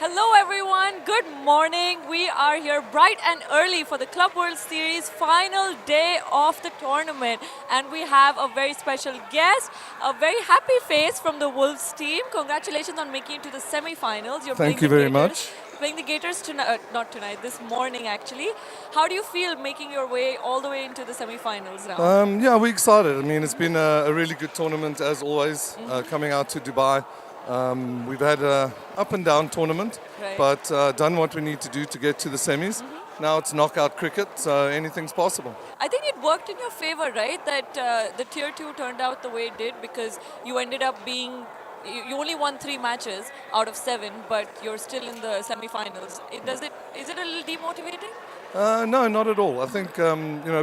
Hello everyone, good morning. We are here bright and early for the Club World Series final day of the tournament. And we have a very special guest, a very happy face from the Wolves team. Congratulations on making it to the semi-finals. You're Thank playing you the very Gators. much. Playing the Gators tonight, not tonight, this morning actually. How do you feel making your way all the way into the semi-finals now? Yeah, we're excited. I mean, it's been a really good tournament as always, coming out to Dubai. We've had an up and down tournament, Right. but done what we need to do to get to the semis. Now it's knockout cricket, so anything's possible. I think it worked in your favor, right? That the tier 2 turned out the way it did because you ended up being. You only won 3 matches out of 7, but you're still in the semi-finals. Is it a little demotivating? No, not at all. I think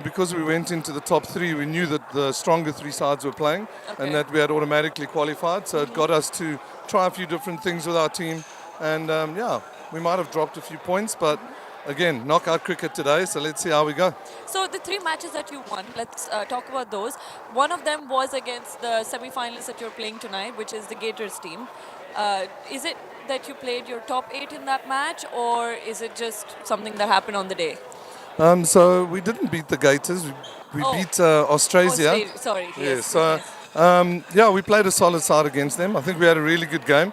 because we went into the top three, we knew that the stronger three sides were playing, Okay. and that we had automatically qualified. So it got us to try a few different things with our team, and we might have dropped a few points, but again, knockout cricket today. So let's see how we go. So the 3 matches that you won, let's talk about those. One of them was against the semi-finalists that you're playing tonight, which is the Gators team. Is it that you played your top 8 in that match, or is it just something that happened on the day? So we didn't beat the Gators. We Oh. beat Australia. Sorry. Yes. Yes. We played a solid side against them. I think we had a really good game.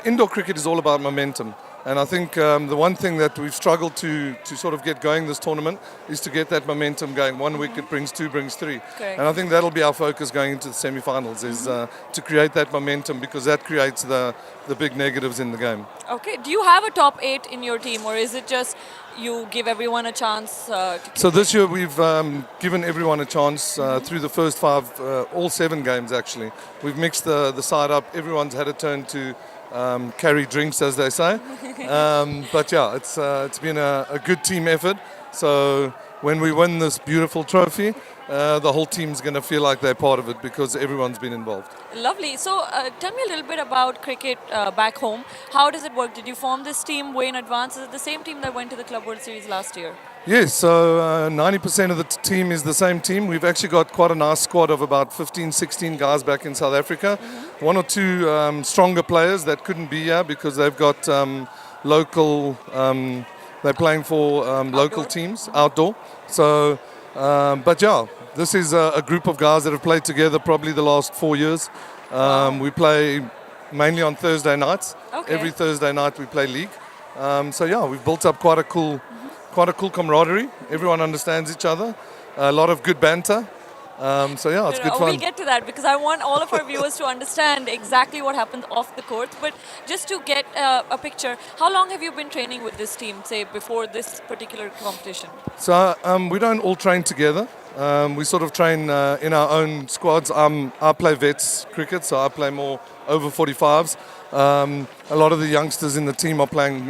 Indoor cricket is all about momentum. And I think the one thing that we've struggled to sort of get going this tournament is to get that momentum going. 1 wicket brings 2, brings 3. Correct. And I think that'll be our focus going into the semi-finals is to create that momentum, because that creates the big negatives in the game. Okay. Do you have a top 8 in your team, or is it just you give everyone a chance to keep So this year we've given everyone a chance through the first 5, all 7 games actually. We've mixed the side up. Everyone's had a turn to carry drinks, as they say. But yeah, it's been a good team effort. So when we win this beautiful trophy, the whole team's going to feel like they're part of it because everyone's been involved. Lovely. So tell me a little bit about cricket back home. How does it work? Did you form this team way in advance? Is it the same team that went to the Club World Series last year? Yes, so 90% of the team is the same team. We've actually got quite a nice squad of about 15, 16 guys back in South Africa. 1 or 2 stronger players that couldn't be here because they've got local, they're playing for local teams, outdoor. So, but yeah, this is a group of guys that have played together probably the last 4 years. We play mainly on Thursday nights. Okay. Every Thursday night we play league. So yeah, we've built up quite a cool camaraderie. Everyone understands each other. A lot of good banter. So yeah, it's good fun. We'll get to that because I want all of our viewers to understand exactly what happens off the court. But just to get a picture, how long have you been training with this team, say, before this particular competition? So we don't all train together. We sort of train in our own squads. I play vets cricket, so I play more over 45s. A lot of the youngsters in the team are playing,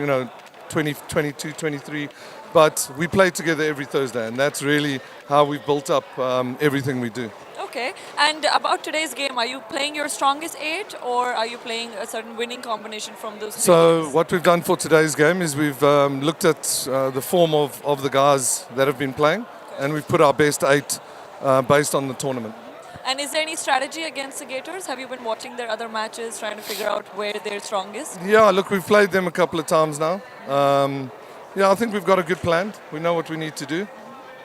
20, 22, 23. But we play together every Thursday, and that's really how we've built up everything we do. Okay. And about today's game, are you playing your strongest 8, or are you playing a certain winning combination from those 3 So games? what we've done for today's game is we've looked at the form of the guys that have been playing, and we've put our best 8 based on the tournament. And is there any strategy against the Gators? Have you been watching their other matches, trying to figure out where they're strongest? Yeah, look, we've played them a couple of times now. I think we've got a good plan. We know what we need to do.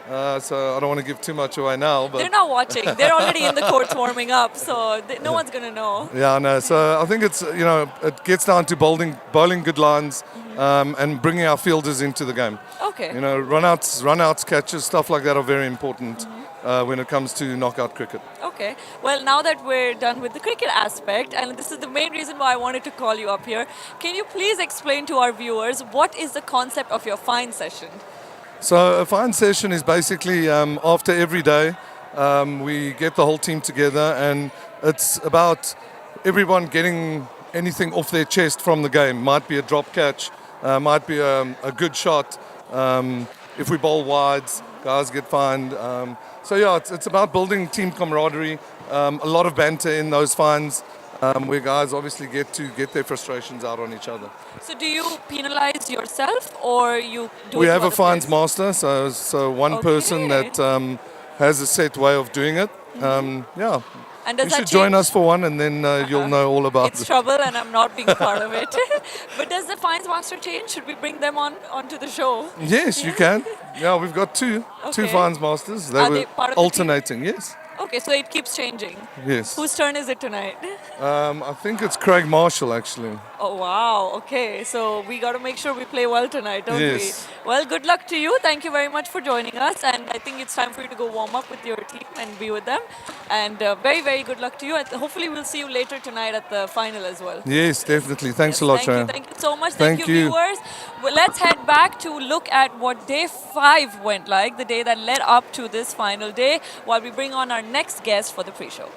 So I don't want to give too much away now, but They're not watching. They're already in the courts warming up, so no one's going to know. yeah, no. So I think it's it gets down to bowling good lines, and bringing our fielders into the game. Okay. Runouts, catches, stuff like that are very important when it comes to knockout cricket. Okay. Well, now that we're done with the cricket aspect, and this is the main reason why I wanted to call you up here, can you please explain to our viewers what is the concept of your fine session? So a fine session is basically after every day, we get the whole team together, and it's about everyone getting anything off their chest from the game. Might be a drop catch, might be a good shot. If we bowl wides, guys get fined. So yeah, it's about building team camaraderie, a lot of banter in those fines, where guys obviously get to get their frustrations out on each other. So do you penalize yourself, or you do We it to have a other fines players? master, so one person Okay. that has a set way of doing it. Yeah, And does You that should join change? us for one, and then you'll know all about It's it. trouble, and I'm not being part of it. But does the Fines Master change? Should we bring them on onto the show? Yes, you can. Yeah, we've got two Okay. fines masters. They Are were they part of the team? alternating. Yes, Okay, so it keeps changing. yes. Whose turn is it tonight? I think it's Craig Marshall actually. Oh wow, okay. So we got to make sure we play well tonight, don't Yes. we? Well, good luck to you. Thank you very much for joining us. And I think it's time for you to go warm up with your team and be with them. And very, very good luck to you. And hopefully we'll see you later tonight at the final as well. Yes, definitely. Thanks a lot, Thank you, Sharon. thank you so much. Thank Thank you, you. viewers. Well, let's head back to look at what day 5 went like, the day that led up to this final day, while we bring on our next guest for the pre-show.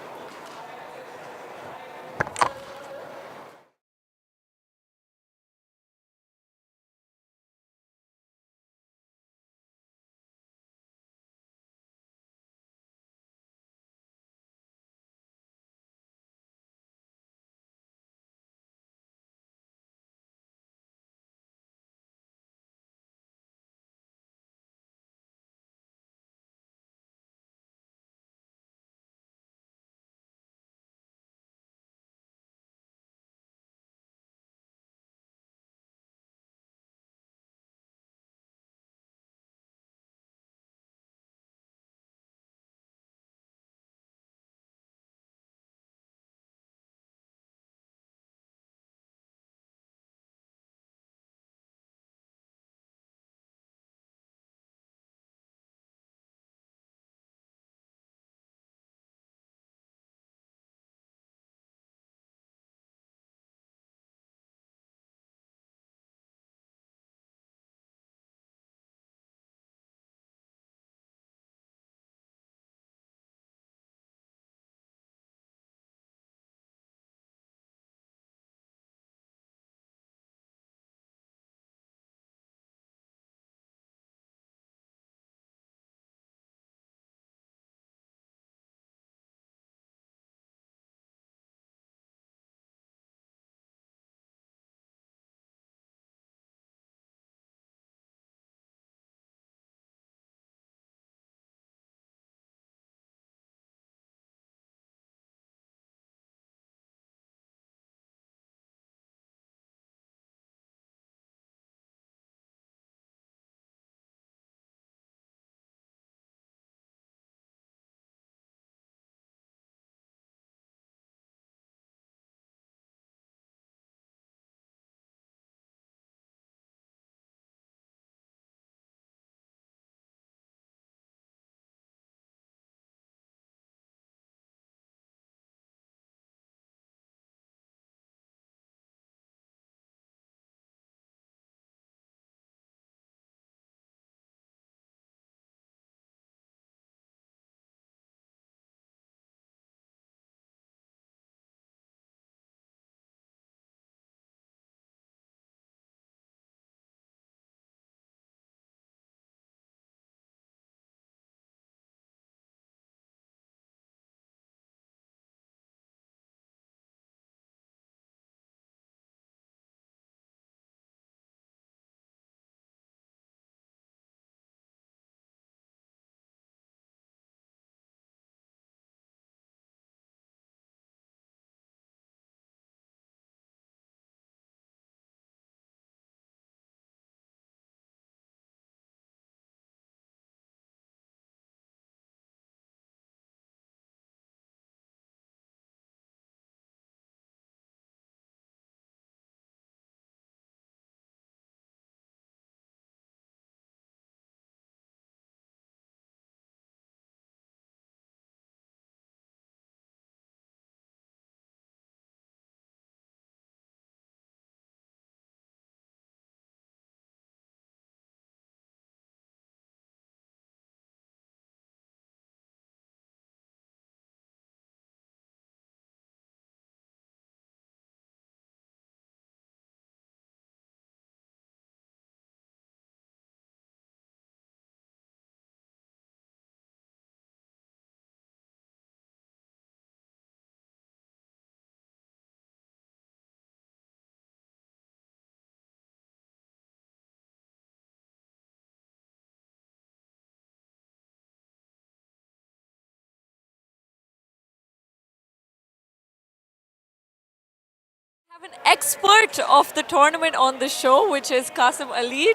Have an expert of the tournament on the show, which is Qasim Ali.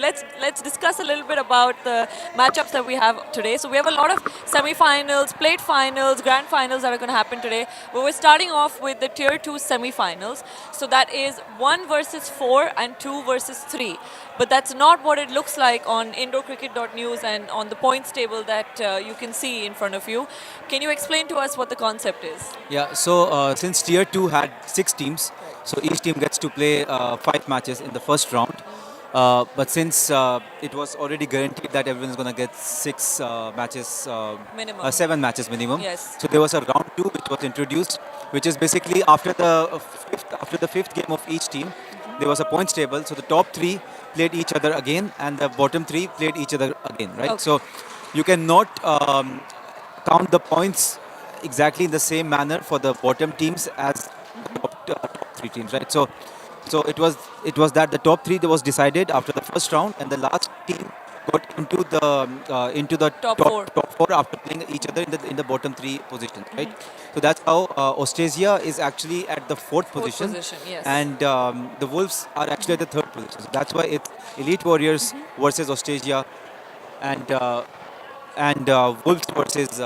Let's discuss a little bit about the matchups that we have today. So we have a lot of semi-finals, plate finals, grand finals that are going to happen today. But we're starting off with the tier 2 semi-finals. So that is 1 versus 4 and 2 versus 3. But that's not what it looks like on indocricket.news and on the points table that you can see in front of you. Can you explain to us what the concept is? Yeah, so since Tier 2 had 6 teams, so each team gets to play 5 matches in the first round. But since it was already guaranteed that everyone's going to get 6 matches, Minimum. 7 matches minimum. Yes. So there was a round 2 which was introduced, which is basically after the fifth game of each team, there was a points table. So the top 3 played each other again, and the bottom 3 played each other again, right? Okay. So you cannot count the points exactly in the same manner for the bottom teams as the top 3 teams, right? So it was that the top 3 that was decided after the first round, and the last team got into the Top four. top 4 after playing each other in the bottom 3 positions, right? So that's how Australia is actually at the fourth Fourth position, yes. and the Wolves are actually at the third position. So that's why it's Elite Warriors versus Australia, and Wolves versus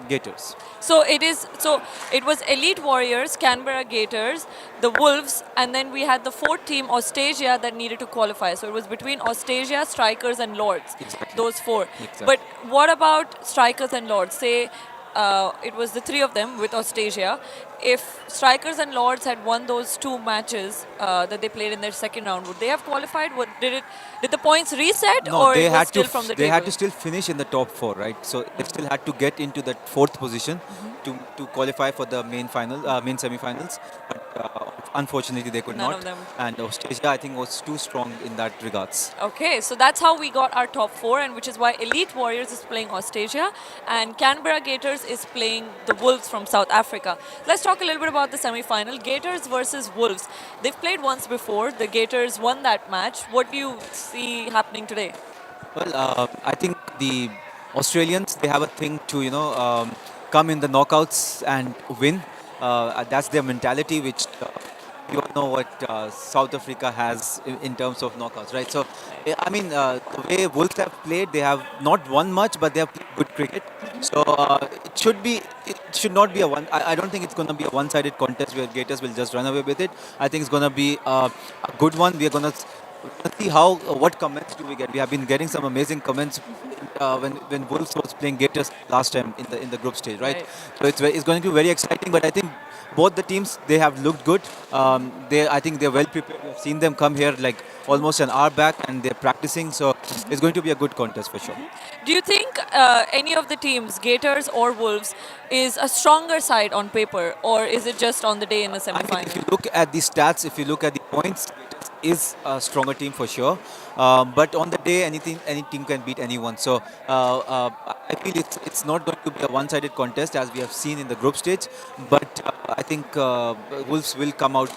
Gators. So it was Elite Warriors, Canberra Gators, the Wolves, and then we had the fourth team, Australia, that needed to qualify. So it was between Australia, Strikers, and Lords. Exactly. Those 4. Exactly. But what about Strikers and Lords? Say it was the 3 of them with Australia. If Strikers and Lords had won those 2 matches that they played in their second round, would they have qualified? Did the points reset, No, or they it was had still to. from the They table? had to still finish in the top 4, right? So they still had to get into that 4th position to qualify for the main semi-finals. But unfortunately, they could None not. of them. And Australia, I think, was too strong in that regards. Okay, so that's how we got our top 4, and which is why Elite Warriors is playing Australia and Canberra Gators is playing the Wolves from South Africa. Let's talk a little bit about the semi-final. Gators versus Wolves. They've played once before. The Gators won that match. What do you see happening today? Well, I think the Australians, they have a thing to come in the knockouts and win. That's their mentality, which you all know what South Africa has in terms of knockouts, right? So, I mean, the way Wolves have played, they have not won much, but they have played good cricket. So it should not be a one. I don't think it's going to be a one-sided contest where Gators will just run away with it. I think it's going to be a good one. We are going to see what comments do we get. We have been getting some amazing comments when Wolves was playing Gators last time in the group stage, right? So it's going to be very exciting. But I think both the teams, they have looked good. I think they're well prepared. We've seen them come here like almost an hour back, and they're practicing. So it's going to be a good contest for sure. Do you think any of the teams, Gators or Wolves, is a stronger side on paper, or is it just on the day in the I mean, semi-final? if you look at the stats, if you look at the points, it is a stronger team for sure. But on the day, any team can beat anyone. So I feel it's not going to be a one-sided contest as we have seen in the group stage. But I think Wolves will come out.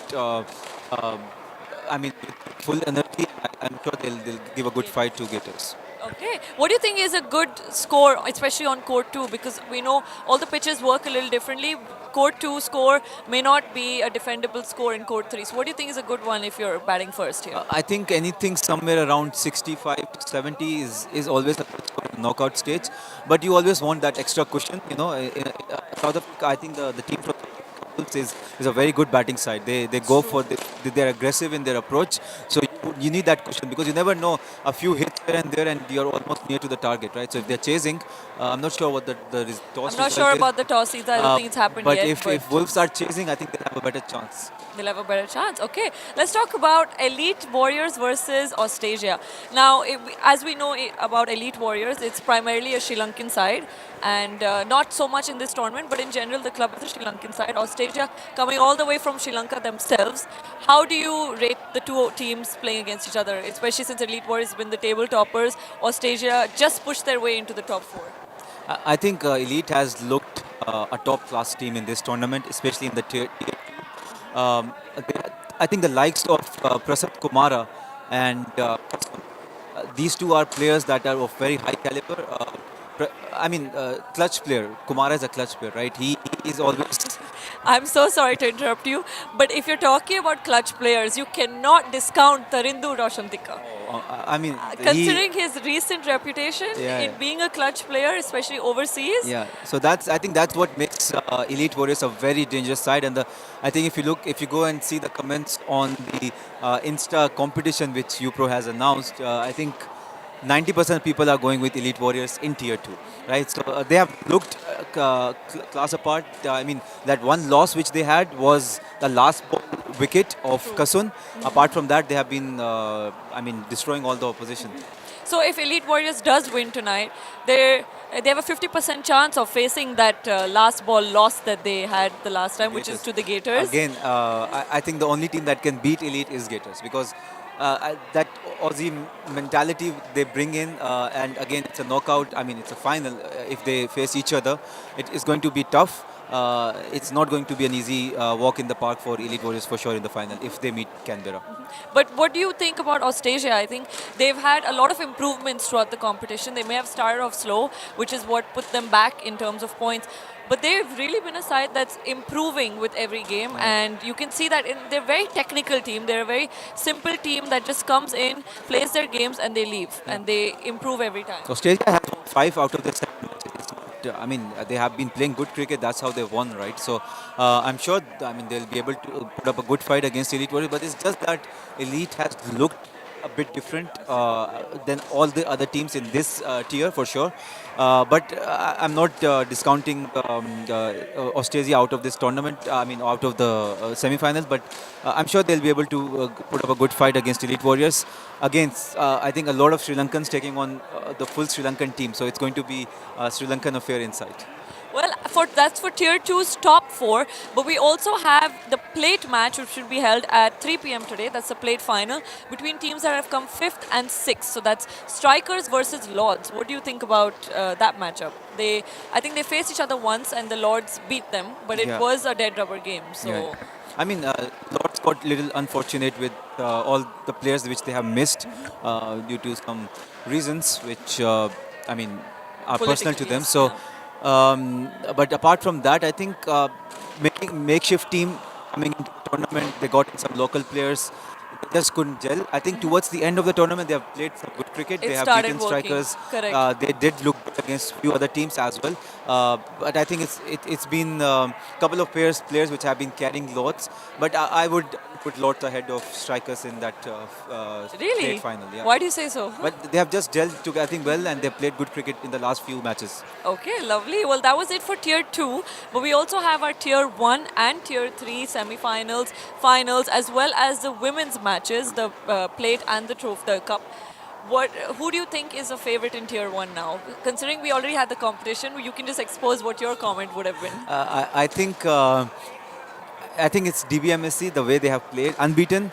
I mean, with full energy. I'm sure they'll give a good fight to Gators. Okay. What do you think is a good score, especially on court 2? Because we know all the pitches work a little differently. Court 2 score may not be a defendable score in court 3. So what do you think is a good one if you're batting first here? I think anything somewhere around 65 to 70 is always a good score in knockout stage. But you always want that extra cushion. South Africa, I think the team from Wolves is a very good batting side. They go for they're aggressive in their approach. So you need that cushion because you never know, a few hits here and there and you're almost near to the target, right? So if they're chasing, I'm not sure what the toss I'm not result sure is. about the toss either. I don't think it's happened but yet. If Wolves are chasing, I think they have a better chance. They'll have a better chance. Okay, let's talk about Elite Warriors versus Australia. Now, as we know about Elite Warriors, it's primarily a Sri Lankan side, and not so much in this tournament, but in general, the club is a Sri Lankan side. Australia coming all the way from Sri Lanka themselves. How do you rate the two teams playing against each other, especially since Elite Warriors have been the table toppers? Australia just pushed their way into the top 4. I think Elite has looked a top-class team in this tournament, especially in the tier 2. I think the likes of Prasad Kumara and these two are players that are of very high caliber. Clutch player. Kumara is a clutch player, right? He is always I'm so sorry to interrupt you, but if you're talking about clutch players, you cannot discount Tarindu Roshantika. I mean, he. Considering his recent reputation Yeah, in yeah. being a clutch player, especially overseas, Yeah, so that's I think that's what makes Elite Warriors a very dangerous side. And I think if you go and see the comments on the Insta competition which UPro has announced, I think 90% of people are going with Elite Warriors in Tier 2, right? So they have looked class apart. I mean, that one loss which they had was the last ball wicket of true. Kasun. Apart from that, they have been, I mean, destroying all the opposition. So if Elite Warriors does win tonight, they have a 50% chance of facing that last ball loss that they had the last time, which is Gators. to the Gators. Again, I think the only team that can beat Elite is Gators because that Aussie mentality they bring in, and again, it's a knockout. I mean, it's a final. If they face each other, it is going to be tough. It's not going to be an easy walk in the park for Elite Warriors for sure in the final if they meet Canberra. But what do you think about Austrasia? I think they've had a lot of improvements throughout the competition. They may have started off slow, which is what put them back in terms of points. But they've really been a side that's improving with every game, and you can see that they're a very technical team. They're a very simple team that just comes in, plays their games, and they leave, and they improve every time. Australia has won 5 out of their 7 matches. It's not, I mean, they have been playing good cricket. That's how they've won, right? So I'm sure. I mean, they'll be able to put up a good fight against Elite Warriors. But it's just that Elite has looked a bit different than all the other teams in this tier for sure. But I'm not discounting Australia out of this tournament. I mean, out of the semi-finals. But I'm sure they'll be able to put up a good fight against Elite Warriors. Against, I think a lot of Sri Lankans taking on the full Sri Lankan team. So it's going to be a Sri Lankan affair inside. Well, that's for Tier 2's top 4. But we also have the plate match, which should be held at 3 p.m. today. That's the plate final between teams that have come 5th and 6th. So that's Strikers versus Lords. What do you think about that matchup? I think they faced each other once and the Lords beat them, but it Yeah. was a dead rubber game. So Yeah. I mean, Lords got little unfortunate with all the players which they have missed due to some reasons which, I mean, are personal to Politically, them. So, but apart from that, I think making makeshift team coming into the tournament, they got in some local players. They just couldn't gel. I think towards the end of the tournament, they have played some good cricket. It They have started beaten working. Strikers. Correct. They did look good against few other teams as well. But I think it's been a couple of players which have been carrying Lords. But I would put Lords ahead of Strikers in that Really? plate final. Yeah. Why do you say so? But they have just gelled together, I think, well, and they played good cricket in the last few matches. Okay, lovely. Well, that was it for Tier 2. But we also have our Tier 1 and Tier 3 semi-finals, finals, as well as the women's matches, the plate and the trophy, the cup. Who do you think is a favorite in Tier 1 now? Considering we already had the competition, you can just expose what your comment would have been. I think it's DBMSC the way they have played unbeaten,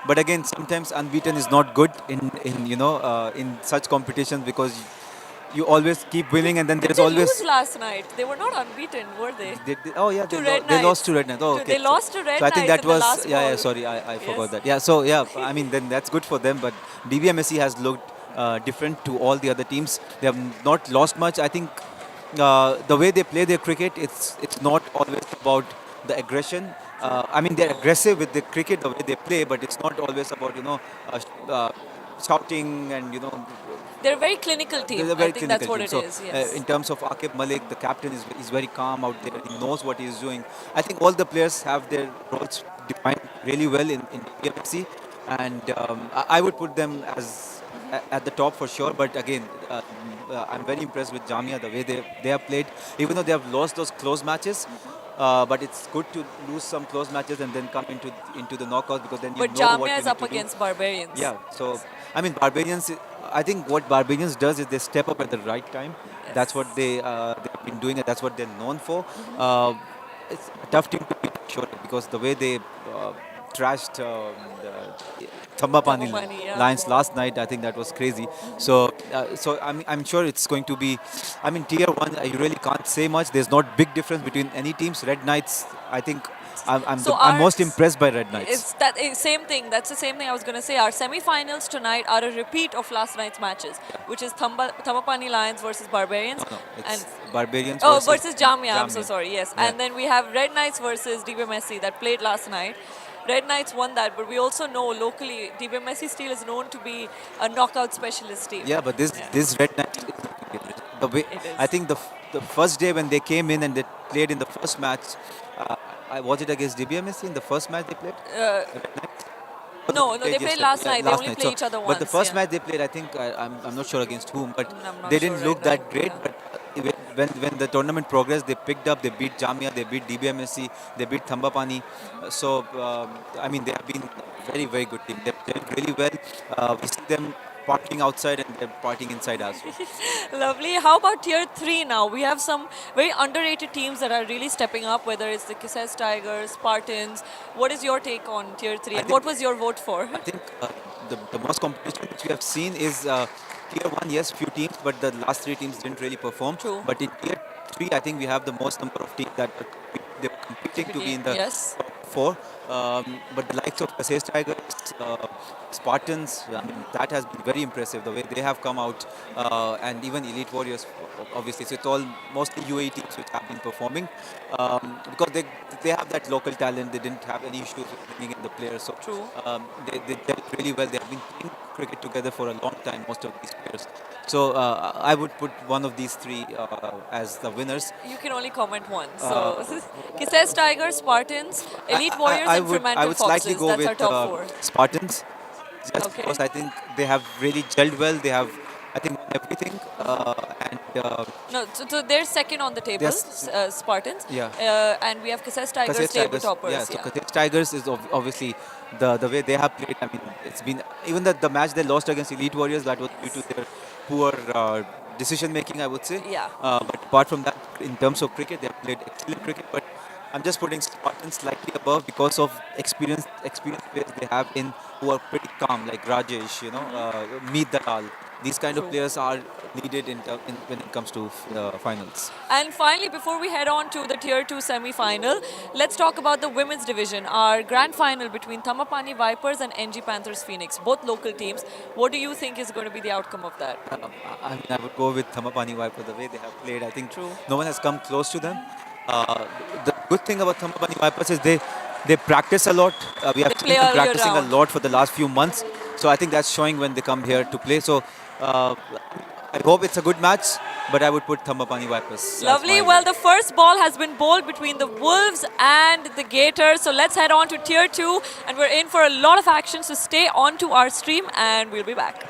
but again sometimes unbeaten is not good in such competitions because you always keep winning and then Did there's they always lose last night? They were not unbeaten, were they? oh yeah To they, Red they lost Knights. to Red Knights. Oh, To- okay. they lost to Red So I think Knights that in the was last yeah ball. sorry I forgot Yes. that. Yeah, so yeah, I mean then that's good for them, but DBMSC has looked different to all the other teams. They have not lost much. I think the way they play their cricket, it's not always about the aggression. I mean, they're aggressive with the cricket the way they play, but it's not always about shouting and They're a very clinical team. they're a I very think that's clinical what team. it So is, yes. in terms of Akib Malik, the captain is very calm out there. He knows what he is doing. I think all the players have their roles defined really well in PFC, and I would put them as at the top for sure. But again, I'm very impressed with Jamia the way they have played, even though they have lost those close matches. But it's good to lose some close matches and then come into the knockouts because then you But know what Jamia you is need up to do. against Barbarians. Yeah, so I mean, Barbarians. I think what Barbarians does is they step up at the right time. That's what they've been doing, and that's what they're known for. It's a tough team to beat, sure, because the way they trashed the Thambapani Thambapani, yeah. Lions last night, I think that was crazy. So I'm sure it's going to be. I mean, Tier 1, you really can't say much. There's not big difference between any teams. Red Knights, I think, Knights. I'm So I'm our most impressed by Red Knights. It's that same thing. That's the same thing I was going to say. Our semi-finals tonight are a repeat of last night's matches, which is Thamapani Lions versus Barbarians, No, and it's Barbarians oh, versus versus Jamia. I'm so Jamia. sorry. Yes, Yeah. and then we have Red Knights versus DBMSC that played last night. Red Knights won that, but we also know locally DBMSC Steel is known to be a knockout specialist team. Yeah, but Yeah, this Red Knight is looking good. The way it I is. think the first day when they came in and they played in the first match, was it against DBMSC in the first match they played? Red Knights? Or No, no, they played yesterday? last Yeah, night. They last only night. play So, each other but the once. first Yeah. match they played, I think I'm not sure against whom, but I'm not they sure didn't right look now. that great. Yeah. But when the tournament progressed, they picked up. They beat Jamia, they beat DBMSC, they beat Thambapani. So I mean, they have been a very good team. They've played really well. We see them partying outside and they're partying inside as well. Lovely. How about tier 3 now? We have some very underrated teams that are really stepping up, whether it's the Kisses Tigers, Spartans. What is your take on tier 3 I and think what was your vote for? I think the most competition which we have seen is tier one. Yes, few teams, but the last three teams didn't really perform. True. But in tier three, I think we have the most number of teams that they were competing to be in the Yes. top four. But the likes of Kasese Tigers, Spartans, I mean, that has been very impressive. The way they have come out, and even Elite Warriors, obviously. So it's all mostly UAE teams which have been performing because they have that local talent. They didn't have any issues with bringing in the players. So True. they dealt really well. They have been playing cricket together for a long time, most of these players. So I would put one of these three as the winners. You can only comment one. So, Kisses Tigers, Spartans, Elite Warriors, I and would Fremantle slightly Foxes. go That's our with top four. Spartans, just Okay. because I think they have really gelled well. They have, I think, won everything, and No, so they're second on the table, Yes. Spartans. Yeah. And we have Kisses Tigers, Kasese table Tigers, toppers. yeah. So Kasese Tigers is obviously the way they have played. I mean, it's been even the match they lost against Elite Warriors, that was due to their poor decision making, I would say. Yeah. But apart from that, in terms of cricket, they have played excellent cricket. But I'm just putting Spartans slightly above because of experienced players they have in who are pretty calm, like Rajesh, Meet Dalal. These kind of True. players are needed when it comes to finals. And finally, before we head on to the Tier 2 semi-final, let's talk about the women's division. Our grand final between Thamapani Vipers and NG Panthers Phoenix, both local teams. What do you think is going to be the outcome of that? I mean, I would go with Thamapani Viper the way they have played. I think True. no one has come close to them. The good thing about Thamapani Vipers is they practice a lot. We have They seen play them all year practicing a round. lot for the last few months. So I think that's showing when they come here to play. So I hope it's a good match, but I would put Thamapani Vipers. as Lovely. my Well, the first ball has been bowled between the Wolves and the Gators. So let's head on to Tier 2. And we're in for a lot of action. So stay on to our stream and we'll be back.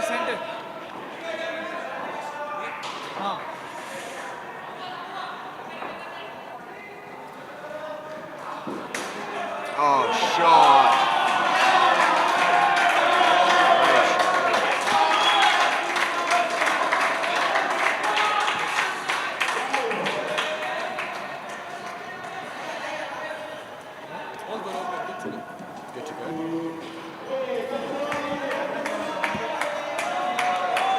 Center. Oh, shot. Good to go.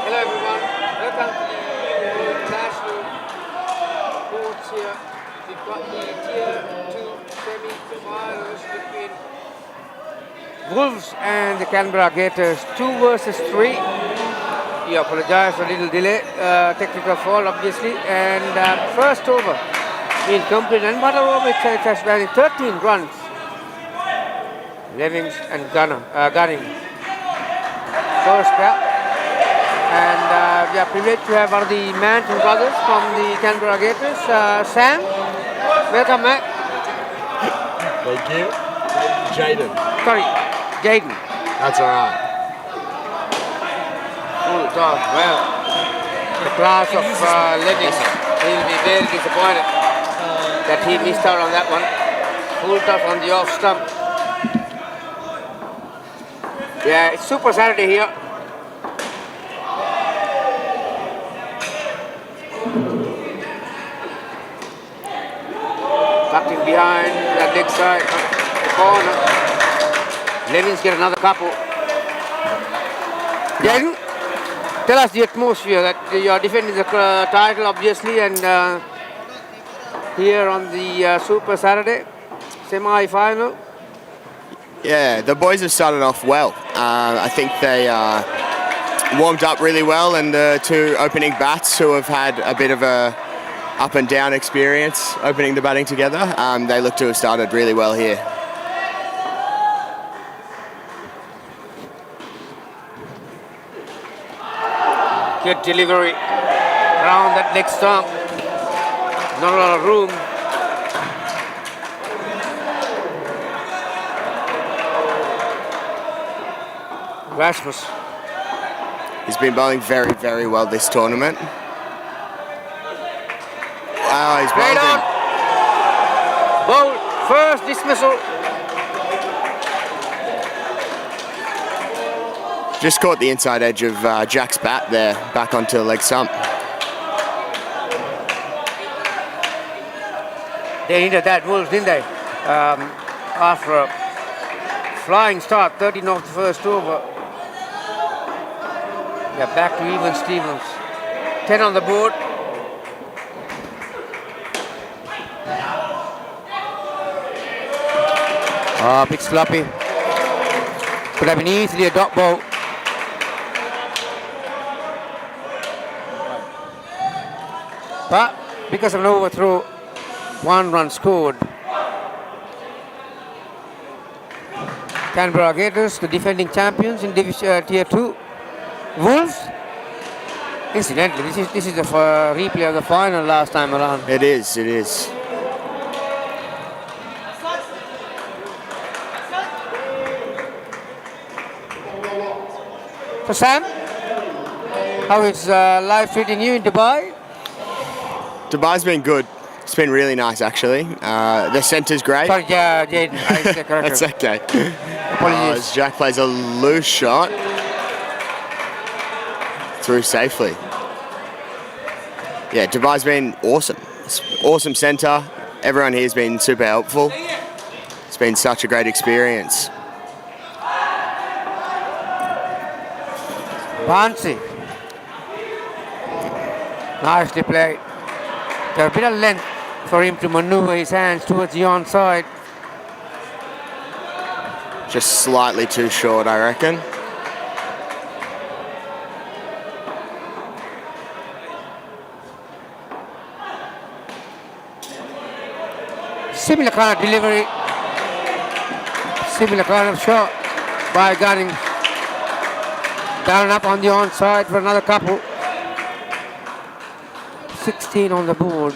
Hello everyone, welcome to the international boards here. We've got the tier 2 semi-finals between Wolves and the Canberra Gators, 2 versus 3. We apologize for a little delay, technical fault obviously. And first over being complete, and what a over it has been 13 runs. Levings and Gunning. First pair. And we are privileged to have one of the Manton brothers from the Canberra Gators. Sam, welcome, mate. Thank you. Jaden. Sorry, Jaden. That's all right. Full toss. Well, the class of Levings, he'll be very disappointed that he missed out on that one. Full toss on the off stump. Yeah, it's Super Saturday here. Tucked in behind that leg side, the corner. Levings get another couple. Jaden, tell us the atmosphere that you are defending the title, obviously, and here on the Super Saturday semi-final. Yeah, the boys have started off well. I think they warmed up really well, and the 2 opening bats who have had a bit of a up and down experience opening the batting together, they look to have started really well here. Good delivery around that leg stump. Not a lot of room. Rasmus. He's been bowling very, very well this tournament. Wow, he's Straight bowled on. Bowl, first dismissal. Just caught the inside edge of Jack's bat there, back onto the leg stump. They needed that, Wolves, didn't they? After a flying start, 13 off the first over. Yeah, back to even Stevens. 10 on the board. Big sloppy. Could have been easily a dot ball. But because of an overthrow, 1 run scored. Canberra Gators, the defending champions in Division Tier 2. Wolves. Incidentally, this is the replay of the final last time around. It is, it is. So Sam, how is life treating you in Dubai? Dubai's been good. It's been really nice, actually. The centre's great. Sorry, yeah, Jaden, I said correct. That's okay. Apologies. As Jack plays a loose shot through safely. Yeah, Dubai's been awesome. It's awesome centre. Everyone here's been super helpful. It's been such a great experience. Bansi. Nicely played. There's a bit of length for him to maneuver his hands towards the onside. Just slightly too short, I reckon. Similar kind of delivery. Similar kind of shot by Gunning. Down and up on the onside for another couple. 16 on the board.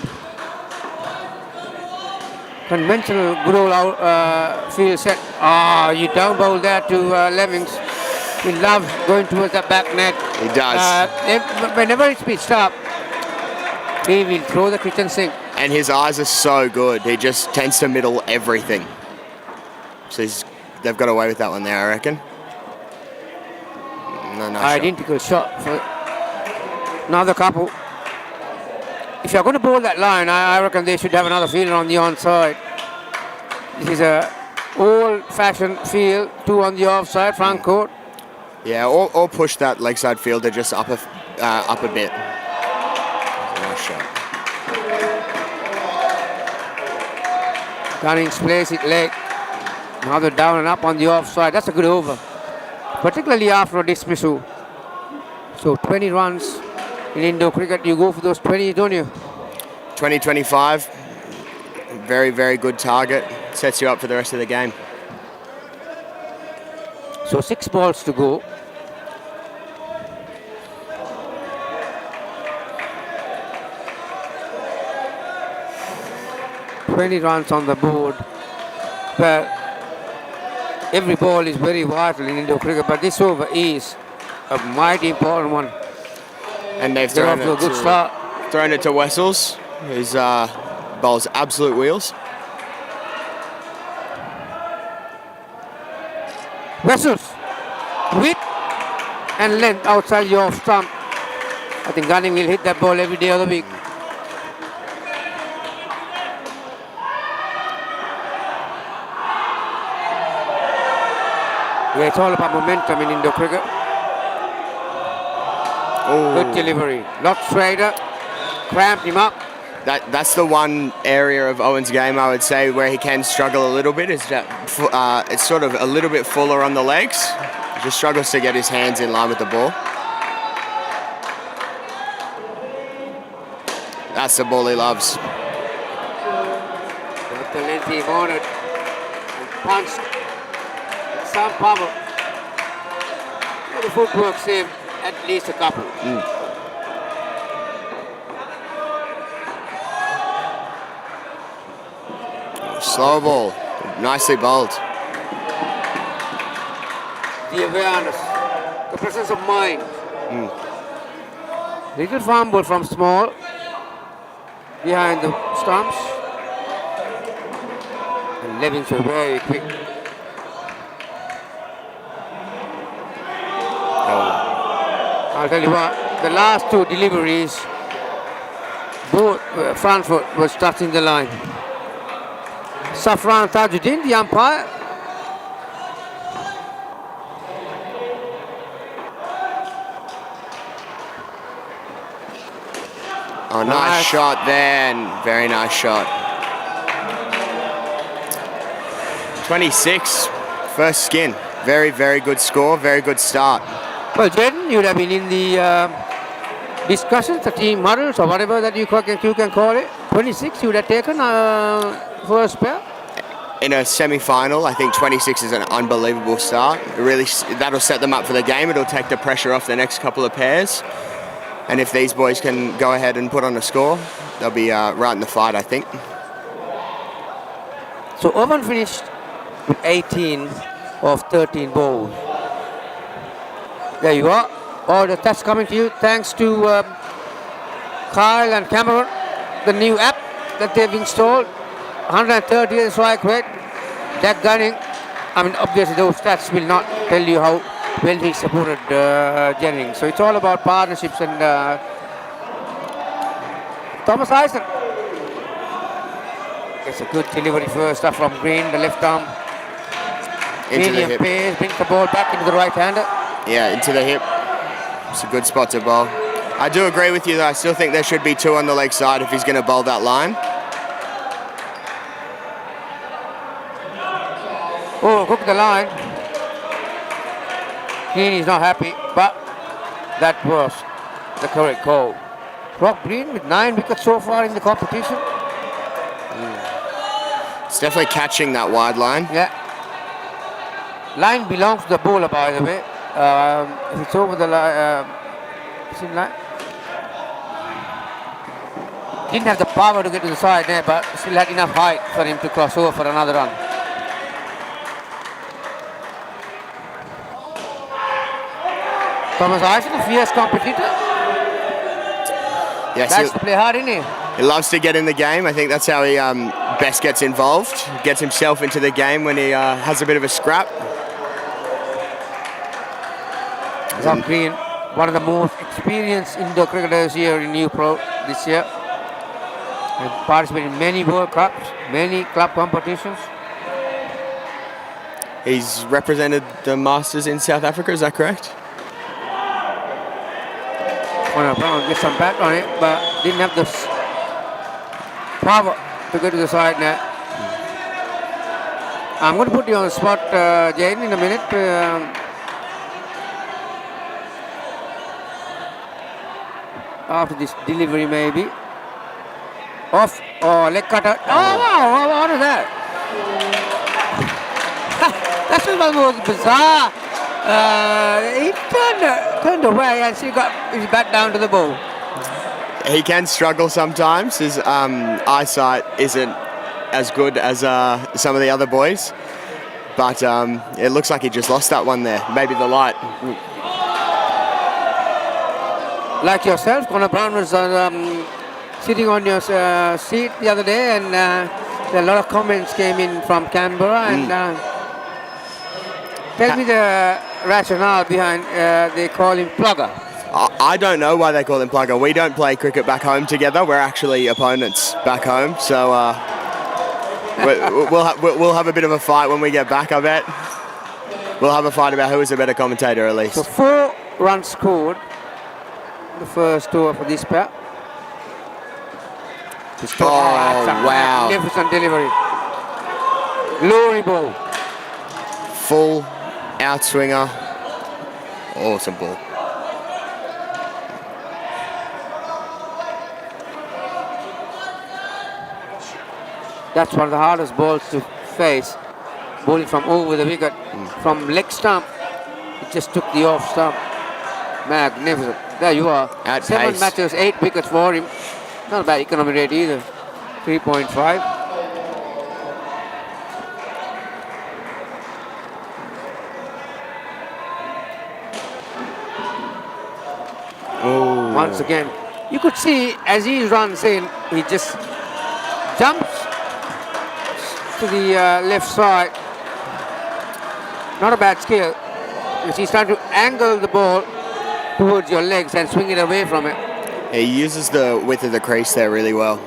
Conventional good old field set. You down bowl there to Levings. He loves going towards that back net. He does. Whenever it's pitched up, he will throw the kitchen sink. And his eyes are so good. He just tends to middle everything. So they've got away with that one there, I reckon. No, nice shot. Identical shot for another couple. If you're going to bowl that line, I reckon they should have another fielder on the onside. This is a old-fashioned field, 2 on the offside, front court. Yeah, or push that leg side fielder just up a bit. Nice shot. Gunnings plays it late. Now they're down and up on the offside. That's a good over, particularly after a dismissal. So 20 runs in Indo cricket. You go for those 20, don't you? 20-25, very, very good target. Sets you up for the rest of the game. So 6 balls to go. "20 runs on the board." Well, every ball is very vital in Indo cricket, but this over is a mighty important one. And they've They're off to a good start. thrown it to Wessels, who's bowls absolute wheels. Vessels, width and length outside your off stump. I think Gunning will hit that ball every day of the week. Yeah, it's all about momentum in Indo cricket. Good delivery. Lot straighter. Cramped him up. That's the one area of Owen's game I would say where he can struggle a little bit, is that it's sort of a little bit fuller on the legs. Just struggles to get his hands in line with the ball. That's the ball he loves. Got the length he wanted. And punched. Some power. The footwork saved at least a couple. Slow ball, nicely bowled. The awareness, the presence of mind. Little fumble from Small behind the stumps. And Levins were very quick. I'll tell you what, the last 2 deliveries, both front foot was touching the line. Safran Tajuddin, the umpire. Oh, nice shot there, and very nice shot. 26, first skin. Very, very good score, very good start. Well, Jaden, you would have been in the discussions, the team huddles, or whatever that you can call it. 26, you would have taken for a spell. In a semi-final, I think 26 is an unbelievable start. That'll set them up for the game. It'll take the pressure off the next couple of pairs. And if these boys can go ahead and put on a score, they'll be right in the fight, I think. So Owen finished with 18 of 13 balls. There you are. All the tests coming to you thanks to Kyle and Cameron, the new app that they've installed. 130 strike rate. Jack Gunning. I mean, obviously those stats will not tell you how well he supported Jennings. So it's all about partnerships and Thomas Eisen. It's a good delivery first up from Green, the left arm. Into the Medium hip. pace, brings the ball back into the right hander. Yeah, into the hip. It's a good spot to bowl. I do agree with you though. I still think there should be 2 on the leg side if he's going to bowl that line. Oh, hook the line. Green is not happy, but that was the correct call. Rock Green with 9 wickets so far in the competition. It's definitely catching that wide line. Yeah. Line belongs to the bowler, by the way. If it's over the line, didn't have the power to get to the side there, but still had enough height for him to cross over for another run. Thomas Eisen, a fierce competitor. Yes, Likes to play hard, isn't he? he loves to get in the game. I think that's how he best gets involved. Gets himself into the game when he has a bit of a scrap. Rock Green, one of the most experienced Indo cricketers here in New Pro this year. And participated in many World Cups, many club competitions. He's represented the Masters in South Africa, is that correct? Want to get some bat on it, but didn't have the power to go to the side net. I'm going to put you on the spot, Jane, in a minute. After this delivery, maybe. Off. Oh, leg cutter. Oh, wow. What is that? That's what was bizarre. He turned away and she got his back down to the ball. He can struggle sometimes. His eyesight isn't as good as some of the other boys. But it looks like he just lost that one there. Maybe the light. Like yourself, Connor Brown was sitting on your seat the other day, and a lot of comments came in from Canberra. And tell me the rationale behind they call him Plugger. I don't know why they call him Plugger. We don't play cricket back home together. We're actually opponents back home. So we'll have a bit of a fight when we get back, I bet. We'll have a fight about who is a better commentator at least. So 4 runs scored the first over for this pair. Wow. Magnificent delivery. Glory ball. Full outswinger. Awesome ball. That's one of the hardest balls to face. Bowling from over the wicket. From leg stump, it just took the off stump. Magnificent. There you are. At 7 pace. matches, 8 wickets for him. Not a bad economy rate either. 3.5. Once again, you could see as he runs in, he just jumps to the left side. Not a bad skill. Because he's trying to angle the ball towards your legs and swing it away from it. He uses the width of the crease there really well.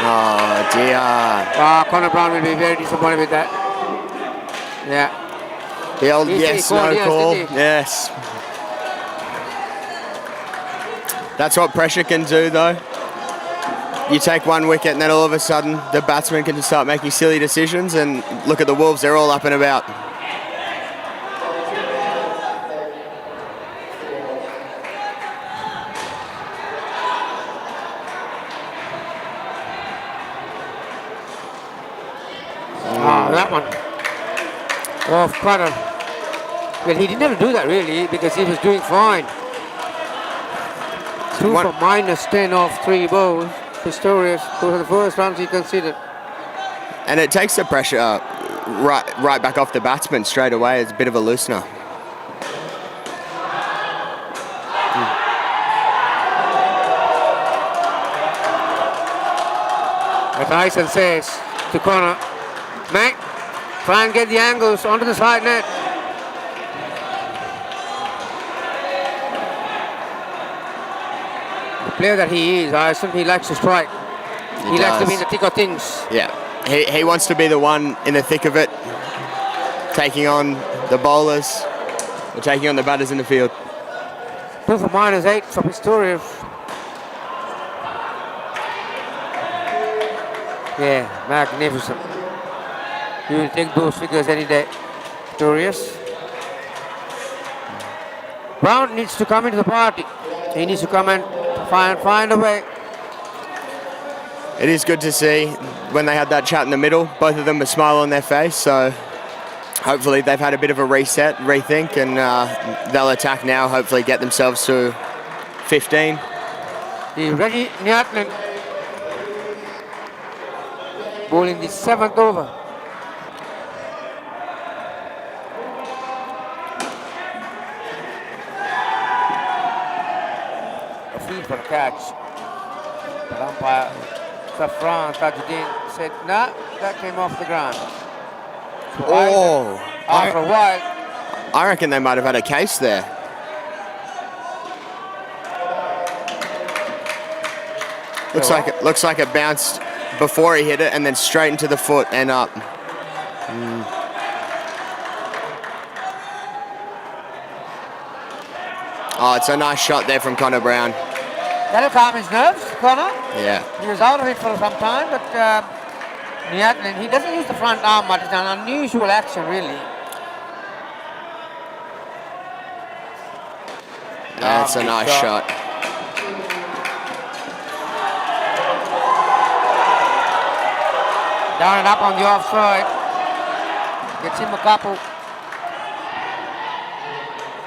Oh dear. Connor Brown will be very disappointed with that. Yeah. The old He yes, called no yes, call. didn't he? Yes. That's what pressure can do though. You take 1 wicket and then all of a sudden the batsman can start making silly decisions, and look at the Wolves, they're all up and about. That one. Off cutter. Well, he didn't ever do that really because he was doing fine. 2 One- for -10 off 3 balls. Pistorius. Those are the first runs he considered. And it takes the pressure right back off the batsman straight away. It's a bit of a loosener. As Tyson says to Connor, mate, try and get the angles onto the side net. The player that he is, Tyson, he likes to strike. He likes to be in the thick of things. Yeah, he wants to be the one in the thick of it, taking on the bowlers, or taking on the batters in the field. 2 for -8 for Pistorius. Yeah, magnificent. You will take those figures any day. Pistorius. Brown needs to come into the party. He needs to come and find a way. It is good to see when they had that chat in the middle, both of them a smile on their face, so hopefully they've had a bit of a reset, rethink, and they'll attack now, hopefully get themselves to 15. The Reggie Nyatlan bowling the 7th over. A field for a catch. But umpire Safran Tajuddin said, nah, that came off the ground. So Oh, after a while, I reckon they might have had a case there. Looks like it bounced before he hit it and then straight into the foot and up. Oh, it's a nice shot there from Connor Brown. that'll calm his nerves, Connor. Yeah. He was out of it for some time, but Niatlin, he doesn't use the front arm, but it's an unusual action, really. That's a nice shot. Down and up on the offside. Gets him a couple.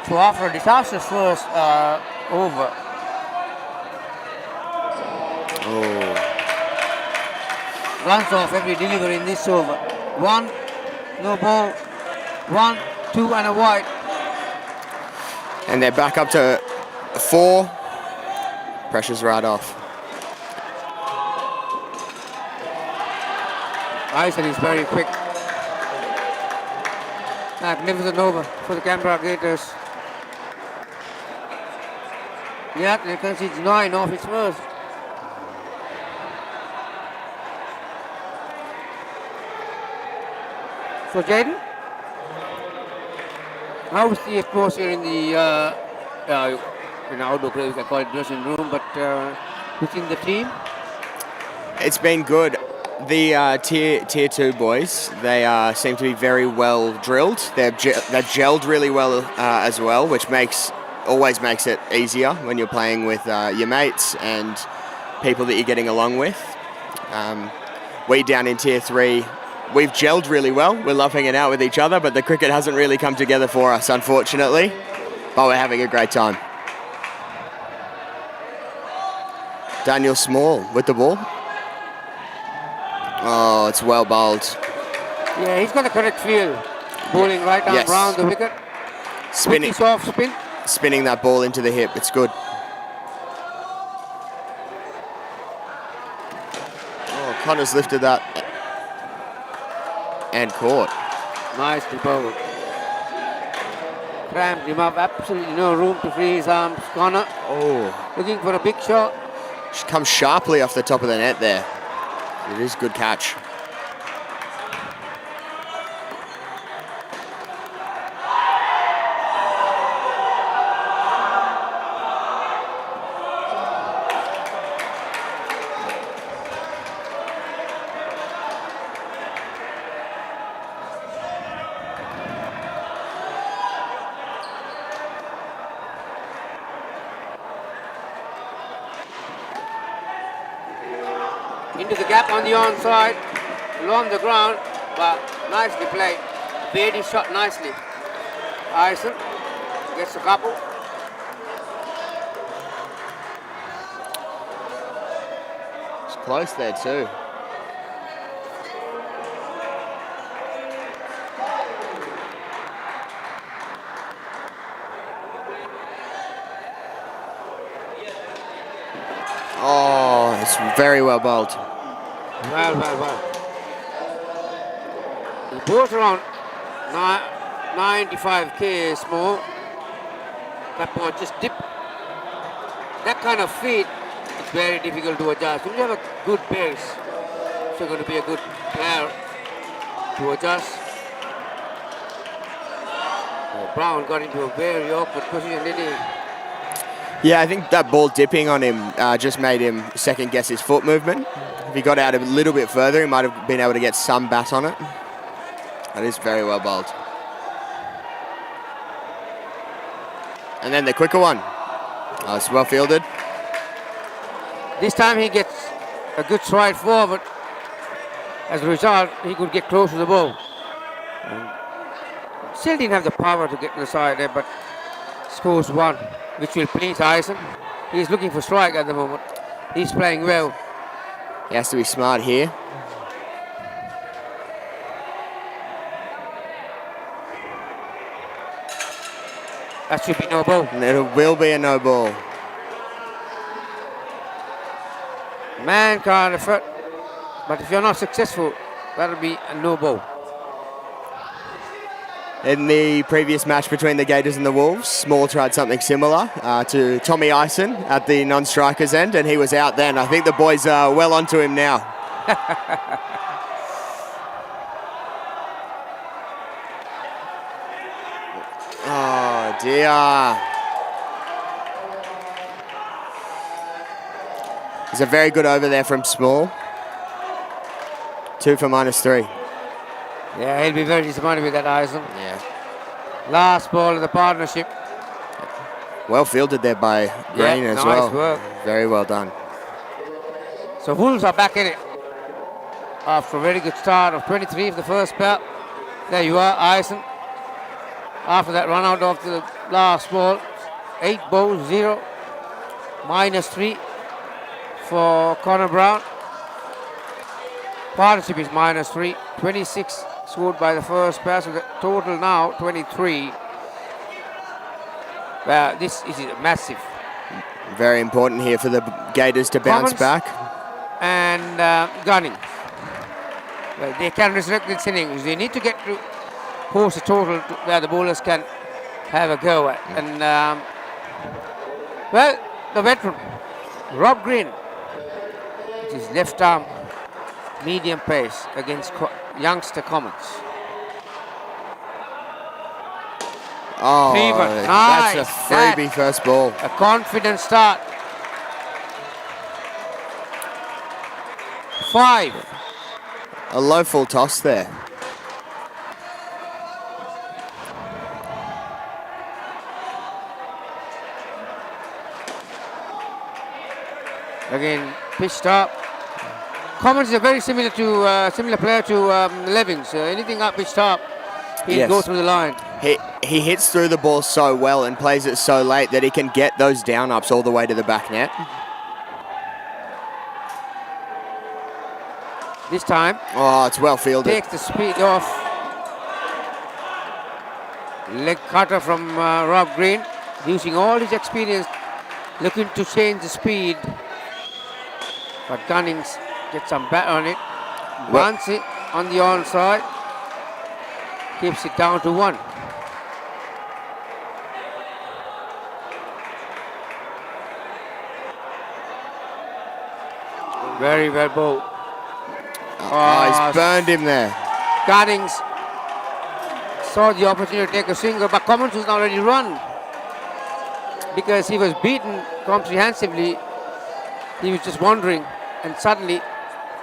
So after a disastrous first over. Oh. Runs off every delivery in this over. 1, no ball. 1, 2 and a wide. And they're back up to 4. Pressure's right off. Ison is very quick. Magnificent over for the Canberra Gators. Niatlin concedes 9 off his first. So Jaden, how is the atmosphere in the outdoor play, we can call it dressing room, but within the team? It's been good. The tier 2 boys, they seem to be very well drilled. They've gelled really well as well, which always makes it easier when you're playing with your mates and people that you're getting along with. We down in tier 3, we've gelled really well. We love hanging out with each other, but the cricket hasn't really come together for us, unfortunately. But we're having a great time. Daniel Small with the ball. Oh, it's well bowled. Yeah, he's got a correct feel. Bowling right arm round the wicket. Spinning, Soft spin. spinning that ball into the hip. It's good. Oh, Connor's lifted that and caught. Nicely bowled. Cramped him up. Absolutely no room to free his arms. Connor Oh, looking for a big shot. she comes sharply off the top of the net there. It is a good catch. Into the gap on the onside, along the ground, but nicely played. Beatty shot nicely. Ison gets a couple. It's close there too. Oh, it's very well bowled. Well. The ball's around 95 k's more. That ball just dipped. That kind of feed is very difficult to adjust. When you have a good base, so you're going to be a good player to adjust. Brown got into a very awkward position, didn't he? Yeah, I think that ball dipping on him just made him second guess his foot movement. If he got out a little bit further, he might have been able to get some bat on it. That is very well bowled. And then the quicker one. Oh, it's well fielded. This time he gets a good stride forward. As a result, he could get close to the ball. Still didn't have the power to get to the side there, but scores 1, which will please Ison. He's looking for strike at the moment. He's playing well. He has to be smart here. That should be no ball. And it will be a no ball. Man can't effort, but if you're not successful, that'll be a no ball. In the previous match between the Gators and the Wolves, Small tried something similar to Tommy Ison at the non-strikers end, and he was out then. I think the boys are well onto him now. Oh dear. It's a very good over there from Small. 2 for -3. Yeah, he'll be very disappointed with that, Ison. Yeah. Last ball of the partnership. Well fielded there by Green as nice well. work. Very well done. So Wolves are back in it. After a very good start of 23 for the first pair. There you are, Ison. After that run out of the last ball, 8 balls, 0. -3 for Connor Brown. Partnership is -3. 26 scored by the first pair, so the total now 23. Well, this is massive. Very important here for the Gators to bounce Commons back. and Gunning. Well, they can resurrect this innings. They need to get to post a total where the bowlers can have a go at. And well, the veteran, Rob Green, it is left arm medium pace against youngster Commons. Oh, Fever. that's a Nice. freebie first ball. A confident start. 5. A low full toss there. Again, pitched up. Commons is a very similar player to Levins. Anything up pitched up, he'll Yes. go through the line. He hits through the ball so well and plays it so late that he can get those down ups all the way to the back net. This time, Oh, it's well fielded. takes the speed off. Leg cutter from Rob Green, using all his experience, looking to change the speed. But Gunnings gets some bat on it. Well- Runs it on the onside. Keeps it down to 1. Very well bowled. Oh, he's burned him there. Gunnings saw the opportunity to take a single, but Commons was not ready to run because he was beaten comprehensively. He was just wandering, and suddenly,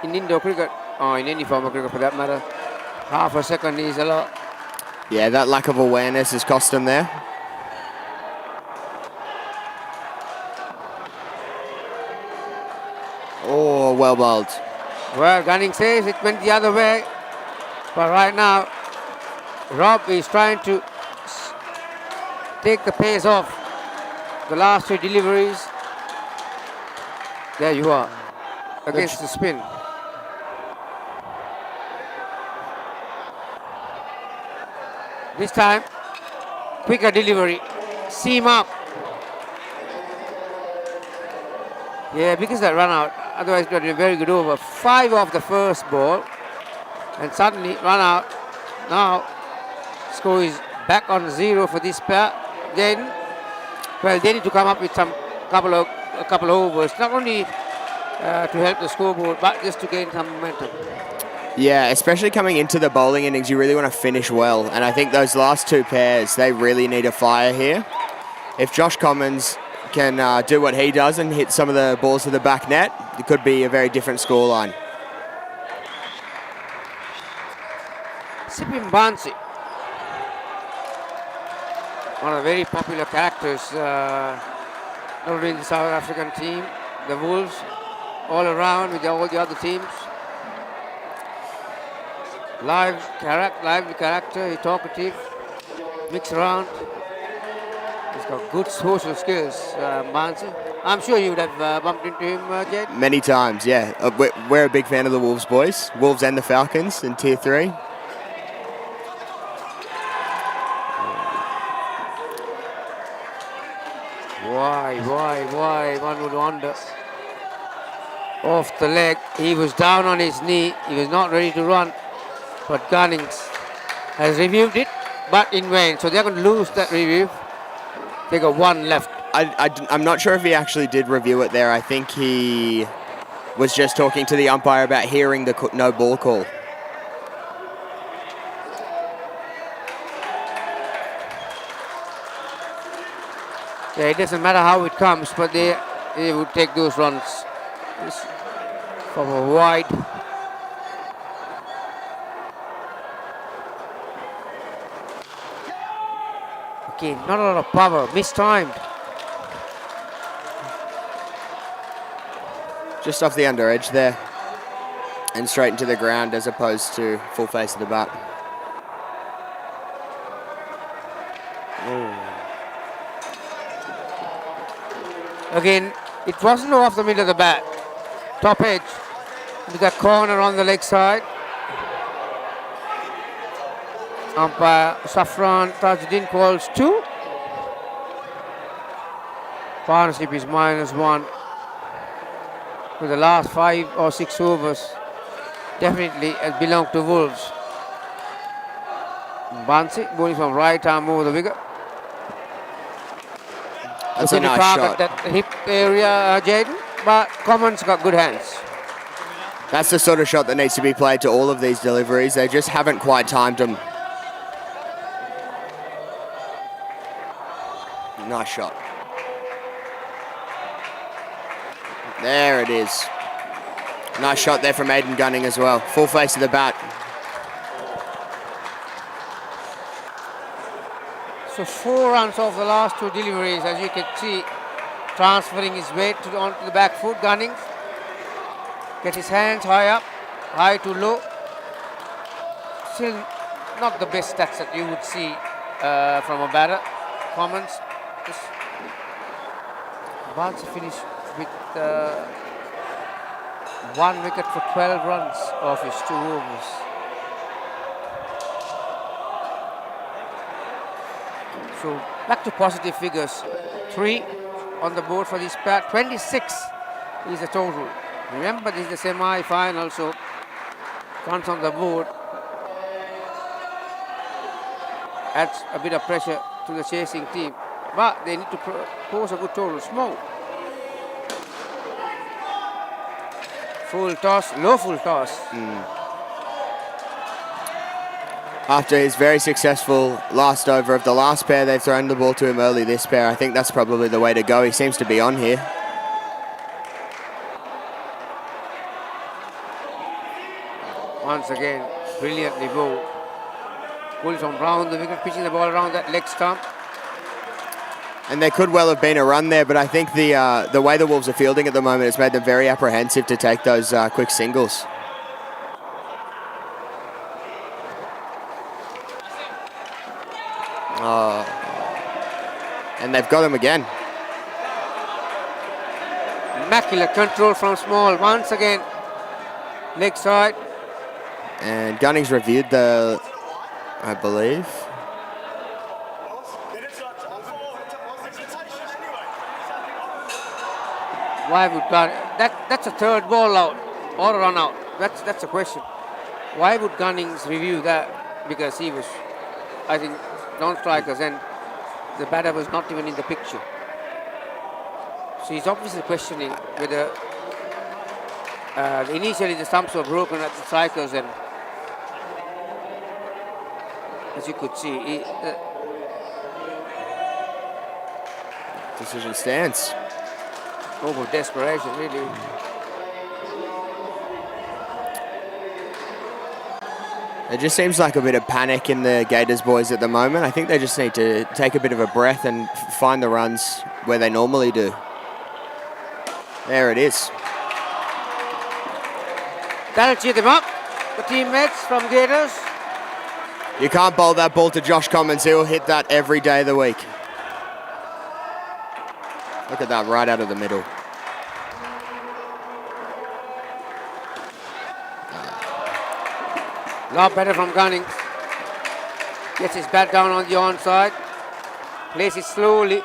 in indoor cricket, or in any form of cricket for that matter, half a second is a lot. Yeah, that lack of awareness has cost him there. Oh, well bowled. Well, Gunning says it went the other way, but right now, Rob is trying to take the pace off the last 2 deliveries. There you are, against the spin. This time, quicker delivery, seam up. Yeah, because that run out, otherwise it would have been a very good over. 5 off the first ball, and suddenly run out. Now, score is back on 0 for this pair. Then, well, they need to come up with a couple of overs, not only to help the scoreboard, but just to gain some momentum. Yeah, especially coming into the bowling innings, you really want to finish well. And I think those last 2 pairs, they really need a fire here. If Josh Commons can do what he does and hit some of the balls to the back net, it could be a very different scoreline. Sipim Bansi, one of the very popular characters, not only in the South African team, the Wolves, all around with all the other teams. Lively character, he's talkative, mix around. He's got good social skills, Bansi. I'm sure you would have bumped into him, Jed. Many times, yeah. We're a big fan of the Wolves boys. Wolves and the Falcons in Tier 3. Why? One would wonder. Off the leg, he was down on his knee. He was not ready to run. But Gunnings has reviewed it, but in vain. So they're going to lose that review. They got 1 left. I'm not sure if he actually did review it there. I think he was just talking to the umpire about hearing the no ball call. Yeah, it doesn't matter how it comes, but they would take those runs from a wide. Again, not a lot of power, mistimed. Just off the under edge there. And straight into the ground as opposed to full face of the bat. Again, it wasn't off the middle of the bat. Top edge. With that corner on the leg side. Umpire Safran Tajuddin calls 2. Partnership is -1. With the last 5 or 6 overs, definitely has belonged to Wolves. Bansi bowling from right arm over the wicket. That's a Looking to nice target shot. that hip area, Jaden, but Commons got good hands. That's the sort of shot that needs to be played to all of these deliveries. They just haven't quite timed them. Nice shot. There it is. Nice shot there from Aidan Gunning as well. Full face of the bat. So 4 runs off the last 2 deliveries, as you can see, transferring his weight onto the back foot. Gunning get his hands high up, high to low. Still not the best stats that you would see from a batter. Commons just about to finish with 1 wicket for 12 runs off his 2 overs. So back to positive figures. 3 on the board for this bat. 26 is the total. Remember, this is the semi-final, so runs on the board adds a bit of pressure to the chasing team. But they need to pose a good total. Small. Full toss, low full toss. After his very successful last over of the last pair, they've thrown the ball to him early this pair. I think that's probably the way to go. He seems to be on here. Once again, brilliantly bowled. Pulls from round the wicket, pitching the ball around that leg stump. And there could well have been a run there, but I think the way the Wolves are fielding at the moment has made them very apprehensive to take those quick singles. And they've got him again. Immaculate control from Small. Once again, leg side. And Gunning's reviewed the, I believe. Why would that's a third ball out or a run out? That's a question. Why would Gunnings review that? Because he was, I think, non-strikers and the batter was not even in the picture. So he's obviously questioning whether initially the stumps were broken at the strikers, and as you could see, Decision stands. over desperation, really. It just seems like a bit of panic in the Gators boys at the moment. I think they just need to take a bit of a breath and find the runs where they normally do. There it is. That'll cheer them up, the teammates from Gators. You can't bowl that ball to Josh Commons. He'll hit that every day of the week. Look at that, right out of the middle. Lot better from Gunning. Gets his bat down on the onside. Plays it slowly.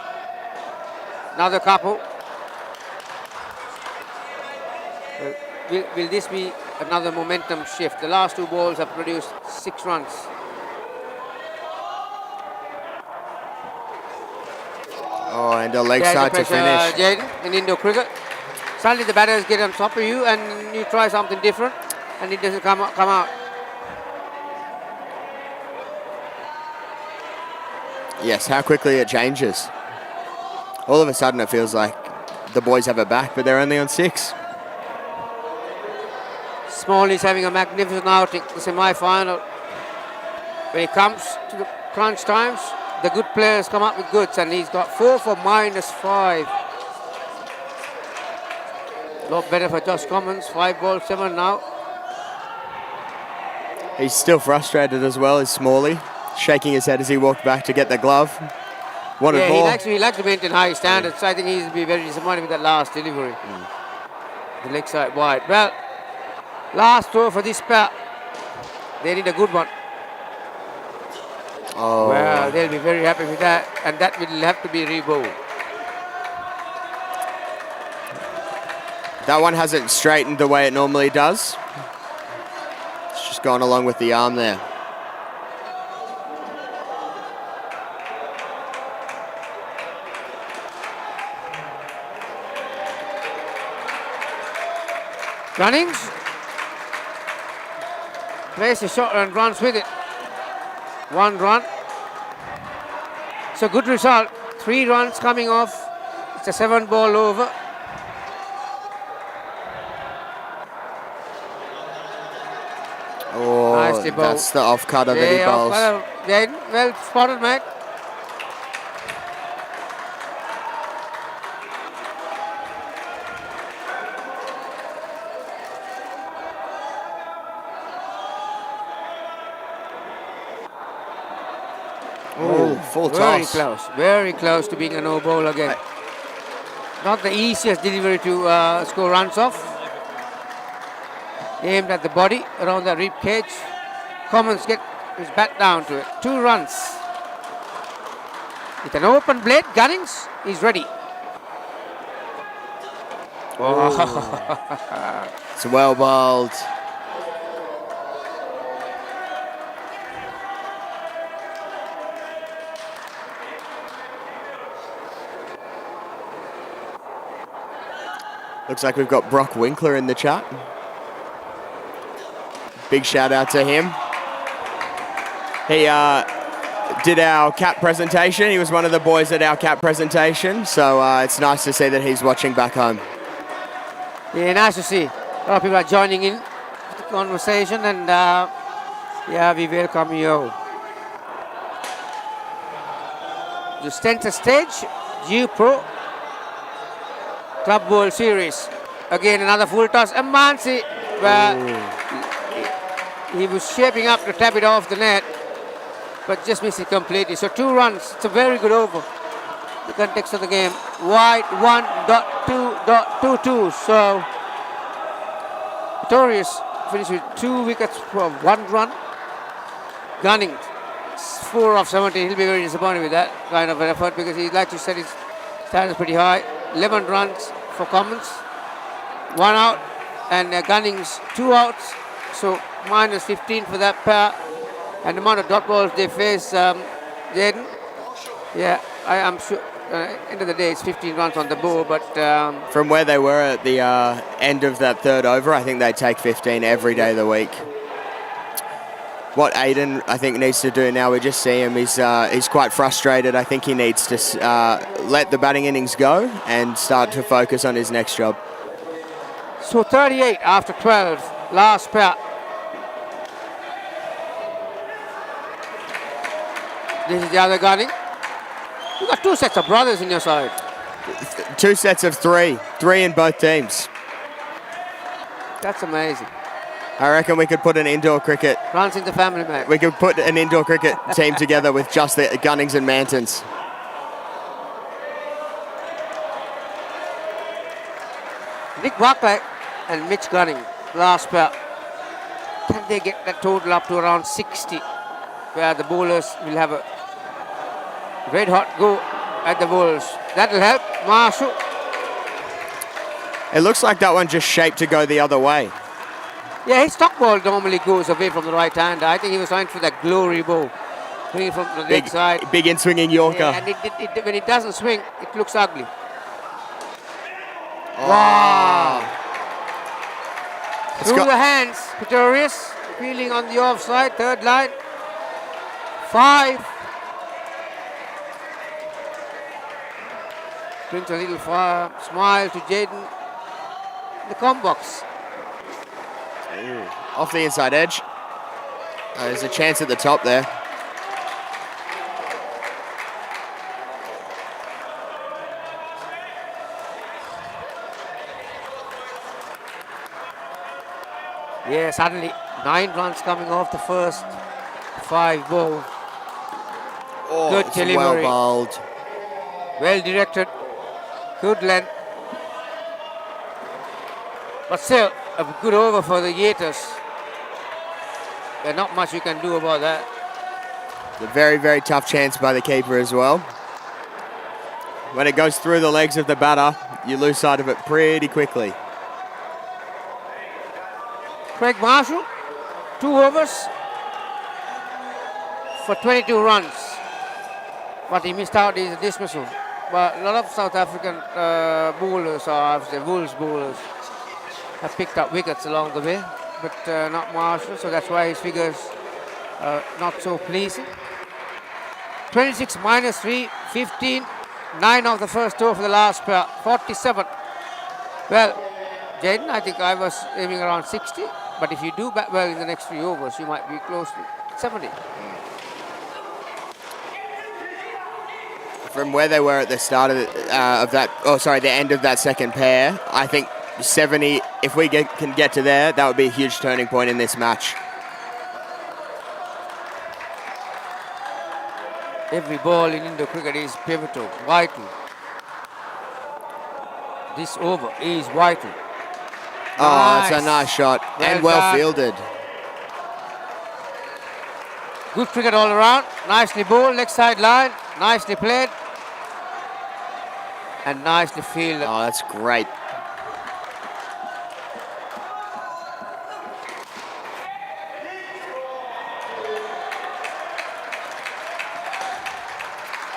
Another couple. Will this be another momentum shift? The last 2 balls have produced 6 runs. Oh, and a leg There's side the to pressure, finish. Jaden, in Indo cricket. Suddenly the batters get on top of you and you try something different and it doesn't come out. Yes, how quickly it changes. All of a sudden it feels like the boys have it back, but they're only on 6. Small is having a magnificent outing, the semi-final. When it comes to the crunch times, the good players come up with goods, and he's got 4 for -5. A lot better for Josh Commons. 5 balls, 7 now. He's still frustrated as well as Smalley, shaking his head as he walked back to get the glove. Wanted Yeah, more. he likes to maintain high standards. So I think he'll be very disappointed with that last delivery. The leg side wide. Well, last throw for this pair. They need a good one. Oh, Well, they'll be very happy with that, and that will have to be rebowled. that one hasn't straightened the way it normally does. It's just gone along with the arm there. Runnings. Plays a shot and runs with it. 1 run. So good result. 3 runs coming off. It's a 7 ball over. Oh, Nicely bowled. that's the off cutter that he bowls. Well spotted, mate. Oh, full toss. Very close to being a no ball again. Not the easiest delivery to score runs off. Aimed at the body around the rib cage. Commons get his bat down to it. 2 runs. With an open blade, Gunnings is ready. It's well bowled. Looks like we've got Brock Winkler in the chat. Big shout out to him. He did our cap presentation. He was one of the boys at our cap presentation. So it's nice to see that he's watching back home. Yeah, nice to see. A lot of people are joining in the conversation, and yeah, we welcome you. The center stage, G Pro Club World Series. Again, another full toss. And Mansi, he was shaping up to tap it off the net, but just missed it completely. So 2 runs. It's a very good over. The context of the game. Wide 1.2.22. So Victorious finished with 2 wickets for 1 run. Gunning 4 of 70. He'll be very disappointed with that kind of an effort because he likes to set his standards pretty high. 11 runs for Commons. 1 out, and Gunnings 2 outs. So minus 15 for that pair. And the amount of dot balls they face, Jaden. Yeah, I am sure. End of the day, it's 15 runs on the board, but From where they were at the end of that 3rd over, I think they take 15 every day of the week. What Aiden, I think, needs to do now, we just see him, he's quite frustrated. I think he needs to let the batting innings go and start to focus on his next job. so 38 after 12, last pair. This is the other Gunning. You got 2 sets of brothers in your side. 2 sets of 3 in both teams. That's amazing. I reckon we could put an indoor cricket. Runs in the family, mate. We could put an indoor cricket team together with just the Gunnings and Mantons. Nick Barclay and Mitch Gunning, last pair. Can they get that total up to around 60, where the bowlers will have a red hot go at the bowlers? That'll help Marshall. It looks like that one just shaped to go the other way. Yeah, his stock ball normally goes away from the right hand. I think he was trying for that glory ball. Swinging from the leg side. Big in swinging Yorker. Yeah, and when it doesn't swing, it looks ugly. Wow. It's Through got- the hands, Pretorius, feeling on the offside, 3rd line. 5. Brings a little smile to Jaden. The comp box. Off the inside edge. There's a chance at the top there. Yeah, suddenly 9 runs coming off the first 5 balls. Oh, Good it's well delivery. bowled. Well directed. Good length. But still, a good over for the Yaters. There's not much you can do about that. A very, very tough chance by the keeper as well. When it goes through the legs of the batter, you lose sight of it pretty quickly. Craig Marshall, 2 overs for 22 runs. What he missed out is a dismissal. But a lot of South African bowlers, or I would say Wolves bowlers, have picked up wickets along the way, but not Marshall, so that's why his figures are not so pleasing. 26 minus 3, 15, 9 of the first 2 for the last pair, 47. Well, Jaden, I think I was aiming around 60, but if you do bat well in the next 3 overs, you might be close to 70. From where they were at the start of, the end of that second pair, I think 70, if we can get to there, that would be a huge turning point in this match. Every ball in Indo cricket is pivotal, vital. This over is vital. Oh, that's a nice shot and well done. fielded. Good cricket all around. Nicely bowled, leg side line. Nicely played. And nicely fielded. Oh, that's great.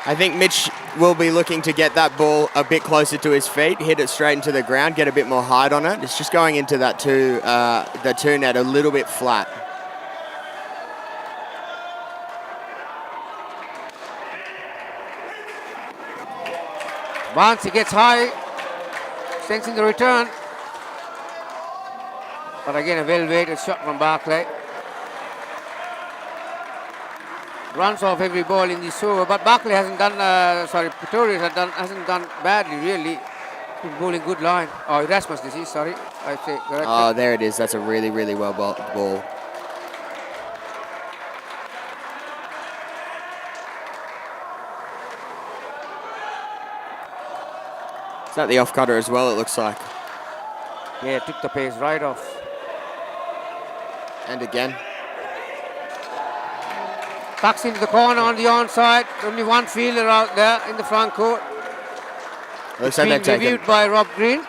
I think Mitch will be looking to get that ball a bit closer to his feet, hit it straight into the ground, get a bit more height on it. It's just going into that the 2 net a little bit flat. Once he gets high, sends in the return. But again, a well-weighted shot from Barclay. Runs off every ball in this over, but Barclay hasn't done, Pretorius hasn't done badly, really. He's bowling good line. Oh, Erasmus this is, sorry. I say correct. Oh, there it is. That's a really, really well bowled ball. Is that the off-cutter as well, it looks like? Yeah, took the pace right off. And again. Tucks into the corner on the onside. Only one fielder out there in the front court. Looks like they've Being reviewed taken... by Rob Green.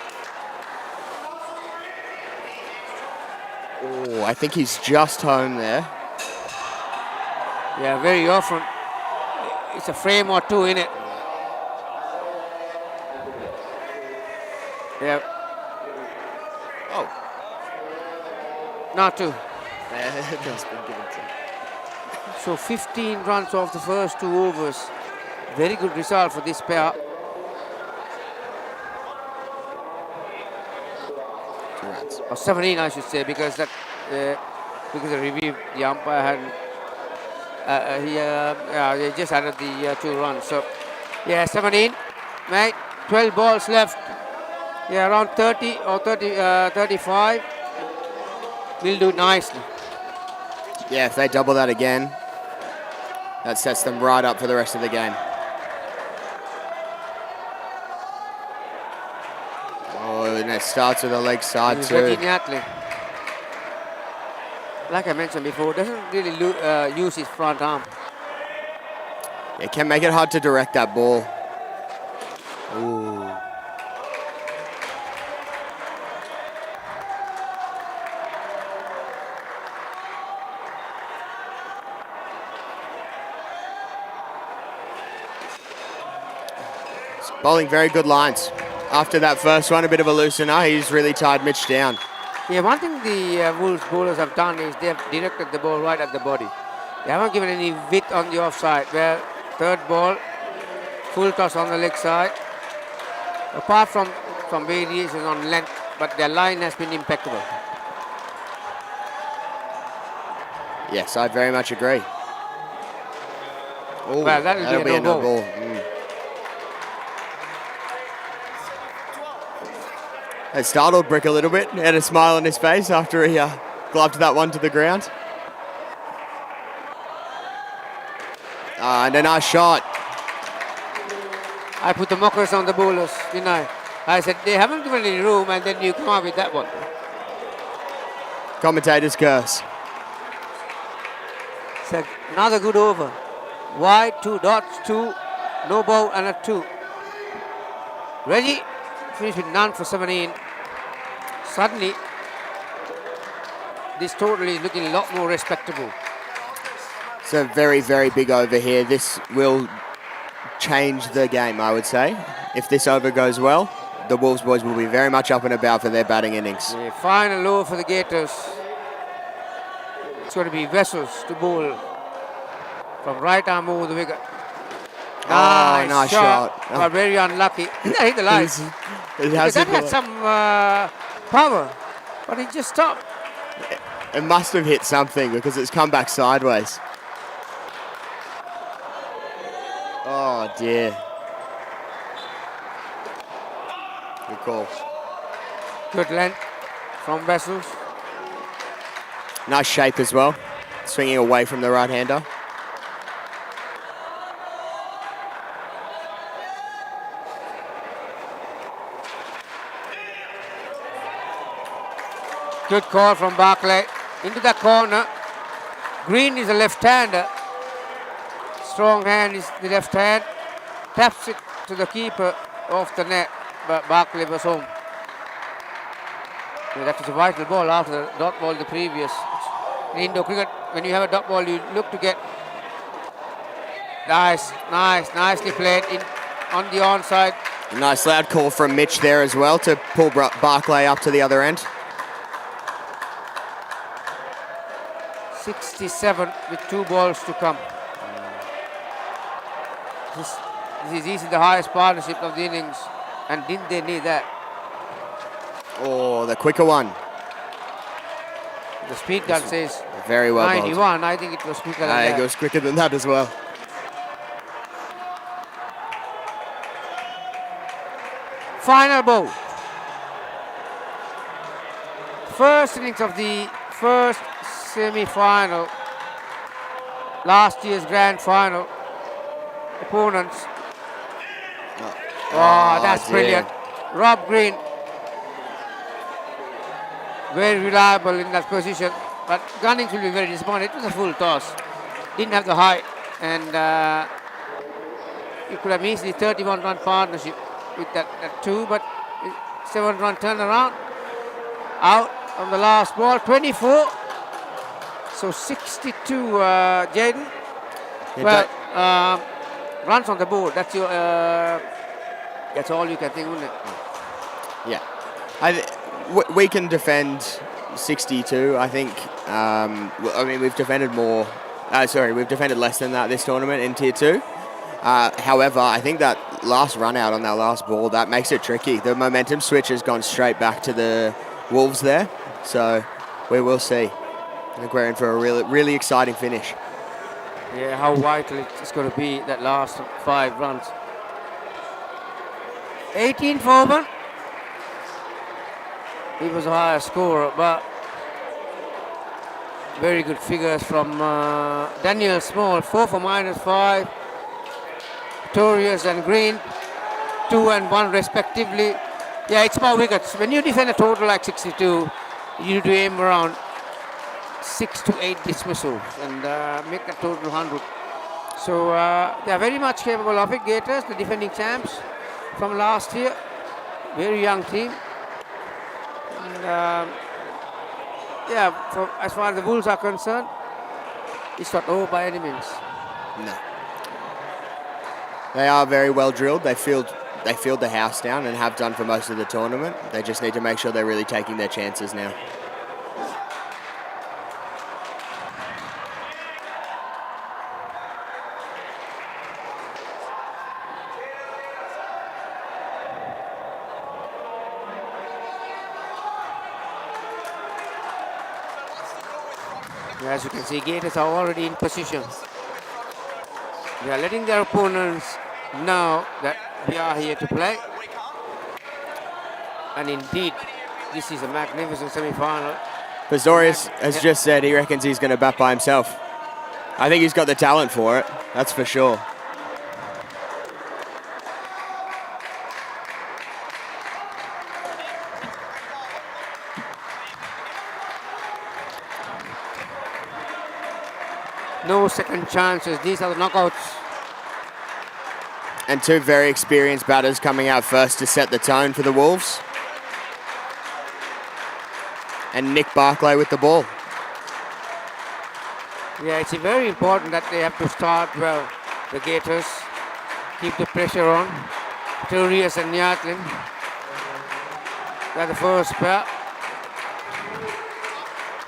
Oh, I think he's just home there. Yeah, very often it's a frame or 2 in it. Yeah. Oh. Not 2. That's been given to. So 15 runs off the first 2 overs. Very good result for this pair. 2 runs. Or 17, I should say, because that because the review, the umpire hadn't. They just added the 2 runs. So yeah, 17, mate. 12 balls left. Yeah, around 30 or 35. We'll do nicely. Yeah, if they double that again, that sets them right up for the rest of the game. Oh, and it starts with the leg side too. Reggie Natley, like I mentioned before, doesn't really use his front arm. It can make it hard to direct that ball. Ooh. Bowling very good lines. After that first one, a bit of a loosener, he's really tied Mitch down. Yeah, one thing the Wolves bowlers have done is they have directed the ball right at the body. They haven't given any width on the offside, where third ball, full toss on the leg side. Apart from some variations on length, but their line has been impeccable. Yes, I very much agree. Ooh, Well, that'll be a no ball. It startled Brick a little bit. He had a smile on his face after he Gloved that one to the ground. And a nice shot. I put the mockers on the bowlers, didn't I? I said, they haven't given any room, and then you come up with that one. Commentator's curse. So another good over. Wide, 2 dots, 2, no ball and a 2. Reggie finished with none for 17. Suddenly, this total is looking a lot more respectable. It's a very, very big over here. This will change the game, I would say. If this over goes well, the Wolves boys will be very much up and about for their batting innings. The final over for the Gators. It's going to be Vessels to bowl from right arm over the wicket. Nice shot. But very unlucky. He hit the lines. It has That hit had the- some power, but it just stopped. It must have hit something because it's come back sideways. Oh dear. Good call. Good length from Vessels. Nice shape as well. Swinging away from the right-hander. Good call from Barclay. Into the corner. Green is a left-hander. Strong hand is the left hand. Taps it to the keeper off the net, but Barclay was home. So that was a vital ball after the dot ball the previous. In Indo cricket, when you have a dot ball, you look to get nicely played in on the onside. Nice loud call from Mitch there as well to pull Barclay up to the other end. 67 with 2 balls to come. This is easily the highest partnership of the innings, and didn't they need that? Oh, the quicker one. The speed gun says Very well bowled. 91. I think it was quicker than I think that. it was quicker than that as well. Final ball. First innings of the first semi-final. Last year's grand final. Opponents. Oh, that's dear. brilliant. Rob Green. Very reliable in that position. But Gunnings will be very disappointed. It was a full toss. Didn't have the height. And you could have easily 31-run partnership with that 2, but 7-run turnaround. Out on the last ball, 24. So 62, Jaden. It Well, runs on the board. That's your. That's all you can think, wouldn't it? Yeah. We can defend 62, I think. I mean, we've defended more. We've defended less than that this tournament in Tier 2. However, I think that last run out on that last ball, that makes it tricky. The momentum switch has gone straight back to the Wolves there. So we will see. I think we're in for a really, really exciting finish. Yeah, how vital it's going to be that last 5 runs. 18 for Auburn. He was a higher scorer, but very good figures from Daniel Small. 4 for -5. Torius and Green, 2 and 1 respectively. Yeah, it's more wickets. When you defend a total like 62, you need to aim around 6 to 8 dismissals and make a total 100. So they are very much capable of it. Gators, the defending champs from last year, very young team. And as far as the Wolves are concerned, it's not over by any means. No. They are very well drilled. They field the house down and have done for most of the tournament. They just need to make sure they're really taking their chances now. As you can see, Gators are already in position. They are letting their opponents know that we are here to play. And indeed, this is a magnificent semi-final. Pistorius has just said he reckons he's going to bat by himself. I think he's got the talent for it, that's for sure. No second chances. These are the knockouts. And two very experienced batters coming out first to set the tone for the Wolves. And Nick Barclay with the ball. Yeah, it's very important that they have to start well. The Gators keep the pressure on. Turius and Nyatlin. They're the first pair.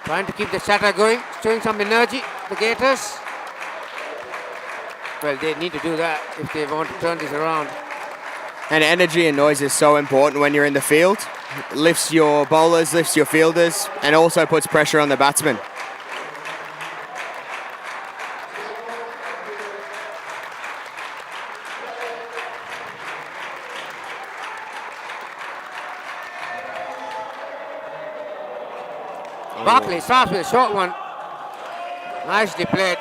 Trying to keep the chatter going, showing some energy, the Gators. Well, they need to do that if they want to turn this around. And energy and noise is so important when you're in the field. It lifts your bowlers, lifts your fielders, and also puts pressure on the batsmen. Barclay starts with a short one. Nicely played.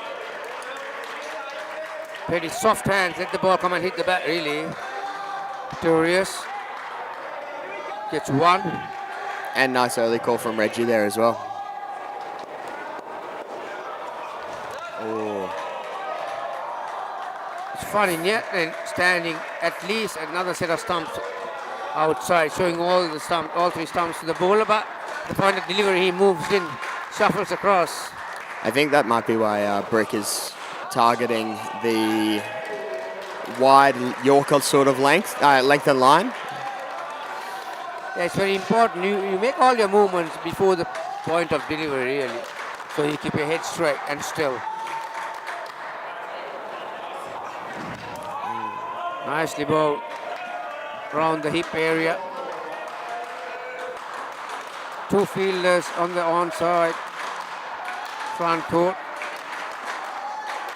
Played his soft hands, let the ball come and hit the bat really. Turius gets one. And nice early call from Reggie there as well. Oh. It's funny, Nyatlin standing at least another set of stumps outside, showing all three stumps to the bowler, but the point of delivery he moves in, shuffles across. I think that might be why Brick is targeting the wide Yorker sort of length and line. Yeah, it's very important. You make all your movements before the point of delivery, really. So you keep your head straight and still. Nicely bowled around the hip area. Two fielders on the onside front court.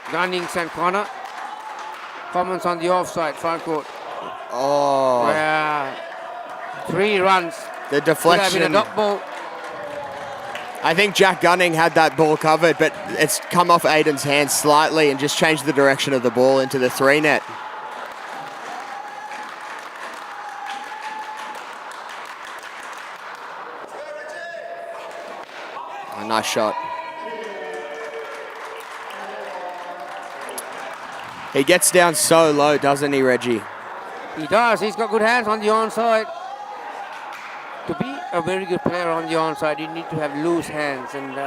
Gunnings and Connor. Commons on the offside front court. Oh. Yeah. 3 runs. The Could have been a deflection. dot ball. I think Jack Gunning had that ball covered, but it's come off Aiden's hand slightly and just changed the direction of the ball into the 3 net. A nice shot. He gets down so low, doesn't he, Reggie? He does. He's got good hands on the onside. To be a very good player on the onside, you need to have loose hands, and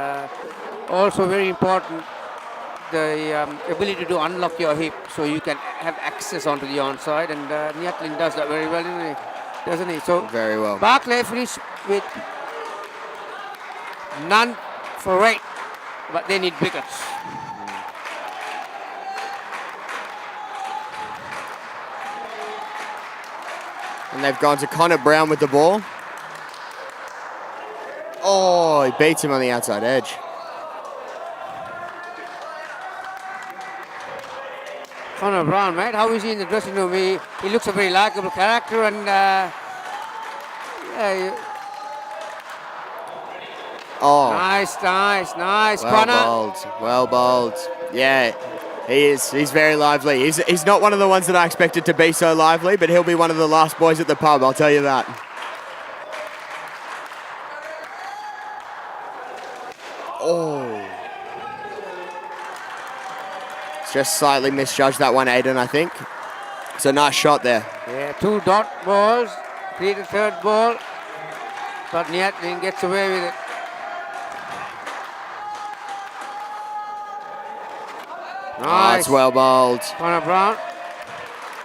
also very important, the ability to unlock your hip so you can have access onto the onside. And Nyatlin does that very well, doesn't he? So Very well. Barclay finished with none for 8, but they need wickets. And they've gone to Connor Brown with the ball. Oh, he beats him on the outside edge. Connor Brown, mate, how is he in the dressing room? He looks a very likable character, and Oh, nice, well Connor. bowled, well bowled. Yeah, he is. He's very lively. He's not one of the ones that I expected to be so lively, but he'll be one of the last boys at the pub, I'll tell you that. Oh. Just slightly misjudged that one, Aiden, I think. It's a nice shot there. Yeah, 2 dot balls, 3 to 3rd ball, but Nyatlin gets away with it. Oh, Nice, it's well bowled. Connor Brown.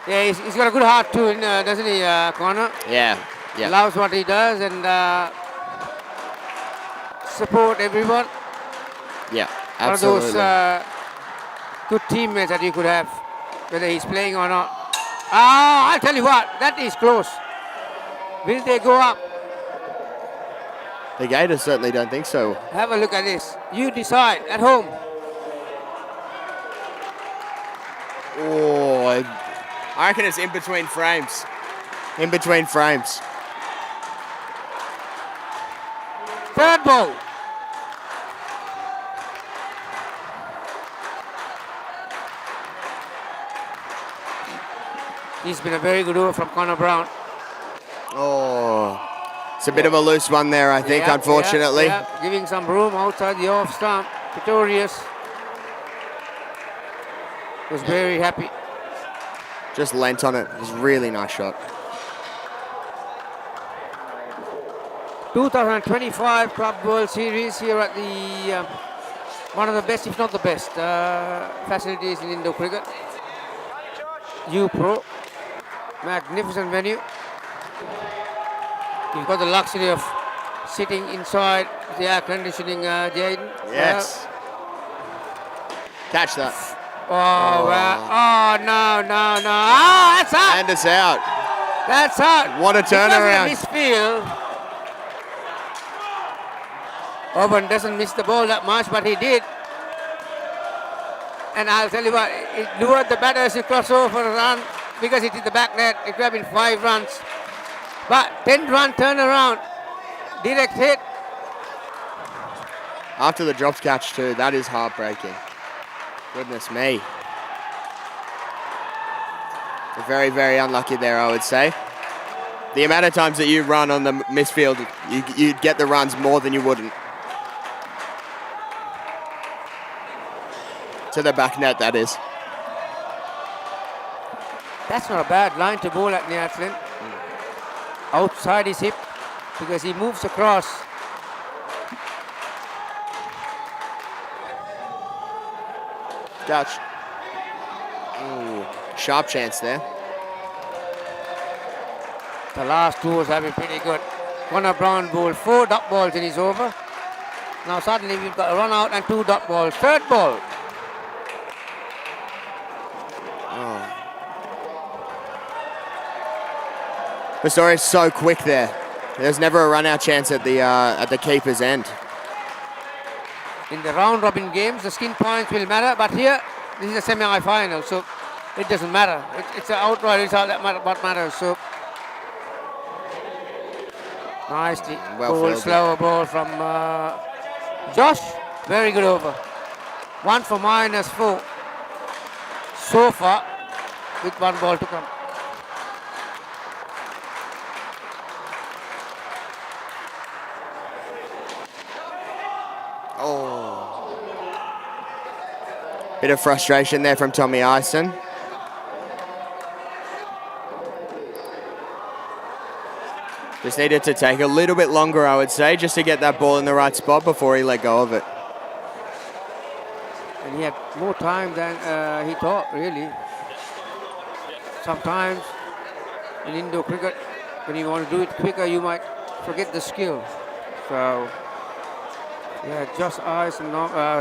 Yeah, he's got a good heart too, doesn't he, Connor? Yeah, yeah. Loves what he does and support everyone. Yeah, One of absolutely. those good teammates that you could have, whether he's playing or not. I'll tell you what, that is close. Will they go up? The Gators certainly don't think so. Have a look at this. You decide at home. Oh, I reckon it's in between frames. In between frames. 3rd ball. He's been a very good over from Connor Brown. Oh, it's a bit of a loose one there, I think, Yeah, unfortunately. yeah, giving some room outside the off stump. Pretorius was very happy. Just lent on it. It was a really nice shot. 2025 Club World Series here at the one of the best, if not the best, facilities in Indo cricket. U-Pro, magnificent venue. You've got the luxury of sitting inside the air conditioning, Jaden. Yes. Catch that. Oh, wow. Oh, no. Oh, that's out. And it's out. That's out. What a turnaround. Because of the misfield. Auburn doesn't miss the ball that much, but he did. And I'll tell you what, it lured the batters to cross over for a run because it hit the back net. It could have been 5 runs. But 10-run turnaround, direct hit. After the drops catch too, that is heartbreaking. Goodness me. Very, very unlucky there, I would say. The amount of times that you run on the misfield, you'd get the runs more than you wouldn't. To the back net, that is. That's not a bad line to bowl at Nyatlin. Outside his hip because he moves across. Catch. Ooh, sharp chance there. The last 2 overs have been pretty good. Connor Brown bowled 4 dot balls in his over. Now suddenly we've got a run out and 2 dot balls. 3rd ball. Pistorius so quick there. There's never a run-out chance at the keeper's end. In the round robin games, the skin points will matter, but here, this is a semi-final, so it doesn't matter. It's an outright result that what matters. So nicely Well ball, fielded. slower ball from Josh. Very good over. 1 for -4 so far, with 1 ball to come. Oh. Bit of frustration there from Tommy Ison. Just needed to take a little bit longer, I would say, just to get that ball in the right spot before he let go of it. And he had more time than he thought, really. Sometimes in Indo cricket, when you want to do it quicker, you might forget the skill. So, yeah, Josh Ice and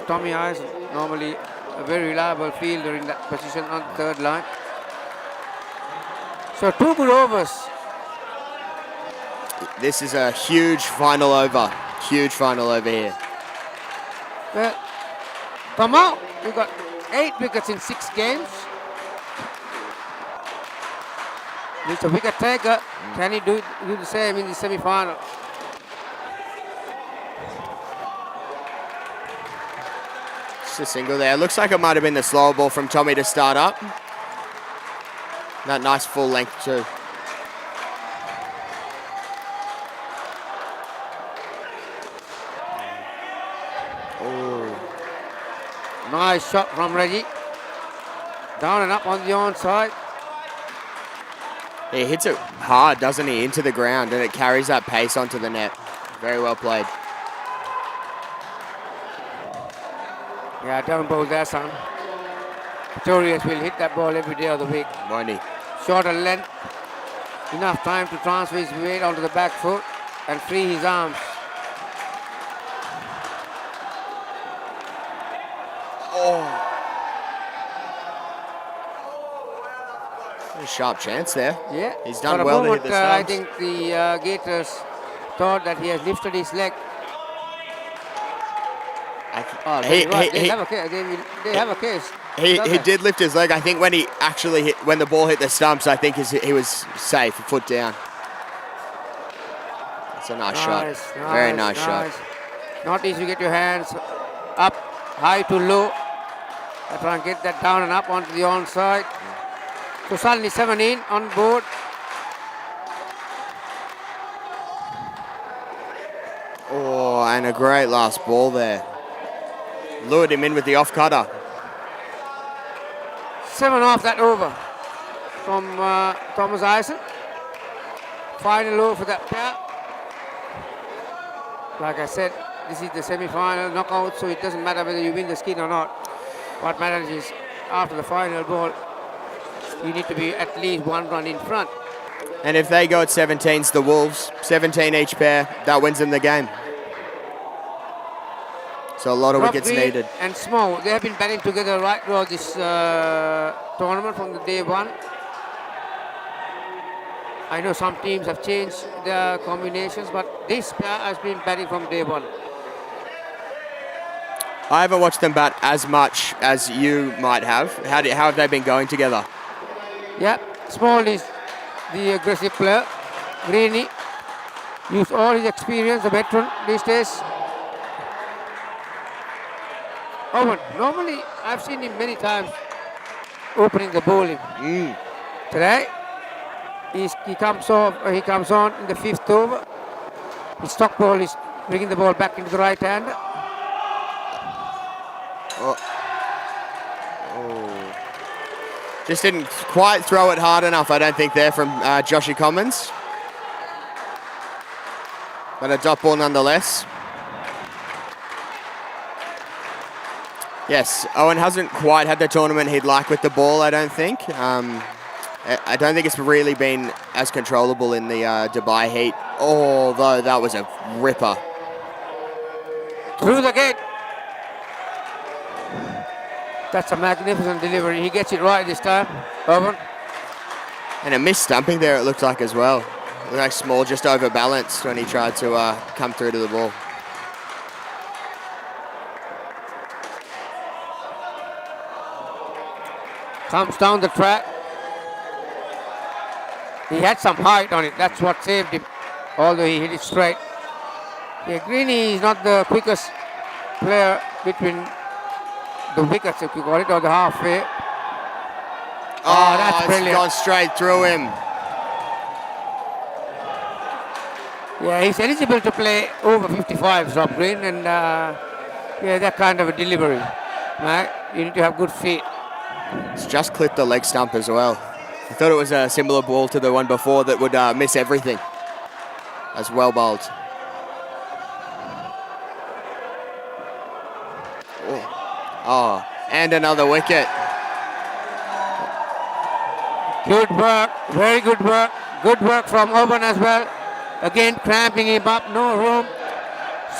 Tommy Ice, normally a very reliable fielder in that position on the 3rd line. So 2 good overs. This is a huge final over. Huge final over here. Well, come out. We got 8 wickets in 6 games. He's a wicket taker. Can he do the same in the semi-final? Just a single there. Looks like it might have been the slower ball from Tommy to start up. That nice full length too. Nice shot from Reggie. Down and up on the onside. He hits it hard, doesn't he, into the ground, and it carries that pace onto the net. Very well played. Yeah, don't bowl there, son. Pretorius will hit that ball every day of the week. Won't he? Shorter length. Enough time to transfer his weight onto the back foot and free his arms. A sharp chance there. Yeah. He's done For a well to moment, hit the I stumps. think the Gators thought that he has lifted his leg. Oh, He- they he- have a case. They have a case. He don't they? did lift his leg. I think when he actually hit, when the ball hit the stumps, I think he was safe, foot down. It's a nice shot. Very nice shot. Not easy to get your hands up, high to low. I try and get that down and up onto the onside. So suddenly 17 on board. Oh, and a great last ball there. Lured him in with the off cutter. 7 off that over from Thomas Ison. Final over for that pair. Like I said, this is the semi-final knockout, so it doesn't matter whether you win the skin or not. What matters is after the final ball, you need to be at least 1 run in front. And if they go at 17s, the Wolves, 17 each pair, that wins them the game. So a lot of Rob wickets Green needed. and Small, they have been batting together right throughout this tournament from the day one. I know some teams have changed their combinations, but this pair has been batting from day one. I haven't watched them bat as much as you might have. How have they been going together? Yeah, Small is the aggressive player. Greeny used all his experience, the veteran these days. Owen, normally I've seen him many times opening the bowling. Today, he comes on in the 5th over. His stock ball is bringing the ball back into the right hand. Just didn't quite throw it hard enough, I don't think, there from Joshy Commons. But a dot ball nonetheless. Yes, Owen hasn't quite had the tournament he'd like with the ball, I don't think. I don't think it's really been as controllable in the Dubai heat, although that was a ripper. Through the gate. That's a magnificent delivery. He gets it right this time. Owen. And a missed stumping there, it looked like, as well. Looked like Small just overbalanced when he tried to come through to the ball. Comes down the track. He had some height on it. That's what saved him. Although he hit it straight. Yeah, Greeny is not the quickest player between the wickets, if you call it, or the halfway. That's it's brilliant. gone straight through him. Yeah, he's eligible to play over 55, Rob Green, and that kind of a delivery. Right? You need to have good feet. It's just clipped the leg stump as well. I thought it was a similar ball to the one before that would miss everything. That's well bowled. Oh, and another wicket. Good work, very good work. Good work from Oban as well. Again, cramping him up, no room.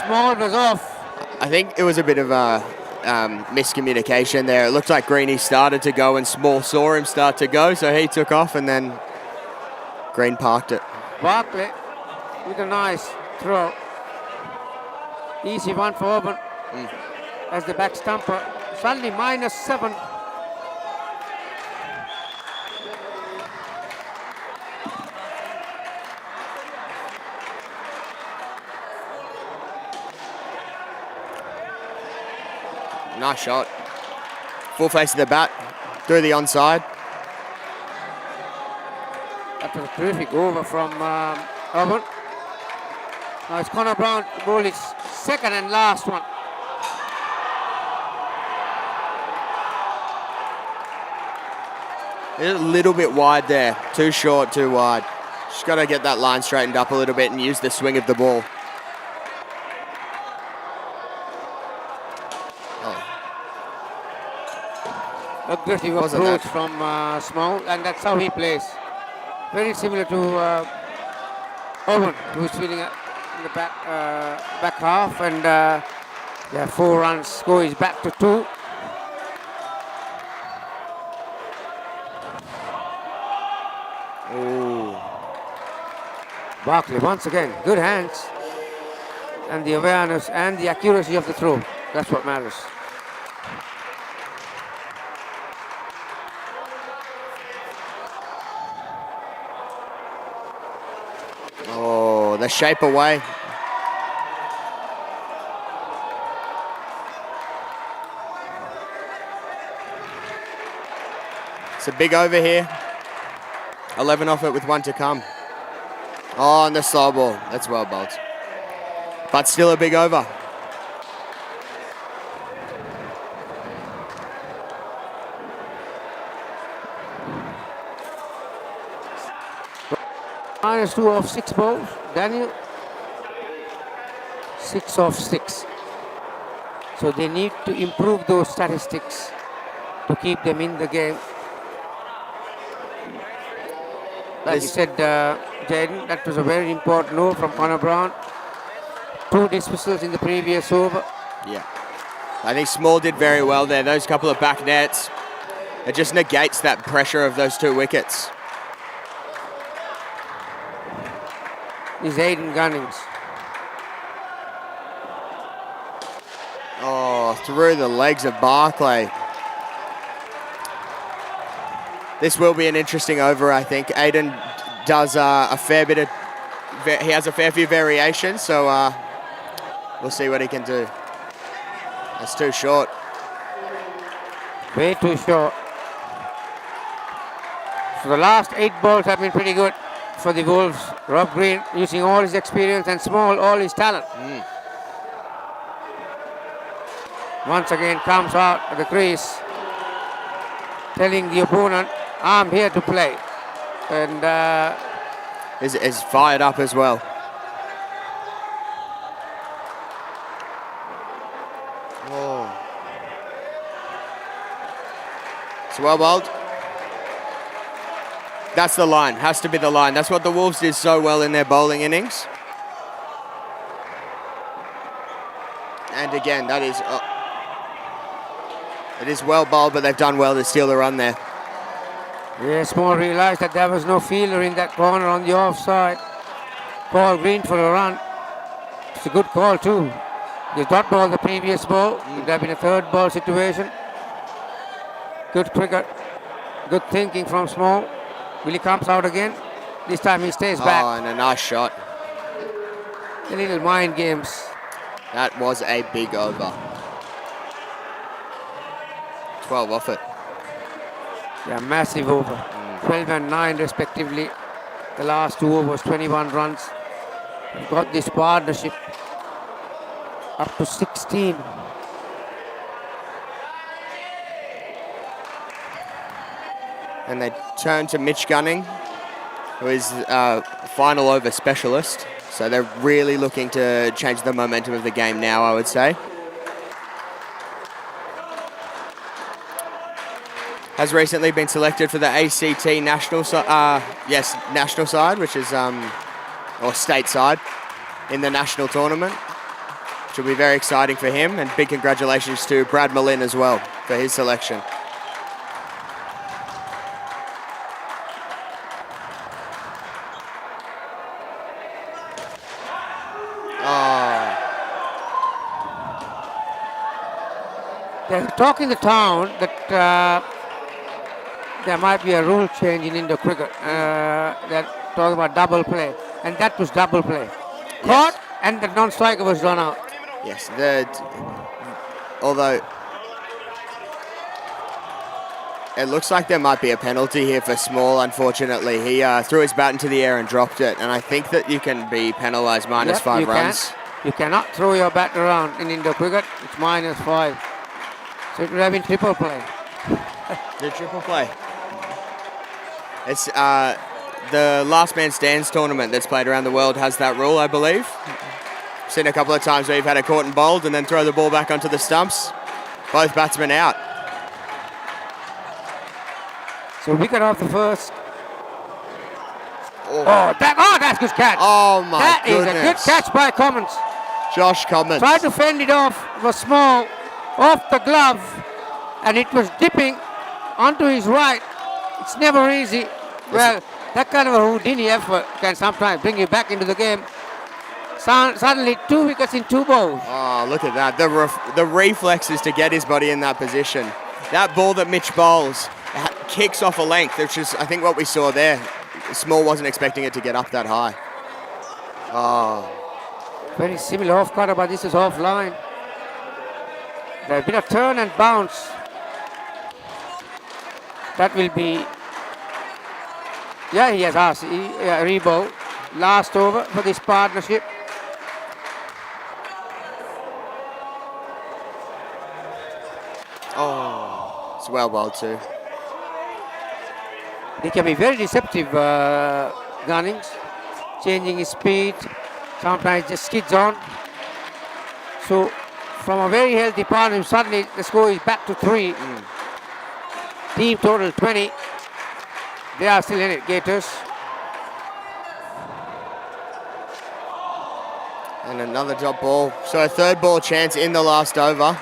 Small was off. I think it was a bit of a miscommunication there. It looked like Greeny started to go and Small saw him start to go, so he took off and then Green parked it. Barkley with a nice throw. Easy one for Oban as the back stumper. Suddenly -7. Nice shot. Full face of the bat, through the onside. That was a terrific over from Oban. Now it's Connor Brown to bowl his second and last one. A little bit wide there. Too short, too wide. Just got to get that line straightened up a little bit and use the swing of the ball. Aggressive Wasn't approach that- from Small, and that's how he plays. Very similar to Owen, who's feeling in the back half, and 4 runs score is back to 2. Barkley once again, good hands, and the awareness and the accuracy of the throw. That's what matters. Oh, the shape away. It's a big over here. 11 off it with 1 to come. Oh, and the slow ball. That's well bowled. But still a big over. -2 off 6 balls. Daniel, 6 off 6. So they need to improve those statistics to keep them in the game. Like you said, Jaden, that was a very important over from Connor Brown. 2 dismissals in the previous over. Yeah. I think Small did very well there. Those couple of back nets, it just negates that pressure of those 2 wickets. Is Aiden Gunnings. Oh, through the legs of Barclay. This will be an interesting over, I think. Aiden does a fair bit of... He has a fair few variations, so we'll see what he can do. That's too short. Way too short. So the last 8 balls have been pretty good for the Wolves. Rob Green using all his experience and Small all his talent. Once again comes out of the crease, telling the opponent, I'm here to play. And Is fired up as well. Oh. It's well bowled. That's the line, has to be the line. That's what the Wolves did so well in their bowling innings. And again, that is... it is well bowled, but they've done well to steal the run there. yeah, Small realized that there was no fielder in that corner on the offside. Paul Green for a run. It's a good call too. They dot ball the previous ball. It would have been a 3rd ball situation. Good cricket. Good thinking from Small. Will he comes out again? This time he stays back. Oh, and a nice shot. The little mind games. That was a big over. 12 off it. Yeah, massive over. 12 and 9 respectively. The last 2 overs, 21 runs. We've got this partnership up to 16. And they turn to Mitch Gunning, who is a final over specialist. So they're really looking to change the momentum of the game now, I would say. Has recently been selected for the ACT national national side, which is or state side in the national tournament, which will be very exciting for him. And big congratulations to Brad Mullin as well for his selection. There's talk in the town that there might be a rule change in Indo cricket. They're talking about double play, and that was double play. Caught, and the non-striker was run out. Yes, although it looks like there might be a penalty here for Small, unfortunately. He threw his bat into the air and dropped it, and I think that you can be penalised minus 5 runs. You cannot throw your bat around in Indo cricket. It's -5. So it would have been triple play. The triple play. It's the last man stands tournament that's played around the world has that rule, I believe. Seen a couple of times where you've had a caught and bowled and then throw the ball back onto the stumps. Both batsmen out. So wicket off the first. Oh, That's good catch. oh my That is goodness. a good catch by Cummins. Josh Cummins. Tried to fend it off, was Small, off the glove, and it was dipping onto his right. It's never easy. Well, that kind of a Houdini effort can sometimes bring you back into the game. Suddenly 2 wickets in 2 balls. Oh, look at that. The reflexes to get his body in that position. That ball that Mitch bowls kicks off a length, which is, I think, what we saw there. Small wasn't expecting it to get up that high. Oh. Very similar off cutter, but this is offline. There's been a turn and bounce. That will be Yeah, he has asked. Reball. Last over for this partnership. Oh, it's well bowled too. He can be very deceptive, Gunnings. Changing his speed. Sometimes just skids on. So, from a very healthy partnership, suddenly the score is back to 3. Team total 20. They are still in it, Gators. And another drop ball. So a third ball chance in the last over.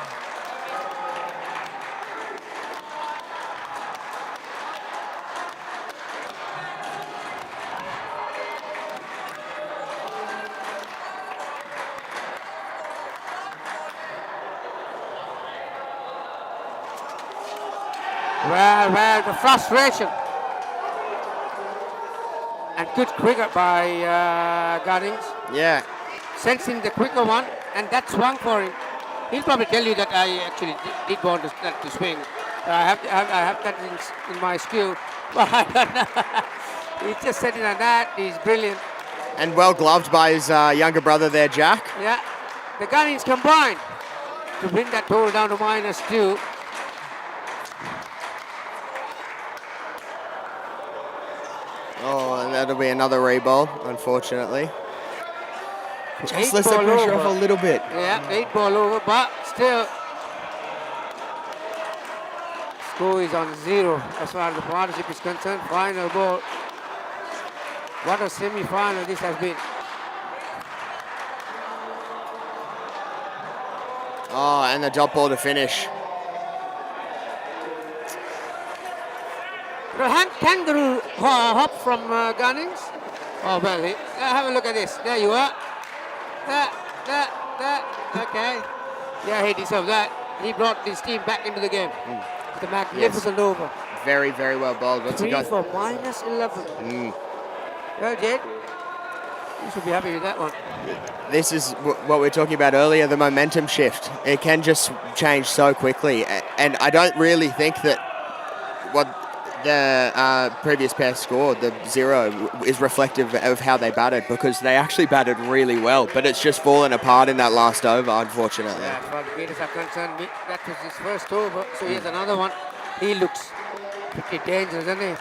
Well, the frustration. And good cricket by Gunnings. Yeah. Sensing the quicker one, and that swung for him. He'll probably tell you that I actually did want that to swing. I have that in my skill. But he just set it on that. He's brilliant. And well gloved by his younger brother there, Jack. Yeah, the Gunnings combined to bring that total down to -2. Oh, and that'll be another reball, unfortunately. Just Eight lets the ball pressure over. off a little bit. Yeah, 8 ball over, but still. Score is on 0 as far as the partnership is concerned. Final ball. What a semi-final this has been. Oh, and the drop ball to finish. The kangaroo hop from Gunnings. Oh, well, have a look at this. There you are. That. Okay. Yeah, he deserved that. He brought his team back into the game. The magnificent over. Very, very well bowled. What's he 3 got? for -11. Well, Jed, you should be happy with that one. This is what we were talking about earlier, the momentum shift. It can just change so quickly. And I don't really think that what the previous pair scored, the 0, is reflective of how they batted, because they actually batted really well, but it's just fallen apart in that last over, unfortunately. Yeah, as far as the Gators are concerned, that was his first over, so here's another one. He looks pretty dangerous, doesn't he?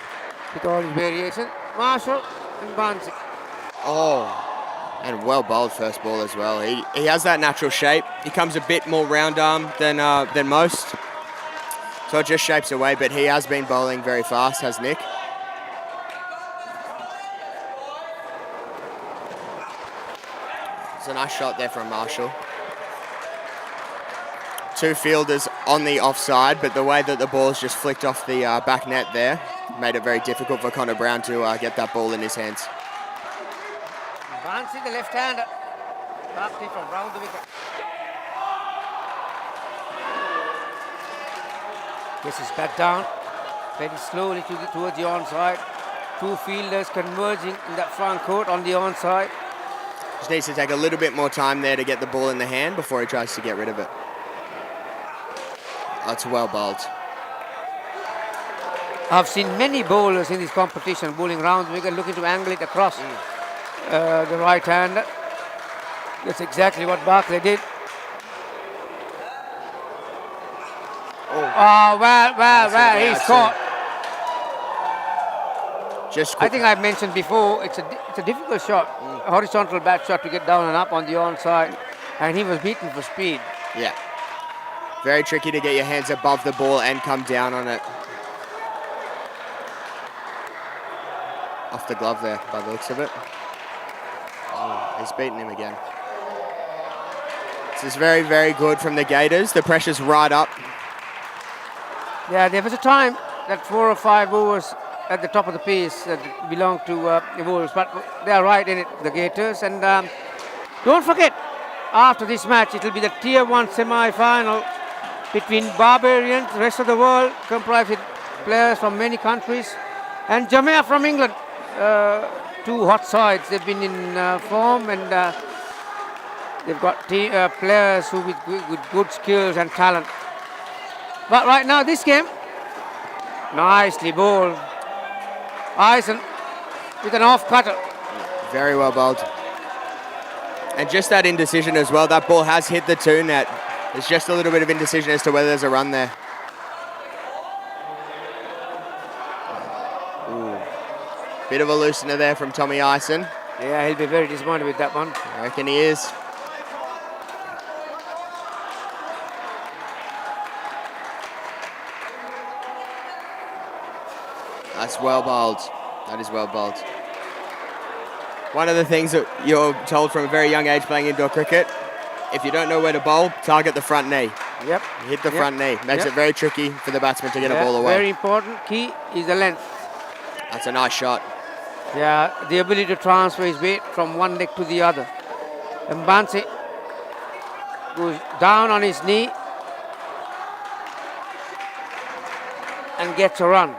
With all his variation. Marshall and Barnsley. Oh, and well bowled first ball as well. He has that natural shape. He comes a bit more round arm than most. So it just shapes away, but he has been bowling very fast, has Nick. It's a nice shot there from Marshall. 2 fielders on the offside, but the way that the ball's just flicked off the back net there made it very difficult for Connor Brown to get that ball in his hands. Barnsley, the left-hander. Barnsley from round the wicket. Gets his bat down, very slowly towards the onside. 2 fielders converging in that front court on the onside. Just needs to take a little bit more time there to get the ball in the hand before he tries to get rid of it. That's well bowled. I've seen many bowlers in this competition bowling round the wicket, looking to angle it across the right hander. That's exactly what Barclay did. Oh, well, he's caught. I think I mentioned before, it's a difficult shot, a horizontal bat shot to get down and up on the onside, and he was beaten for speed. Yeah. Very tricky to get your hands above the ball and come down on it. Off the glove there, by the looks of it. Oh, he's beaten him again. This is very, very good from the Gators. The pressure's right up. Yeah, there was a time that 4 or 5 overs at the top of the piece that belonged to the Wolves, but they are right in it, the Gators. And don't forget, after this match, it will be the Tier 1 semi-final between Barbarians, the rest of the world, comprised with players from many countries, and Jamaica from England. 2 hot sides. They've been in form, and they've got players who with good skills and talent. But right now, this game, nicely bowled. Eisen with an off cutter. Very well bowled. And just that indecision as well. That ball has hit the 2 net. There's just a little bit of indecision as to whether there's a run there. Ooh. Bit of a loosener there from Tommy Ison. Yeah, he'll be very disappointed with that one. I reckon he is. That's well bowled. That is well bowled. One of the things that you're told from a very young age playing indoor cricket, if you don't know where to bowl, target the front knee. Yep. Hit the Yep. front knee. Makes Yep. it very tricky for the batsman to get a ball away. Very important. Key is the length. That's a nice shot. Yeah, the ability to transfer his weight from one leg to the other. And Bansi goes down on his knee and gets a run.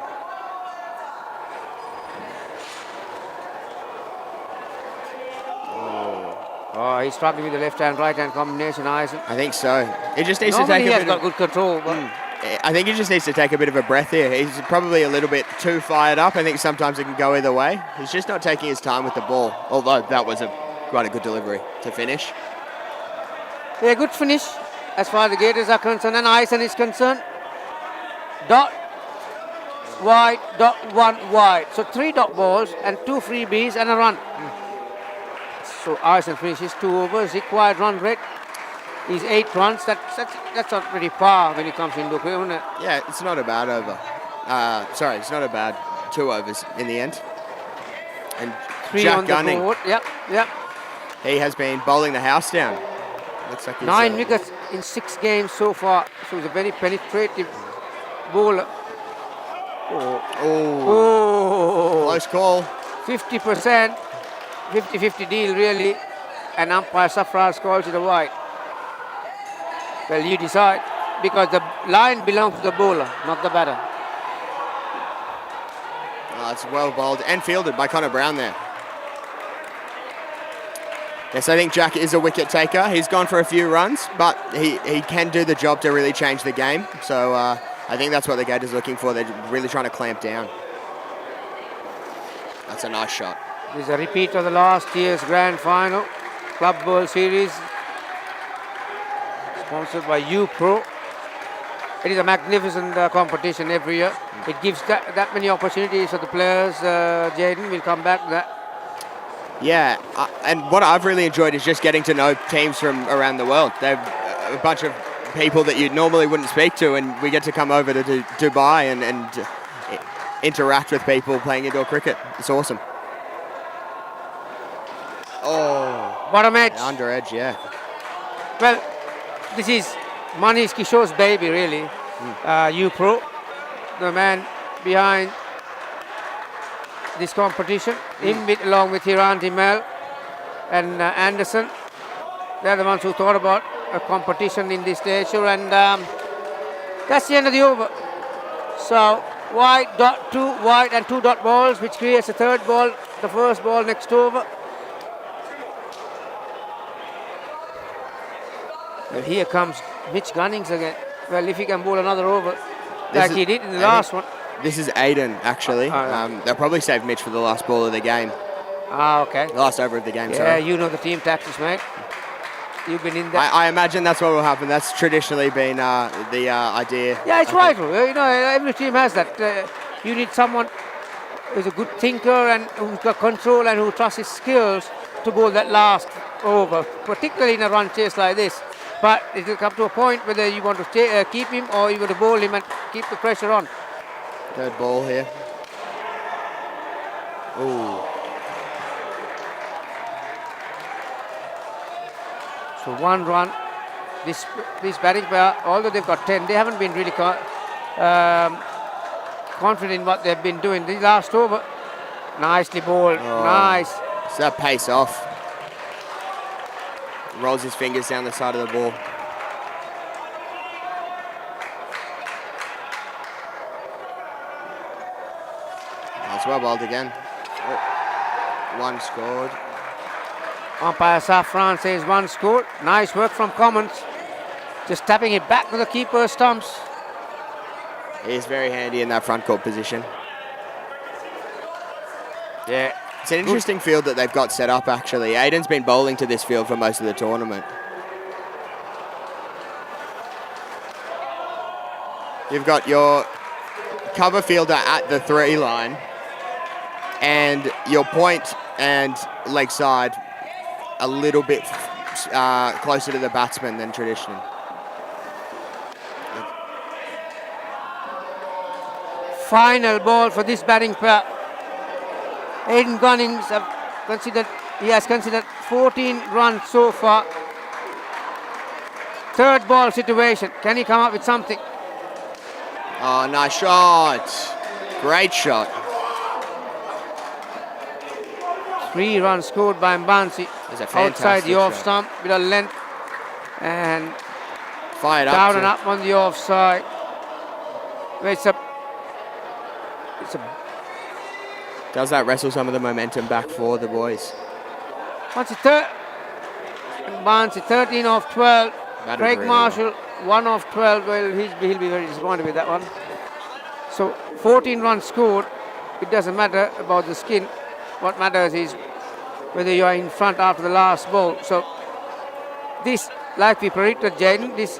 Oh, he's struggling with the left-hand, right-hand combination, Ison. I think so. He just needs Normally to he take a has bit got of, good control, but I think he just needs to take a bit of a breath here. He's probably a little bit too fired up. I think sometimes it can go either way. He's just not taking his time with the ball, although that was quite a good delivery to finish. yeah, good finish as far as the Gators are concerned and Ison is concerned. Dot wide, dot 1 wide. So 3 dot balls and 2 freebies and a run. So Ison finishes 2 overs. Required run rate is 8 runs. That's not pretty par when it comes into cricket, isn't it? Yeah, it's not a bad over. It's not a bad 2 overs in the end. And 3 Jack on Gunning, the board. Yep, yep. he has been bowling the house down. Looks like he's, 9 wickets in 6 games so far. So he's a very penetrative bowler. Oh, Oh, close call. 50%, 50-50 deal really, and umpire Safraz calls it a wide. Well, you decide, because the line belongs to the bowler, not the batter. Oh, it's well bowled and fielded by Connor Brown there. Yes, I think Jack is a wicket taker. He's gone for a few runs, but he can do the job to really change the game. So I think that's what the Gators are looking for. They're really trying to clamp down. That's a nice shot. This is a repeat of the last year's grand final, Club World Series, sponsored by UPro. It is a magnificent competition every year. It gives that many opportunities for the players. Jaden will come back to that. Yeah, and what I've really enjoyed is just getting to know teams from around the world. They're a bunch of people that you normally wouldn't speak to, and we get to come over to Dubai and interact with people playing indoor cricket. It's awesome. Oh, Bottom edge. under edge, yeah. Well, this is Manish Kishore's baby, really. UPro, the man behind this competition, along with Hiranti Mel and Anderson. They're the ones who thought about a competition in this nature, and that's the end of the over. So wide, dot 2 wide and 2 dot balls, which creates a third ball, the first ball next over. Well, here comes Mitch Gunnings again. Well, if he can bowl another over like he did in the last one. This is Aiden, actually. yeah. They'll probably save Mitch for the last ball of the game. Ah, okay. The last over of the game, Yeah, sorry. you know the team tactics, mate. You've been in there. I imagine that's what will happen. That's traditionally been the idea. Yeah, it's vital. You know, every team has that. You need someone who's a good thinker and who's got control and who trusts his skills to bowl that last over, particularly in a run chase like this. But it will come to a point whether you want to keep him or you want to bowl him and keep the pressure on. Third ball here. Ooh. So 1 run. This batting pair, although they've got 10, they haven't been really confident in what they've been doing. The last over, nicely bowled. Oh. Nice. So that pace off. Rolls his fingers down the side of the ball. That's well bowled again. Oh. 1 scored. Umpire Safran says 1 scored. Nice work from Commons. Just tapping it back to the keeper's stumps. He is very handy in that front court position. Yeah, It's an interesting field that they've got set up, actually. Aiden's been bowling to this field for most of the tournament. You've got your cover fielder at the 3 line and your point and leg side a little bit closer to the batsman than traditional. Final ball for this batting pair. Aiden Gunnings has considered 14 runs so far. Third ball situation. Can he come up with something? Oh, nice shot. Great shot. 3 runs scored by Mbansi That's a outside fantastic the off shot. stump with a length and Fired up. down to- and up on the offside. It's a Does that wrestle some of the momentum back for the boys? Mbansi 13 off 12. Batted Craig really Marshall 1 off 12. Well, he'll be very disappointed with that one. So 14 runs scored. It doesn't matter about the skin. What matters is whether you are in front after the last ball. So this, like we predicted, Jaden, this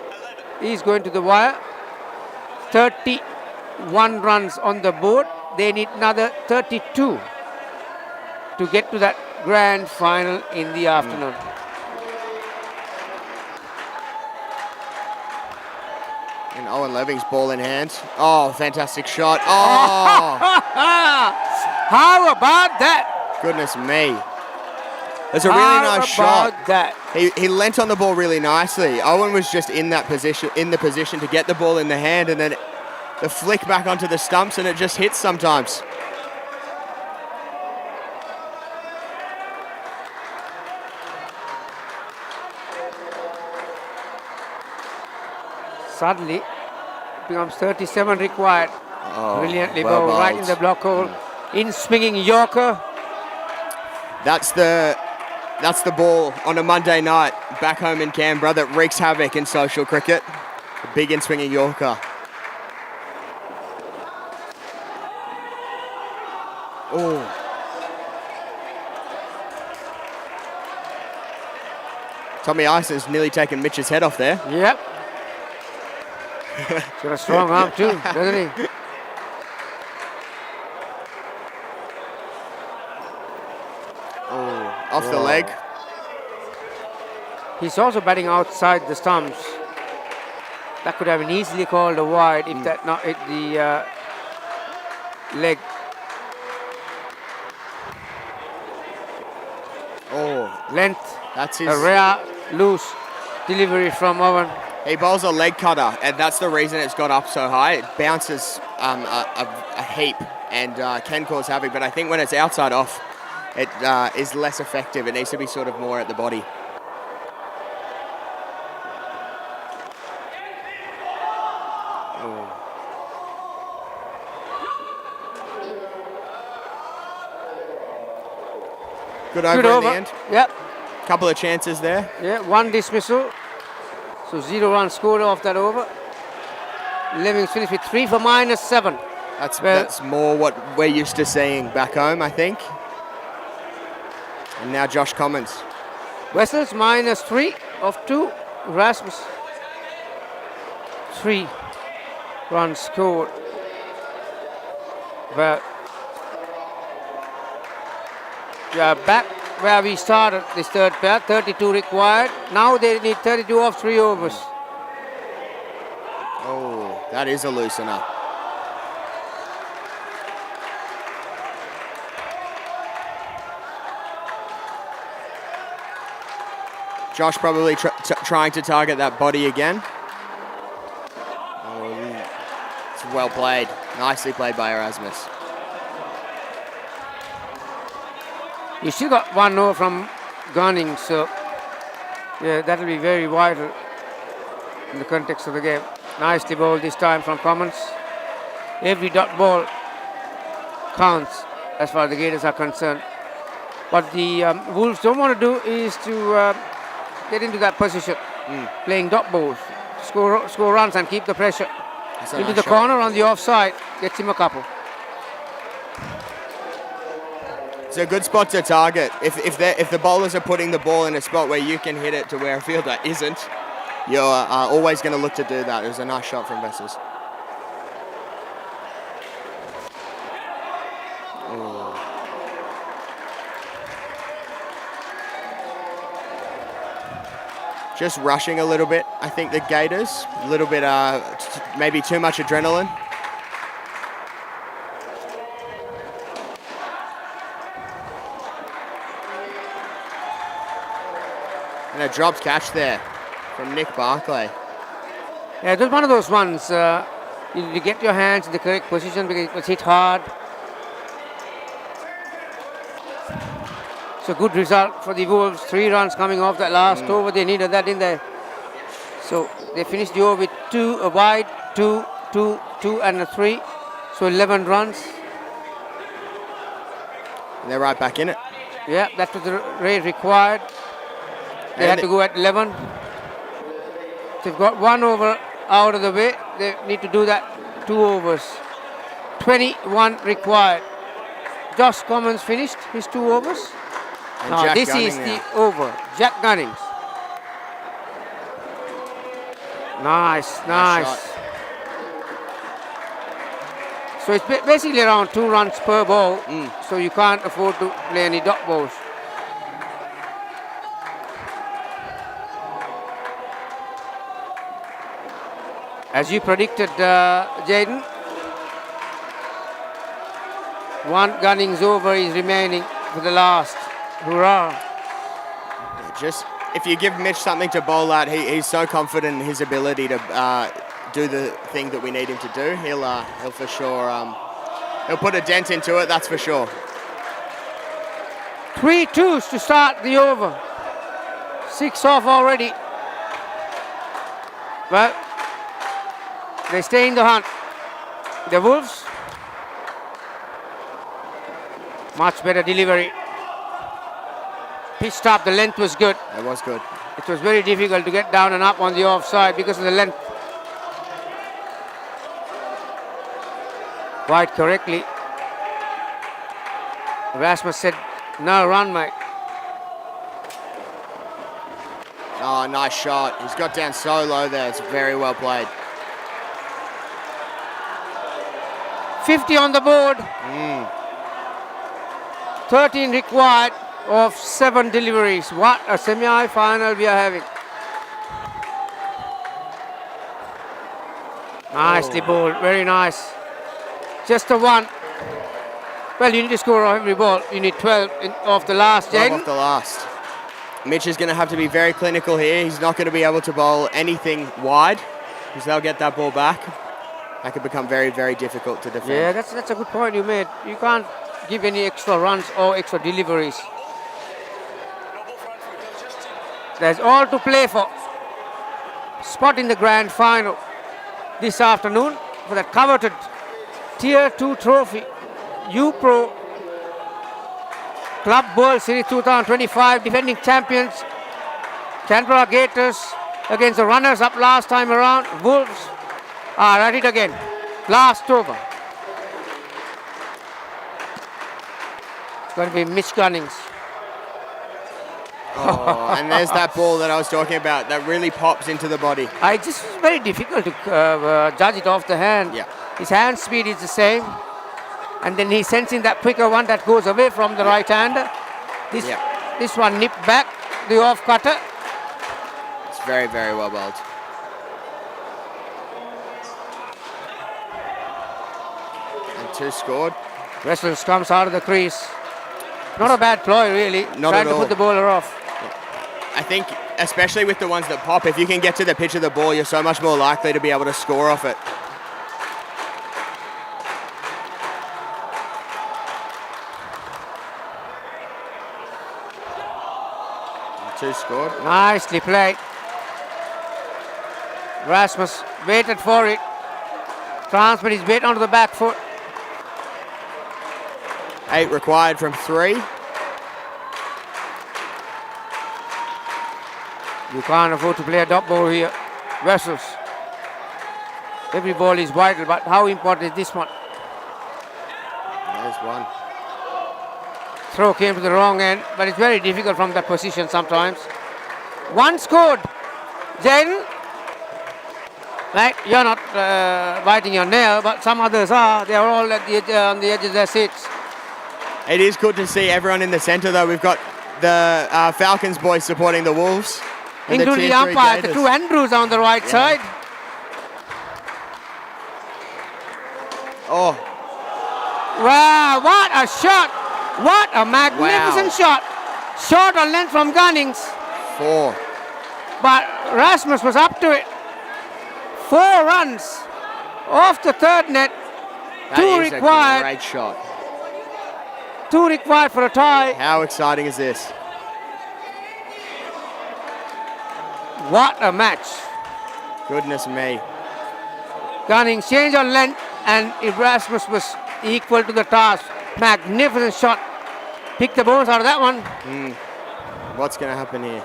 is going to the wire. 31 runs on the board. They need another 32 to get to that grand final in the afternoon. And Owen Leving's ball in hand. Oh, fantastic shot. Oh, How about that? goodness me. It's a really nice shot. That? He leant on the ball really nicely. Owen was just in the position to get the ball in the hand, and then the flick back onto the stumps, and it just hits sometimes. Suddenly, it becomes 37 required. Oh, Brilliantly well bowled, right in bowled. the block hole. In swinging Yorker. That's the ball on a Monday night back home in Canberra that wreaks havoc in social cricket. A big in swinging Yorker. Oh. Tommy Ison's nearly taken Mitch's head off there. Yep. He's got a strong arm too, doesn't he? Oh, off the leg. He's also batting outside the stumps. That could have been easily called a wide if that not hit the leg. Oh, Length, that's his. a rare loose delivery from Owen. He bowls a leg cutter, and that's the reason it's got up so high. It bounces a heap and can cause havoc, but I think when it's outside off, it is less effective. It needs to be sort of more at the body. Good over Good in over. the end. Yep. Couple of chances there. Yeah, 1 dismissal. So 0 runs scored off that over. Leving's finished with 3 for -7. That's more what we're used to seeing back home, I think. And now Josh Commons. Wessels -3 of 2. Rasmus 3 runs scored. Well, we are back where we started this third pair. 32 required. Now they need 32 off 3 overs. Oh, that is a loosener. Josh probably trying to target that body again. Oh, it's well played. Nicely played by Erasmus. You still got 1 over from Gunning, so yeah, that'll be very vital in the context of the game. Nicely bowled this time from Commons. Every dot ball counts as far as the Gators are concerned. What the Wolves don't want to do is to get into that position, playing dot balls, score runs and keep the pressure. That's a Into nice the shot. corner on the offside, gets him a couple. It's a good spot to target. If the bowlers are putting the ball in a spot where you can hit it to where a fielder isn't, you're always going to look to do that. It was a nice shot from Vessels. Just rushing a little bit, I think the Gators. A little bit, maybe too much adrenaline. And a dropped catch there from Nick Barclay. Yeah, it was one of those ones. You need to get your hands in the correct position because it was hit hard. It's a good result for the Wolves. 3 runs coming off that last over. They needed that in there. So they finished the over with 2, a wide, 2, 2, 2 and a 3. So 11 runs. And they're right back in it. Yeah, that's what the rate required. They had to go at 11. They've got 1 over out of the way. They need to do that 2 overs. 21 required. Josh Commons finished his 2 overs. And Now Jack this Gunning is now. the over. Jack Gunnings. Nice, nice. shot. So it's basically around 2 runs per ball. So you can't afford to play any dot balls. As you predicted, Jaden, 1 Gunnings over is remaining for the last. Hurrah. Just if you give Mitch something to bowl at, he's so confident in his ability to do the thing that we need him to do. He'll for sure he'll put a dent into it. That's for sure. 3 twos to start the over. 6 off already. Well, they stay in the hunt. The Wolves. Much better delivery. Pitch stop, the length was good. It was good. It was very difficult to get down and up on the offside because of the length. Quite correctly. Rasmus said, no run, mate. Oh, nice shot. He's got down so low there. It's very well played. 50 on the board. 13 required of 7 deliveries. What a semi-final we are having. Nicely bowled, very nice. Just a 1. Well, you need to score off every ball. You need 12 off the last, 12 Jaden. off the last. Mitch is going to have to be very clinical here. He's not going to be able to bowl anything wide because they'll get that ball back. That could become very, very difficult to defend. Yeah, that's a good point you made. You can't give any extra runs or extra deliveries. There's all to play for. Spot in the grand final this afternoon for that coveted Tier 2 trophy. UPro Club World Series 2025 defending champions Canberra Gators against the runners-up last time around. Wolves are at it again. Last over. It's going to be Mitch Gunnings. Oh, and there's that ball that I was talking about that really pops into the body. It's just very difficult to judge it off the hand. Yeah. His hand speed is the same. And then he sends in that quicker one that goes away from the right hander. This one nipped back, the off cutter. It's very, very well bowled. And 2 scored. Wessels comes out of the crease. Not a bad ploy, really. Not Trying at to all. put the bowler off. I think, especially with the ones that pop, if you can get to the pitch of the ball, you're so much more likely to be able to score off it. And 2 scored. Nicely played. Rasmus waited for it. Transferred his weight onto the back foot. 8 required from 3. You can't afford to play a dot ball here. Vessels. Every ball is vital, but how important is this one? There's 1. throw came to the wrong end, but it's very difficult from that position sometimes. One scored. Jaden, right? You're not biting your nail, but some others are. They are all at the edge, on the edge of their seats. It is good to see everyone in the centre, though. We've got the Falcons boys supporting the Wolves. and Including the Tier 3 umpire, the Gators. two Andrews on the right side. Oh, Wow, what a shot! What a magnificent shot! Short on length from Gunnings, 4. but Rasmus was up to it. 4 runs off the third net. That Two is required. a great shot. 2 required for a tie. How exciting is this? What a match. Goodness me. Gunnings change on length, and Rasmus was equal to the task. Magnificent shot. Pick the bones out of that one. What's going to happen here?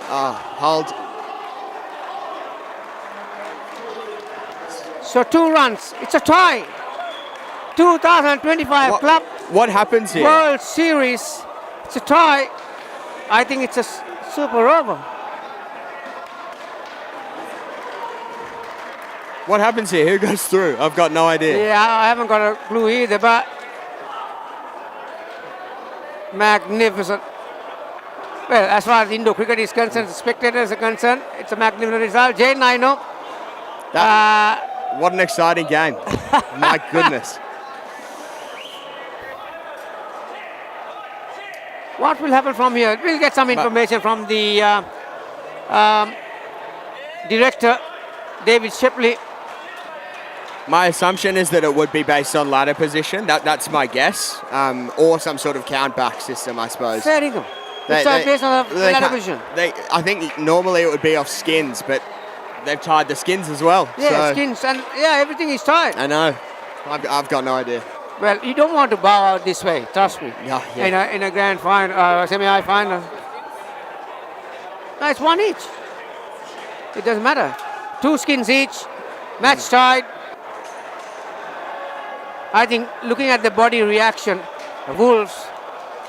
Hold. So 2 runs. It's a tie. 2025 Club What happens here? World Series. It's a tie. I think it's a super over. What happens here? Who goes through? I've got no idea. Yeah, I haven't got a clue either, but magnificent. Well, as far as Indo cricket is concerned, the spectators are concerned, it's a magnificent result. Jane, I know. What an exciting game. My goodness. What will happen from here? We'll get some information from the director, David Shipley. My assumption is that it would be based on ladder position. That's my guess. Or some sort of count-back system, I suppose. Fair enough. They- It's they- based on the they ladder ca- position. I think normally it would be off skins, but they've tied the skins as well. Yeah, so skins and yeah, everything is tied. I know. I've got no idea. Well, you don't want to bow out this way, trust me. Yeah. In a grand final, semi-high final. No, it's 1 each. It doesn't matter. 2 skins each, match tied. I think looking at the body reaction, the Wolves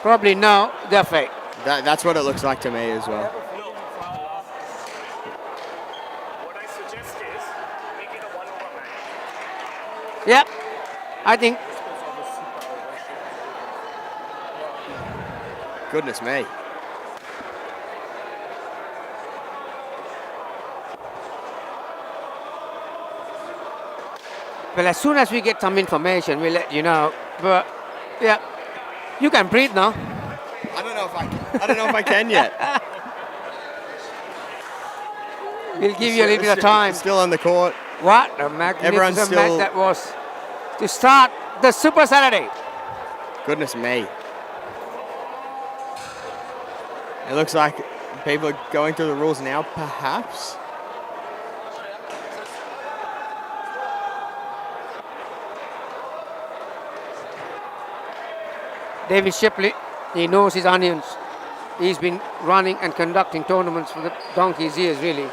probably know their fate. That's what it looks like to me as well. What I suggest is make it a 1-over match. Yep, I think Goodness me. well, as soon as we get some information, we'll let you know. But yeah, you can breathe now. I don't know if I can yet. We'll give you a little bit of time. Still on the court. What a magnificent Everyone's match still- that was to start the Super Saturday. Goodness me. It looks like people are going through the rules now, perhaps. David Shipley, he knows his onions. He's been running and conducting tournaments for the donkey's years, really.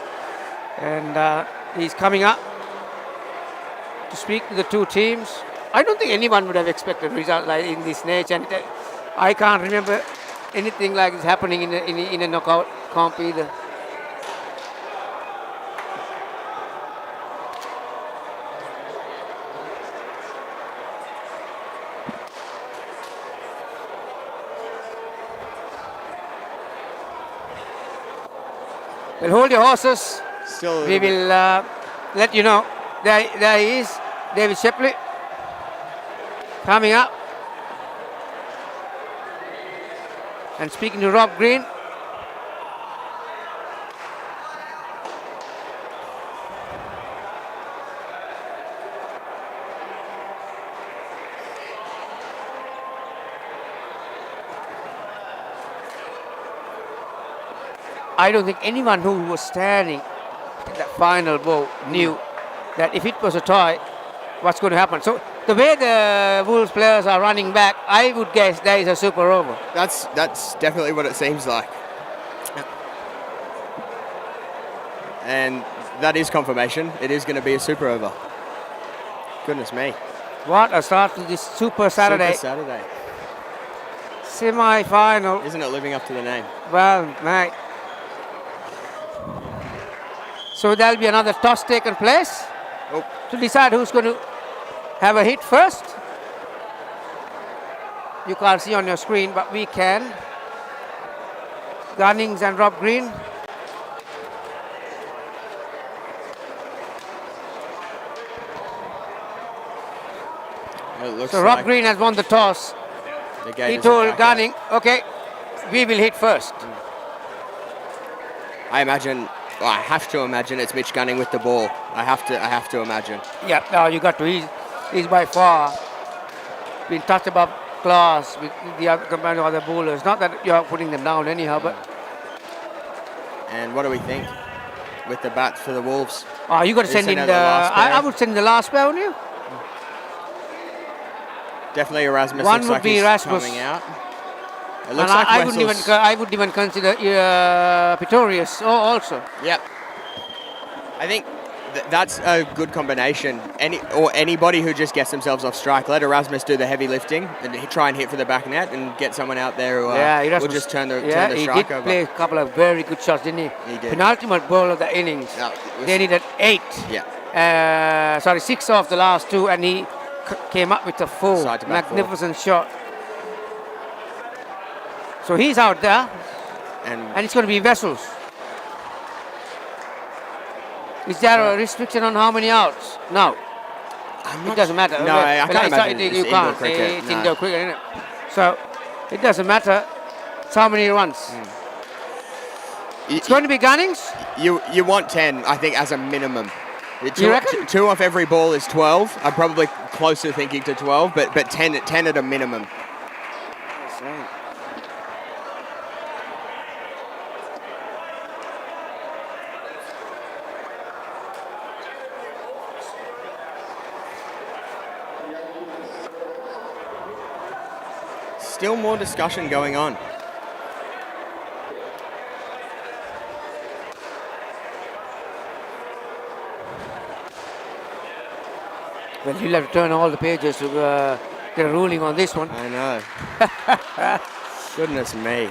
And he's coming up to speak to the 2 teams. I don't think anyone would have expected a result like in this nature. And I can't remember anything like this happening in a knockout comp either. Well, hold your horses. Still a We little bit- will let you know. There he is, David Shipley, coming up and speaking to Rob Green. I don't think anyone who was standing in that final bow knew that if it was a tie, what's going to happen. So the way the Wolves players are running back, I would guess there is a super over. That's definitely what it seems like. And that is confirmation. It is going to be a super over. Goodness me. What a start to this Super Saturday Super Saturday. semi-final. Isn't it living up to the name? Well, mate. So there'll be another toss taken place Oh, to decide who's going to have a hit first. You can't see on your screen, but we can. Gunnings and Rob Green. it looks So Rob like Green has won the toss. the He Gators are told back Gunning, okay, we will hit first. out. I imagine, well, I have to imagine it's Mitch Gunning with the ball. I have to imagine. Yeah, now you got to. He's by far been touched above class with the other compared to other bowlers. Not that you're putting them down anyhow, but And what do we think with the bats for the Wolves? you got to They send send in out the. the last pair. I would send the last pair, wouldn't you? Definitely Erasmus One looks would like be he's Erasmus. coming out. It And looks like I wouldn't even. Wessel's- I would even consider Pretorius also. Yep. I think that's a good combination. Anybody who just gets themselves off strike, let Erasmus do the heavy lifting and try and hit for the back net and get someone out there who Erasmus. will just turn the he strike did over. play a couple of very good shots, didn't he? He did. Penultimate ball of the innings. No, it was- They needed 8. Yeah. 6 off the last 2, and he came up with a 4. Side to back Magnificent shot. So he's out there, And and it's going to be Vessels. Is there a restriction on how many outs? No. It doesn't matter. No, I can't imagine You it's indoor can't. cricket, It's no. indoor cricket, isn't it? So it doesn't matter. It's how many runs. It's going to be Gunnings. you want 10, I think, as a minimum. You reckon? Two off every ball is 12. I'm probably closer thinking to 12, but 10 at a minimum. Still more discussion going on. Well, you'll have to turn all the pages to get a ruling on this one. I know. Goodness me.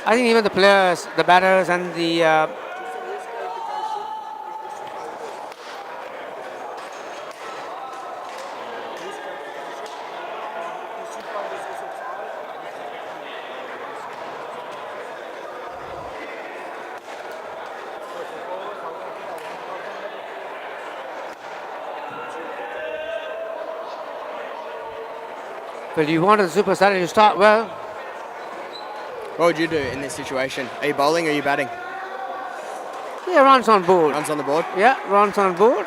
I think even the players, the batters, and the well, you wanted the Super Saturday to start well. What would you do in this situation? Are you bowling or are you batting? Yeah, runs on board. Runs on the board? Yeah, runs on board.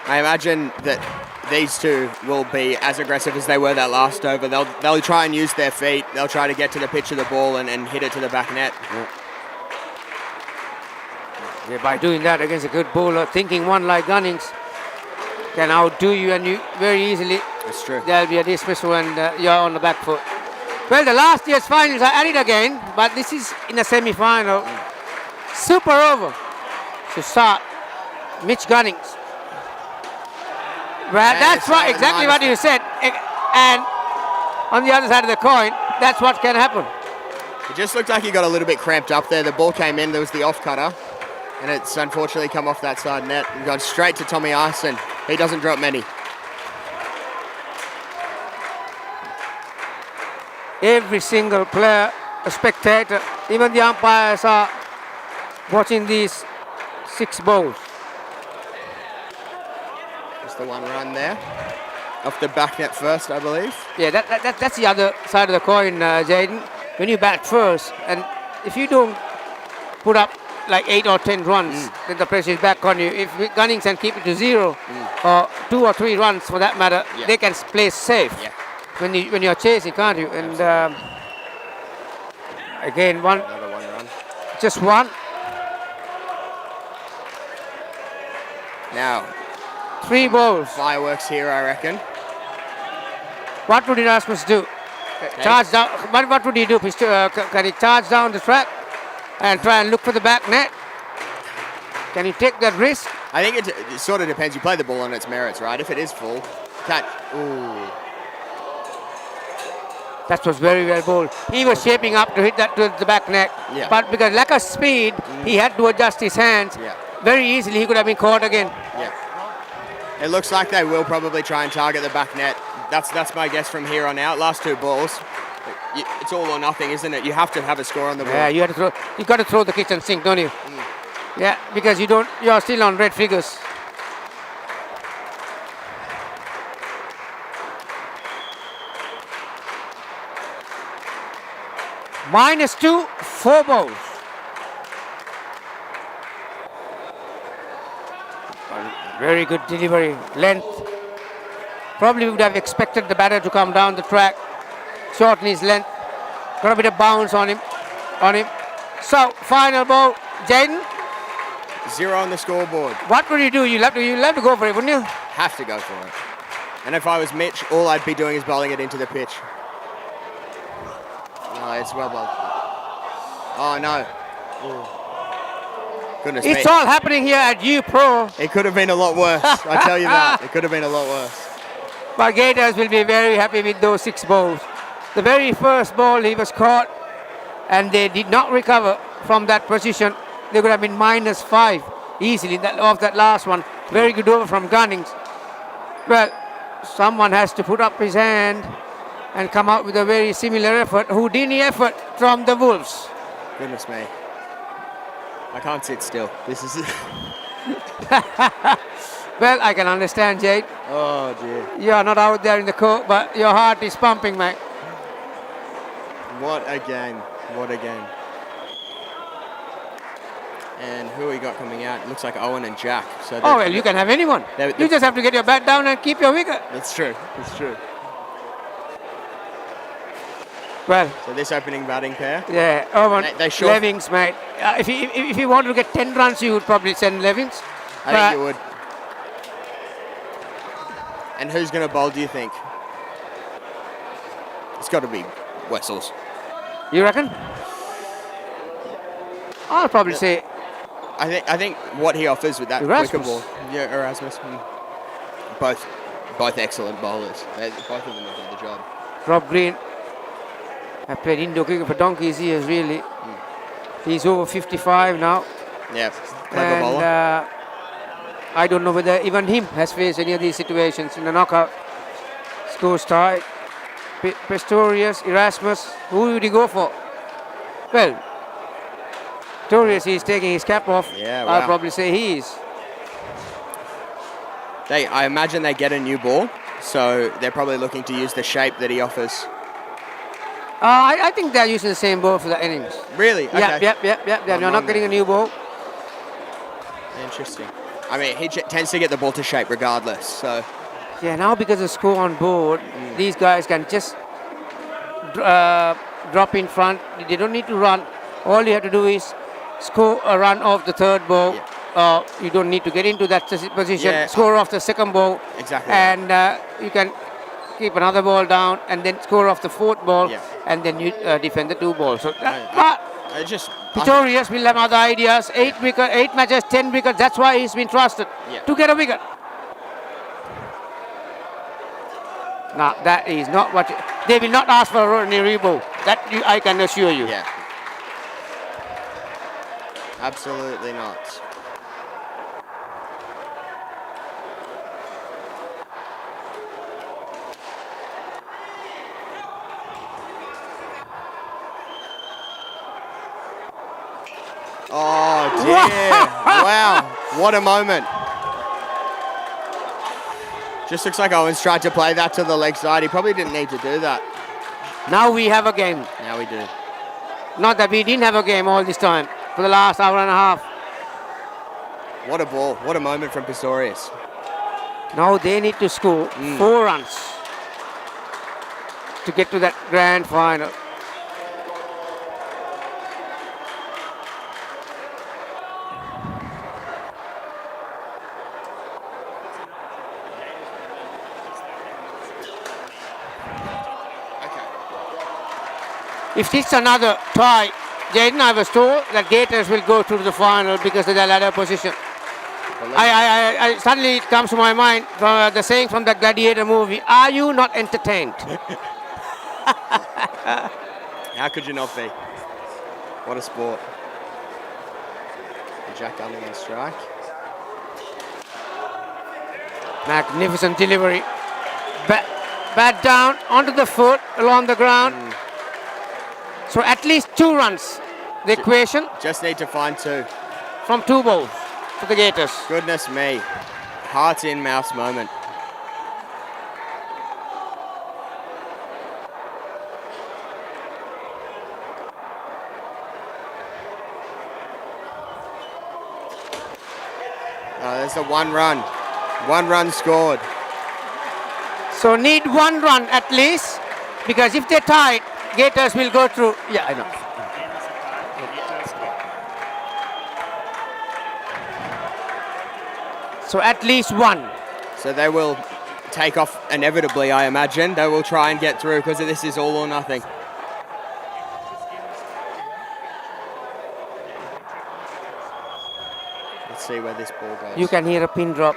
I imagine that these two will be as aggressive as they were that last over. They'll try and use their feet. They'll try to get to the pitch of the ball and hit it to the back net. Yeah, by doing that against a good bowler, thinking one like Gunnings can outdo you, and you very easily That's true. there'll be a dismissal and you're on the back foot. Well, the last year's finals are at it again, but this is in a semi-final. Super over to start. Mitch Gunnings. Well, that's right, exactly what you said. And on the other side of the coin, that's what can happen. It just looked like he got a little bit cramped up there. The ball came in, there was the off cutter, and it's unfortunately come off that side net and gone straight to Tommy Arson. He doesn't drop many. Every single player, a spectator, even the umpires are watching these 6 bowls. Just the one run there. Off the back net first, I believe. Yeah, that's the other side of the coin, Jaden. When you bat first, and if you don't put up like 8 or 10 runs, then the pressure is back on you. If Gunnings can keep it to 0, or 2 or 3 runs for that matter, Yeah. they can play safe. Yeah. When you're chasing, can't you? And again, Another one run. just one. Now, 3 balls. fireworks here, I reckon. What would Erasmus do? Charge down. What would he do? Can he charge down the track and try and look for the back net? Can he take that risk? I think it sort of depends. You play the ball on its merits, right? If it is full, catch. Ooh. That was very well bowled. He was shaping up to hit that to the back net. Yeah. But because lack of speed, he had to adjust his hands. Yeah. Very easily, he could have been caught again. Yeah. It looks like they will probably try and target the back net. That's my guess from here on out. Last two balls. It's all or nothing, isn't it? You have to have a score on the ball. Yeah, you got to throw the kitchen sink, don't you? Yeah, because you're still on red figures. -2, 4 balls. Very good delivery, length. Probably would have expected the batter to come down the track, shorten his length. Got a bit of bounce on him. So, final ball, Jaden. 0 on the scoreboard. What would you do? You'll have to go for it, wouldn't you? Have to go for it. And if I was Mitch, all I'd be doing is bowling it into the pitch. No, it's well bowled. Oh no. Goodness It's me. all happening here at U Pro. It could have been a lot worse. I tell you that. It could have been a lot worse. But Gators will be very happy with those 6 balls. The very first ball he was caught and they did not recover from that position. They could have been -5 easily off that last one. Very good over from Gunnings. Well, someone has to put up his hand and come out with a very similar effort. Houdini effort from the Wolves. Goodness me. I can't sit still. This is. Well, I can understand, Jade. Oh dear. You are not out there in the court, but your heart is pumping, mate. What a game. What a game. And who we got coming out? It looks like Owen and Jack. So Oh, well, you can have anyone. You just have to get your bat down and keep your wicket. That's true. That's true. Well, So this opening batting pair. yeah, Owen, They sure- Levings, mate. If you wanted to get 10 runs, you would probably send Levings. I think you would. And who's going to bowl, do you think? It's got to be Wessels. You reckon? I'll probably say I think what he offers with that Erasmus. quicker ball. Yeah, Erasmus. Both excellent bowlers. Both of them have done the job. Rob Green. I played indoor cricket for donkeys years, really. He's over 55 now. Yeah, clever And bowler. I don't know whether even him has faced any of these situations in the knockout. Scores tied. Pistorius, Erasmus, who would he go for? Well, Pistorius, he's taking his cap off. Yeah, I'll wow. probably say he is. I imagine they get a new ball, so they're probably looking to use the shape that he offers. I think they're using the same ball for the innings. Really? Okay. Yep. They're not getting a new ball. Interesting. I mean, he tends to get the ball to shape regardless, so... Yeah, now because of score on board, these guys can just drop in front. They don't need to run. All you have to do is score a run off the third ball. You don't need to get into that position. Yeah. Score off the second ball. Exactly. And you can keep another ball down and then score off the fourth ball. Yeah. And then you defend the 2 balls. So I just... Pistorius will have other ideas. 8 matches, 10 wickets. That's why he's been trusted to get a wicket. Now, that is not what... They will not ask for a Rodney Rebo. That I can assure you. Yeah. Absolutely not. Oh dear. Wow. What a moment. Just looks like Owens tried to play that to the leg side. He probably didn't need to do that. Now we have a game. Now we do. Not that we didn't have a game all this time for the last hour and a half. What a ball. What a moment from Pistorius. Now they need to score 4 runs to get to that grand final. If it's another tie, Jaden, I was told that Gators will go to the final because of their ladder position. I suddenly it comes to my mind from the saying from the Gladiator movie, are you not entertained? How could you not be? What a sport. Jack Gunning on strike. Magnificent delivery. Bat down onto the foot along the ground. So at least 2 runs. The equation Just need to find 2. from 2 balls for the Gators. Goodness me. Heart in mouse moment. There's the 1 run. 1 run scored. So need 1 run at least, because if they tie, Gators will go through. Yeah, I know. So at least 1. So they will take off inevitably, I imagine. They will try and get through because this is all or nothing. Let's see where this ball goes. You can hear a pin drop.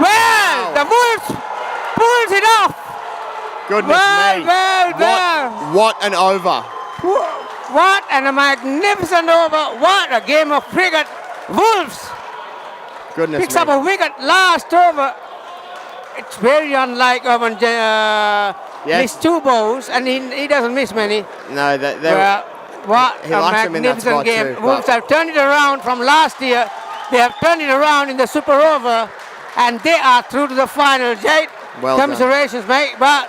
Well, the Wolves pulls it off. Goodness me. What an over. What a magnificent over. What a game of cricket. Wolves Goodness picks me. up a wicket last over. It's very unlike Urban missed 2 balls and he doesn't miss many. No, they Well, what he a likes them in that magnificent spot game. too, Wolves but- have turned it around from last year. They have turned it around in the Super Over and they are through to the final. Jade, Well done. commiserations, mate. But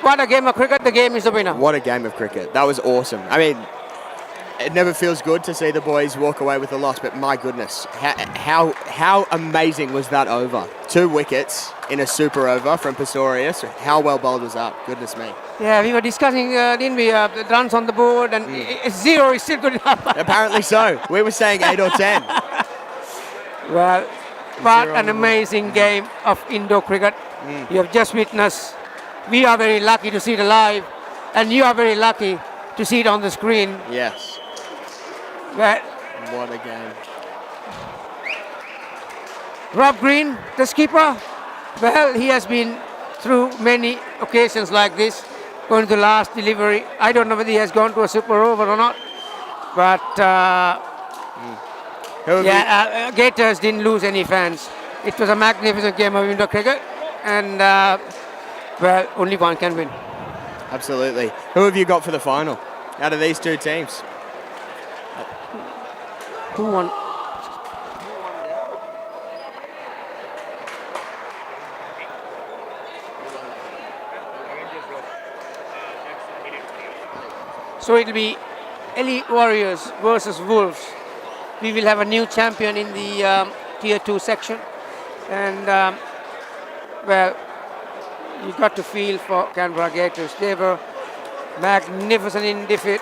what a game of cricket. The game is the winner. What a game of cricket. That was awesome. I mean, it never feels good to see the boys walk away with a loss, but my goodness, how amazing was that over? 2 wickets in a super over from Pistorius. How well bowled was that? Goodness me. Yeah, we were discussing, didn't we, the runs on the board and 0 is still good enough. Apparently so. We were saying 8 or 10. Well, what 0 on an the board. amazing game of indoor cricket. You have just witnessed. We are very lucky to see it live, and you are very lucky to see it on the screen. Yes. Well, What a game. Rob Green, the skipper, well, he has been through many occasions like this, going to the last delivery. I don't know whether he has gone to a super over or not, but Who have you- Gators didn't lose any fans. It was a magnificent game of indoor cricket, and well, only one can win. Absolutely. Who have you got for the final out of these 2 teams? Who won? So it'll be Elite Warriors versus Wolves. We will have a new champion in the Tier 2 section. And, well, you got to feel for Canberra Gators. They were magnificent in defeat.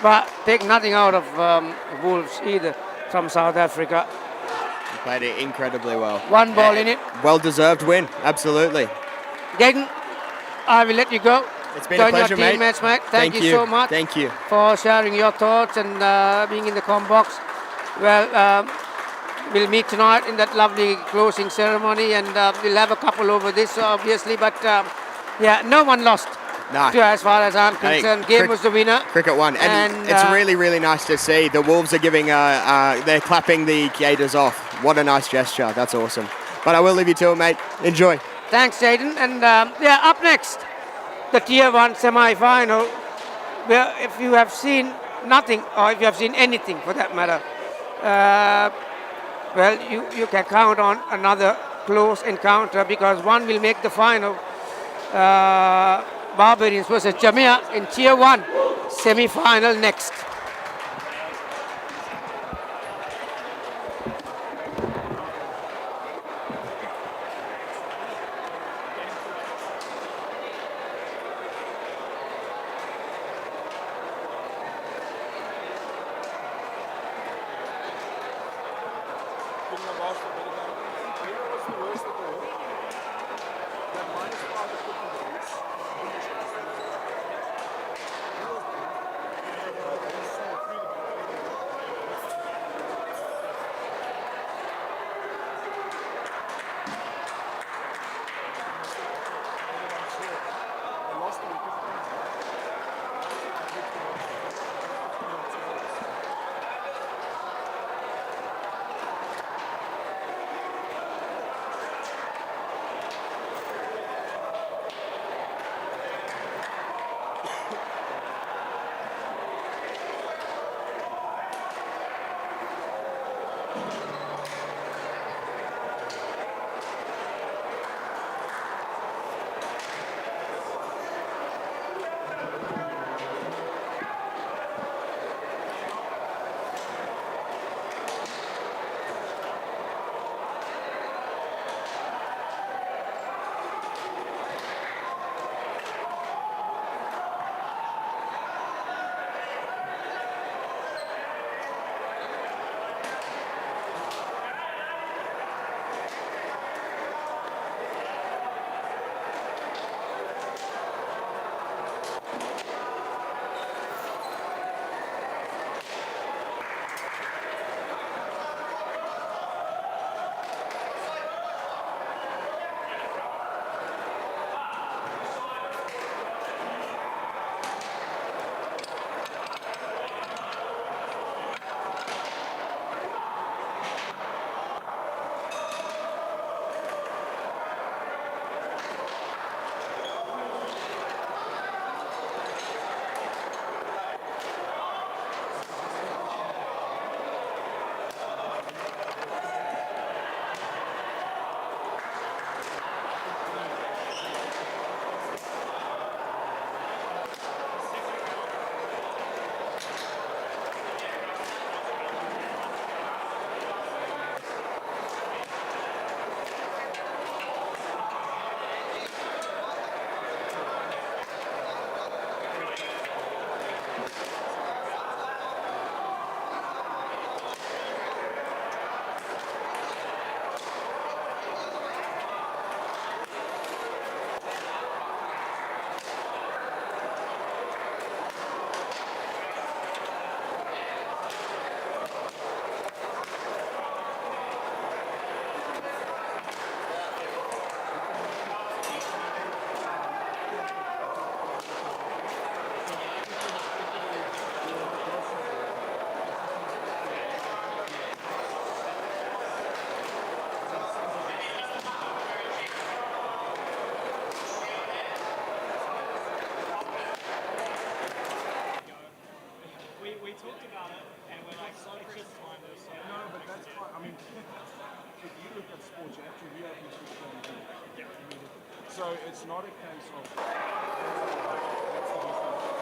But take nothing out of Wolves either from South Africa. Played it incredibly well. 1 ball in it. Well-deserved win. Absolutely. Jaden, I will let you go. It's been Join a pleasure, your teammates, mate. Thank you so much Thank you. for sharing your thoughts and being in the com box. Well, we'll meet tonight in that lovely closing ceremony, and we'll have a couple over this, obviously. But yeah, no one lost. No. As far as I'm think concerned, game was the winner. Cricket won, and it's really, really nice to see. The Wolves are giving, they're clapping the Gators off. What a nice gesture. That's awesome. But I will leave you to it, mate. Enjoy. Thanks, Jaden. And yeah, up next, the Tier 1 semi-final, where if you have seen nothing, or if you have seen anything for that matter, well, you can count on another close encounter, because one will make the final. Barbarians versus Jamia in Tier 1 semi-final next. We talked about it, and we're like, it's just time to say. No, but that's fine. I mean, if you look at sports, you have to reopen sports immediately. So it's not a case of. That's the difference.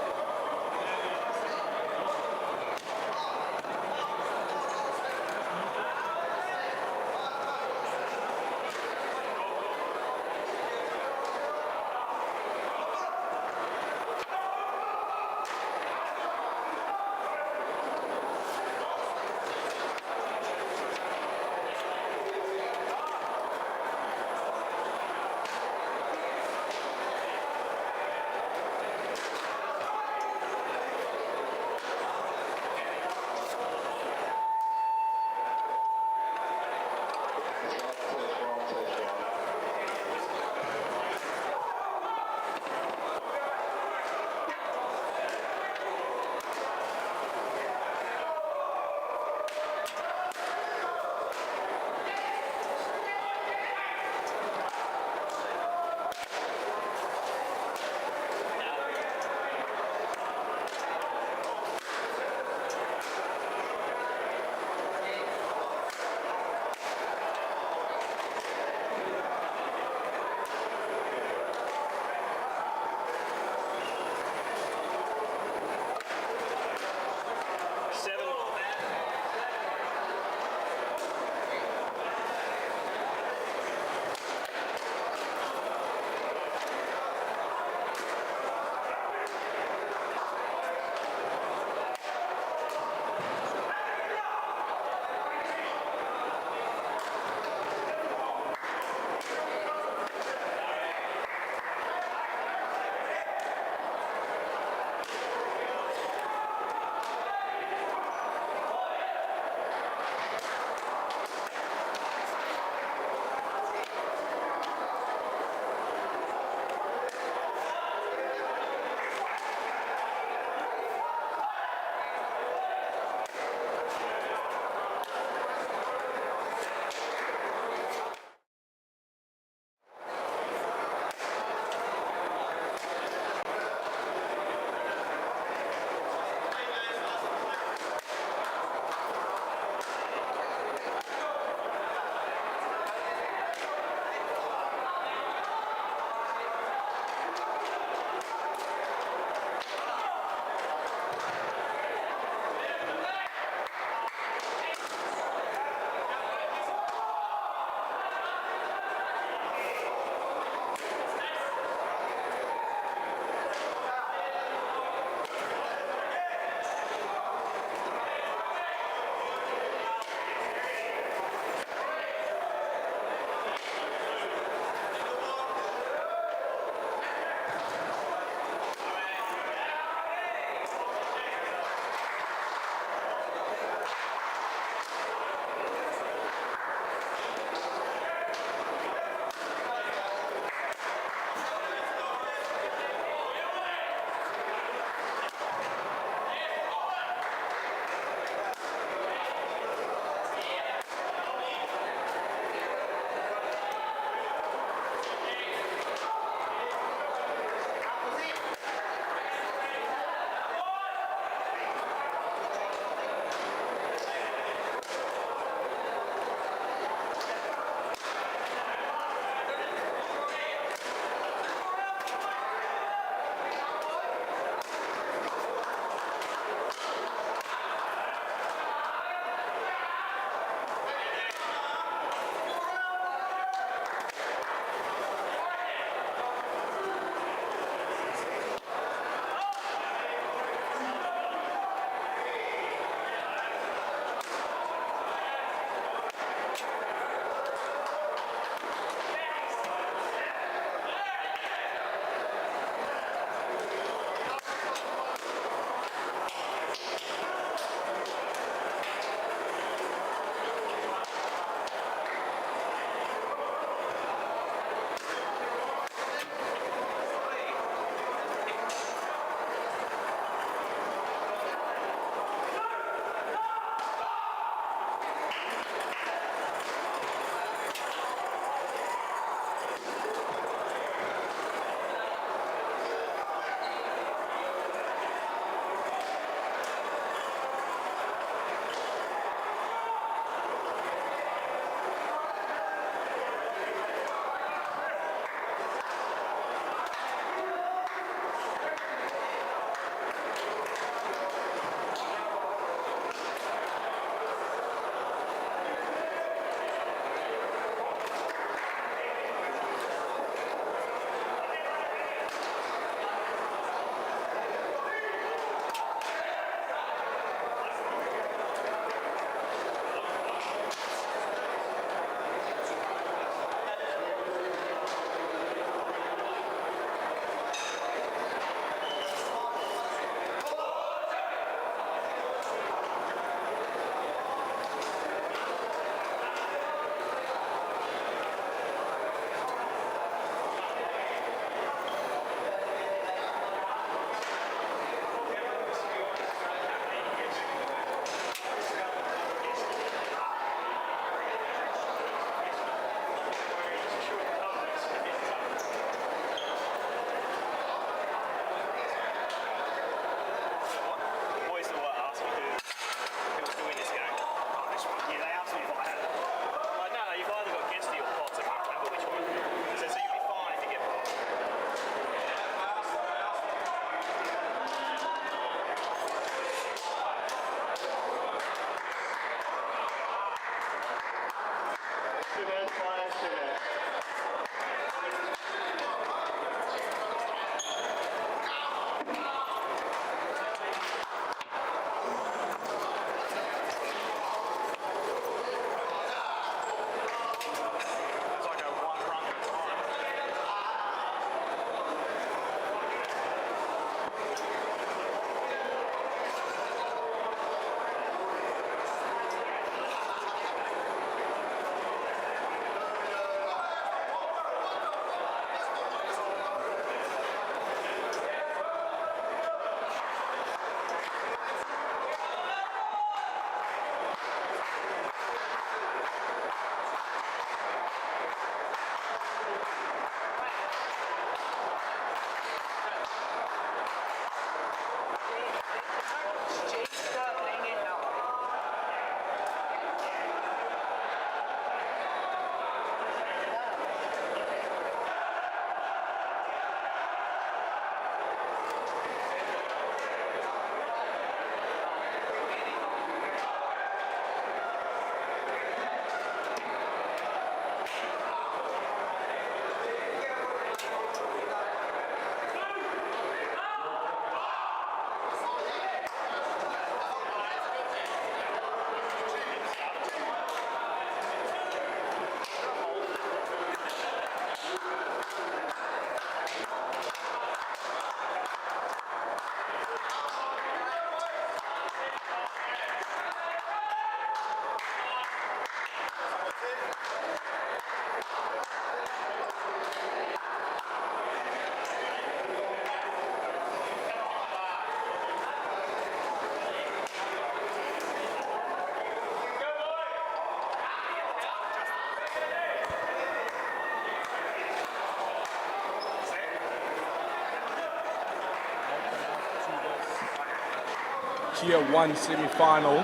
Tier 1 semi-final,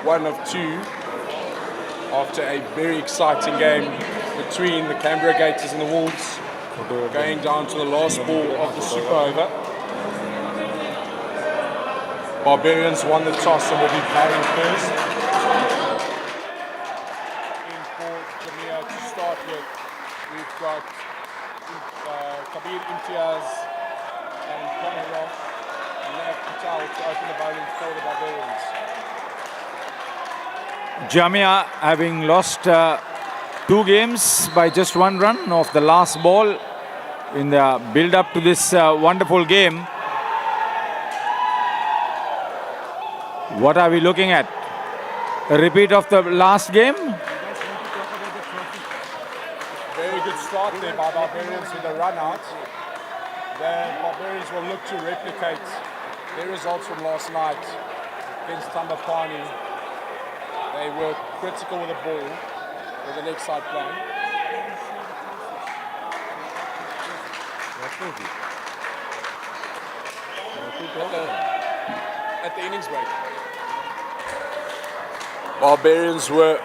one of two, after a very exciting game between the Canberra Gators and the Wolves, going down to the last ball of the Super Over. Barbarians won the toss and will be batting first. In for Jamia to start with, we've got Kabir Imtiaz and Connor Ross and Nav Patel to open the bowling for the Barbarians. Jamia having lost 2 games by just 1 run off the last ball in the build-up to this wonderful game. What are we looking at? A repeat of the last game? Very good start there by Barbarians with a run out. The Barbarians will look to replicate their results from last night against Tambapani. They were critical with the ball with the leg side plan. At the innings break. Barbarians were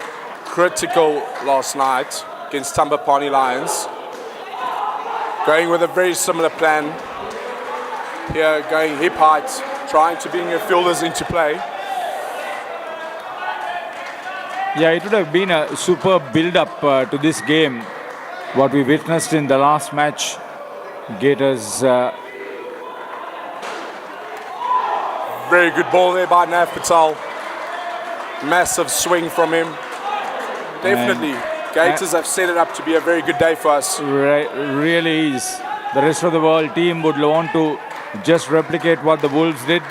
critical last night against Tambapani Lions. Going with a very similar plan. Here going hip height, trying to bring your fielders into play. Yeah, it would have been a superb build-up to this game. What we witnessed in the last match, Gators. Very good ball there by Nav Patel. Massive swing from him. Definitely, Gators have set it up to be a very good day for us. Really is. The rest of the world team would want to just replicate what the Wolves did.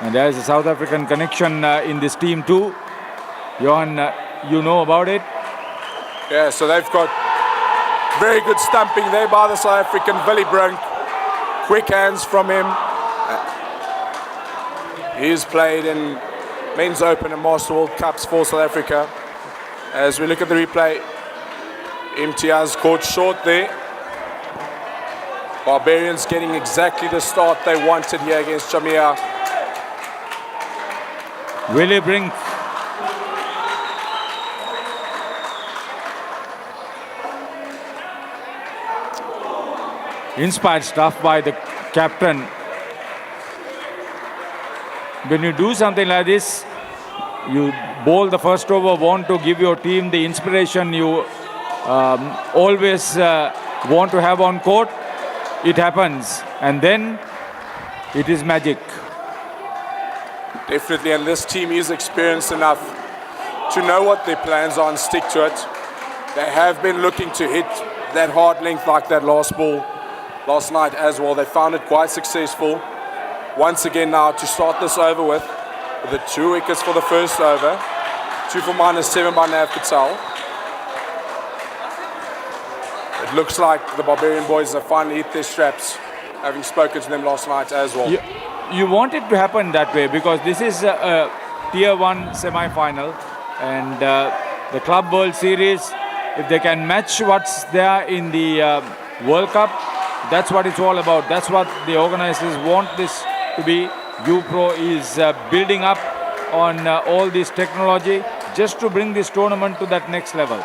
And there's a South African connection in this team too. Johan, you know about it? Yeah, so they've got very good stumping there by the South African Willie Brink. Quick hands from him. He's played in Men's Open and Master World Cups for South Africa. As we look at the replay, Imtiaz caught short there. Barbarians getting exactly the start they wanted here against Jamia. Willie Brink. Inspired stuff by the captain. When you do something like this, you bowl the first over, want to give your team the inspiration you always want to have on court. It happens, and then it is magic. Definitely, and this team is experienced enough to know what their plans are and stick to it. They have been looking to hit that hard length like that last ball last night as well. They found it quite successful. Once again now to start this over with the 2 wickets for the first over. 2 for -7 by Nav Patel. It looks like the Barbarian boys have finally hit their straps, having spoken to them last night as well. You want it to happen that way because this is a Tier 1 semi-final and the Club World Series, if they can match what's there in the World Cup, that's what it's all about. That's what the organizers want this to be. UPro is building up on all this technology just to bring this tournament to that next level.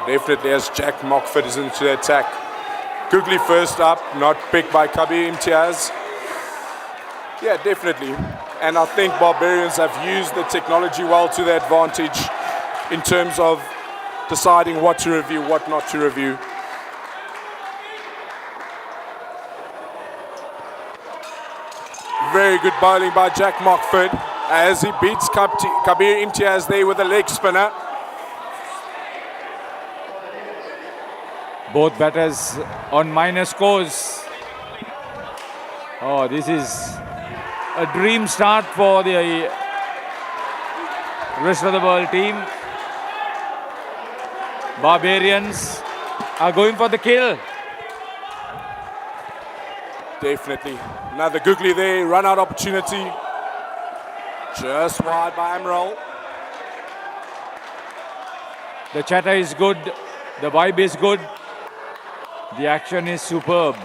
Definitely, as Jack Mockford is into the attack. Googly first up, not picked by Kabir Imtiaz. Yeah, definitely. And I think Barbarians have used the technology well to their advantage in terms of deciding what to review, what not to review. Very good bowling by Jack Mockford as he beats Kabir Imtiaz there with a leg spinner. Both batters on minor scores. Oh, this is a dream start for the rest of the world team. Barbarians are going for the kill. Definitely. Another googly there, run out opportunity. Just wide by Amral. The chatter is good, the vibe is good, the action is superb.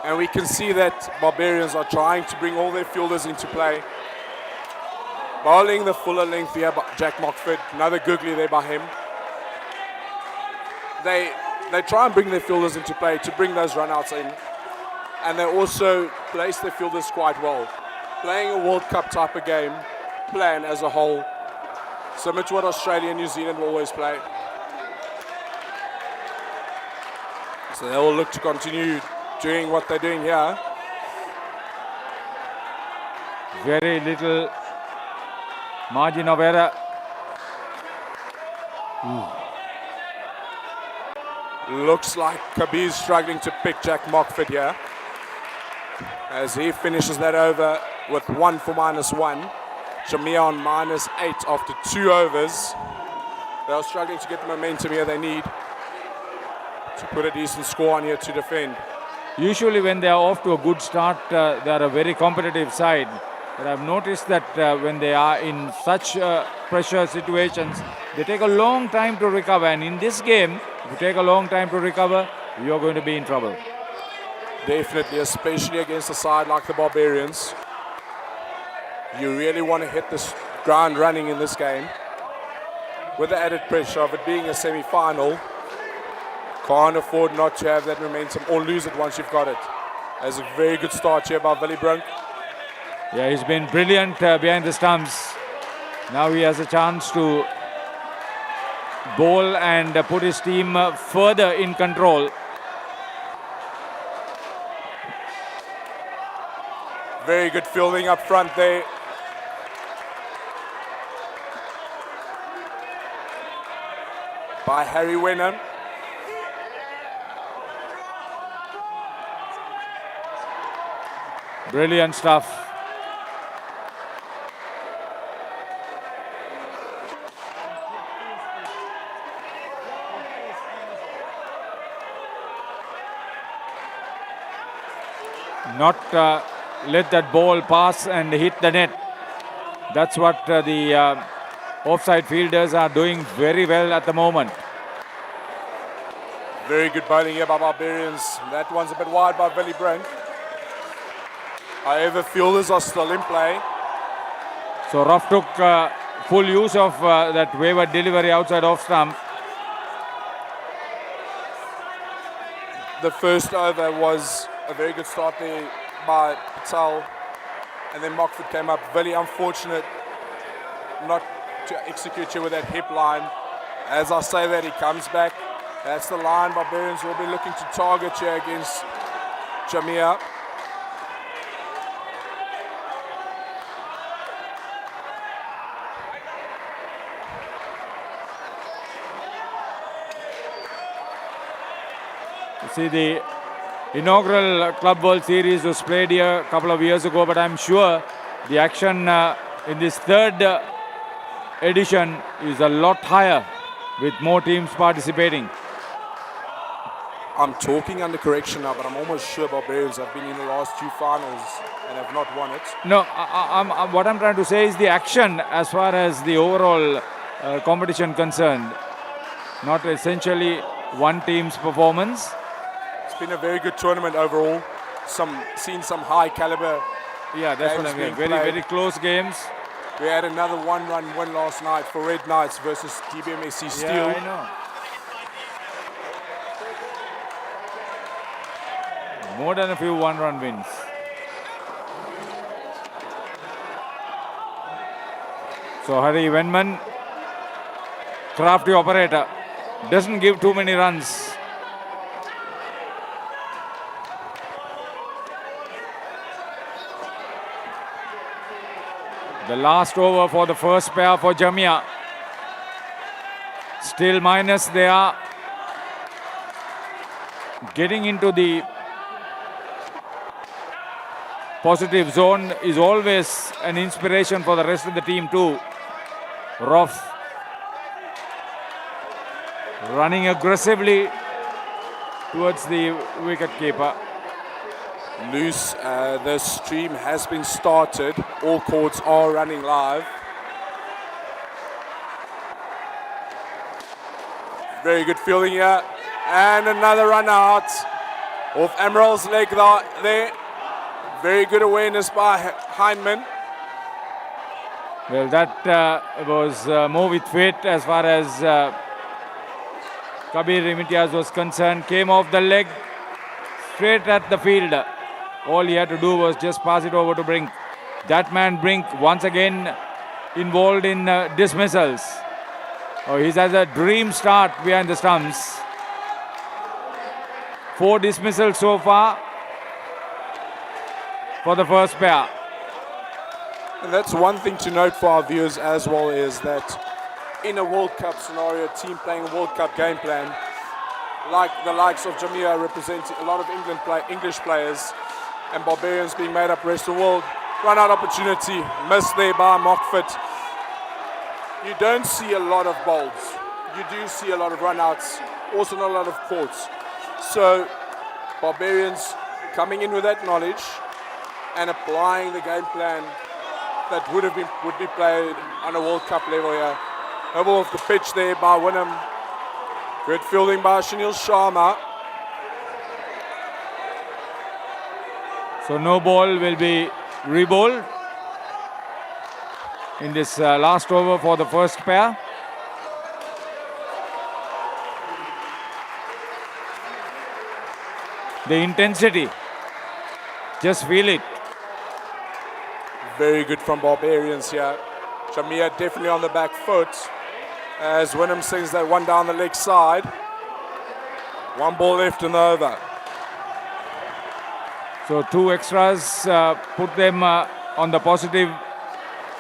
And we can see that Barbarians are trying to bring all their fielders into play. Bowling the fuller length here by Jack Mockford, another googly there by him. They try and bring their fielders into play to bring those runouts in. And they also place their fielders quite well. Playing a World Cup type of game plan as a whole, similar to what Australia and New Zealand will always play. So they will look to continue doing what they're doing here. Very little margin of error. Looks like Kabir's struggling to pick Jack Mockford here, as he finishes that over with 1 for -1. Jamia on -8 after 2 overs. They're struggling to get the momentum here they need to put a decent score on here to defend. Usually when they are off to a good start, they are a very competitive side. But I've noticed that when they are in such pressure situations, they take a long time to recover. And in this game, if you take a long time to recover, you're going to be in trouble. Definitely, especially against a side like the Barbarians. You really want to hit this ground running in this game. With the added pressure of it being a semi-final, can't afford not to have that momentum or lose it once you've got it. That's a very good start here by Willie Brink. Yeah, he's been brilliant behind the stumps. Now he has a chance to bowl and put his team further in control. Very good fielding up front there. By Harry Wenham. Brilliant stuff. Not let that ball pass and hit the net. That's what the offside fielders are doing very well at the moment. Very good bowling here by Barbarians. That one's a bit wide by Willie Brink. However, fielders are still in play. So Ruff took full use of that wayward delivery outside off stump. The first over was a very good start there by Patel. And then Mockford came up. Very unfortunate not to execute here with that hip line. As I say that, he comes back. That's the line Barbarians will be looking to target here against Jamia. You see, the inaugural Club World Series was played here a couple of years ago, but I'm sure the action in this third edition is a lot higher with more teams participating. I'm talking under correction now, but I'm almost sure Barbarians have been in the last 2 finals and have not won it. No, what I'm trying to say is the action as far as the overall competition concerned, not essentially one team's performance. It's been a very good tournament overall. Seen some high caliber. Yeah, that's what I mean. Very close games. We had another 1-run win last night for Red Knights versus TBMSC Steel. Yeah, I know. More than a few one-run wins. So Harry Wenman, crafty operator, doesn't give too many runs. The last over for the first pair for Jamia. Still minus, they are getting into the positive zone is always an inspiration for the rest of the team too. Ruff running aggressively towards the wicket keeper. Loose, the stream has been started. All courts are running live. Very good fielding here. And another run out. Off Emerald's leg there. Very good awareness by Hindman. Well, that was more with fate as far as Kabir Imtiaz was concerned. Came off the leg, straight at the field. All he had to do was just pass it over to Brink. That man Brink once again involved in dismissals. Oh, he's had a dream start behind the stumps. 4 dismissals so far for the first pair. And that's one thing to note for our viewers as well, is that in a World Cup scenario, a team playing a World Cup game plan, like the likes of Jamia representing a lot of English players, and Barbarians being made up rest of the world, run out opportunity, missed there by Mockford. You don't see a lot of bowls. You do see a lot of run-outs, also not a lot of courts. So Barbarians coming in with that knowledge and applying the game plan that would be played on a World Cup level here. Middle of the pitch there by Wynnum. Good fielding by Shanil Sharma. So no ball will be rebowled in this last over for the first pair. The intensity, just feel it. Very good from Barbarians here. Jamia definitely on the back foot as Wynnum sends that one down the leg side. 1 ball left in the over. So 2 extras put them on the positive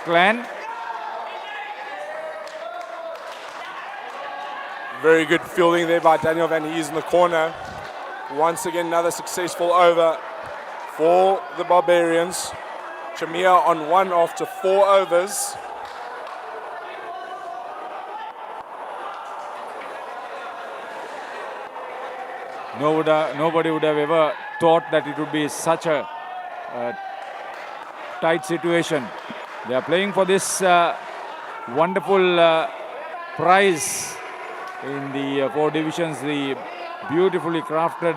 clan. Very good fielding there by Daniel Van Hees in the corner. Once again, another successful over for the Barbarians. Jamia on 1 after 4 overs. Nobody would have ever thought that it would be such a tight situation. They are playing for this wonderful prize in the 4 divisions, the beautifully crafted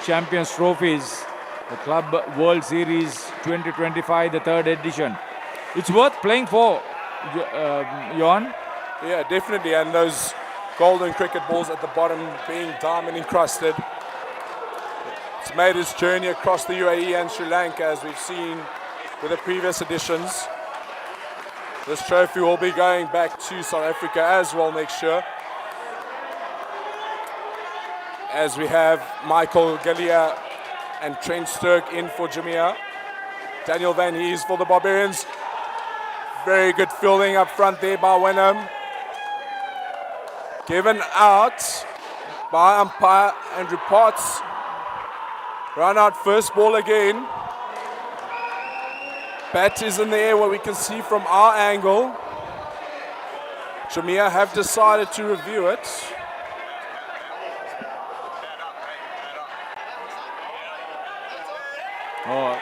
Champions Trophies, the Club World Series 2025, the 3rd edition. It's worth playing for, Johan. Yeah, definitely. And those golden cricket balls at the bottom being diamond encrusted. It's made its journey across the UAE and Sri Lanka, as we've seen with the previous editions. This trophy will be going back to South Africa as well next year, as we have Michael Gallia and Trent Sturck in for Jamia. Daniel Van Hees for the Barbarians. Very good fielding up front there by Wynnum. Given out by umpire Andrew Potts. Run out first ball again. Bat is in the air, what we can see from our angle. Jamia have decided to review it. Oh,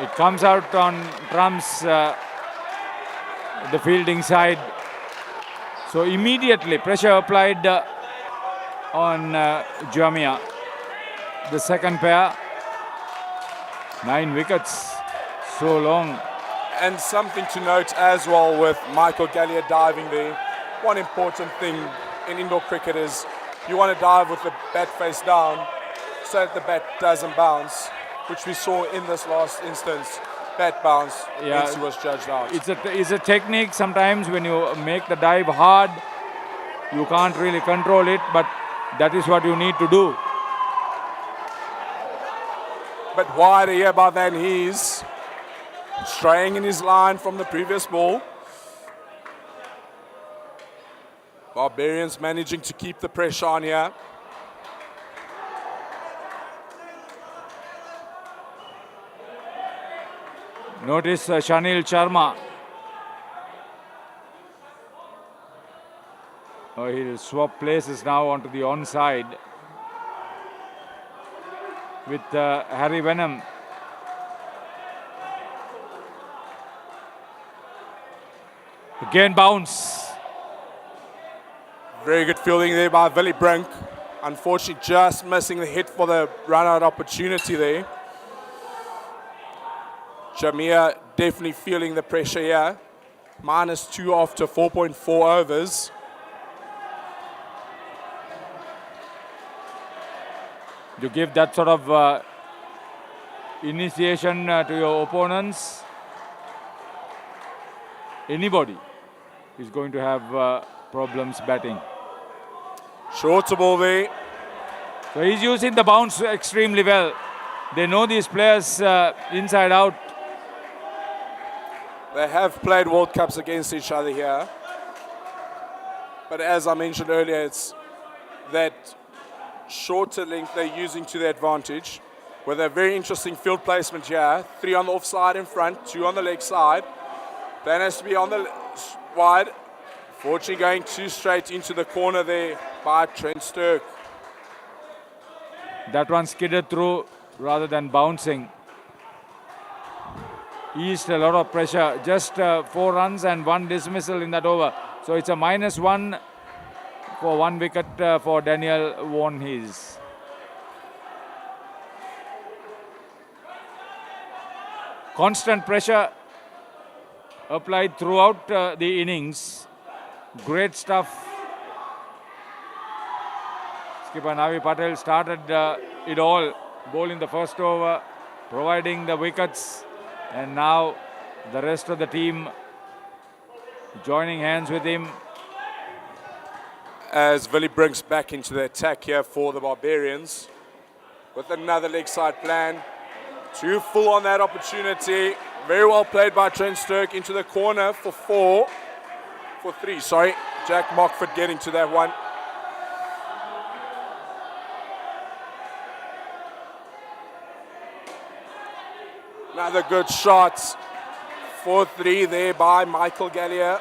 it comes out on drums, the fielding side. So immediately pressure applied on Jamia. The second pair, 9 wickets, so long. And something to note as well with Michael Gallia diving there. One important thing in indoor cricket is you want to dive with the bat face down so that the bat doesn't bounce, which we saw in this last instance. Bat bounce, Yeah, he was judged out. It's a technique. Sometimes when you make the dive hard, you can't really control it, but that is what you need to do. But wide here by Van Hees, straying in his line from the previous ball. Barbarians managing to keep the pressure on here. Notice Shanil Sharma. Oh, he'll swap places now onto the onside with Harry Wenham. Again bounce. Very good fielding there by Willie Brink. Unfortunately, just missing the hit for the run-out opportunity there. Jamia definitely feeling the pressure here. -2 after 4.4 overs. You give that sort of initiation to your opponents. Anybody is going to have problems batting. Shorter ball there. So he's using the bounce extremely well. They know these players inside out. They have played World Cups against each other here. But as I mentioned earlier, it's that shorter length they're using to their advantage. With a very interesting field placement here. 3 on the offside in front, 2 on the leg side. Plan has to be on the wide. Fortunately going too straight into the corner there by Trent Stirk. That one skidded through rather than bouncing. Eased a lot of pressure. Just 4 runs and 1 dismissal in that over. So it's a -1 for 1 wicket for Daniel Vaughan Hayes. Constant pressure applied throughout the innings. Great stuff. Skipper Navi Patel started it all. Ball in the first over, providing the wickets. And now the rest of the team joining hands with him. As Willie brings back into the attack here for the Barbarians. With another leg side plan. 2 full on that opportunity. Very well played by Trent Stirk into the corner for 3, sorry. Jack Mockford getting to that one. Another good shot for 3 there by Michael Gallier.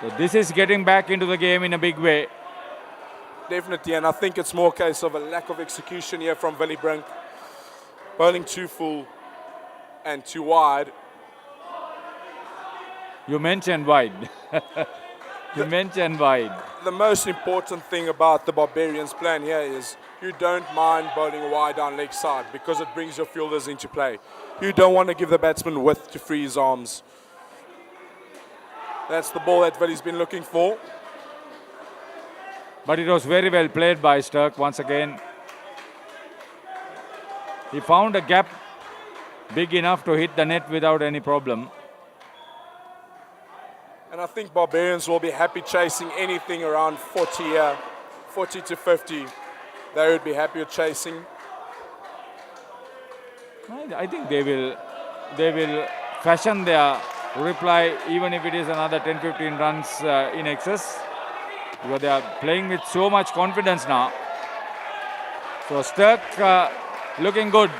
So this is getting back into the game in a big way. Definitely, and I think it's more a case of a lack of execution here from Willie Brink. Bowling 2 full and 2 wide. You mentioned wide. You mentioned wide. The most important thing about the Barbarians' plan here is you don't mind bowling wide down leg side because it brings your fielders into play. You don't want to give the batsman width to free his arms. That's the ball that Willie's been looking for. But it was very well played by Stirk once again. He found a gap big enough to hit the net without any problem. And I think Barbarians will be happy chasing anything around 40 here, 40 to 50. They would be happy with chasing. I think they will fashion their reply even if it is another 10-15 runs in excess. Because they are playing with so much confidence now. So Stirk looking good.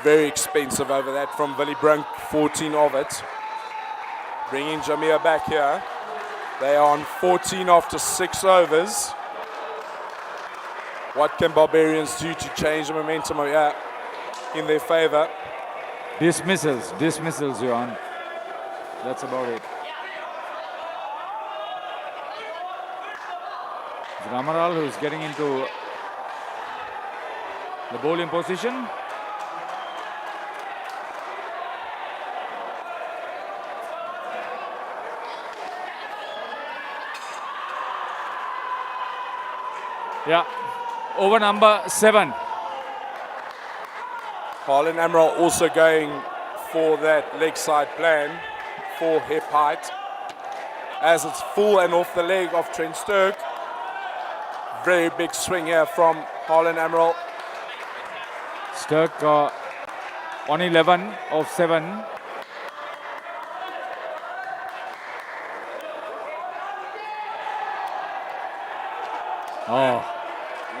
Very expensive over that from Willie Brink, 14 of it. Bringing Jamia back here. They are on 14 after 6 overs. What can Barbarians do to change the momentum here in their favour? Dismissals, Johan. That's about it. It's Ramaral who is getting into the bowling position. Yeah, over number 7. Harlan Amaral also going for that leg side plan for hip height. As it's full and off the leg of Trent Stirk. Very big swing here from Harlan Amaral. Stirk on 11 of 7. Oh.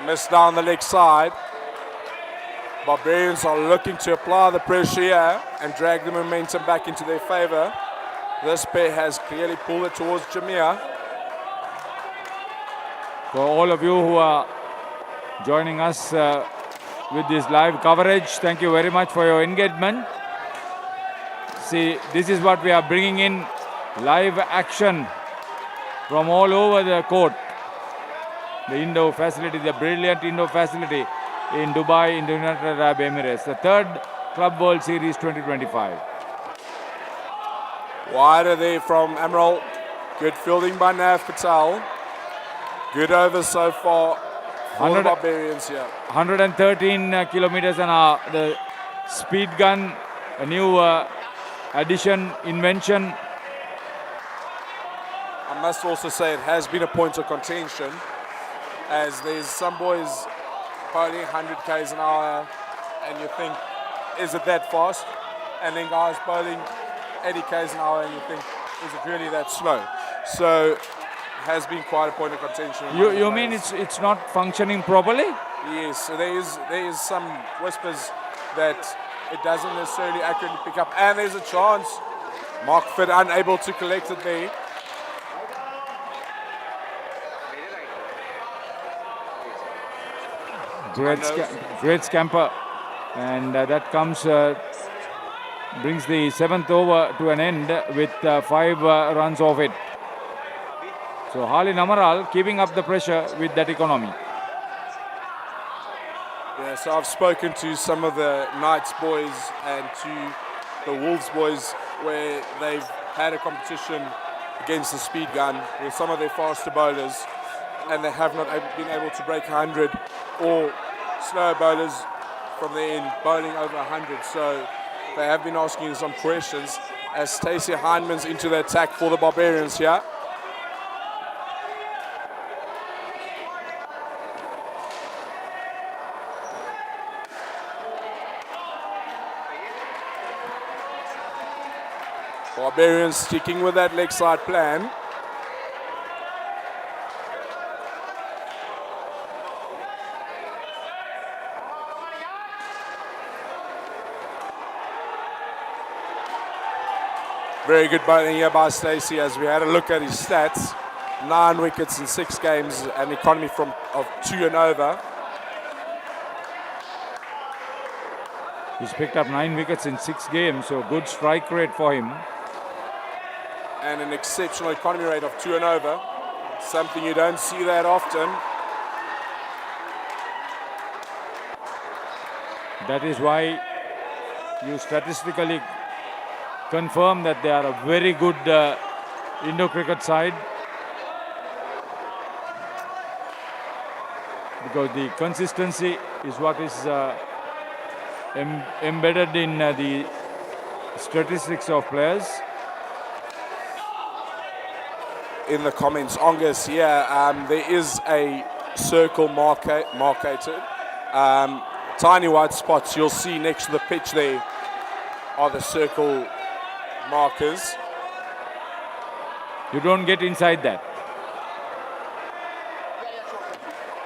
Missed down the leg side. Barbarians are looking to apply the pressure here and drag the momentum back into their favour. This pair has clearly pulled it towards Jamia. For all of you who are joining us with this live coverage, thank you very much for your engagement. See, this is what we are bringing in, live action from all over the court. the indoor facility, the brilliant indoor facility in Dubai, in the United Arab Emirates. The third Club World Series 2025. Wider there from Amaral. Good fielding by Nav Patel. Good over so far for the 100 Barbarians here. 113 kilometers an hour. The speed gun, a new addition, invention. I must also say it has been a point of contention, as there's some boys bowling 100 k's an hour and you think, is it that fast? And then guys bowling 80 k's an hour and you think, is it really that slow? So it has been quite a point of contention. You mean it's not functioning properly? Yes, so there is some whispers that it doesn't necessarily accurately pick up, and there's a chance. Mark Fit unable to collect it there. Great scamper, and that comes brings the 7th over to an end with 5 runs off it. So Harlin Amaral keeping up the pressure with that economy. Yeah, so I've spoken to some of the Knights boys and to the Wolves boys where they've had a competition against the speed gun with some of their faster bowlers, and they have not been able to break 100, or slower bowlers from their end bowling over 100. So they have been asking some questions as Stacey Heineman's into the attack for the Barbarians here. Barbarians sticking with that leg side plan. Very good bowling here by Stacey, as we had a look at his stats. 9 wickets in 6 games, an economy of 2 and over. He's picked up 9 wickets in 6 games, so good strike rate for him. And an exceptional economy rate of 2 and over. Something you don't see that often. That is why you statistically confirm that they are a very good Indo-cricket side, because the consistency is what is embedded in the statistics of players. In the comments, Angus, there is a circle marcated. Tiny white spots you'll see next to the pitch there are the circle markers. You don't get inside that.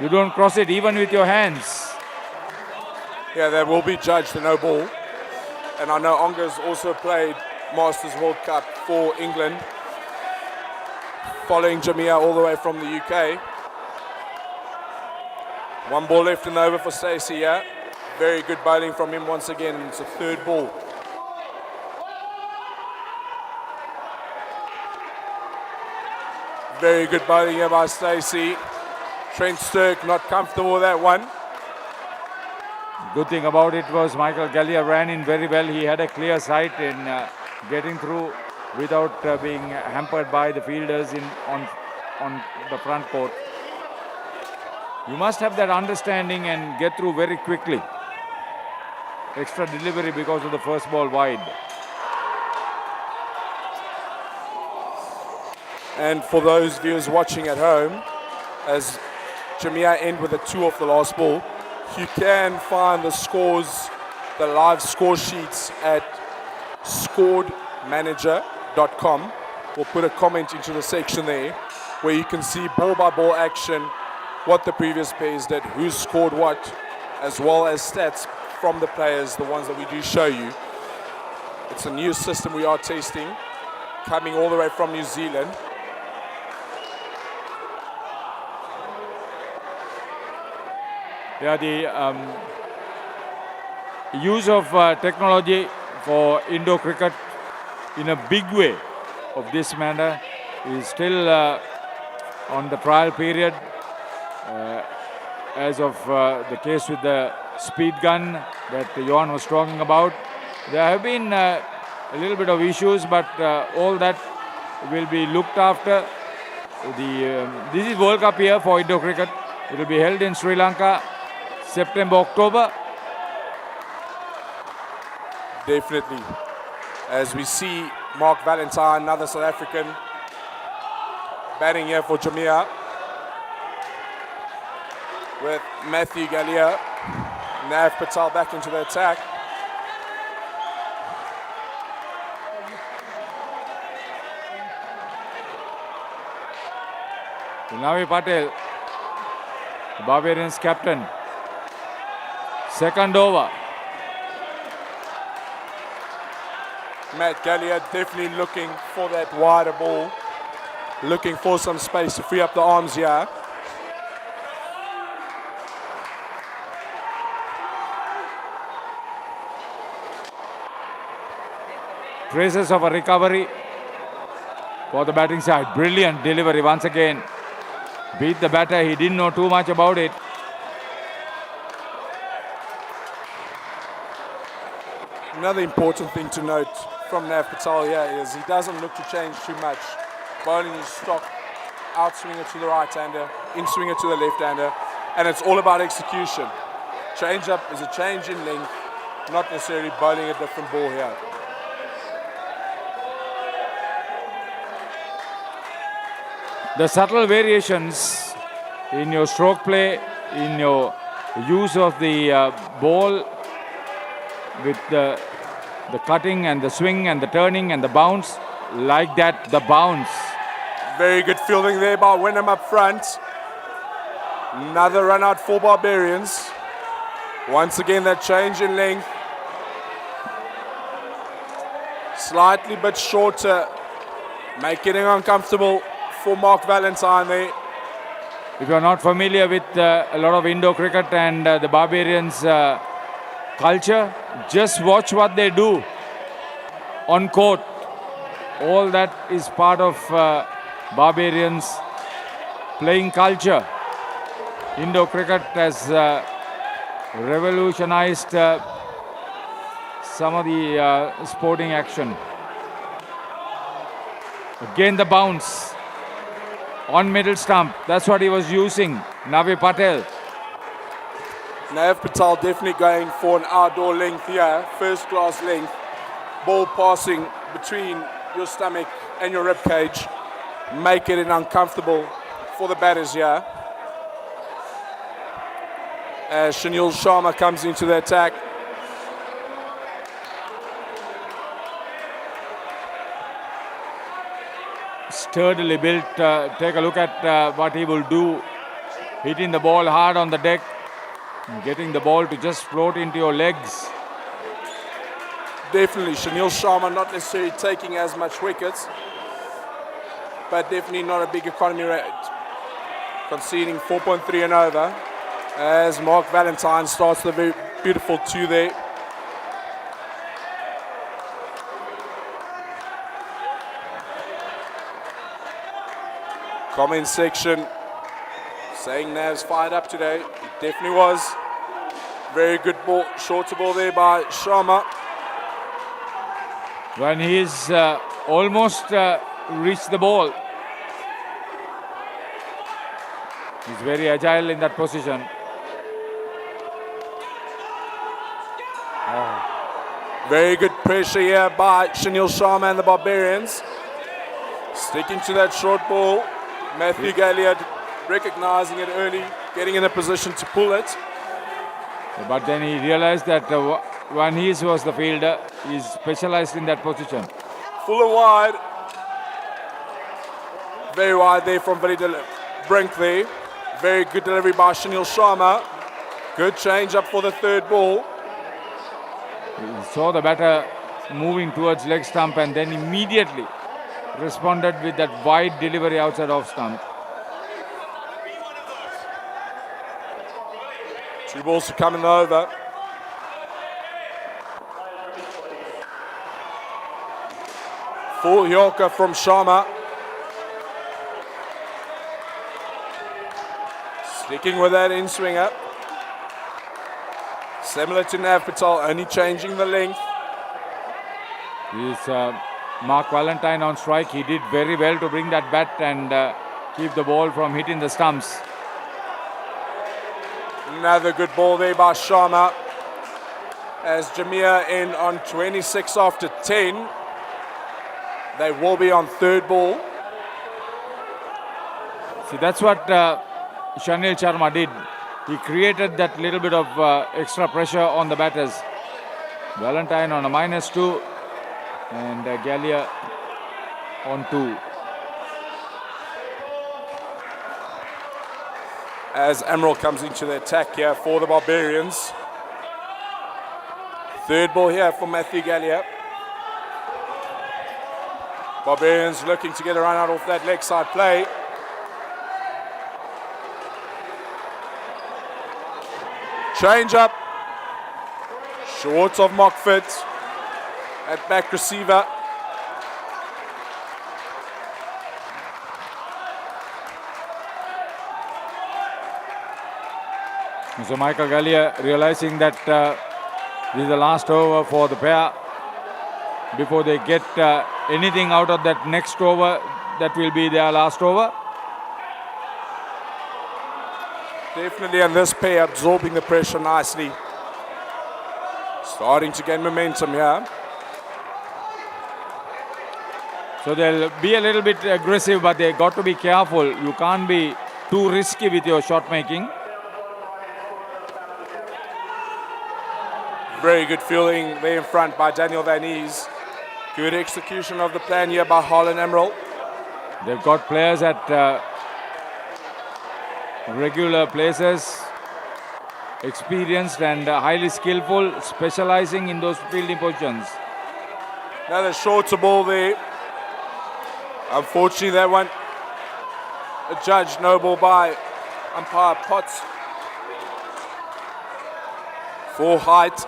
You don't cross it even with your hands. Yeah, that will be judged a no ball. And I know Angus also played Masters World Cup for England, following Jamia all the way from the UK. 1 ball left in the over for Stacey, yeah. Very good bowling from him once again. It's a 3rd ball. Very good bowling here by Stacey. Trent Stirk not comfortable with that one. Good thing about it was Michael Gallia ran in very well. He had a clear sight in getting through without being hampered by the fielders on the front court. You must have that understanding and get through very quickly. Extra delivery because of the first ball wide. And for those viewers watching at home, as Jamia end with a 2 off the last ball, you can find the scores, the live score sheets at scoredmanager.com. We'll put a comment into the section there where you can see ball by ball action, what the previous players did, who scored what, as well as stats from the players, the ones that we do show you. It's a new system we are testing, coming all the way from New Zealand. Yeah, the use of technology for Indo-cricket in a big way of this manner is still on the trial period. as of the case with the speed gun that Johan was talking about. There have been a little bit of issues, but all that will be looked after. This is World Cup year for Indo cricket. It will be held in Sri Lanka, September, October. Definitely. As we see Mark Valentine, another South African, batting here for Jamia. With Matthew Gallia, Nav Patel back into the attack. Navi Patel, the Barbarians captain. Second over. Matt Gallia definitely looking for that wider ball, looking for some space to free up the arms here. Traces of a recovery for the batting side. Brilliant delivery once again. Beat the batter. He didn't know too much about it. Another important thing to note from Nav Patel here is he doesn't look to change too much. Bowling his stock, outswing it to the right-hander, in-swing it to the left-hander, and it's all about execution. Change-up is a change in length, not necessarily bowling a different ball here. The subtle variations in your stroke play, in your use of the ball with the cutting and the swing and the turning and the bounce, like that, the bounce. Very good fielding there by Wyndham up front. Another run out for Barbarians. Once again, that change in length. Slightly bit shorter, making it uncomfortable for Mark Valentine there. If you're not familiar with a lot of Indo cricket and the Barbarians culture, just watch what they do on court. All that is part of Barbarians playing culture. Indo cricket has revolutionized some of the sporting action. Again the bounce on middle stump. That's what he was using, Navi Patel. Nav Patel definitely going for an outdoor length here, first class length. Ball passing between your stomach and your rib cage, make it uncomfortable for the batters here. As Shanil Sharma comes into the attack. Sturdily built. Take a look at what he will do. Hitting the ball hard on the deck, getting the ball to just float into your legs. Definitely, Shanil Sharma not necessarily taking as much wickets, but definitely not a big economy rate. Conceding 4.3 and over as Mark Valentine starts the very beautiful 2 there. Comment section saying Nav's fired up today. It definitely was. Very good ball, shorter ball there by Sharma. When he's almost reached the ball, he's very agile in that position. Very good pressure here by Shanil Sharma and the Barbarians. Sticking to that short ball. Matthew Gallia recognizing it early, getting in a position to pull it. But then he realized that when he was the fielder, he's specialized in that position. Full and wide. Very wide there from Brink there. Very good delivery by Shanil Sharma. Good change up for the third ball. He saw the batter moving towards leg stump and then immediately responded with that wide delivery outside off stump. 2 balls to come in the over. Full Yorker from Sharma. Sticking with that in swinger. Similar to Nav Patel, only changing the length. Is Mark Valentine on strike. He did very well to bring that bat and keep the ball from hitting the stumps. Another good ball there by Sharma. As Jamia in on 26 after 10. They will be on third ball. See, that's what Shanil Sharma did. He created that little bit of extra pressure on the batters. Valentine on a -2 and Gallia on 2. As Emerald comes into the attack here for the Barbarians. Third ball here for Matthew Gallia. Barbarians looking to get a run out off that leg side play. Change up. Short of Mockford. At back receiver. So Michael Gallia realizing that this is the last over for the pair. Before they get anything out of that next over, that will be their last over. Definitely on this pair, absorbing the pressure nicely. Starting to gain momentum here. So they'll be a little bit aggressive, but they got to be careful. You can't be too risky with your shot making. Very good fielding there in front by Daniel Van Ees. Good execution of the plan here by Harlan Emerald. They've got players at regular places, experienced and highly skillful, specializing in those fielding positions. Another shorter ball there. Unfortunately, that one adjudged no ball by umpire Potts for height.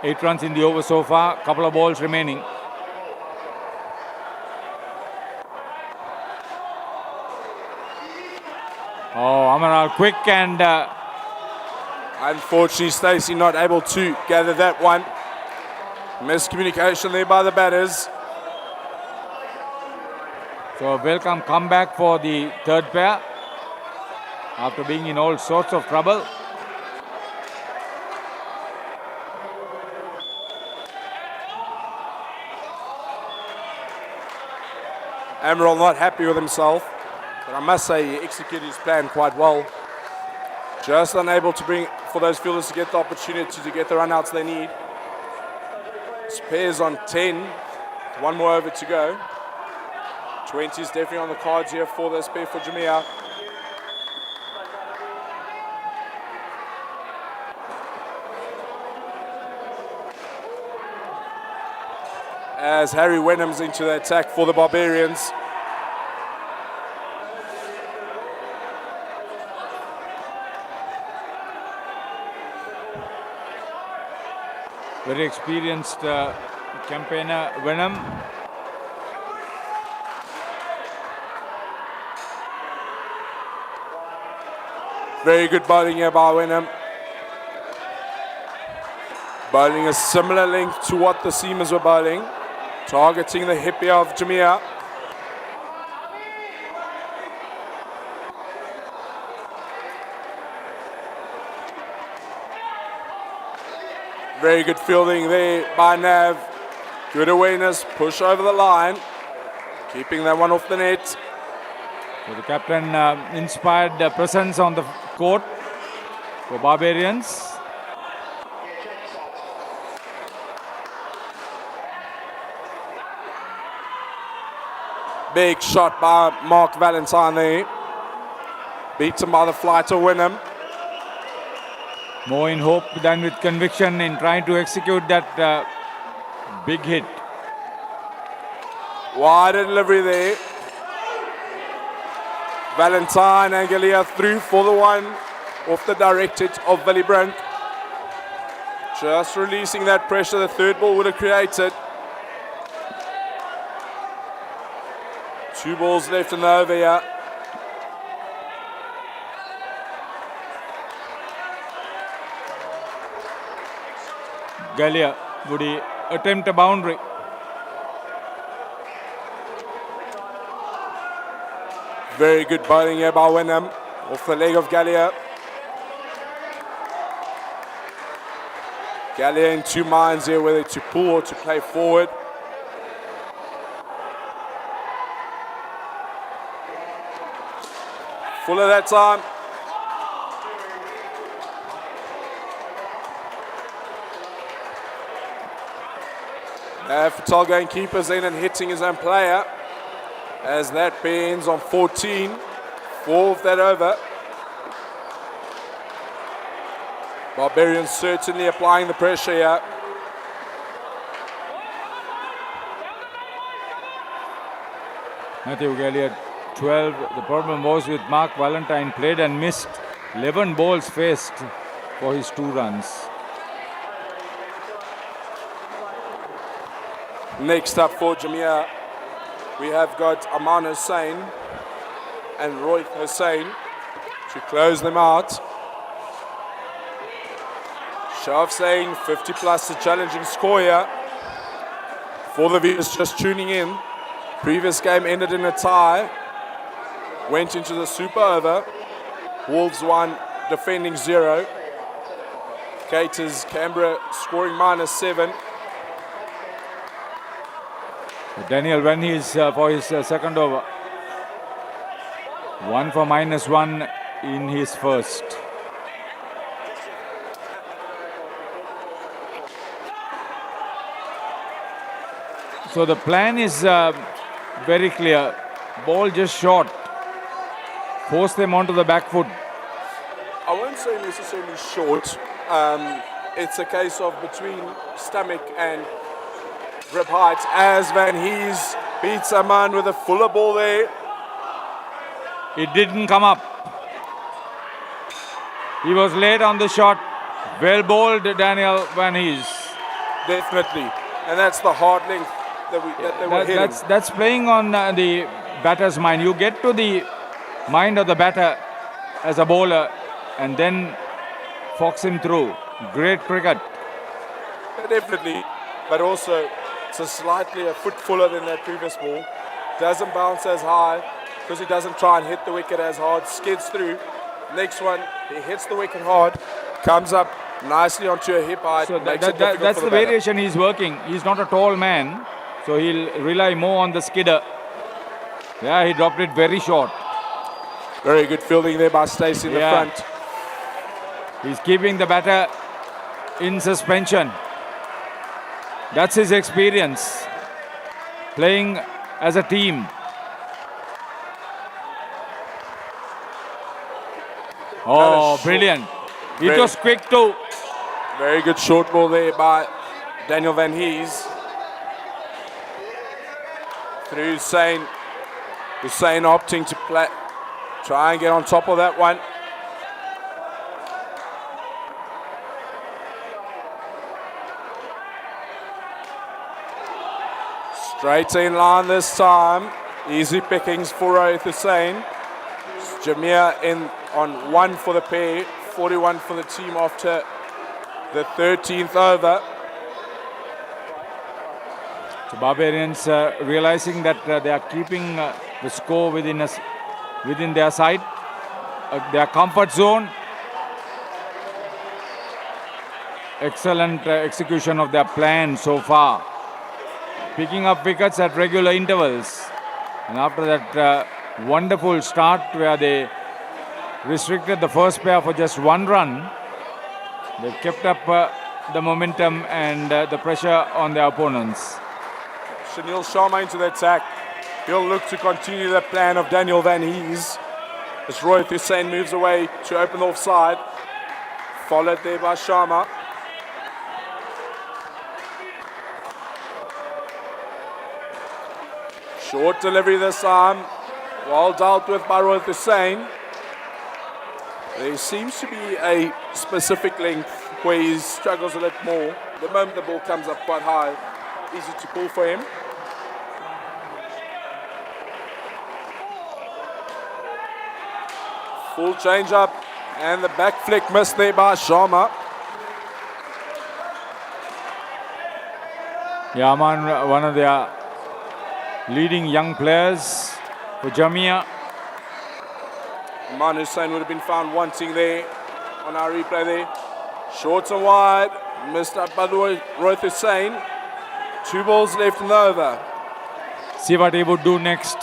Eight runs in the over so far, couple of balls remaining. Oh, Amaral quick and Unfortunately, Stacey not able to gather that one. Miscommunication there by the batters. so a welcome comeback for the third pair after being in all sorts of trouble. Emerald not happy with himself, but I must say he executed his plan quite well. Just unable to bring for those fielders to get the opportunity to get the runouts they need. Spares on 10, one more over to go. 20 is definitely on the cards here for this pair for Jamia. As Harry Wenham's into the attack for the Barbarians. Very experienced campaigner Wenham. Very good bowling here by Wenham. Bowling a similar length to what the seamers were bowling. Targeting the hip here of Jamia. Very good fielding there by Nav. Good awareness, push over the line. Keeping that one off the net. So the captain inspired presence on the court for Barbarians. Big shot by Mark Valentine there. Beaten by the flighter Wenham. More in hope than with conviction in trying to execute that big hit. Wide delivery there. Valentine and Gallia through for the one off the direct hit of Willie Brink. Just releasing that pressure the third ball would have created. 2 balls left in the over here. Galia, would he attempt a boundary? Very good bowling here by Wyndham. Off the leg of Galia. Galia in 2 minds here, whether to pull or to play forward. Fuller that time. Fatal going keepers in and hitting his own player. As that ends on 14. 4 of that over. Barbarians certainly applying the pressure here. Matthew Galia, 12. The problem was with Mark Valentine, played and missed. 11 balls faced for his 2 runs. Next up for Jamia, we have got Aman Hussain and Rohit Hussain to close them out. Shaf saying 50 plus, a challenging score here. For the viewers just tuning in, previous game ended in a tie. Went into the super over. Wolves 1, defending 0. Gators, Canberra scoring -7. Daniel Van Hees for his second over. 1 for -1 in his first. So the plan is very clear. Ball just short. Force them onto the back foot. I won't say necessarily short. It's a case of between stomach and grip height, as Van Hees beats a man with a fuller ball there. It didn't come up. He was late on the shot. Well bowled, Daniel Van Hees. Definitely. And that's the hard length that they were hitting. That's playing on the batter's mind. You get to the mind of the batter as a bowler and then fox him through. Great cricket. Definitely. But also, it's slightly a foot fuller than that previous ball. Doesn't bounce as high because he doesn't try and hit the wicket as hard. Skids through. Next one, he hits the wicket hard. Comes up nicely onto a hip height. So makes it difficult that's for the batter. variation he's working. He's not a tall man, so he'll rely more on the skidder. Yeah, he dropped it very short. Very good fielding there by Stacey in the Yeah. front. He's keeping the batter in suspension. That's his experience, playing as a team. Oh, short- brilliant. It very- was quick too. Very good short ball there by Daniel Van Hees. Through Hussain. Hussain opting to play, try and get on top of that one. Straight in line this time. Easy pickings for Rohit Hussain. Jamia in on 1 for the pair, 41 for the team after the 13th over. So Barbarians realizing that they are keeping the score within their sight, their comfort zone. Excellent execution of their plan so far. Picking up wickets at regular intervals. And after that wonderful start where they restricted the first pair for just 1 run, they've kept up the momentum and the pressure on their opponents. Shanil Sharma into the attack. He'll look to continue the plan of Daniel Van Hees as Rohit Hussain moves away to open the offside. Followed there by Sharma. Short delivery this time. Well dealt with by Rohit Hussain. There seems to be a specific length where he struggles a little more. The moment the ball comes up quite high, easy to pull for him. Full change up and the back flick missed there by Sharma. Yeah, Aman, one of their leading young players for Jamia. Aman Hussain would have been found wanting there on our replay there. Short and wide, missed up by Rohit Hussain. 2 balls left in the over. See what he would do next.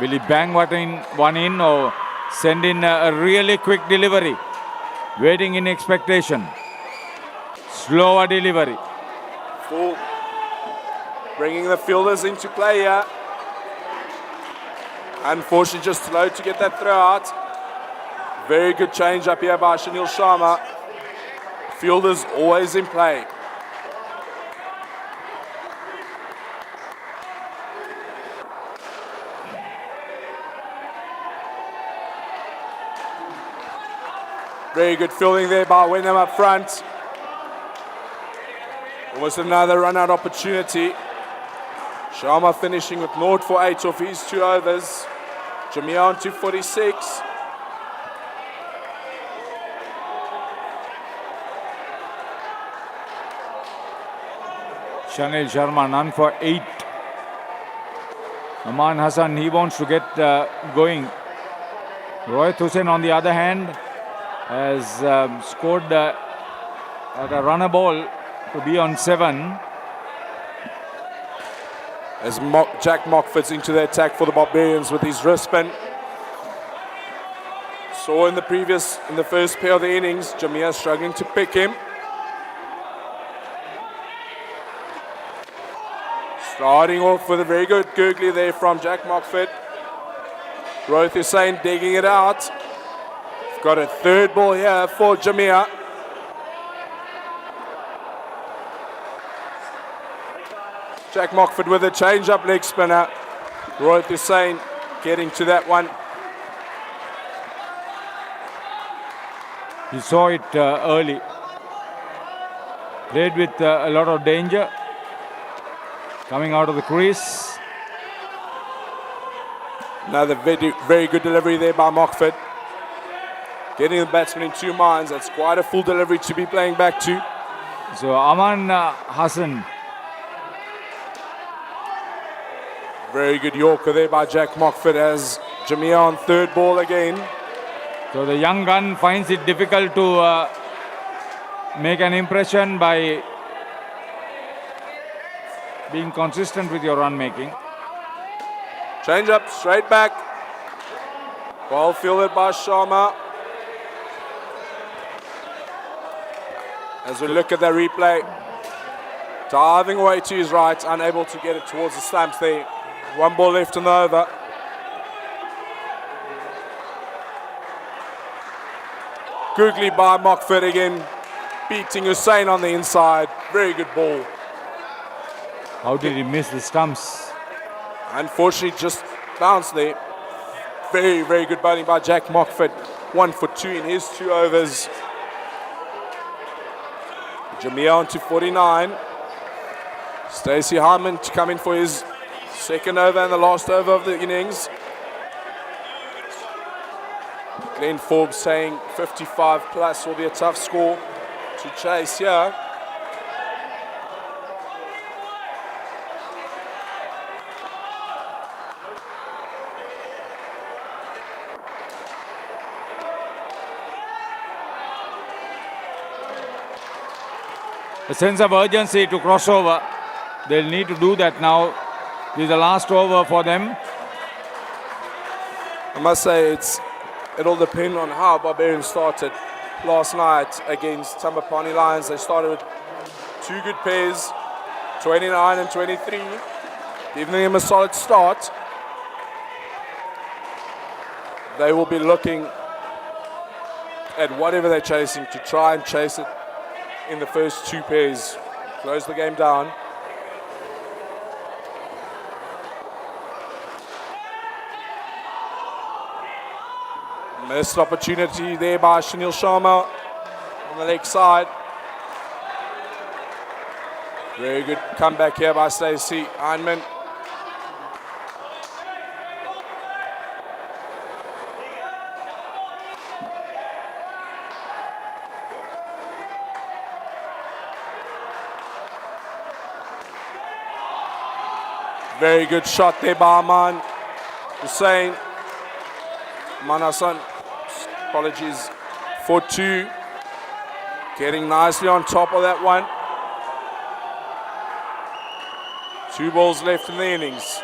Will he bang one in or send in a really quick delivery? Waiting in expectation. Slower delivery. Full. Bringing the fielders into play here. Unfortunately, just slow to get that throw out. Very good change up here by Shanil Sharma. Fielders always in play. Very good fielding there by Wyndham up front. Almost another run-out opportunity. Sharma finishing with 0 for 8 off his 2 overs. Jamia on 246. Shanil Sharma, none for 8. Aman Hassan, he wants to get going. Rohit Hussain, on the other hand, has scored at a runner ball to be on 7. As Jack Mockford's into the attack for the Barbarians with his wrist spin. Saw in the first pair of the innings, Jamia struggling to pick him. Starting off with a very good googly there from Jack Mockford. Rohit Hussain digging it out. We've got a 3rd ball here for Jamia. Jack Mockford with a change-up leg spinner. Rohit Hussain getting to that one. He saw it early. Played with a lot of danger. Coming out of the crease. Another very good delivery there by Mockford. Getting the batsman in 2 minds. That's quite a full delivery to be playing back to. So Aman Hassan. Very good Yorker there by Jack Mockford as Jamia on 3rd ball again. So the young gun finds it difficult to make an impression by being consistent with your run making. Change up, straight back. Ball fielded by Sharma. As we look at the replay, diving away to his right, unable to get it towards the stumps there. 1 ball left in the over. Googly by Mockford again, beating Hussain on the inside. Very good ball. How did he miss the stumps? Unfortunately, just bounced there. Very, very good bowling by Jack Mockford. 1 for 2 in his 2 overs. Jamia on to 49. Stacey Hyman to come in for his 2nd over and the last over of the innings. Glenn Forbes saying 55 plus will be a tough score to chase here. A sense of urgency to cross over. They'll need to do that now. This is the last over for them. I must say it'll depend on how Barbarians started last night against Tambapani Lions. They started with 2 good pairs, 29 and 23, giving them a solid start. They will be looking at whatever they're chasing to try and chase it in the first 2 pairs. Close the game down. Missed opportunity there by Shanil Sharma on the leg side. Very good comeback here by Stacey Hyman. Very good shot there by Aman Hussain. Manasan, apologies, for 2. Getting nicely on top of that one. 2 balls left in the innings.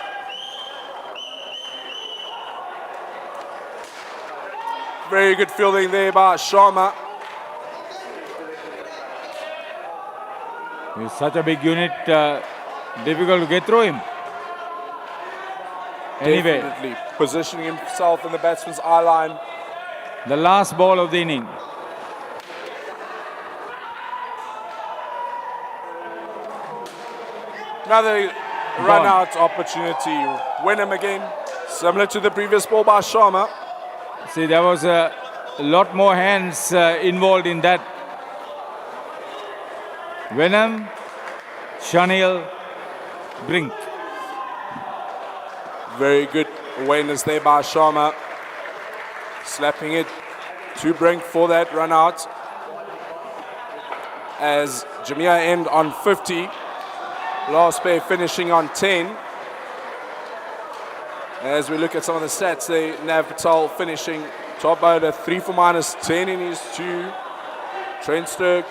Very good fielding there by Sharma. He's such a big unit, difficult to get through him. Anyway, Definitely positioning himself in the batsman's eye line. the last ball of the inning. Another run out opportunity. Wenham again, similar to the previous ball by Sharma. See, there was a lot more hands involved in that. Venom, Shanil, Brink. Very good awareness there by Sharma. Slapping it to Brink for that run out. As Jamia end on 50. Last pair finishing on 10. As we look at some of the stats, Nav Patel finishing top order 3 for -10 in his 2. Trent Sturck,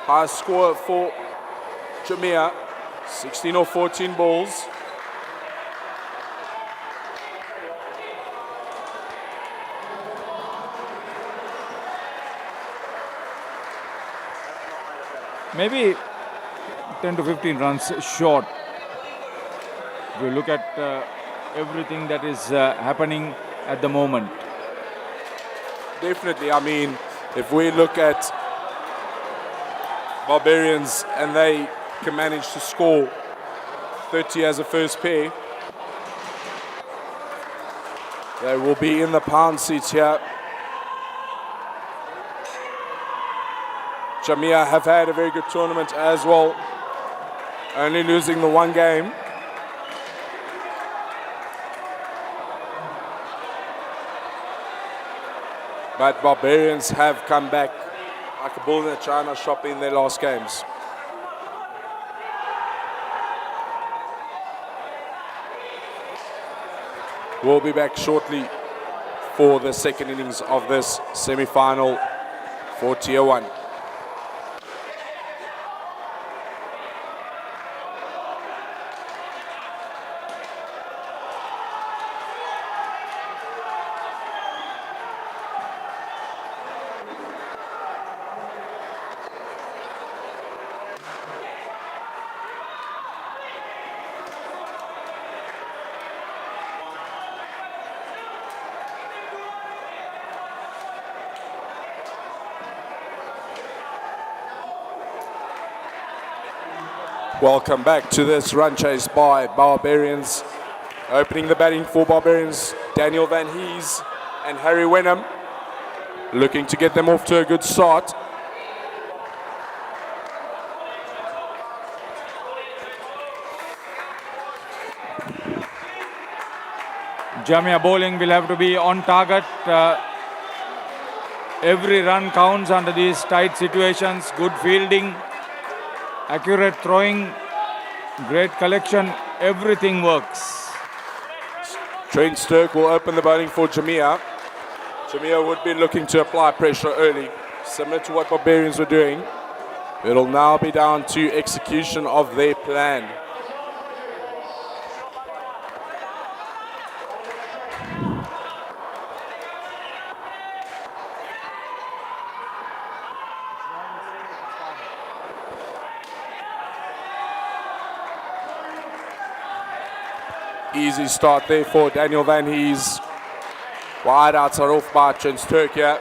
high score for Jamia, 16 or 14 balls. Maybe 10 to 15 runs short. If you look at everything that is happening at the moment. Definitely, I mean, if we look at Barbarians and they can manage to score 30 as a first pair, they will be in the pound seats here. Jamia have had a very good tournament as well, only losing the 1 game. But Barbarians have come back like a bull in a china shop in their last games. We'll be back shortly for the second innings of this semi-final for Tier 1. Welcome back to this run chase by Barbarians. Opening the batting for Barbarians, Daniel Van Hees and Harry Wenham. Looking to get them off to a good start. Jamia bowling will have to be on target. Every run counts under these tight situations. Good fielding, accurate throwing, great collection. Everything works. Trent Sturck will open the bowling for Jamia. Jamia would be looking to apply pressure early, similar to what Barbarians were doing. It'll now be down to execution of their plan. Easy start there for Daniel Van Hees. Wide outs are off by Trent Sturck here.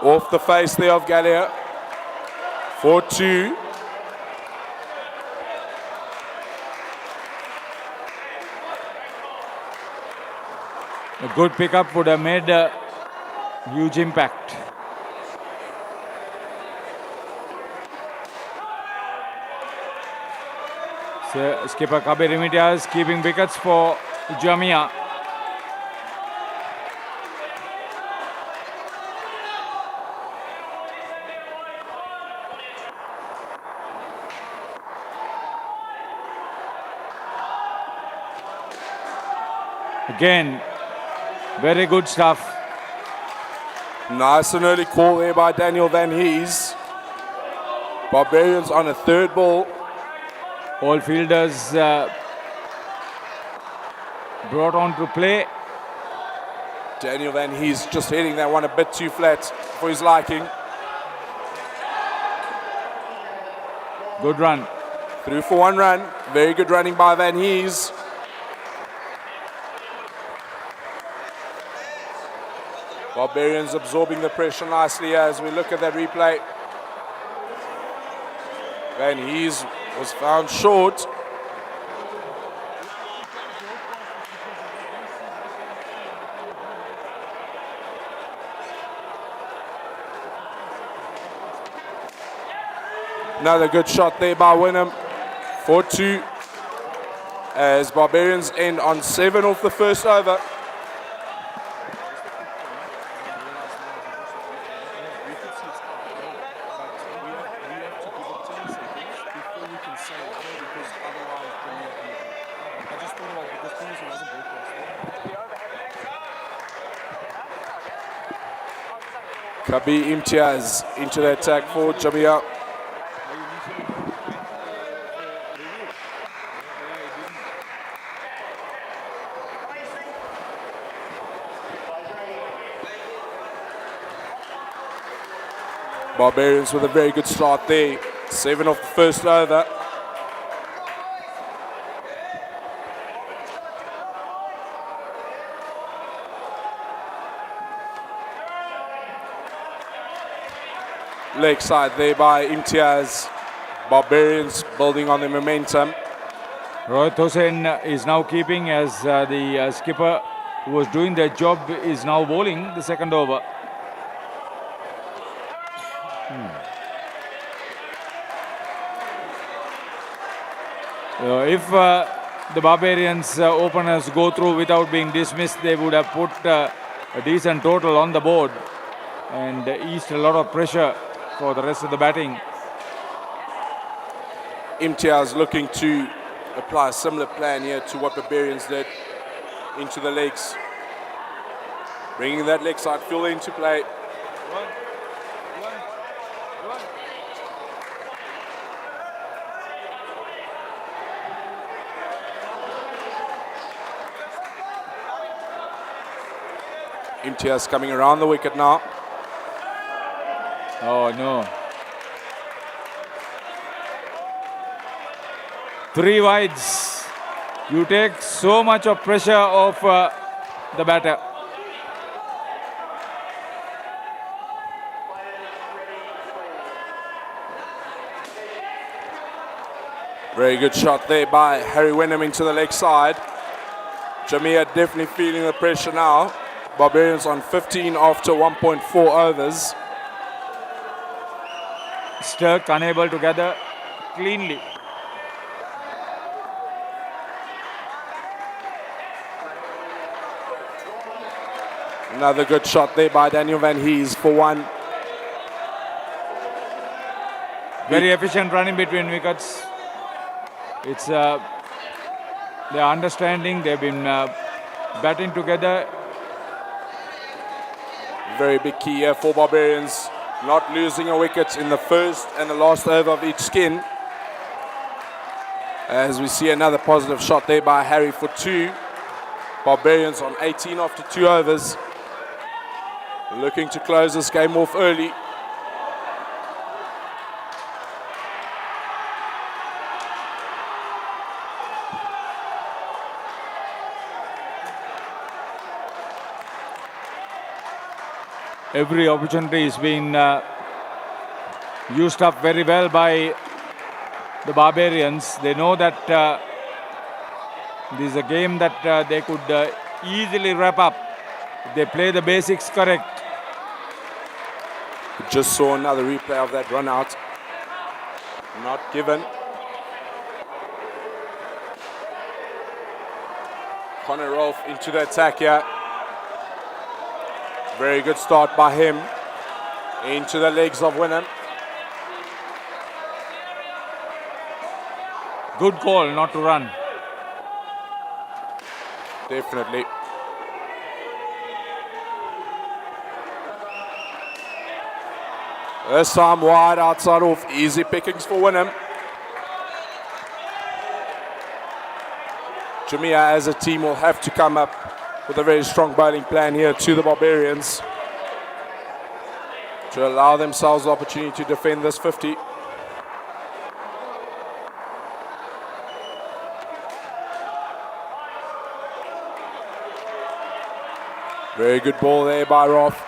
Off the face there of Gallia. 4-2. A good pickup would have made a huge impact. So skipper Kabir Remedias keeping wickets for Jamia. Again, very good stuff. Nice and early call there by Daniel Van Hees. Barbarians on a third ball. All fielders brought on to play. Daniel Van Hees just hitting that one a bit too flat for his liking. Good run. Through for one run. Very good running by Van Hees. Barbarians absorbing the pressure nicely as we look at that replay. Van Hees was found short. Another good shot there by Wynnum. 4-2 as Barbarians end on 7 off the first over. Kabi Imtiaz into the attack for Jamia. Barbarians with a very good start there. 7 off the first over. Leg side there by Imtiaz. Barbarians building on the momentum. Rohit Hossain is now keeping as the skipper who was doing their job is now bowling the second over. If the Barbarians openers go through without being dismissed, they would have put a decent total on the board and eased a lot of pressure for the rest of the batting. Imtiaz looking to apply a similar plan here to what Barbarians did into the legs. Bringing that leg side field into play. Imtiaz coming around the wicket now. Oh no. 3 wides. You take so much of pressure off the batter. Very good shot there by Harry Wynnum into the leg side. Jamia definitely feeling the pressure now. Barbarians on 15 after 1.4 overs. Stirk unable to gather cleanly. Another good shot there by Daniel Van Hees for one. Very efficient running between wickets. It's their understanding. They've been batting together. Very big key here for Barbarians. Not losing a wicket in the first and the last over of each skin. As we see another positive shot there by Harry for 2. Barbarians on 18 after 2 overs. Looking to close this game off early. Every opportunity is being used up very well by the Barbarians. They know that this is a game that they could easily wrap up if they play the basics correct. Just saw another replay of that run out. Not given. Connor Rolfe into the attack here. Very good start by him. Into the legs of Wynnum. Good call not to run. Definitely. This time wide outside off. Easy pickings for Wynnum. Jamia as a team will have to come up with a very strong bowling plan here to the Barbarians to allow themselves the opportunity to defend this 50. Very good ball there by Roth.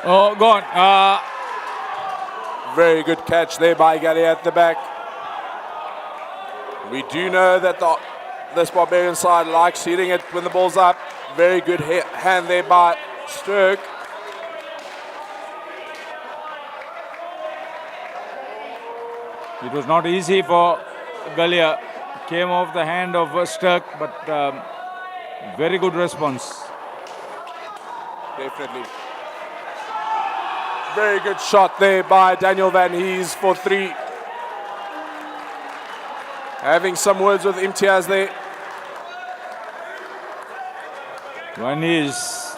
Oh, gone. Very good catch there by Galley at the back. We do know that this Barbarian side likes hitting it when the ball's up. Very good hand there by Sturk. It was not easy for Galia. Came off the hand of Sturk, but very good response. Definitely. Very good shot there by Daniel Van Hees for 3. Having some words with Imtiaz there. One is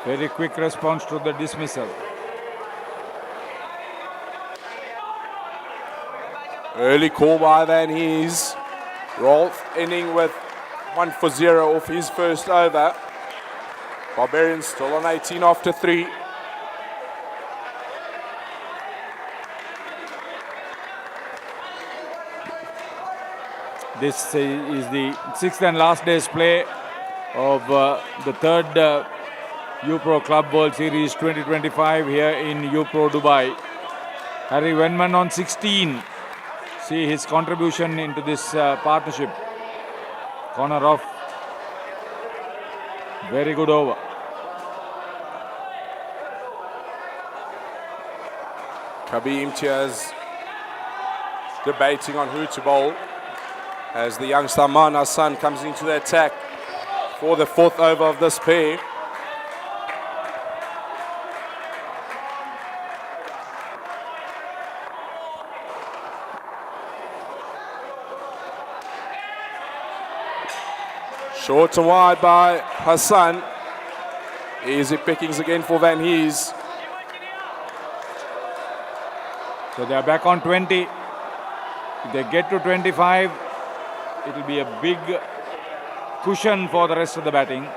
very quick response to the dismissal. Early call by Van Hees. Rolf ending with 1 for 0 off his first over. Barbarians still on 18 after 3. This is the 6th and last day's play of the 3rd UPro Club World Series 2025 here in UPro Dubai. Harry Wenman on 16. See his contribution into this partnership. Corner off. Very good over. Kabi Imtiaz debating on who to bowl as the youngster Aman Hassan comes into the attack for the 4th over of this pair. Short and wide by Hassan. Easy pickings again for Van Hees. So they are back on 20. If they get to 25, it will be a big cushion for the rest of the batting.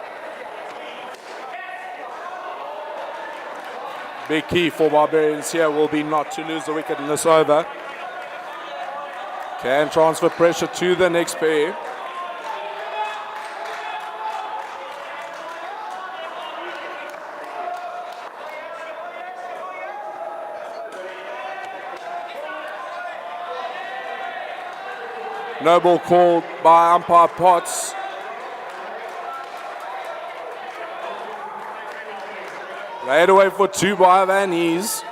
Big key for Barbarians here will be not to lose the wicket in this over. Can transfer pressure to the next pair. No ball called by umpire Potts. Laid away for 2 by Van Hees.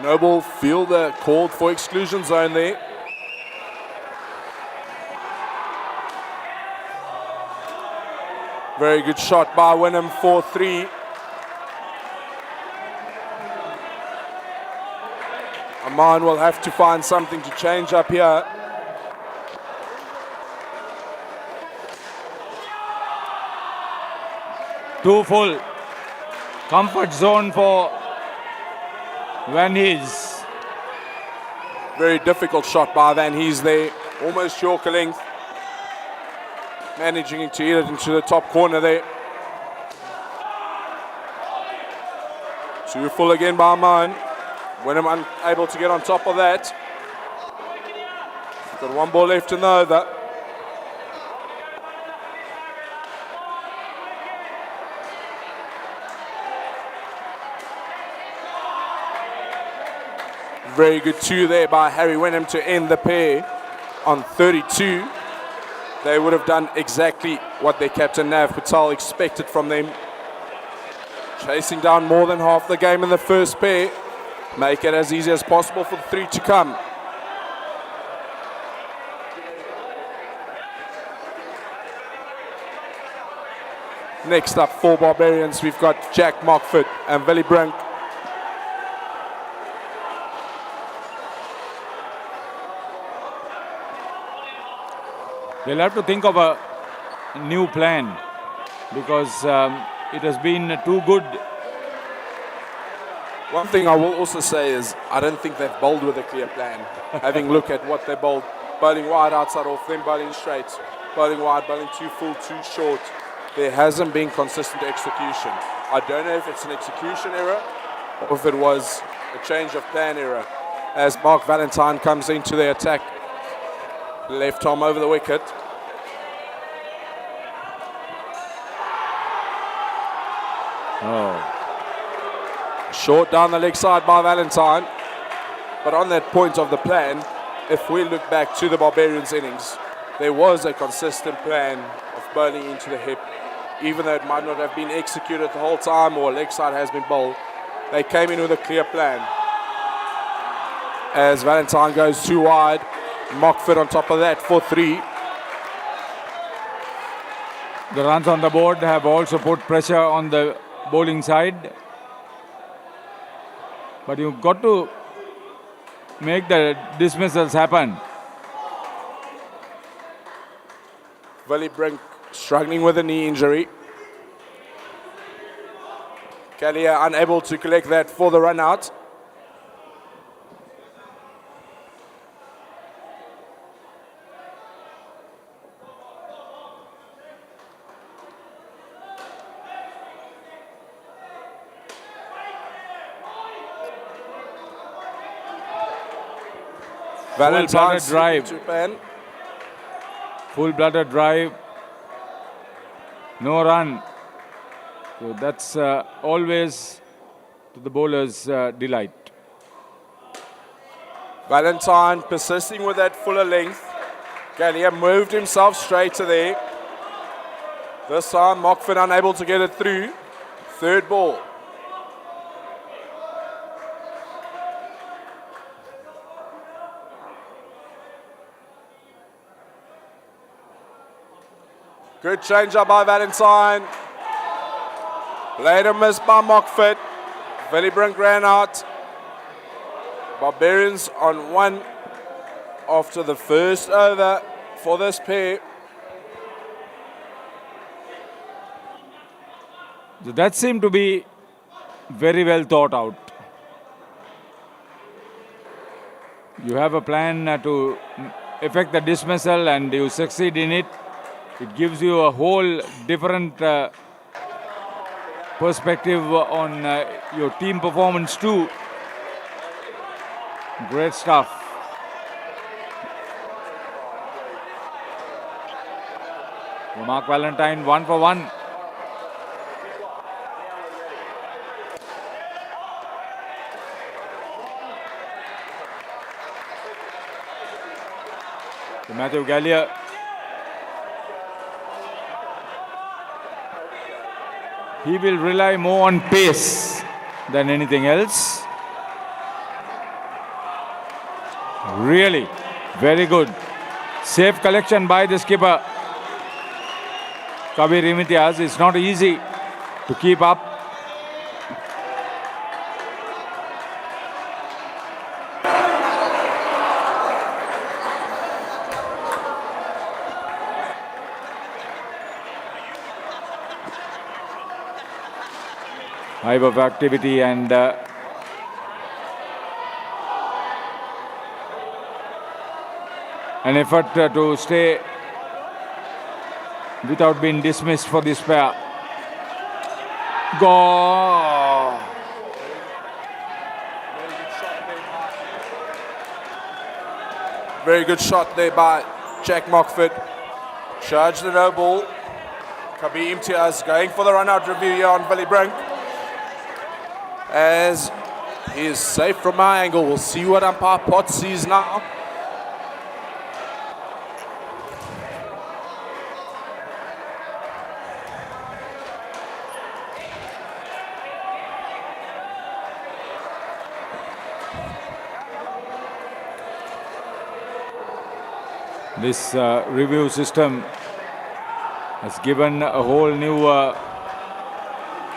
No ball fielder called for exclusion zone there. Very good shot by Wynnum for 3. Aman will have to find something to change up here. Too full. Comfort zone for Van Hees. Very difficult shot by Van Hees there. Almost Yorker length. Managing to hit it into the top corner there. Too full again by Aman. Wynnum unable to get on top of that. Got 1 ball left in the over. Very good 2 there by Harry Wynnum to end the pair on 32. They would have done exactly what their captain Nav Patel expected from them. Chasing down more than half the game in the first pair. Make it as easy as possible for the 3 to come. Next up for Barbarians, we've got Jack Mockford and Willie Brink. They'll have to think of a new plan because it has been too good. One thing I will also say is I don't think they've bowled with a clear plan. Having look at what they bowled, bowling wide outside off, then bowling straight, bowling wide, bowling too full, too short. There hasn't been consistent execution. I don't know if it's an execution error or if it was a change of plan error. As Mark Valentine comes into the attack, left arm over the wicket. Oh, Short down the leg side by Valentine. But on that point of the plan, if we look back to the Barbarians innings, there was a consistent plan of bowling into the hip. Even though it might not have been executed the whole time or leg side has been bowled, they came in with a clear plan. As Valentine goes too wide, Mockford on top of that for 3. the runs on the board have also put pressure on the bowling side. But you've got to make the dismissals happen. Willie Brink struggling with a knee injury. Kalia unable to collect that for the run out. Valentine drive. to pen. Full-blooded drive. No run. So that's always to the bowler's delight. Valentine persisting with that fuller length. Kalia moved himself straight to there. This time Mockford unable to get it through. Third ball. Good change up by Valentine. Played a miss by Mockford. Willie Brink ran out. Barbarians on 1 after the first over for this pair. So that seemed to be very well thought out. You have a plan to effect the dismissal and you succeed in it. It gives you a whole different perspective on your team performance too. Great stuff. Mark Valentine 1 for 1. To Matthew Gallier. He will rely more on pace than anything else. Really, very good. Safe collection by the skipper. Kabir Imtiaz. It's not easy to keep up. Hive of activity and an effort to stay without being dismissed for this pair. Go! Very good shot there by Jack Mockford. Charged the no ball. Kabir Imtiaz going for the run-out review here on Willie Brink. As he is safe from my angle. We'll see what umpire Potts sees now. This review system has given a whole new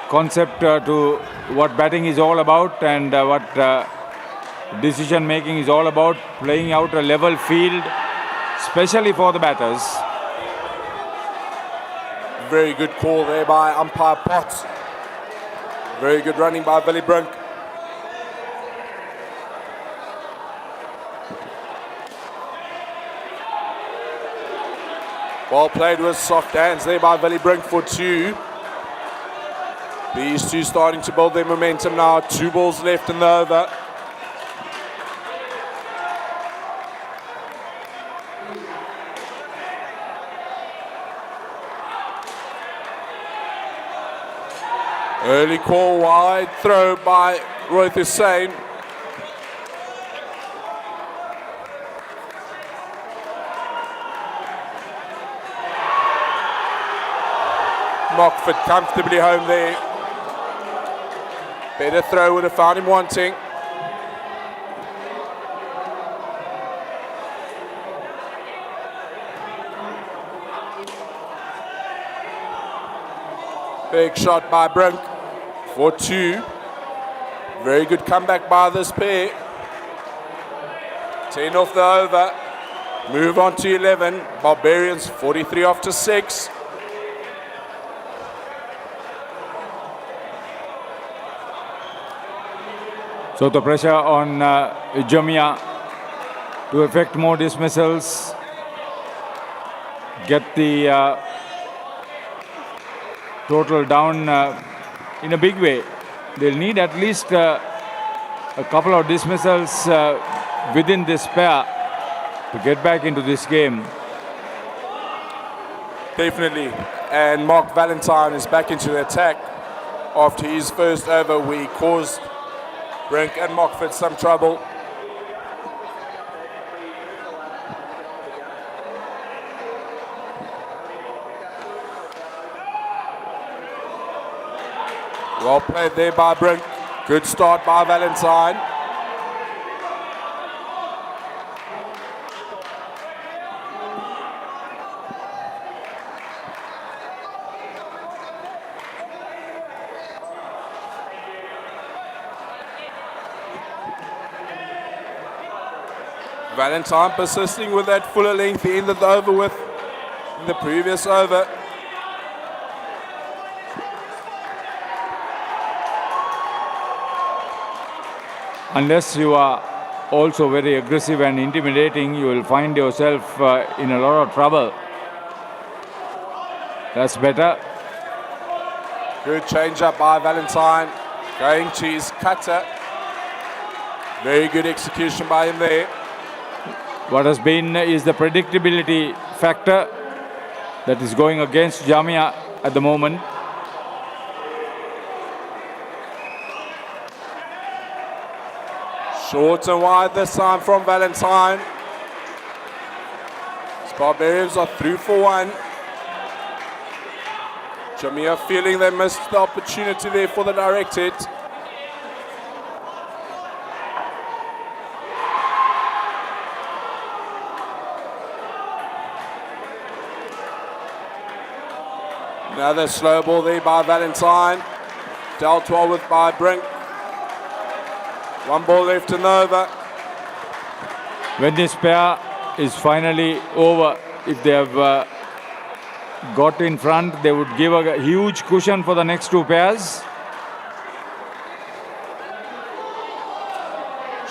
concept to what batting is all about and what decision making is all about, playing out a level field, especially for the batters. Very good call there by umpire Potts. Very good running by Willie Brink. Well played with soft hands there by Willie Brink for 2. These two starting to build their momentum now. 2 balls left in the over. Early call wide throw by Rohit Hussain. Mockford comfortably home there. Better throw would have found him wanting. Big shot by Brink for 2. Very good comeback by this pair. 10 off the over. Move on to 11. Barbarians 43 after 6. So the pressure on Jamia to effect more dismissals, get the total down in a big way. They'll need at least a couple of dismissals within this pair to get back into this game. Definitely. And Mark Valentine is back into the attack after his first over where he caused Brink and Mockford some trouble. Well played there by Brink. Good start by Valentine. Valentine persisting with that fuller length he ended the over with in the previous over. Unless you are also very aggressive and intimidating, you will find yourself in a lot of trouble. That's better. Good change up by Valentine. Going to his cutter. Very good execution by him there. What has been is the predictability factor that is going against Jamia at the moment. Short and wide this time from Valentine. Barbarians are through for 1. Jamia feeling they missed the opportunity there for the direct hit. Another slow ball there by Valentine. Dealt well with by Brink. 1 ball left in the over. When this pair is finally over, if they have got in front, they would give a huge cushion for the next 2 pairs.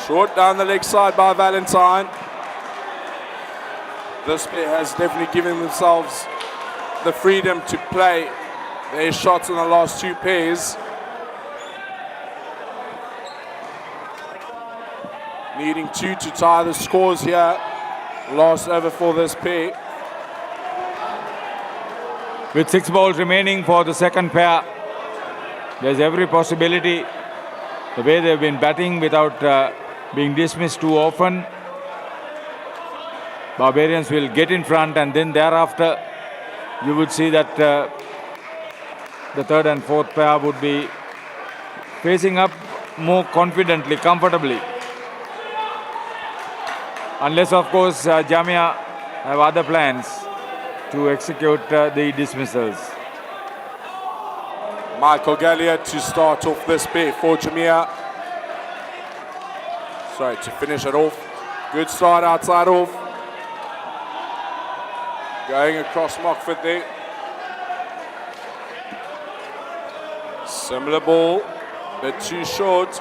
Short down the leg side by Valentine. This pair has definitely given themselves the freedom to play their shots in the last 2 pairs. Needing 2 to tie the scores here. Last over for this pair. With 6 balls remaining for the second pair, there's every possibility, the way they've been batting without being dismissed too often, Barbarians will get in front, and then thereafter you would see that the third and fourth pair would be facing up more confidently, comfortably. Unless, of course, Jamia have other plans to execute the dismissals. Michael Gallia to start off this bit for Jamia. Sorry, to finish it off. Good start outside off. Going across Mockford there. Similar ball, bit too short.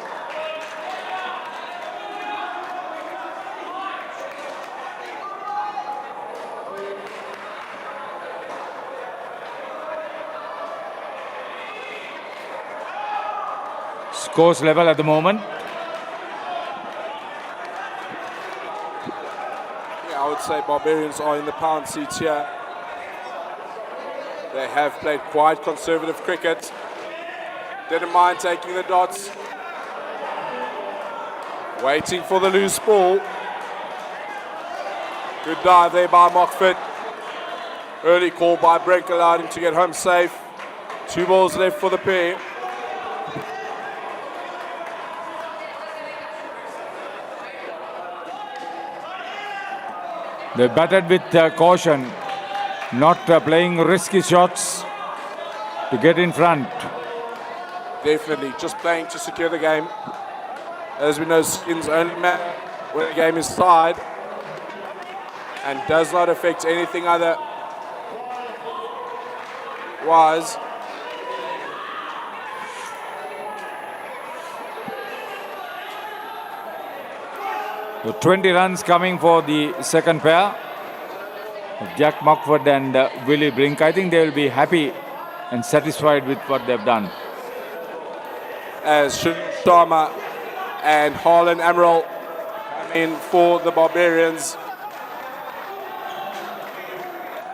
Scores level at the moment. Yeah, I would say Barbarians are in the pound seats here. They have played quite conservative cricket. Didn't mind taking the dots. Waiting for the loose ball. Good dive there by Mockford. Early call by Brink allowed him to get home safe. 2 balls left for the pair. They batted with caution, not playing risky shots to get in front. Definitely, just playing to secure the game. As we know, skins only matter when the game is tied and does not affect anything otherwise. So 20 runs coming for the second pair, Jack Mockford and Willie Brink. I think they will be happy and satisfied with what they've done. As Sharma and Harlan Amaral come in for the Barbarians.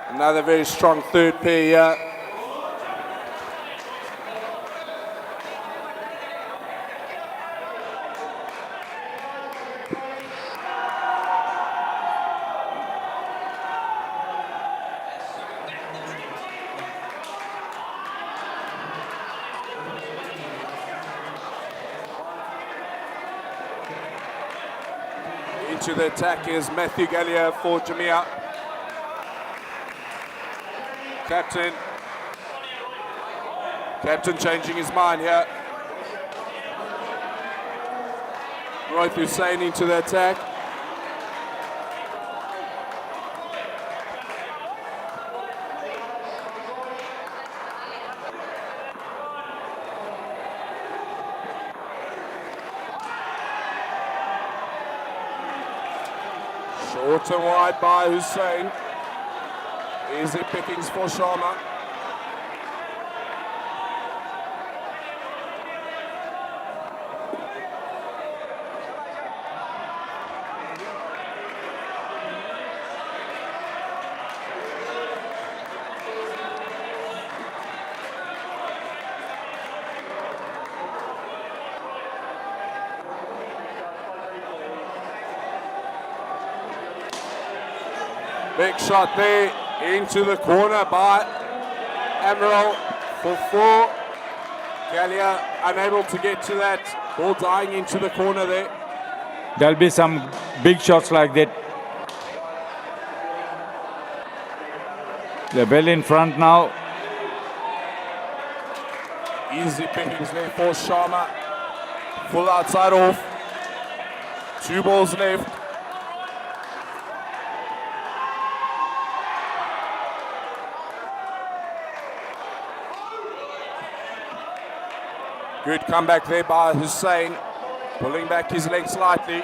Another very strong third pair here. Into the attack is Matthew Gallia for Jamia. Captain changing his mind here. Rohit Hussain into the attack. Short and wide by Hussain. Easy pickings for Sharma. Big shot there into the corner by Amaral for 4. Gallia unable to get to that. Ball dying into the corner there. There'll be some big shots like that. They're well in front now. Easy pickings there for Sharma. Full outside off. 2 balls left. Good comeback there by Hussain, pulling back his leg slightly.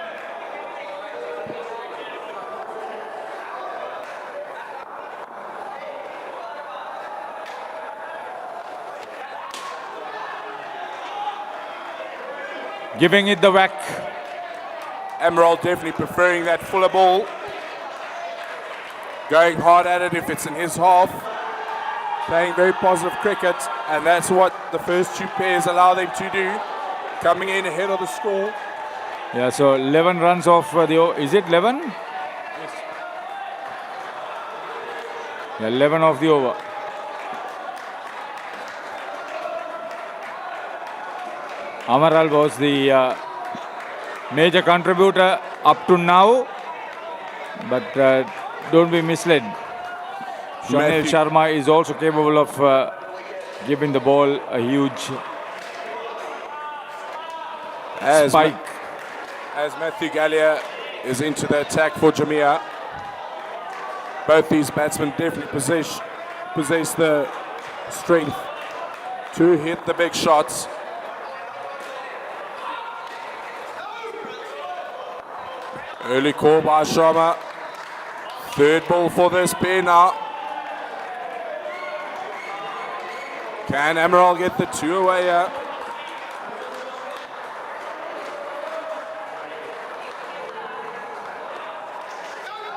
Giving it the whack. Amaral definitely preferring that fuller ball. Going hard at it if it's in his half. Playing very positive cricket, and that's what the first 2 pairs allow them to do. Coming in ahead of the score. Yeah, so 11 runs off is it 11? Yes. Yeah, 11 off the over. Amaral was the major contributor up to now, but don't be misled. Shanil Sharma is also capable of giving the ball a huge As spike. As Matthew Gallia is into the attack for Jamia. Both these batsmen definitely possess the strength to hit the big shots. Early call by Sharma. Third ball for this pair now. Can Amaral get the two away here?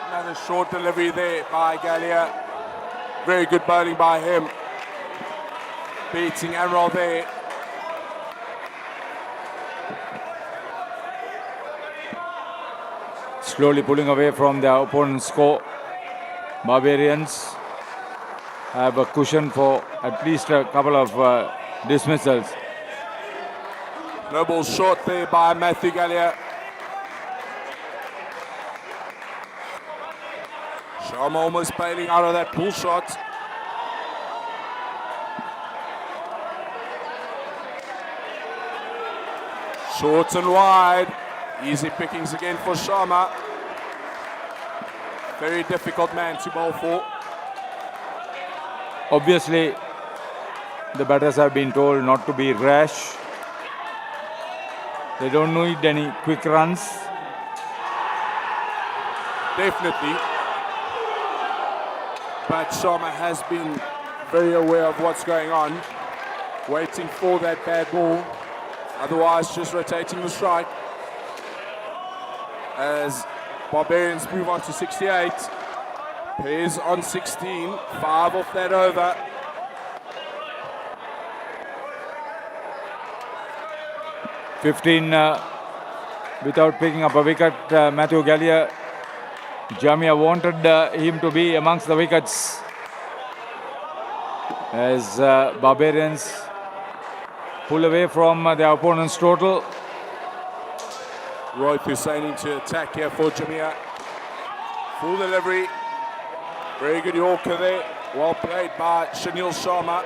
Another short delivery there by Gallia. Very good bowling by him. Beating Amaral there. Slowly pulling away from their opponent's score. Barbarians have a cushion for at least a couple of dismissals. No ball short there by Matthew Gallia. Sharma almost bailing out of that pull shot. Short and wide. Easy pickings again for Sharma. Very difficult man to bowl for. Obviously, the batters have been told not to be rash. They don't need any quick runs. Definitely. But Sharma has been very aware of what's going on. Waiting for that bad ball. Otherwise, just rotating the strike. As Barbarians move on to 68. Pairs on 16. 5 off that over. Without picking up a wicket, Matthew Gallia. Jamia wanted him to be amongst the wickets as Barbarians pull away from their opponent's total. Rohit Hussain into attack here for Jamia. Full delivery. Very good Yorker there. Well played by Shanil Sharma.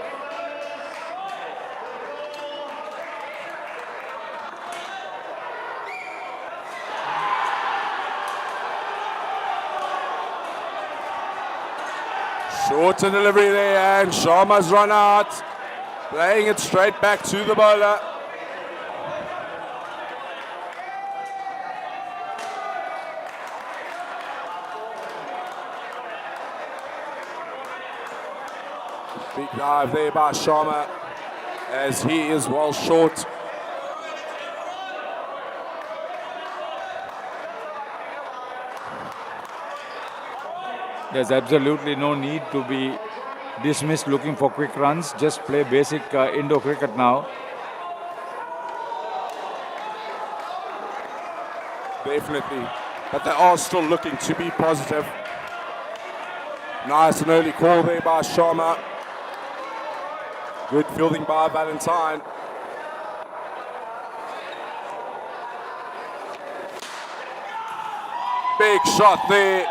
Short delivery there, and Sharma's run out. Playing it straight back to the bowler. Big dive there by Sharma as he is well short. There's absolutely no need to be dismissed looking for quick runs. Just play basic Indo cricket now. Definitely. But they are still looking to be positive. Nice and early call there by Sharma. Good fielding by Valentine. Big shot there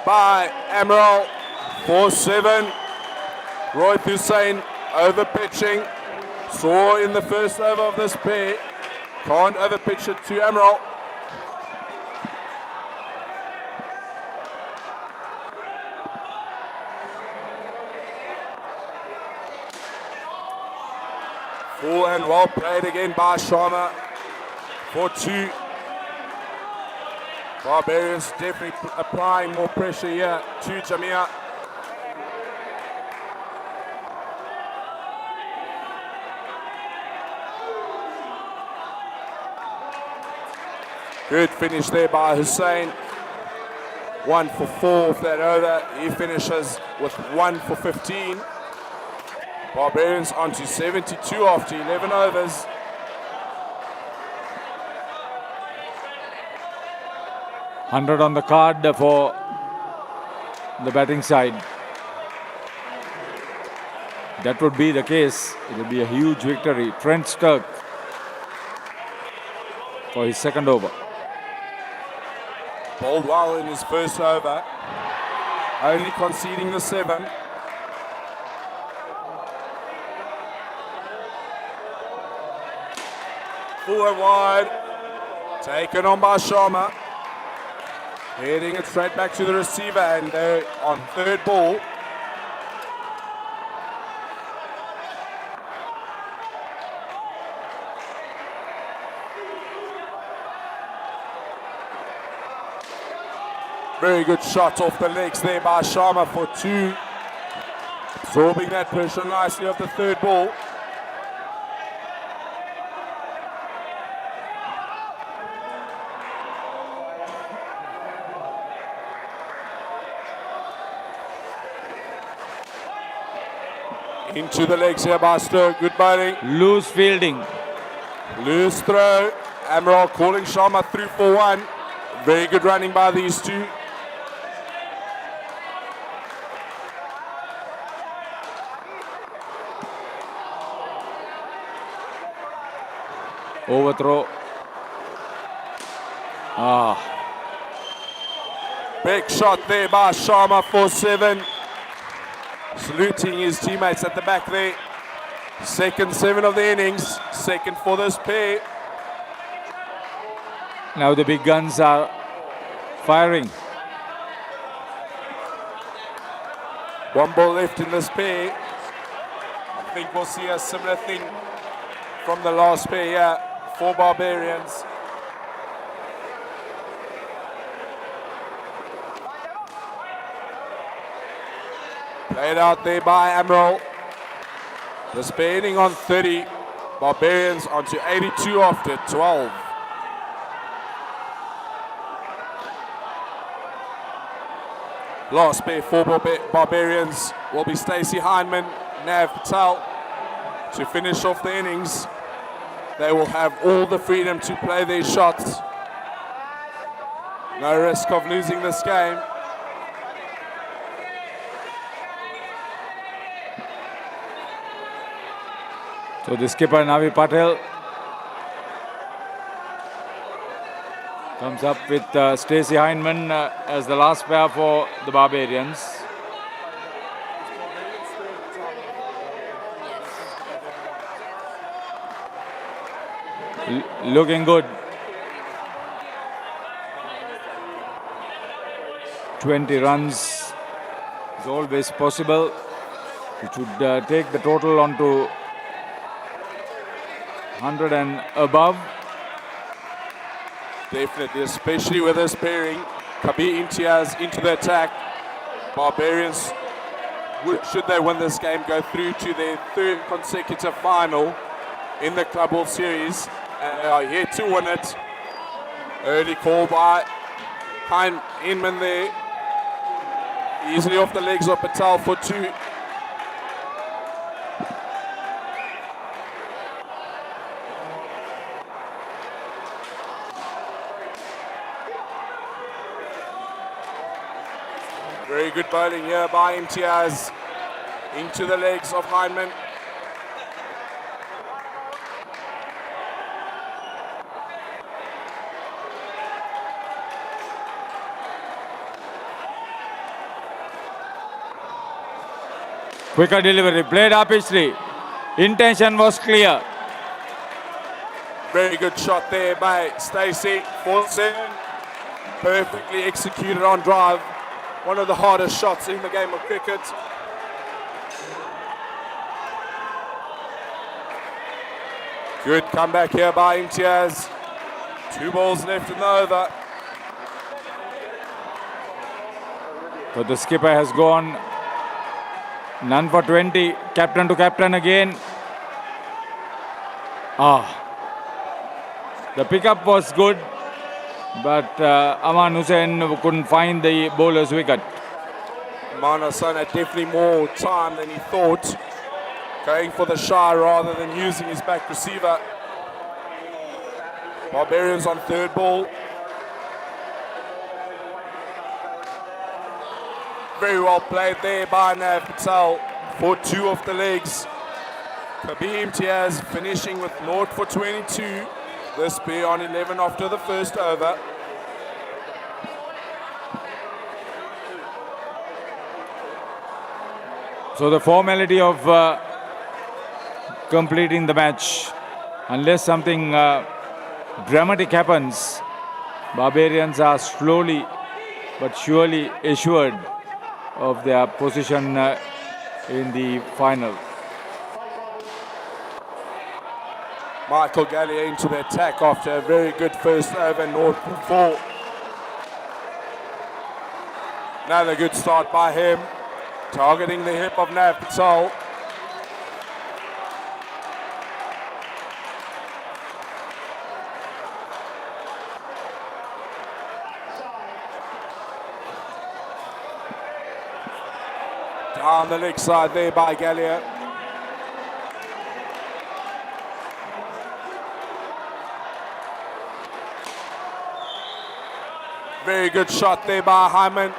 by Amaral. 4-7. Rohit Hussain over pitching. Saw in the first over of this pair. Can't over pitch it to Amaral. Full and well played again by Sharma for 2. Barbarians definitely applying more pressure here to Jamia. Good finish there by Hussain. 1 for 4 off that over. He finishes with 1 for 15. Barbarians on to 72 after 11 overs. $100 on the card for the batting side. That would be the case. It will be a huge victory. Trent Sturck for his second over. Bowled well in his first over. Only conceding the 7. Full and wide. Taken on by Sharma. Heading it straight back to the receiver, and they're on third ball. Very good shot off the legs there by Sharma for 2. Absorbing that pressure nicely off the third ball. Into the legs here by Stoke. Good bowling. Loose fielding. Loose throw. Amaral calling Sharma through for 1. Very good running by these two. Overthrow. Big shot there by Sharma for 7. Saluting his teammates at the back there. Second 7 of the innings. Second for this pair. Now the big guns are firing. 1 ball left in this pair. I think we'll see a similar thing from the last pair here for Barbarians. Played out there by Amaral. The pair ending on 30. Barbarians onto 82 after 12. Last pair for Barbarians will be Stacey Hindman, Nav Patel. To finish off the innings, they will have all the freedom to play their shots. No risk of losing this game. So the skipper Navi Patel comes up with Stacey Hindman as the last pair for the Barbarians. Looking good. 20 runs is always possible. It should take the total on to 100 and above. Definitely, especially with this pairing. Kabir Imtiaz into the attack. Barbarians, should they win this game, go through to their 3rd consecutive final in the Club World Series. And they are here to win it. Early call by Hindman there. Easily off the legs of Patel for 2. Very good bowling here by Imtiaz. Into the legs of Hindman. Quicker delivery, played up history. Intention was clear. Very good shot there by Stacey. 4-7. Perfectly executed on drive. One of the hardest shots in the game of cricket. Good comeback here by Imtiaz. 2 balls left in the over. So the skipper has gone none for 20. Captain to captain again. The pickup was good, but Aman Hussain couldn't find the bowler's wicket. Aman Hussain had definitely more time than he thought. Going for the shy rather than using his back receiver. Barbarians on 3rd ball. Very well played there by Nav Patel for 2 off the legs. Kabir Imtiaz finishing with 0 for 22. This pair on 11 after the 1st over. So the formality of completing the match unless something dramatic happens, Barbarians are slowly but surely assured of their position in the final. Michael Gallier into the attack after a very good first over, North for 4. Another good start by him, targeting the hip of Nav Patel. Down the leg side there by Gallier. Very good shot there by Hyman.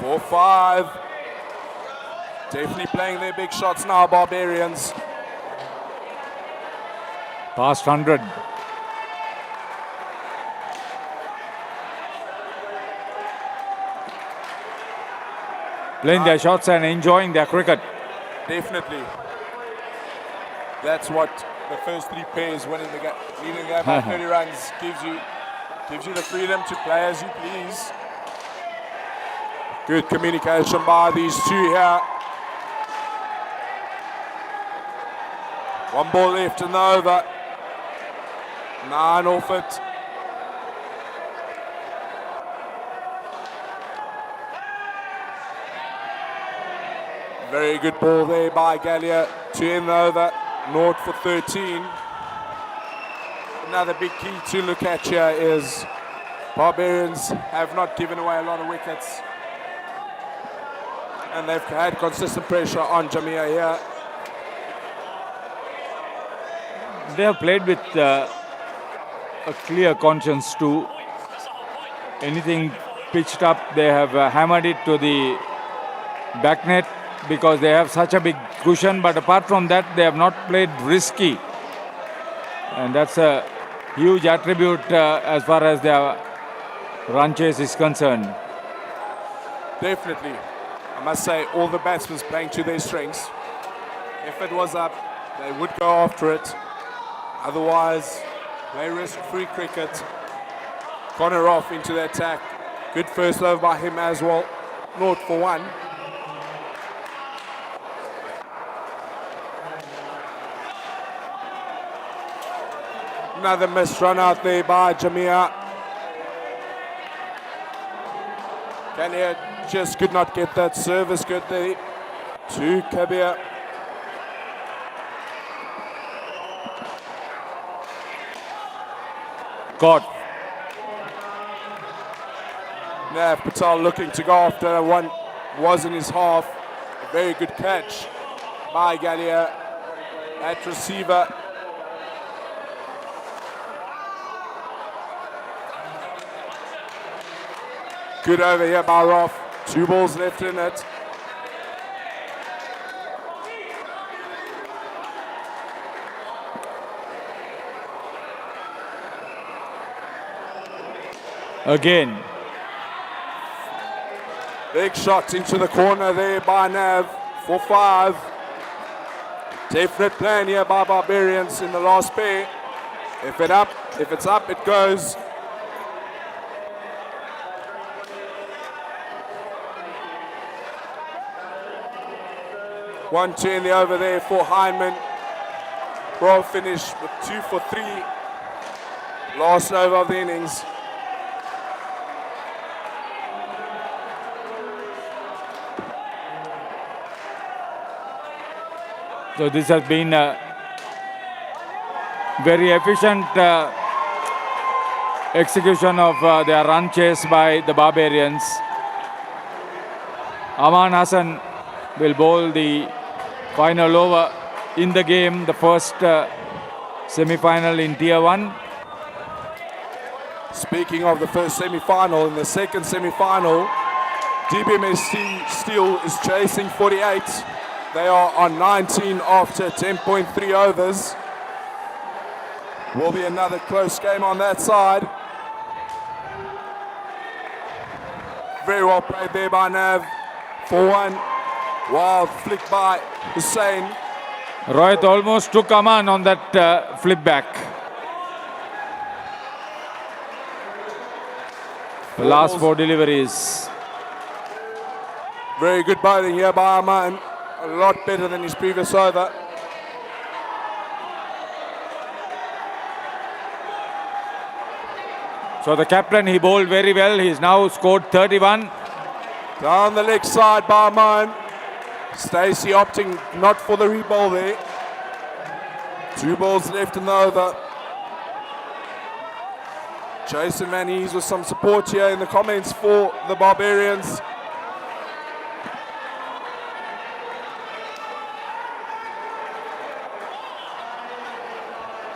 4-5. Definitely playing their big shots now, Barbarians. Past 100. Playing their shots and enjoying their cricket. Definitely. That's what the first 3 pairs winning the game, leading the game by 30 runs gives you the freedom to play as you please. Good communication by these two here. 1 ball left in the over. 9 off it. Very good ball there by Gallier to end the over. North for 13. Another big key to look at here is Barbarians have not given away a lot of wickets. And they've had consistent pressure on Jamia here. They have played with a clear conscience too. Anything pitched up, they have hammered it to the back net because they have such a big cushion. But apart from that, they have not played risky. And that's a huge attribute as far as their run chase is concerned. Definitely. I must say, all the batsmen playing to their strengths. If it was up, they would go after it. Otherwise, they risk free cricket. Connor off into the attack. Good first over by him as well. North for 1. Another missed run out there by Jamia. Gallier just could not get that service good there to Kabir. Caught. Nav Patel looking to go after one, was in his half. A very good catch by Gallier at receiver. Good over here by Roth. 2 balls left in it. Again. Big shot into the corner there by Nav for 5. Definite plan here by Barbarians in the last pair. If it's up, it goes. One, 2 in the over there for Hyman. Bro finished with 2 for 3. Last over of the innings. So this has been a very efficient execution of their run chase by the Barbarians. Aman Hassan will bowl the final over in the game, the first semi-final in Tier 1. Speaking of the first semi-final, in the second semi-final, DBMS Steel is chasing 48. They are on 19 after 10.3 overs. Will be another close game on that side. Very well played there by Nav for 1. Wild flick by Hussain. Rohit almost took Aman on that flip back. The last 4 deliveries. Very good bowling here by Aman. A lot better than his previous over. So the captain, he bowled very well. He's now scored 31. Down the leg side by Aman. Stacey opting not for the re-bowl there. 2 balls left in the over. Jason Van Ees with some support here in the comments for the Barbarians.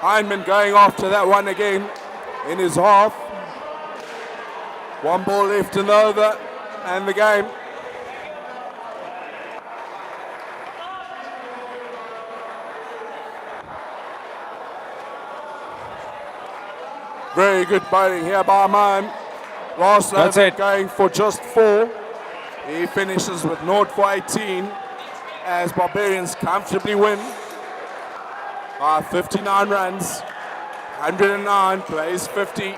Heinemann going after that one again in his half. 1 ball left in the over and the game. Very good bowling here by Aman. Last That's over it. going for just 4. He finishes with 0 for 18 as Barbarians comfortably win by 59 runs. 109 plays 50.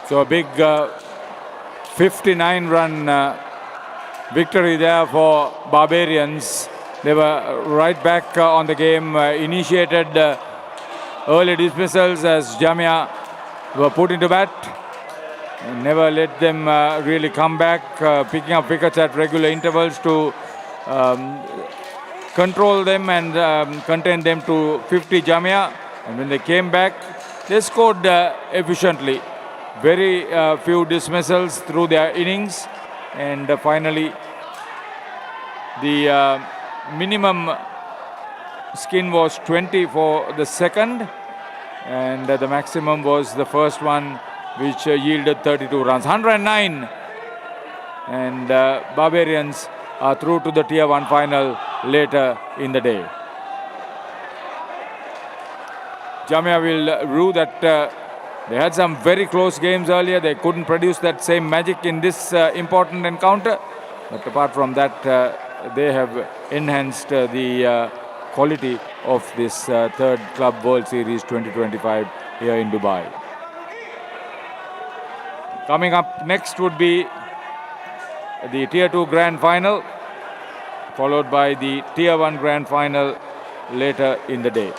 So a big 59-run victory there for Barbarians. They were right back on the game, initiated early dismissals as Jamia were put into bat. Never let them really come back, picking up wickets at regular intervals to control them and contain them to 50 Jamia. And when they came back, they scored efficiently. Very few dismissals through their innings, and finally the minimum skin was 20 for the second, and the maximum was the first one, which yielded 32 runs. 109, and Barbarians are through to the Tier 1 final later in the day. Jamia will rue that they had some very close games earlier. They couldn't produce that same magic in this important encounter. But apart from that, they have enhanced the quality of this third Club World Series 2025 here in Dubai. Coming up next would be the Tier 2 Grand Final, followed by the Tier 1 Grand Final later in the day.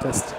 Test.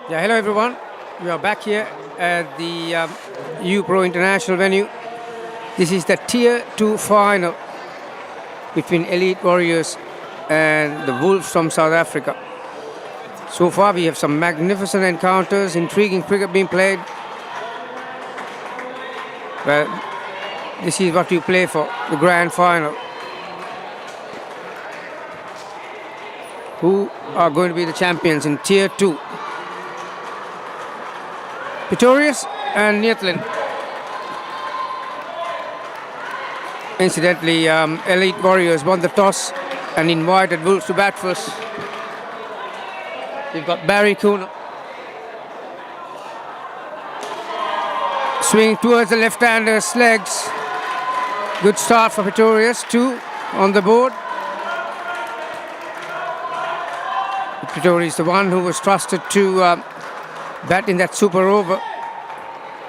Yeah, hello everyone. We are back here at the U-Pro International venue. This is the Tier 2 final between Elite Warriors and the Wolves from South Africa. So far we have some magnificent encounters, intriguing cricket being played. Well, this is what you play for, the grand final. Who are going to be the champions in Tier 2? Pretorius and Neathland. Incidentally, Elite Warriors won the toss and invited Wolves to bat first. We've got Barry Cooner. Swing towards the left-hander's legs. Good start for Pretorius, 2 on the board. Pretorius, the one who was trusted to bat in that super over,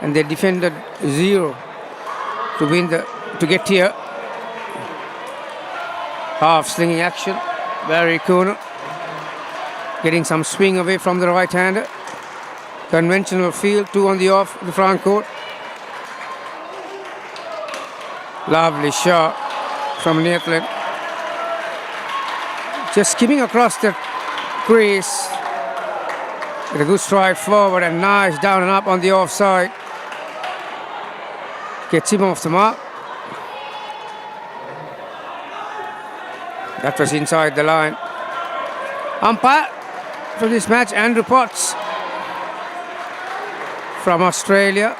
and they defended 0 to win to get here. Half slinging action. Barry Cooner getting some swing away from the right-hander. Conventional field, 2 on the off, the front court. Lovely shot from Neathland. Just skimming across the crease. With a good stride forward and nice down and up on the offside. Gets him off the mark. That was inside the line. Umpire for this match, Andrew Potts from Australia.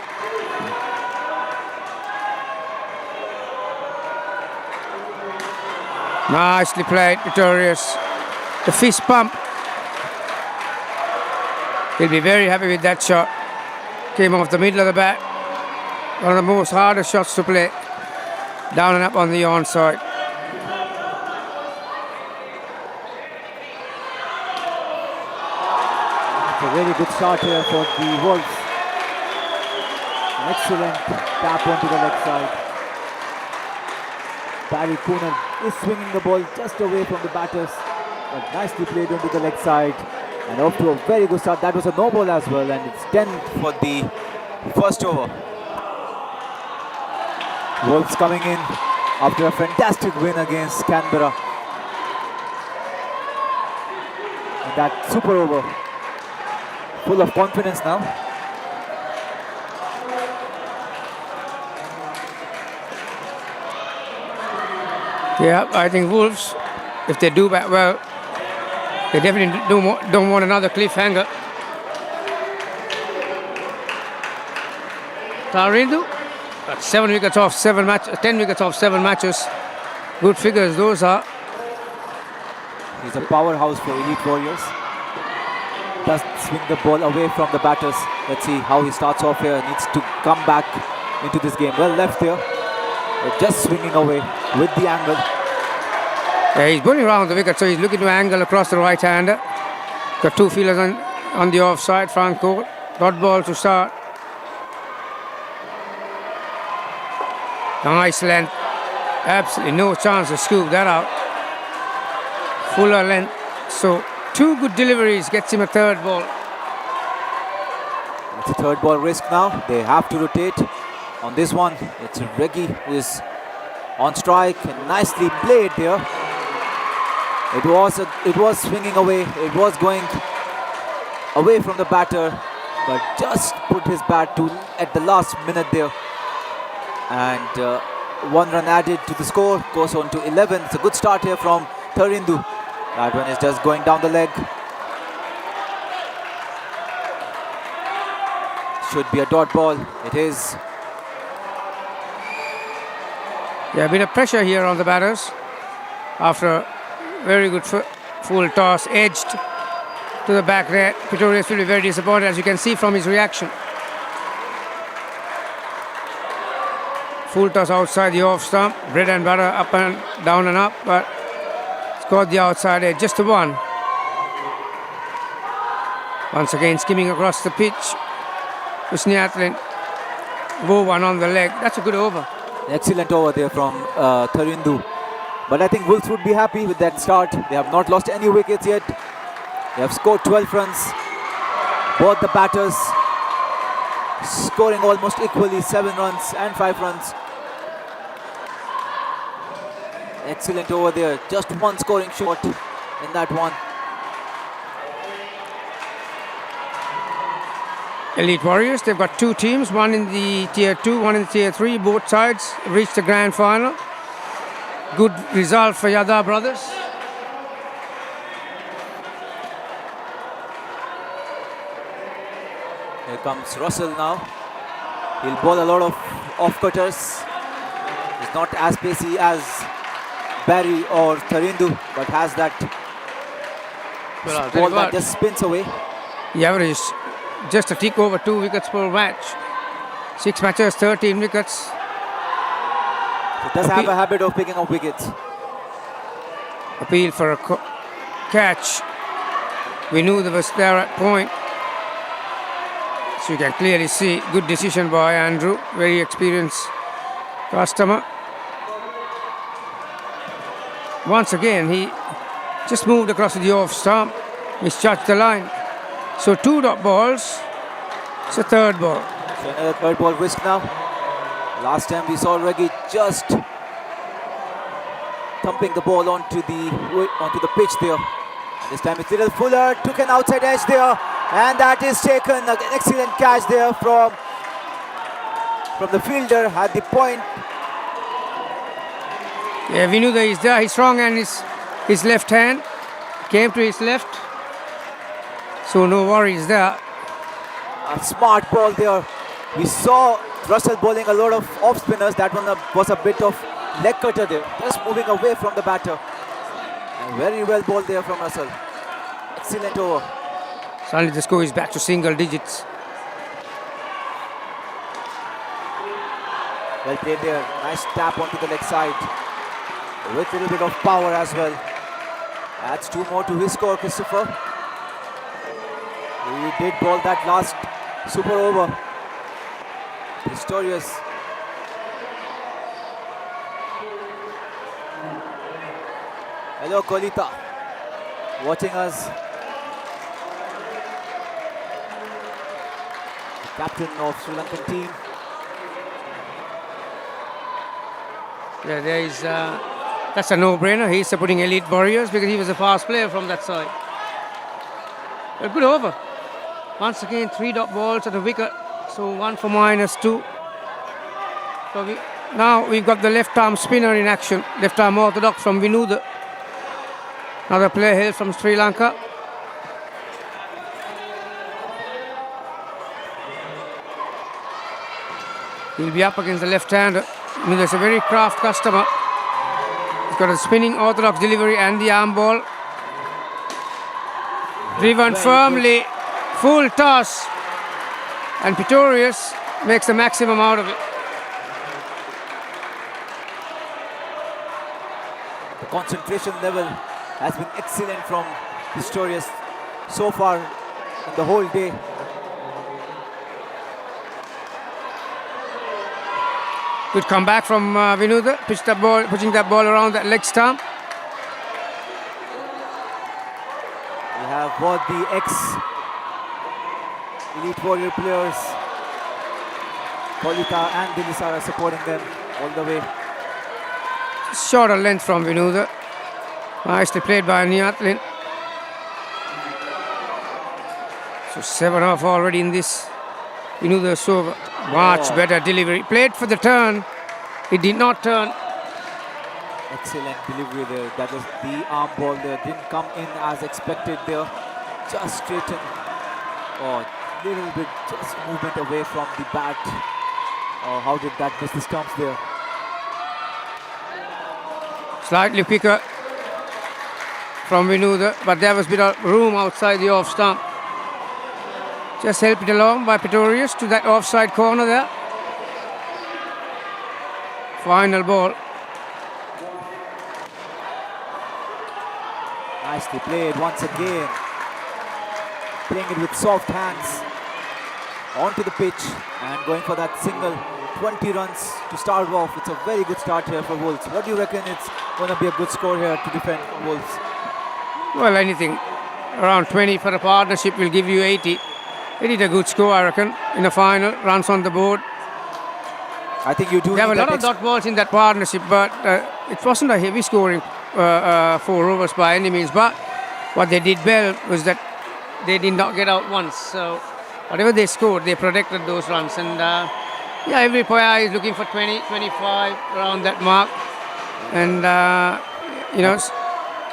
Nicely played, Pretorius. The fist pump. He'll be very happy with that shot. Came off the middle of the bat. One of the most hardest shots to play. Down and up on the onside. It's a very good start here for the Wolves. An excellent tap onto the leg side. Barry Cooner is swinging the ball just away from the batters, but nicely played onto the leg side. And off to a very good start. That was a no ball as well, and it's 10 For the first over. Wolves coming in after a fantastic win against Canberra. And that super over, full of confidence now. Yeah, I think Wolves, if they do bat well, they definitely don't want another cliffhanger. Tarindu, 7 wickets off 7 matches, 10 wickets off 7 matches. Good figures those are. He's a powerhouse for Elite Warriors. Does swing the ball away from the batters. Let's see how he starts off here. Needs to come back into this game. Well left here. Just swinging away with the angle. Yeah, he's bowling around the wicket, so he's looking to angle across the right-hander. Got two fielders on the offside, front court. Dot ball to start. Nice length. Absolutely no chance to scoop that out. Fuller length. So 2 good deliveries gets him a third ball. It's a third ball risk now. They have to rotate on this one. It's Reggie who is on strike and nicely played there. It was swinging away. It was going away from the batter, but just put his bat to at the last minute there. And 1 run added to the score, goes on to 11. It's a good start here from Tharindu. That one is just going down the leg. Should be a dot ball. It is. Yeah, a bit of pressure here on the batters after a very good full toss, edged to the back there. Pretorius will be very disappointed, as you can see from his reaction. Full toss outside the off stump, bread and butter up and down and up, but it's got the outside edge, just a 1. Once again skimming across the pitch. Husni Atlin, go 1 on the leg. That's a good over. Excellent over there from Tharindu. But I think Wolves would be happy with that start. They have not lost any wickets yet. They have scored 12 runs. Both the batters scoring almost equally, 7 runs and 5 runs. Excellent over there. Just 1 scoring shot in that one. Elite Warriors, they've got 2 teams, one in the Tier 2, one in the Tier 3. Both sides reached the grand final. Good result for Yadav brothers. Here comes Russell now. He'll bowl a lot of off-cutters. He's not as pacey as Barry or Tharindu, but has that ball that just spins away. The average just a tick over 2 wickets per match. 6 matches, 13 wickets. He does have a habit of picking up wickets. Appeal for a catch. We knew there was there at point. So you can clearly see good decision by Andrew, very experienced customer. Once again, he just moved across the off stump, misjudged the line. So 2 dot balls, it's a third ball. So another third ball risk now. Last time we saw Reggie just thumping the ball onto the pitch there. And this time it's Little Fuller, took an outside edge there, and that is taken. An excellent catch there from the fielder at the point. Yeah, we knew that he's there. His strong hand is his left hand. Came to his left. So no worries there. A smart ball there. We saw Russell bowling a lot of off spinners. That one was a bit of leg cutter there, just moving away from the batter. And very well bowled there from Russell. Excellent over. Suddenly the score is back to single digits. Well played there. Nice tap onto the leg side with a little bit of power as well. Adds 2 more to his score, Christopher. He did bowl that last super over. Pistorius. Hello, Kolita. Watching us. The captain of Sri Lankan team. Yeah, there is. That's a no-brainer. He's supporting Elite Warriors because he was a fast player from that side. A good over. Once again, 3 dot balls at a wicket. So 1 for -2. So now we've got the left arm spinner in action. Left arm orthodox from Vinuda. Another player hail from Sri Lanka. He'll be up against the left-hander. There's a very craft customer. He's got a spinning orthodox delivery and the arm ball. Driven firmly, full toss. And Pistorius makes the maximum out of it. The concentration level has been excellent from Pistorius so far in the whole day. Good comeback from Vinuda. Pushing that ball around that leg stump. We have both the ex-Elite Warrior players, Kolita and Dilisara, supporting them all the way. Shorter length from Vinuda. Nicely played by Niatlin. So 7-off already in this. Vinuda serve. Much better delivery. Played for the turn. It did not turn. Excellent delivery there. That was the arm ball there. Didn't come in as expected there. Just straighten. Oh, little bit just movement away from the bat. Oh, how did that miss the stumps there? Slightly quicker from Vinuda, but there was a bit of room outside the off stump. Just helped it along by Pistorius to that offside corner there. Final ball. Nicely played once again. Playing it with soft hands onto the pitch and going for that single. 20 runs to start off. It's a very good start here for Wolves. What do you reckon it's going to be a good score here to defend Wolves? Well, anything around 20 for a partnership will give you 80. It is a good score, I reckon, in a final. Runs on the board. I think you do. There were a lot of dot balls in that partnership, but it wasn't a heavy scoring 4 overs by any means. But what they did well was that they did not get out once. So whatever they scored, they protected those runs. And yeah, every player is looking for 20, 25, around that mark. And,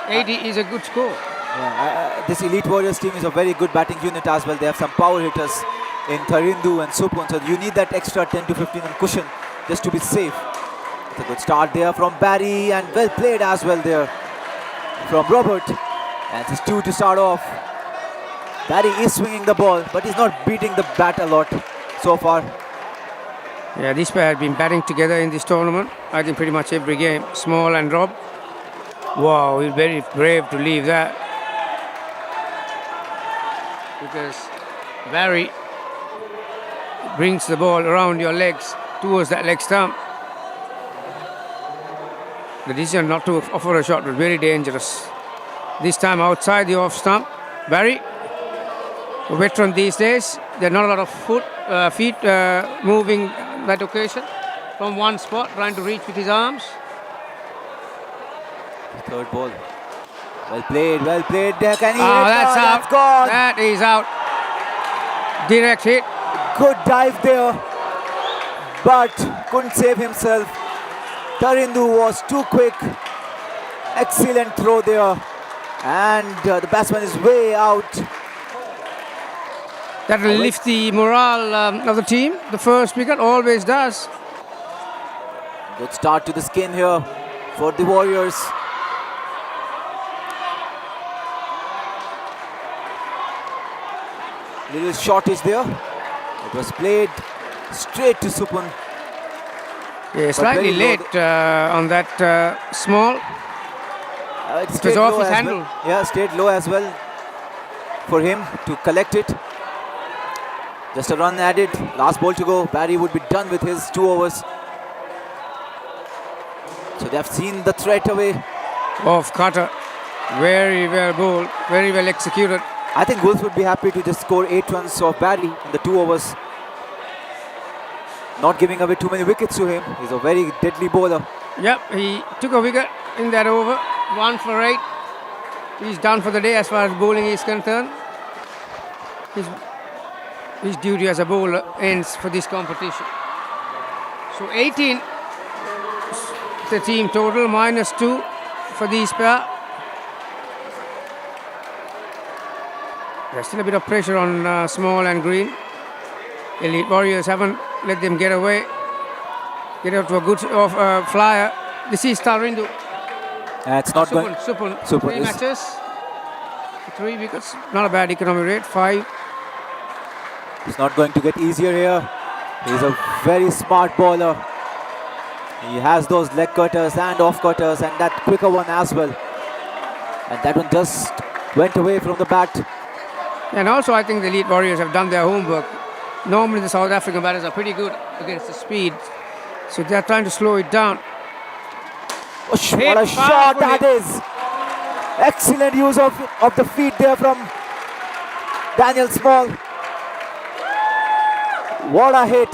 80 is a good score. Yeah, this Elite Warriors team is a very good batting unit as well. They have some power hitters in Tarindu and Supun. So you need that extra 10 to 15 on cushion just to be safe. It's a good start there from Barry and well played as well there from Robert. And it's 2 to start off. Barry is swinging the ball, but he's not beating the bat a lot so far. Yeah, these pair have been batting together in this tournament. I think pretty much every game. Small and Rob. Wow, he's very brave to leave that. Because Barry brings the ball around your legs towards that leg stump. The decision not to offer a shot was very dangerous. This time outside the off stump. Barry, a veteran these days, there are not a lot of feet moving that occasion from one spot, trying to reach with his arms. Third ball. Well played there. Can he hit? That's out. That's gone. That is out. Direct hit. Good dive there, but couldn't save himself. Tarindu was too quick. Excellent throw there. And the batsman is way out. That will lift the morale of the team. The first wicket always does. Good start to the skin here for the Warriors. Little shortage there. It was played straight to Supun. Yeah, slightly late on that small. It was off low his as handle. well. Yeah, stayed low as well for him to collect it. Just a run added. Last ball to go. Barry would be done with his 2 overs. So they have seen the threat away. Off cutter. Very well bowled. Very well executed. I think Wolves would be happy to just score 8 runs of Barry in the 2 overs. Not giving away too many wickets to him. He's a very deadly bowler. Yep, he took a wicket in that over. 1 for 8. He's done for the day as far as bowling is concerned. His duty as a bowler ends for this competition. So 18 the team total, -2 for these pair. There's still a bit of pressure on Small and Green. Elite Warriors haven't let them get away. Get out to a good flyer. This is Tarindu. It's not going. Supun. Supun 3 is- matches. 3 wickets. Not a bad economy rate. 5. It's not going to get easier here. He's a very smart bowler. He has those leg cutters and off cutters and that quicker one as well. And that one just went away from the bat. And also, I think the Elite Warriors have done their homework. Normally, the South African batters are pretty good against the speed, so they're trying to slow it down. Oh, what a shot that is! Excellent use of the feet there from Daniel Small. What a hit!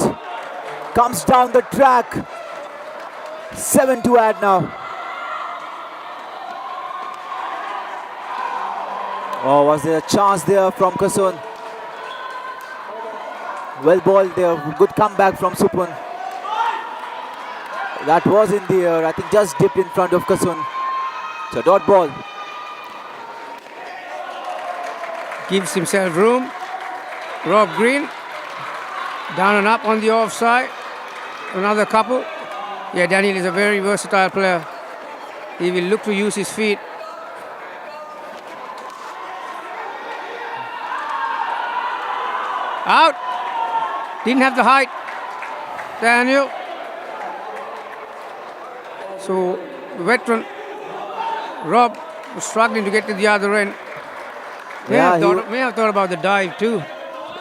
Comes down the track. 7 to add now. Oh, was there a chance there from Kasun? Well bowled there. Good comeback from Supun. That was in the air. I think just dipped in front of Kasun. So dot ball. Gives himself room. Rob Green. Down and up on the offside. Another couple. Yeah, Daniel is a very versatile player. He will look to use his feet. Out. Didn't have the height. Daniel. So, the veteran Rob was struggling to get to the other end. May have thought about the dive too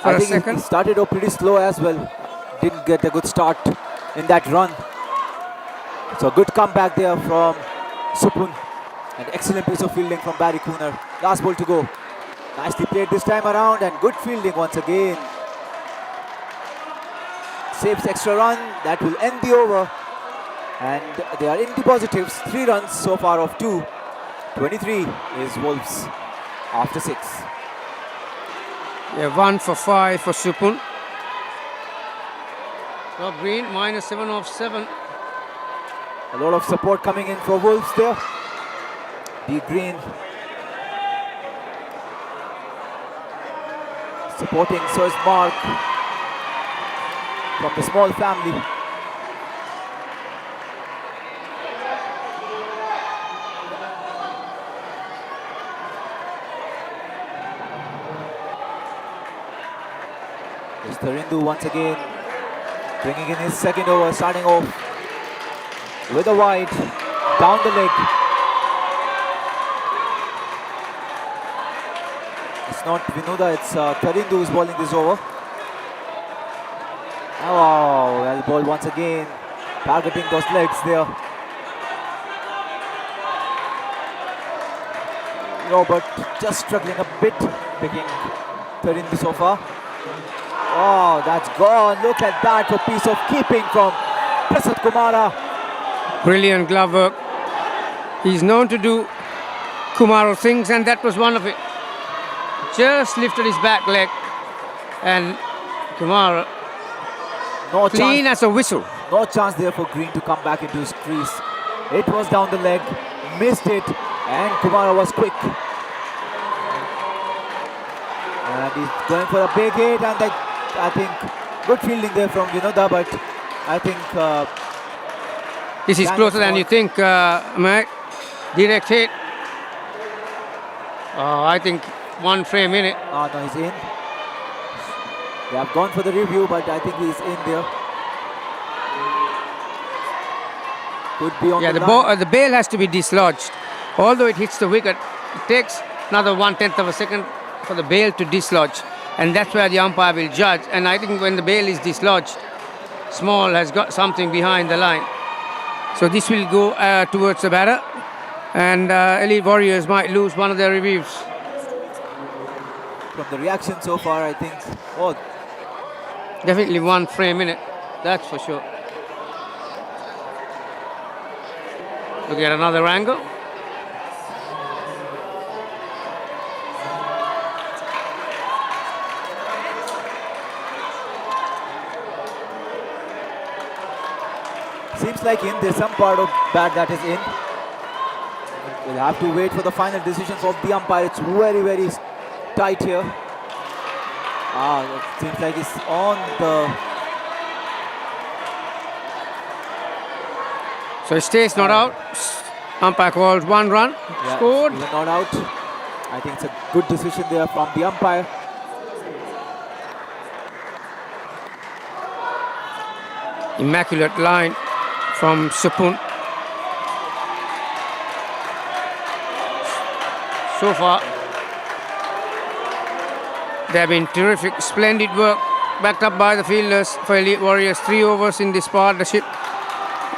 for a second. He started off pretty slow as well. Didn't get a good start in that run. So good comeback there from Supun. An excellent piece of fielding from Barry Cooner. Last ball to go. Nicely played this time around and good fielding once again. Saves extra run. That will end the over. And they are in the positives. 3 runs so far of 2. 23 is Wolves after 6. Yeah, 1 for 5 for Supun. Rob Green -7 off 7. A lot of support coming in for Wolves there. D Green supporting, so is Mark from the Small family. It's Tharindu once again bringing in his second over, starting off with a wide down the leg. It's not Vinuda, it's Tharindu who's bowling this over. Oh, well ball once again, targeting those legs there. Robert just struggling a bit, picking Tharindu so far. Oh, that's gone. Look at that, a piece of keeping from Prasad Kumara. Brilliant glove work. He's known to do Kumaro things, and that was one of it. Just lifted his back leg, and Kumara No clean chance, as a whistle. no chance there for Green to come back into his crease. It was down the leg, missed it, and Kumara was quick. And he's going for a big hit, and I think good fielding there from Vinoda, but I think This is closer than you think, Mike. Direct hit. I think 1 frame in it. no, he's in. They have gone for the review, but I think he's in there. Could be on Yeah, the the, line. the bail has to be dislodged. Although it hits the wicket, it takes another 1/10 of a second for the bail to dislodge. And that's where the umpire will judge. And I think when the bail is dislodged, Small has got something behind the line. So this will go towards the batter. And Elite Warriors might lose one of their reviews. From the reaction so far, I think, oh, Definitely 1 frame in it. That's for sure. Look at another angle. seems like in. There's some part of bat that is in. We'll have to wait for the final decisions of the umpire. It's very, very tight here. It seems like it's on the... So it stays not out. Umpire calls 1 run. Yeah, Scored. even not out. I think it's a good decision there from the umpire. Immaculate line from Supun. So far, they have been terrific, splendid work, backed up by the fielders for Elite Warriors. 3 overs in this partnership.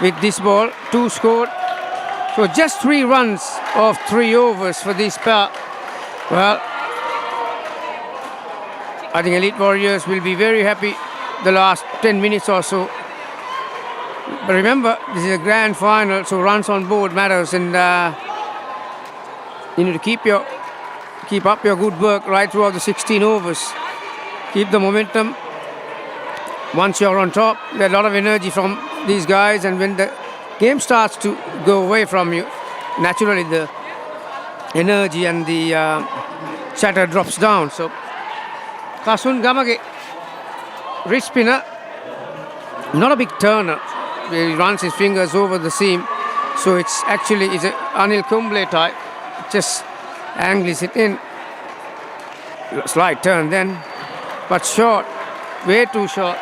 With this ball, 2 scored. So just 3 runs of 3 overs for this pair. Well, I think Elite Warriors will be very happy the last 10 minutes or so. But remember, this is a grand final, so runs on board matters, and you need to keep up your good work right throughout the 16 overs. Keep the momentum. Once you're on top, there's a lot of energy from these guys, and when the game starts to go away from you, naturally the energy and the chatter drops down. So Kasun Gamage, wrist spinner, not a big turner. He runs his fingers over the seam, so it's a Anil Kumble type. Just angles it in. Slight turn then, but short, way too short.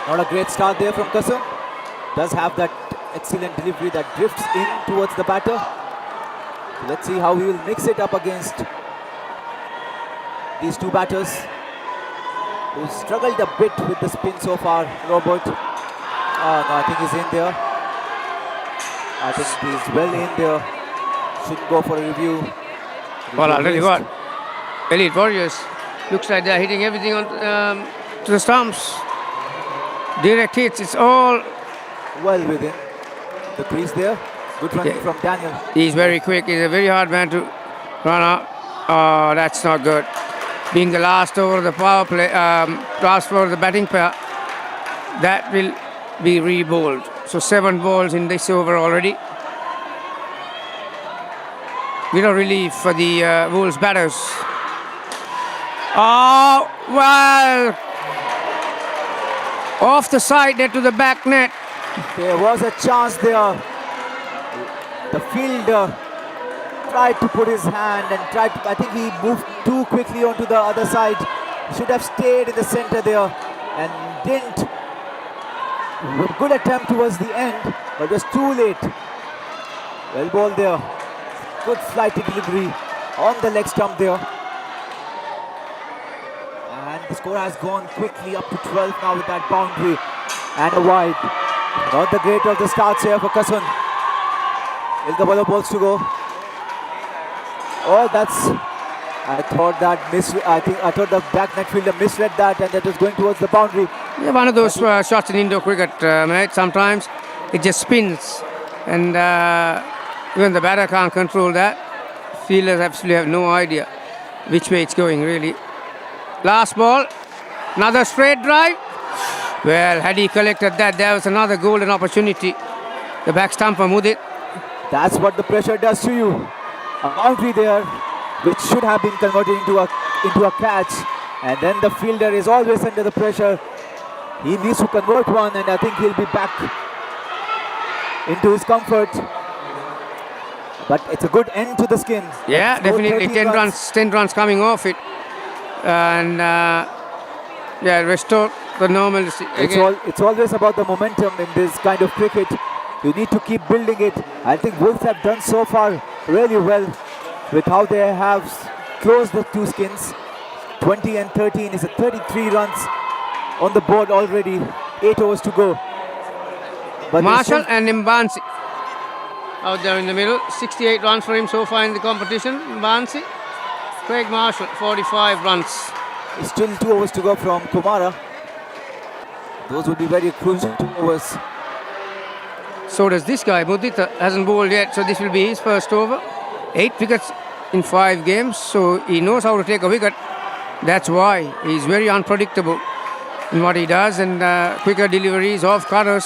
Not a great start there from Kasun. Does have that excellent delivery that drifts in towards the batter. So let's see how he will mix it up against these 2 batters who struggled a bit with the spin so far. Robert, no, I think he's in there. I think he's well in there. Should go for a review. Well, I'll tell you what, Elite Warriors looks like they're hitting everything on to the stumps. Direct hits, it's all well within the crease there. Good running from Daniel. He's very quick. He's a very hard man to run out. Oh, that's not good. Being the last over of the power play, last over of the batting pair, that will be re-bowled. So 7 balls in this over already. Bit of relief for the Wolves batters. Oh, well, off the side there to the back net. There was a chance there. The fielder tried to put his hand and I think he moved too quickly onto the other side. He should have stayed in the center there and didn't. A good attempt towards the end, but it was too late. Well bowled there. Good flighty delivery on the leg stump there. And the score has gone quickly up to 12 now with that boundary and a wide. Not the great of the starts here for Kasun. Ilgabalo balls to go. Oh, I thought the back net fielder misread that, and that was going towards the boundary. Yeah, one of those shots in Indo cricket, mate. Sometimes it just spins, and even the batter can't control that. Fielders absolutely have no idea which way it's going, really. Last ball, another straight drive. Well, had he collected that, there was another golden opportunity. The back stumper Mudit. That's what the pressure does to you. A boundary there, which should have been converted into a catch, and then the fielder is always under the pressure. He needs to convert one, and I think he'll be back into his comfort. But it's a good end to the skin. Yeah, definitely 10 runs coming off it, and restore the normalcy. It's always about the momentum in this kind of cricket. You need to keep building it. I think Wolves have done so far really well with how they have closed the 2 skins. 20 and 13 is 33 runs on the board already. 8 overs to go. But Marshall and Mbansi out there in the middle. 68 runs for him so far in the competition. Mbansi. Craig Marshall, 45 runs. Still 2 overs to go from Kumara. Those would be very crucial 2 overs. So does this guy. Mudita hasn't bowled yet, so this will be his first over. 8 wickets in 5 games, so he knows how to take a wicket. That's why he's very unpredictable in what he does, and quicker deliveries off cutters.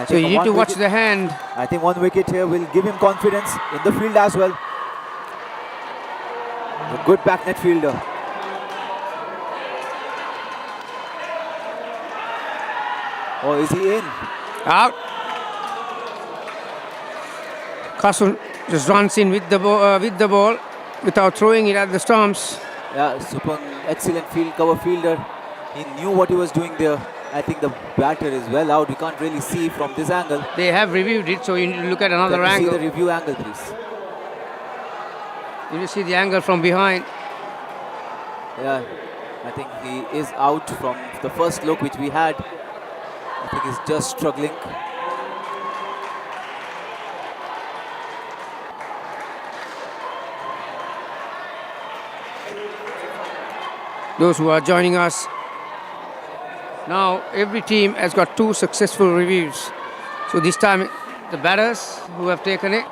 So you need to watch the hand. I think 1 wicket here will give him confidence in the field as well. A good back net fielder. Oh, is he in? Out. Kasun just runs in with the ball without throwing it at the stumps. Yeah, super excellent field cover fielder. He knew what he was doing there, I think the batter is well out. We can't really see from this angle. They have reviewed it, so you need to look at another Can you angle. see the review angle, please? You need to see the angle from behind. Yeah, I think he is out from the first look which we had. I think he's just struggling. Those who are joining us now, every team has got 2 successful reviews. So this time, the batters who have taken it.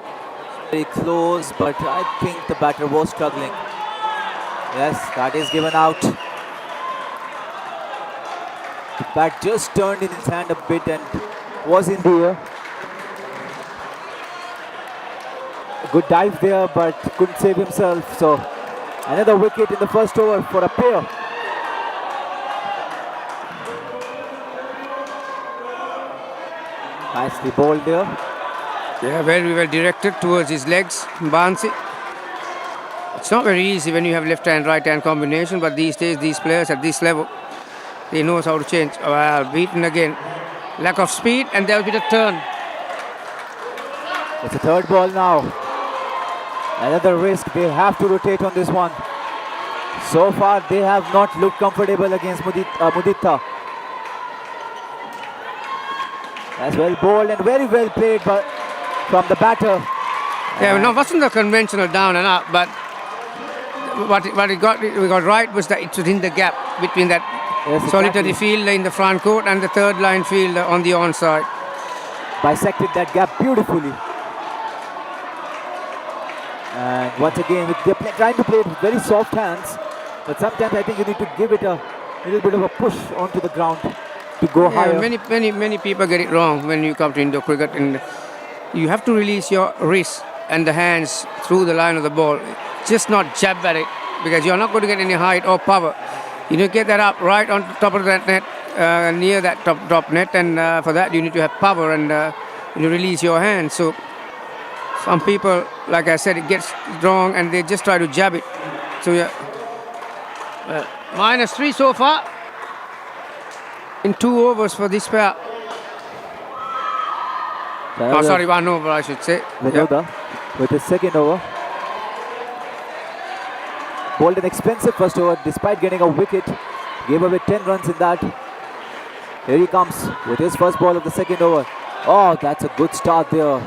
Very close, but I think the batter was struggling. Yes, that is given out. The bat just turned in his hand a bit and was in the air. A good dive there, but couldn't save himself. So another wicket in the first over for a pair. Nicely bowled there. Yeah, very well directed towards his legs, Bansi. It's not very easy when you have left hand, right hand combination, but these days, these players at this level, they know how to change. Well, beaten again. Lack of speed, and there'll be the turn. It's a third ball now. Another risk. They have to rotate on this one. So far, they have not looked comfortable against Muditha. That's well bowled and very well played but from the batter. Yeah, no, wasn't the conventional down and up, but what we got right was that it was in the gap between that solitary exactly. fielder in the front court and the third line fielder on the onside. Bisected that gap beautifully. And once again, they're trying to play it with very soft hands, but sometimes I think you need to give it a little bit of a push onto the ground to go higher. Many people get it wrong when you come to Indo cricket, and you have to release your wrist and the hands through the line of the ball. Just not jab at it, because you're not going to get any height or power. You need to get that up right on top of that net, near that top net, and for that you need to have power and you release your hands. So some people, like I said, it gets wrong and they just try to jab it. So yeah, -3 so far in 2 overs for this pair. Oh, sorry, 1 over I should say. Vinoda with his second over. Bowled an expensive first over despite getting a wicket. Gave away 10 runs in that. Here he comes with his first ball of the second over. Oh, that's a good start there.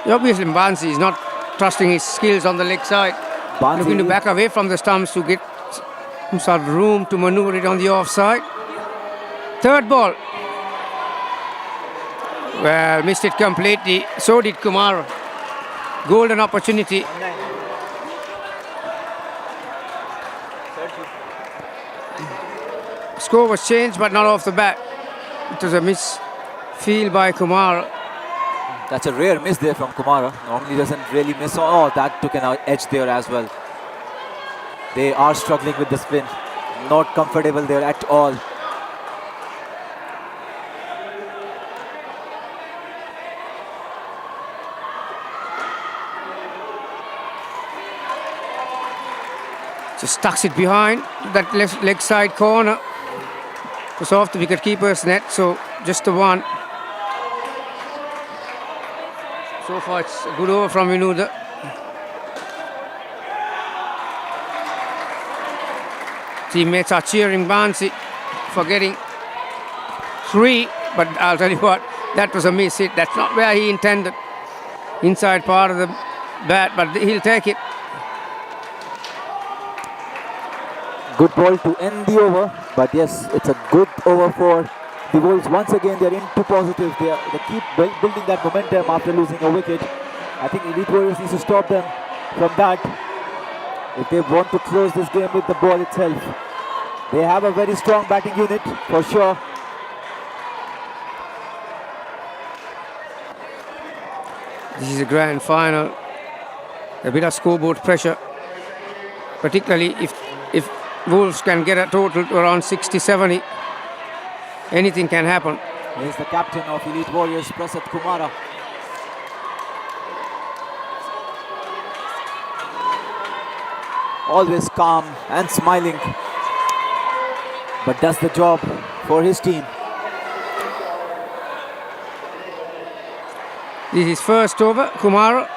Obviously, Bansi is not trusting his skills on the leg side. Bansi Looking to back away from the stumps to get himself room to maneuver it on the offside. Third ball. Well, missed it completely. So did Kumar. Golden opportunity. Score was changed, but not off the bat. It was a misfield by Kumar. That's a rare miss there from Kumara. Normally doesn't really miss. Oh, that took an edge there as well. They are struggling with the spin. Not comfortable there at all. Just tucks it behind that left leg side corner. It was off the wicket-keeper's net, so just the one. So far, it's a good over from Vinoda. Teammates are cheering Bansi for getting 3, but I'll tell you what, that was a miss hit. That's not where he intended. Inside part of the bat, but he'll take it. Good ball to end the over, but yes, it's a good over for the Wolves. Once again, they're into positive. They keep building that momentum after losing a wicket. I think Elite Warriors needs to stop them from that if they want to close this game with the ball itself. They have a very strong batting unit for sure. This is a grand final. A bit of scoreboard pressure, particularly if Wolves can get a total to around 60-70. Anything can happen. Here's the captain of Elite Warriors, Prasad Kumara. Always calm and smiling. but does the job for his team. This is first over. Kumara,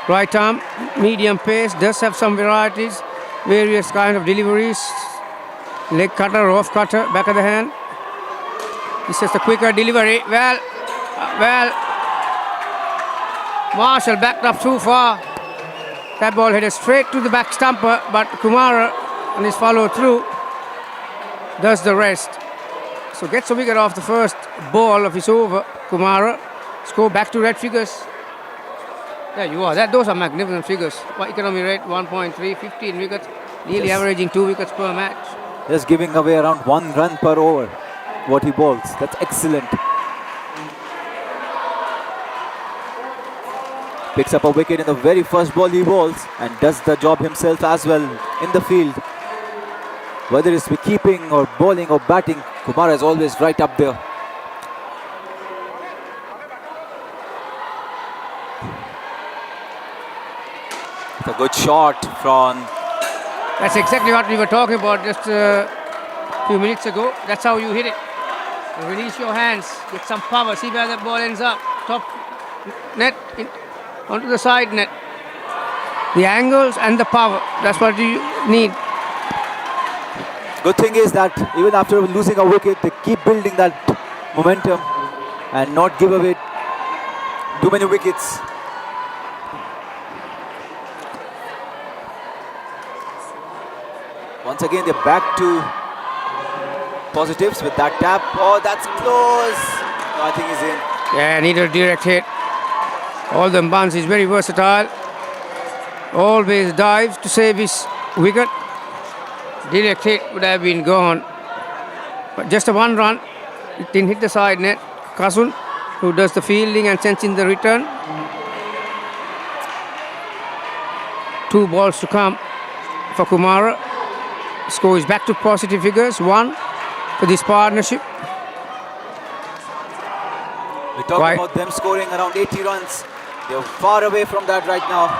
right arm, medium pace, does have some varieties, various kind of deliveries. Leg cutter, off cutter, back of the hand. This is the quicker delivery. Well, Marshall backed up too far. That ball headed straight to the back stumper, but Kumara and his follow through does the rest. So gets a wicket off the first ball of his over. Kumara. Score back to red figures. There you are. Those are magnificent figures. Economy rate 1.3, 15 wickets, nearly averaging 2 wickets per match. Just giving away around 1 run per over. What he bowls. That's excellent. Picks up a wicket in the very first ball he bowls and does the job himself as well in the field. Whether it's keeping or bowling or batting, Kumara is always right up there. It's a good shot from... That's exactly what we were talking about just a few minutes ago. That's how you hit it. You release your hands, get some power, see where the ball ends up. Top net, onto the side net. The angles and the power, that's what you need. Good thing is that even after losing a wicket, they keep building that momentum and not give away too many wickets. Once again, they're back to positives with that tap. Oh, that's close. Nothing is in. Yeah, needed a direct hit. Oldham Barnes is very versatile. Always dives to save his wicket. Direct hit would have been gone. But just a 1 run. It didn't hit the side net. Kasun, who does the fielding and sends in the return. 2 balls to come for Kumara. Score is back to positive figures. 1 for this partnership. We talk about them scoring around 80 runs. They're far away from that right now.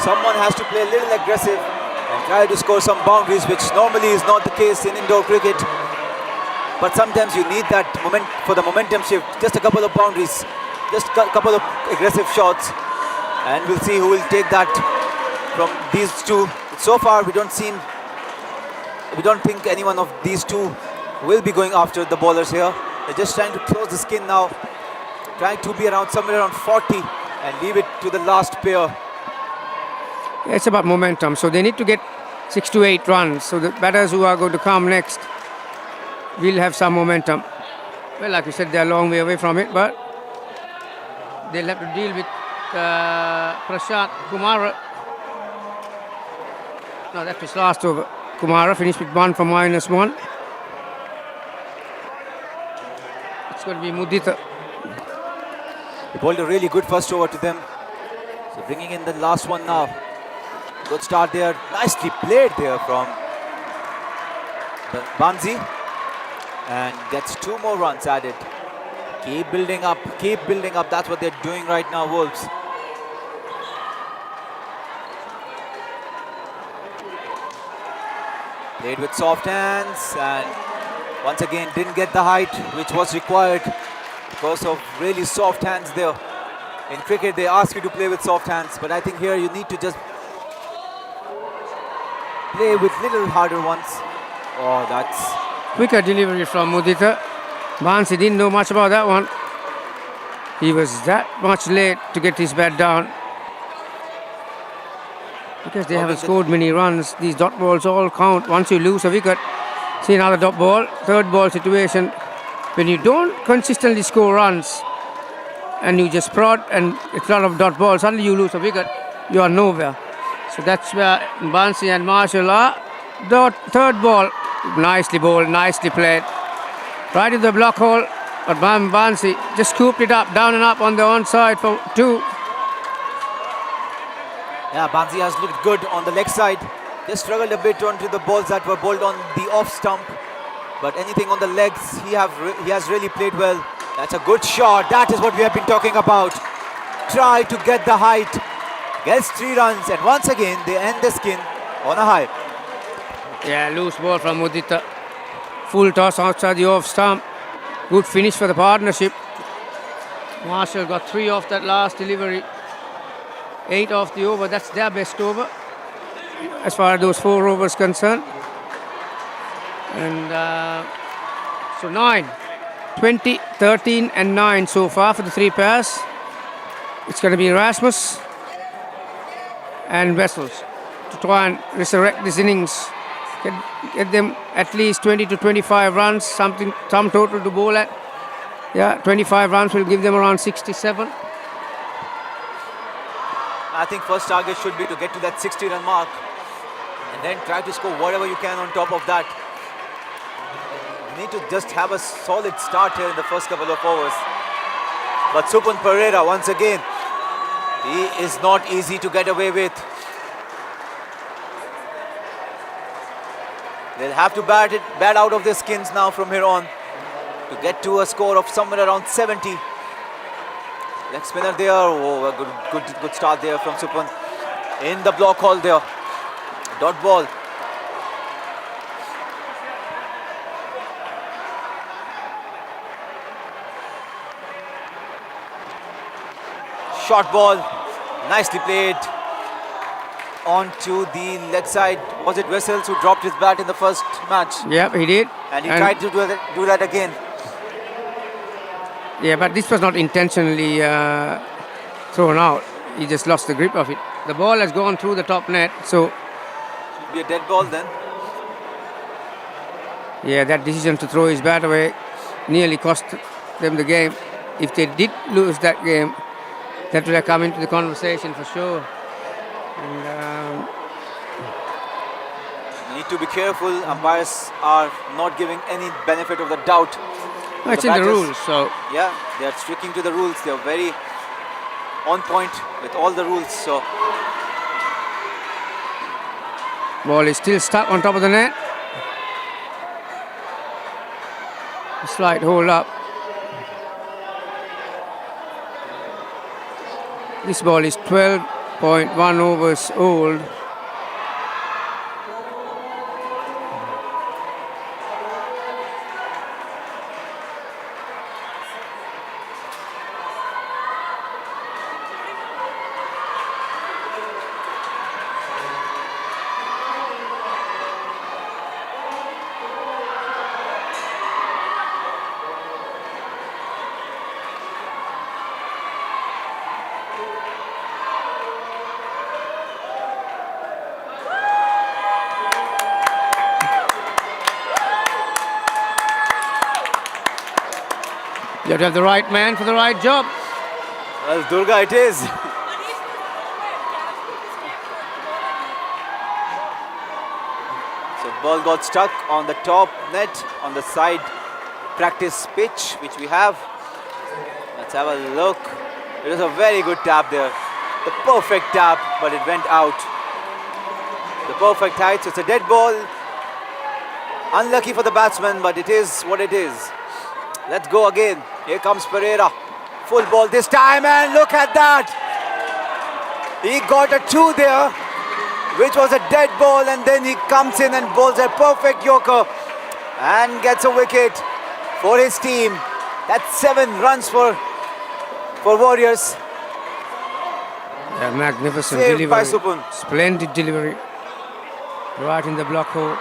Someone has to play a little aggressive and try to score some boundaries, which normally is not the case in indoor cricket. But sometimes you need that moment for the momentum shift. Just a couple of boundaries, just a couple of aggressive shots, and we'll see who will take that from these two. So far, we don't think any one of these two will be going after the bowlers here. They're just trying to close the skin now, trying to be around somewhere around 40 and leave it to the last pair. It's about momentum, so they need to get 6 to 8 runs. So the batters who are going to come next will have some momentum. Well, like you said, they're a long way away from it, but they'll have to deal with Prashant Kumara. No, that was last over. Kumara finished with 1 for -1. It's going to be Mudita. He bowled a really good first over to them. So bringing in the last one now. Good start there. Nicely played there from Bansi. And gets 2 more runs added. Keep building up, keep building up. That's what they're doing right now, Wolves. Played with soft hands and once again didn't get the height which was required because of really soft hands there. In cricket they ask you to play with soft hands, but I think here you need to just play with little harder ones. Oh, that's... Quicker delivery from Mudita. Bansi didn't know much about that one. He was that much late to get his bat down. Because they haven't scored many runs, these dot balls all count. Once you lose a wicket, see another dot ball, 3rd ball situation. When you don't consistently score runs and you just prod and it's a lot of dot balls, suddenly you lose a wicket, you are nowhere. So that's where Bansi and Marshall are. 3rd ball, nicely bowled, nicely played. Right in the block hole, but Bansi just scooped it up, down and up on the onside for 2. Yeah, Bansi has looked good on the leg side. Just struggled a bit onto the balls that were bowled on the off stump. But anything on the legs, he has really played well. That's a good shot. That is what we have been talking about. Try to get the height. Gets 3 runs and once again they end the skin on a high. Yeah, loose ball from Mudita. Full toss outside the off stump. Good finish for the partnership. Marshall got 3 off that last delivery. 8 off the over. That's their best over as far as those 4 overs concerned. And so 9, 20, 13 and 9 so far for the 3 pairs. It's going to be Rasmus and Wessels to try and resurrect this innings. Get them at least 20 to 25 runs, some total to bowl at. Yeah, 25 runs will give them around 67. I think first target should be to get to that 60-run mark and then try to score whatever you can on top of that. You need to just have a solid start here in the first couple of overs. But Supun Pereira, once again, he is not easy to get away with. They'll have to bat out of their skins now from here on to get to a score of somewhere around 70. Leg spinner there. Oh, a good start there from Supun. In the block hole there. Dot ball. Short ball. Nicely played. Onto the leg side. Was it Wessels who dropped his bat in the first match? Yep, he did. And he tried to do that again. Yeah, but this was not intentionally thrown out. He just lost the grip of it. The ball has gone through the top net, so... Should be a dead ball then. Yeah, that decision to throw his bat away nearly cost them the game. If they did lose that game, that would have come into the conversation for sure. And, need to be careful. Umpires are not giving any benefit of the doubt. it's in the rules, so... Yeah, they are sticking to the rules. They are very on point with all the rules. So Ball is still stuck on top of the net. Slight hold up. This ball is 12.1 overs old. You have to have the right man for the right job. well, Durga it is. So ball got stuck on the top net on the side practice pitch which we have. Let's have a look. It was a very good tap there. The perfect tap, but it went out. The perfect height, so it's a dead ball. Unlucky for the batsman, but it is what it is. Let's go again. Here comes Pereira. Full ball this time, and look at that. He got a 2 there, which was a dead ball, and then he comes in and bowls a perfect yorker and gets a wicket for his team. That's 7 runs for Warriors. A magnificent Saved delivery. by Supun. Splendid delivery. Right in the block hole.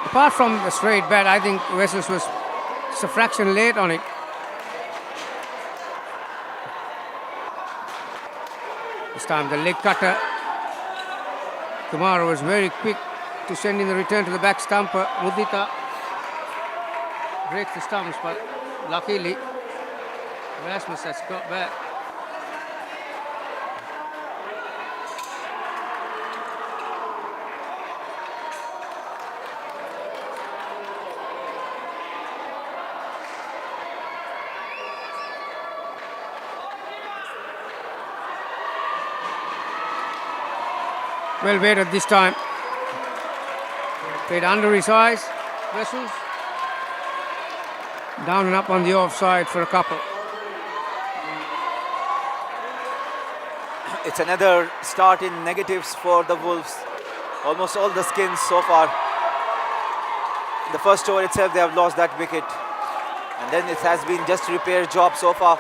Apart from the straight bat, I think Wessels was just a fraction late on it. This time the leg cutter. Kumar was very quick to send in the return to the back stumper. Mudita breaks the stumps, but luckily Rasmus has got back. Well weighted this time. Played under his eyes. Wessels. Down and up on the offside for a couple. It's another start in negatives for the Wolves. Almost all the skins so far. In the first over itself, they have lost that wicket. And then it has been just a repair job so far.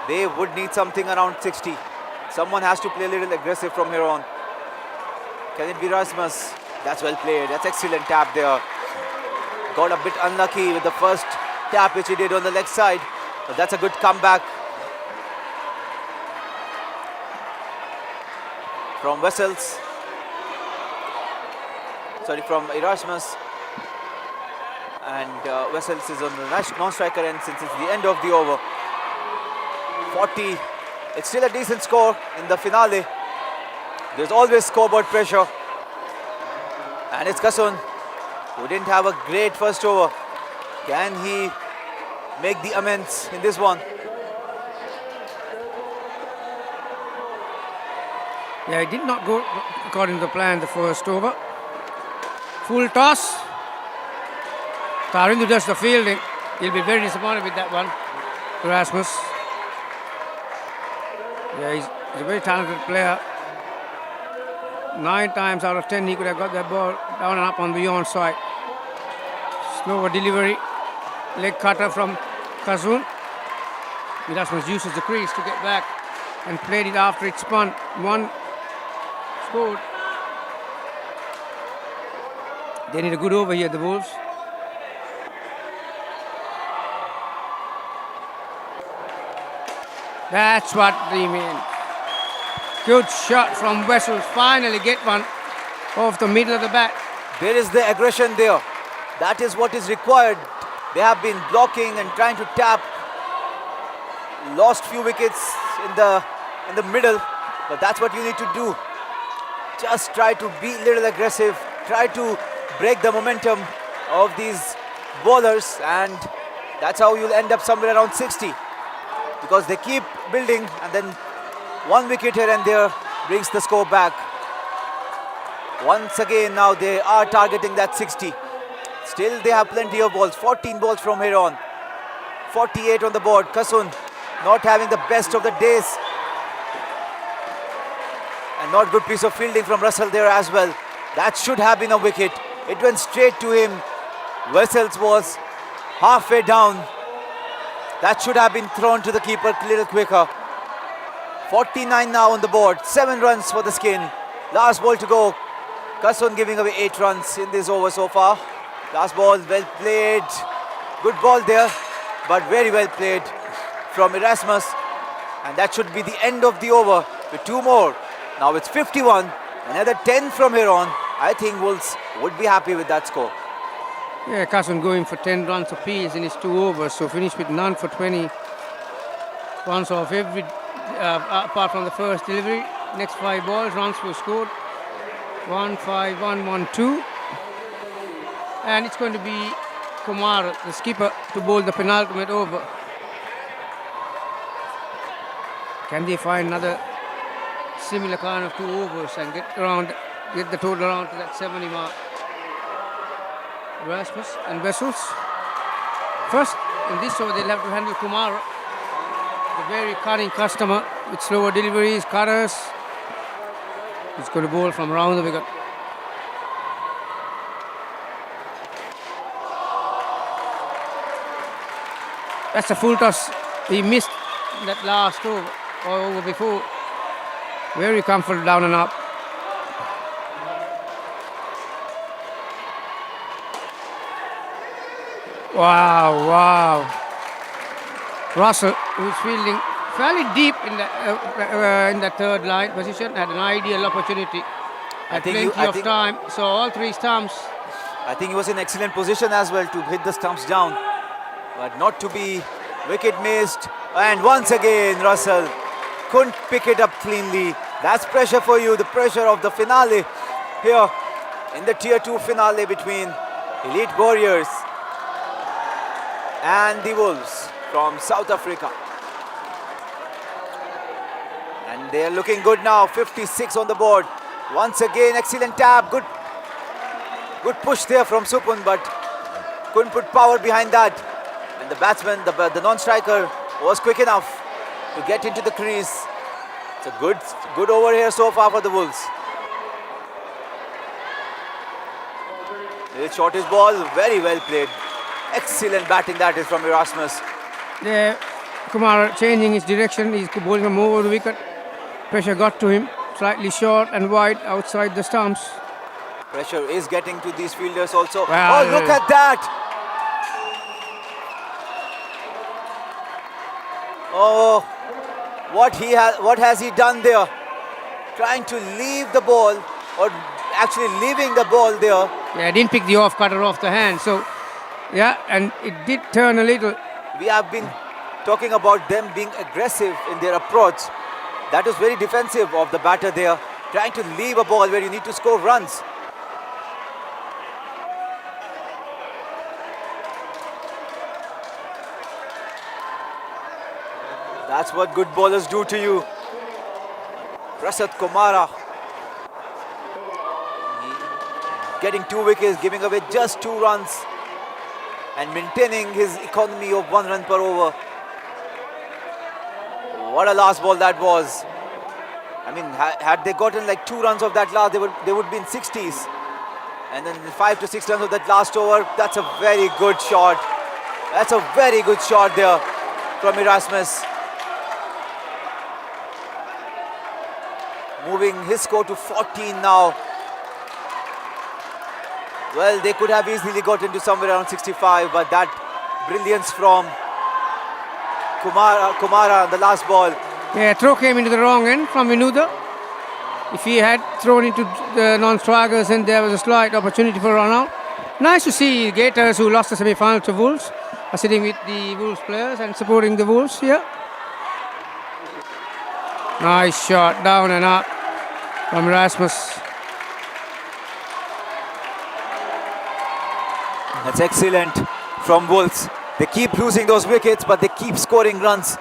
They would need something around 60. Someone has to play a little aggressive from here on. Can it be Rasmus? That's well played. That's excellent tap there. Got a bit unlucky with the first tap which he did on the leg side. But that's a good comeback from Wessels. Sorry, from Erasmus. And Wessels is on the non-striker end since it's the end of the over. 40. It's still a decent score in the finale. There's always scoreboard pressure. And it's Kasun, who didn't have a great first over. Can he make the amends in this one? Yeah, it did not go according to the plan the first over. Full toss. Tarindu does the fielding. He'll be very disappointed with that one. Erasmus. Yeah, he's a very talented player. 9 times out of 10 he could have got that ball down and up on the onside. Slower delivery. Leg cutter from Kasun. Erasmus uses the crease to get back and played it after it spun. One scored. They need a good over here, the Wolves. That's what they mean. Good shot from Wessels. Finally get one off the middle of the bat. There is the aggression there. That is what is required. They have been blocking and trying to tap. Lost few wickets in the middle, but that's what you need to do. Just try to be a little aggressive. Try to break the momentum of these bowlers, and that's how you'll end up somewhere around 60. Because they keep building, and then one wicket here and there brings the score back. Once again, now they are targeting that 60. Still, they have plenty of balls. 14 balls from here on. 48 on the board. Kasun not having the best of the days. And not good piece of fielding from Russell there as well. That should have been a wicket. It went straight to him. Wessels was halfway down. That should have been thrown to the keeper a little quicker. 49 now on the board. 7 runs for the Skin. Last ball to go. Kasun giving away 8 runs in this over so far. Last ball, well played. Good ball there, but very well played from Erasmus. And that should be the end of the over with 2 more. Now it's 51. Another 10 from here on. I think Wolves would be happy with that score. Yeah, Kasun going for 10 runs apiece in his 2 overs, so finished with none for 20 runs off every, apart from the first delivery. Next 5 balls, runs were scored. 1, 5, 1, 1, 2. And it's going to be Kumar, the skipper, to bowl the penultimate over. Can they find another similar kind of 2 overs and get the total around to that 70 mark? Rasmus and Wessels. First, in this over, they'll have to handle Kumar, the very cunning customer with slower deliveries, cutters. He's going to bowl from around the wicket. That's a full toss. He missed that last over or over before. Very comfortable down and up. Wow. Russell, who's fielding fairly deep in the third line position, had an ideal opportunity. Had plenty of time. So all 3 stumps. I think he was in excellent position as well to hit the stumps down, but not to be wicket missed. And once again, Russell couldn't pick it up cleanly. That's pressure for you, the pressure of the finale here in the Tier 2 finale between Elite Warriors and the Wolves from South Africa. And they are looking good now. 56 on the board. Once again, excellent tap. Good push there from Supun, but couldn't put power behind that. And the batsman, the non-striker, was quick enough to get into the crease. It's a good over here so far for the Wolves. It's shortest ball, very well played. Excellent batting that is from Erasmus. There, Kumar changing his direction. He's bowling him over the wicket. Pressure got to him. Slightly short and wide outside the stumps. Pressure is getting to these fielders also. Well, oh, look at that! Oh, what has he done there? Trying to leave the ball, or actually leaving the ball there. Yeah, didn't pick the off cutter off the hand. So, yeah, and it did turn a little. We have been talking about them being aggressive in their approach. That was very defensive of the batter there, trying to leave a ball where you need to score runs. That's what good bowlers do to you. Prasad Kumara getting 2 wickets, giving away just 2 runs and maintaining his economy of 1 run per over. What a last ball that was. I mean, had they gotten like 2 runs of that last, they would be in 60s. And then 5 to 6 runs of that last over, that's a very good shot. That's a very good shot there from Erasmus. Moving his score to 14 now. Well, they could have easily got into somewhere around 65, but that brilliance from Kumara on the last ball. Yeah, throw came into the wrong end from Vinuda. If he had thrown into the non-strikers, then there was a slight opportunity for a run out. Nice to see Gators, who lost the semi-final to Wolves, are sitting with the Wolves players and supporting the Wolves here. Nice shot, down and up from Erasmus. That's excellent from Wolves. They keep losing those wickets, but they keep scoring runs.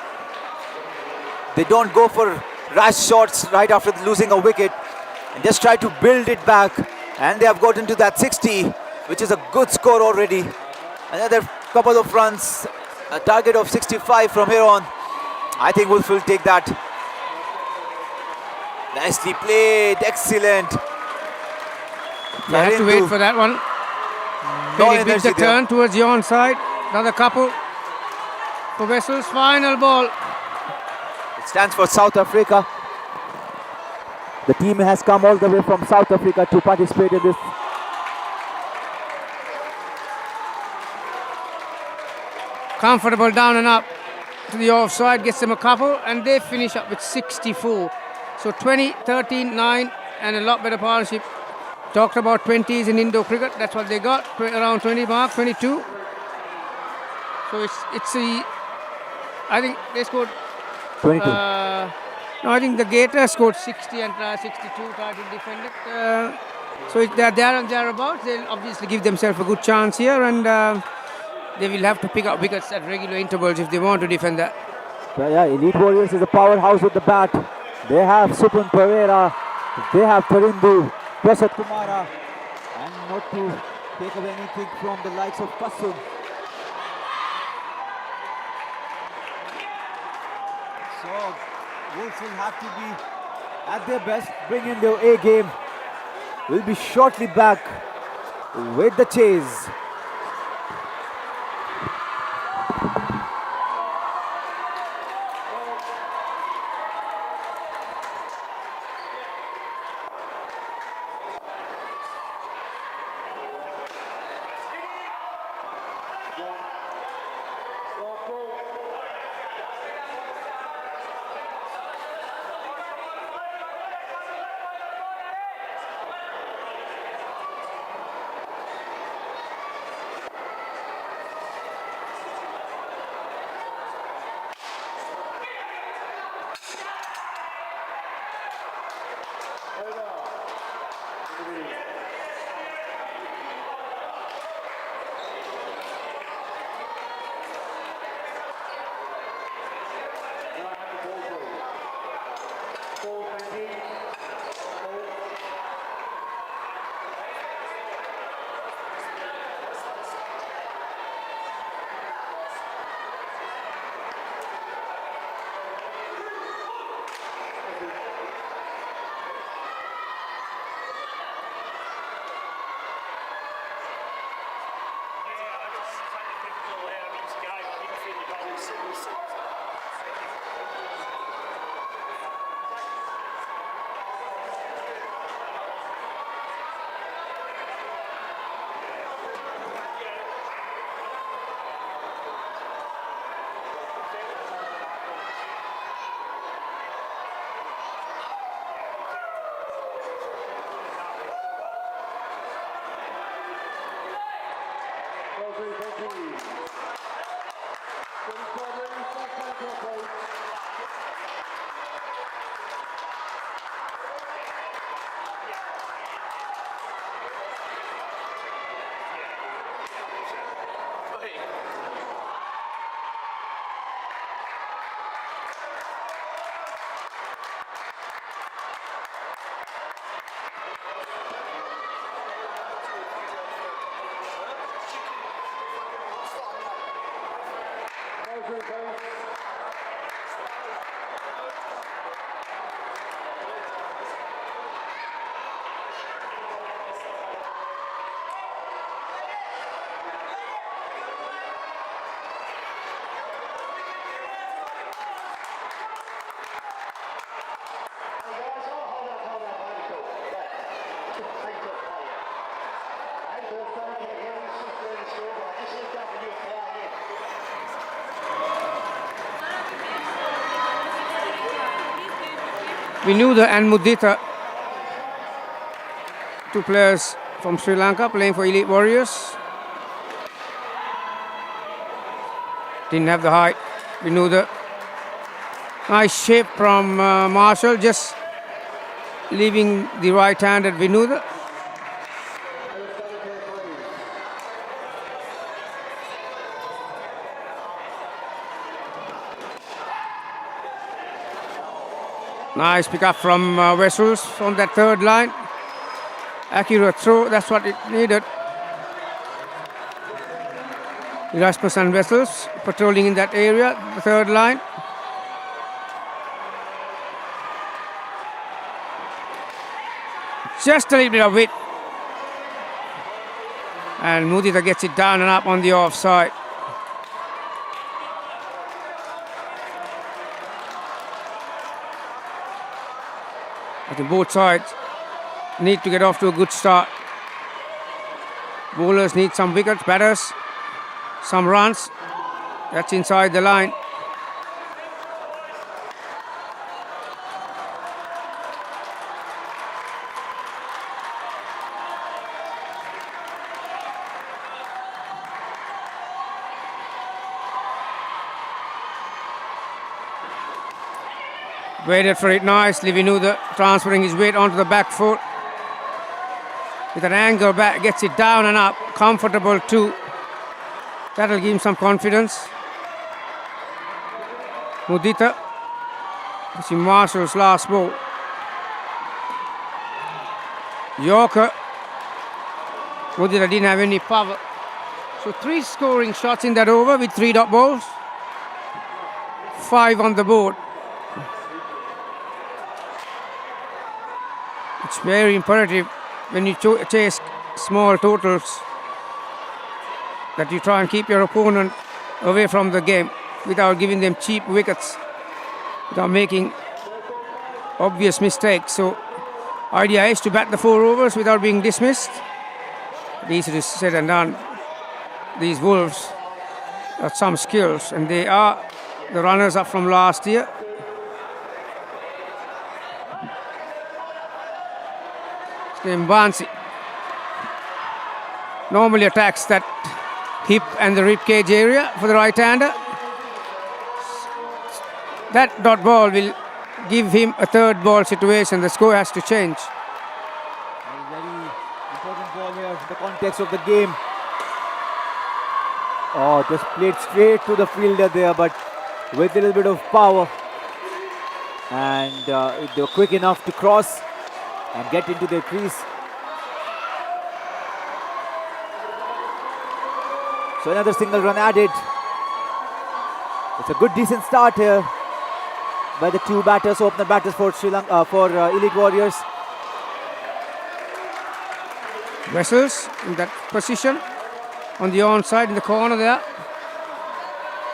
They don't go for rash shots right after losing a wicket and just try to build it back. And they have gotten to that 60, which is a good score already. Another couple of runs, a target of 65 from here on. I think Wolves will take that. Nicely played, excellent. They have to wait for that one. No Very big the turn towards the onside. Another couple for Wessels. Final ball. It stands for South Africa. The team has come all the way from South Africa to participate in this. Comfortable down and up to the offside, gets them a couple, and they finish up with 64. So 20, 13, 9, and a lot better partnership. Talked about 20s in Indo cricket, that's what they got, around 20 mark, 22. So it's a, I think they scored 22. No, I think the Gators scored 60 and 62 tried to defend it. So they're there and thereabouts. They'll obviously give themselves a good chance here, and they will have to pick up wickets at regular intervals if they want to defend that. Yeah, Elite Warriors is a powerhouse with the bat. They have Supun Pereira, they have Tarindu, Prasad Kumara, and not to take away anything from the likes of Kasum. So Wolves will have to be at their best, bring in their A game. Will be shortly back with the chase. Vinuda and Mudita, two players from Sri Lanka playing for Elite Warriors. Didn't have the height. Vinuda. Nice shape from Marshall, just leaving the right-handed Vinuda. Nice pick up from Wessels on that third line. Accurate throw, that's what it needed. Erasmus and Wessels patrolling in that area, the third line. Just a little bit of width. And Mudita gets it down and up on the offside. I think both sides need to get off to a good start. Bowlers need some wickets, batters, some runs. That's inside the line. Waited for it nicely. Vinuda transferring his weight onto the back foot. With an angle back, gets it down and up. Comfortable too. That'll give him some confidence. Mudita. This is Marshall's last ball. Yorker. Mudita didn't have any power. So 3 scoring shots in that over with 3 dot balls. 5 on the board. It's very imperative when you chase small totals that you try and keep your opponent away from the game without giving them cheap wickets, without making obvious mistakes. So idea is to bat the 4 overs without being dismissed. Easy to said and done. These Wolves have some skills, and they are the runners up from last year. Mbansi normally attacks that hip and the rib cage area for the right-hander. That dot ball will give him a 3rd ball situation. The score has to change. Very important ball here in the context of the game. Oh, just played straight to the fielder there, but with a little bit of power. And they were quick enough to cross and get into their crease. So another single run added. It's a good decent start here by the 2 batters, opener batters for Sri Lanka, for Elite Warriors. Wessels in that position on the onside in the corner there.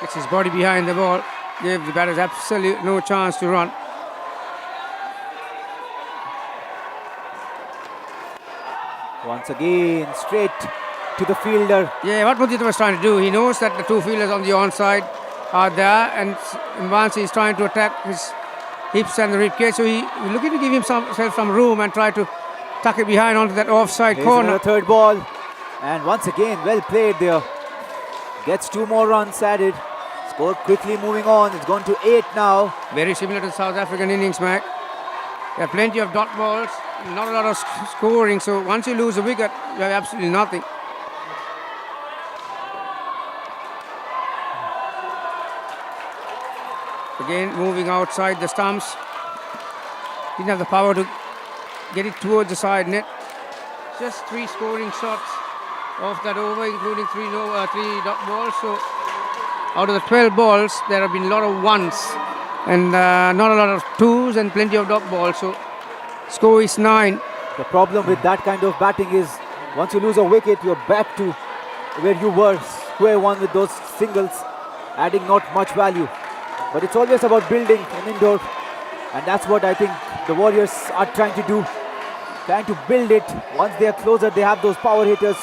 Gets his body behind the ball. Gave the batters absolutely no chance to run. Once again, straight to the fielder. Yeah, what Mudita was trying to do, he knows that the 2 fielders on the onside are there, and Mbansi is trying to attack his hips and the ribcage, so he's looking to give himself some room and try to tuck it behind onto that offside Here's corner. another 3rd ball, and once again, well played there. Gets 2 more runs added. Score quickly moving on. It's gone to 8 now. Very similar to the South African innings, Mac. There are plenty of dot balls, not a lot of scoring, so once you lose a wicket, you have absolutely nothing. Again, moving outside the stumps. Didn't have the power to get it towards the side net. Just 3 scoring shots off that over, including 3 dot balls. So out of the 12 balls, there have been a lot of 1s and not a lot of 2s and plenty of dot balls. So score is 9. The problem with that kind of batting is once you lose a wicket, you're back to where you were, square one with those singles, adding not much value. But it's always about building an indoor, and that's what I think the Warriors are trying to do. Trying to build it. Once they are closer, they have those power hitters,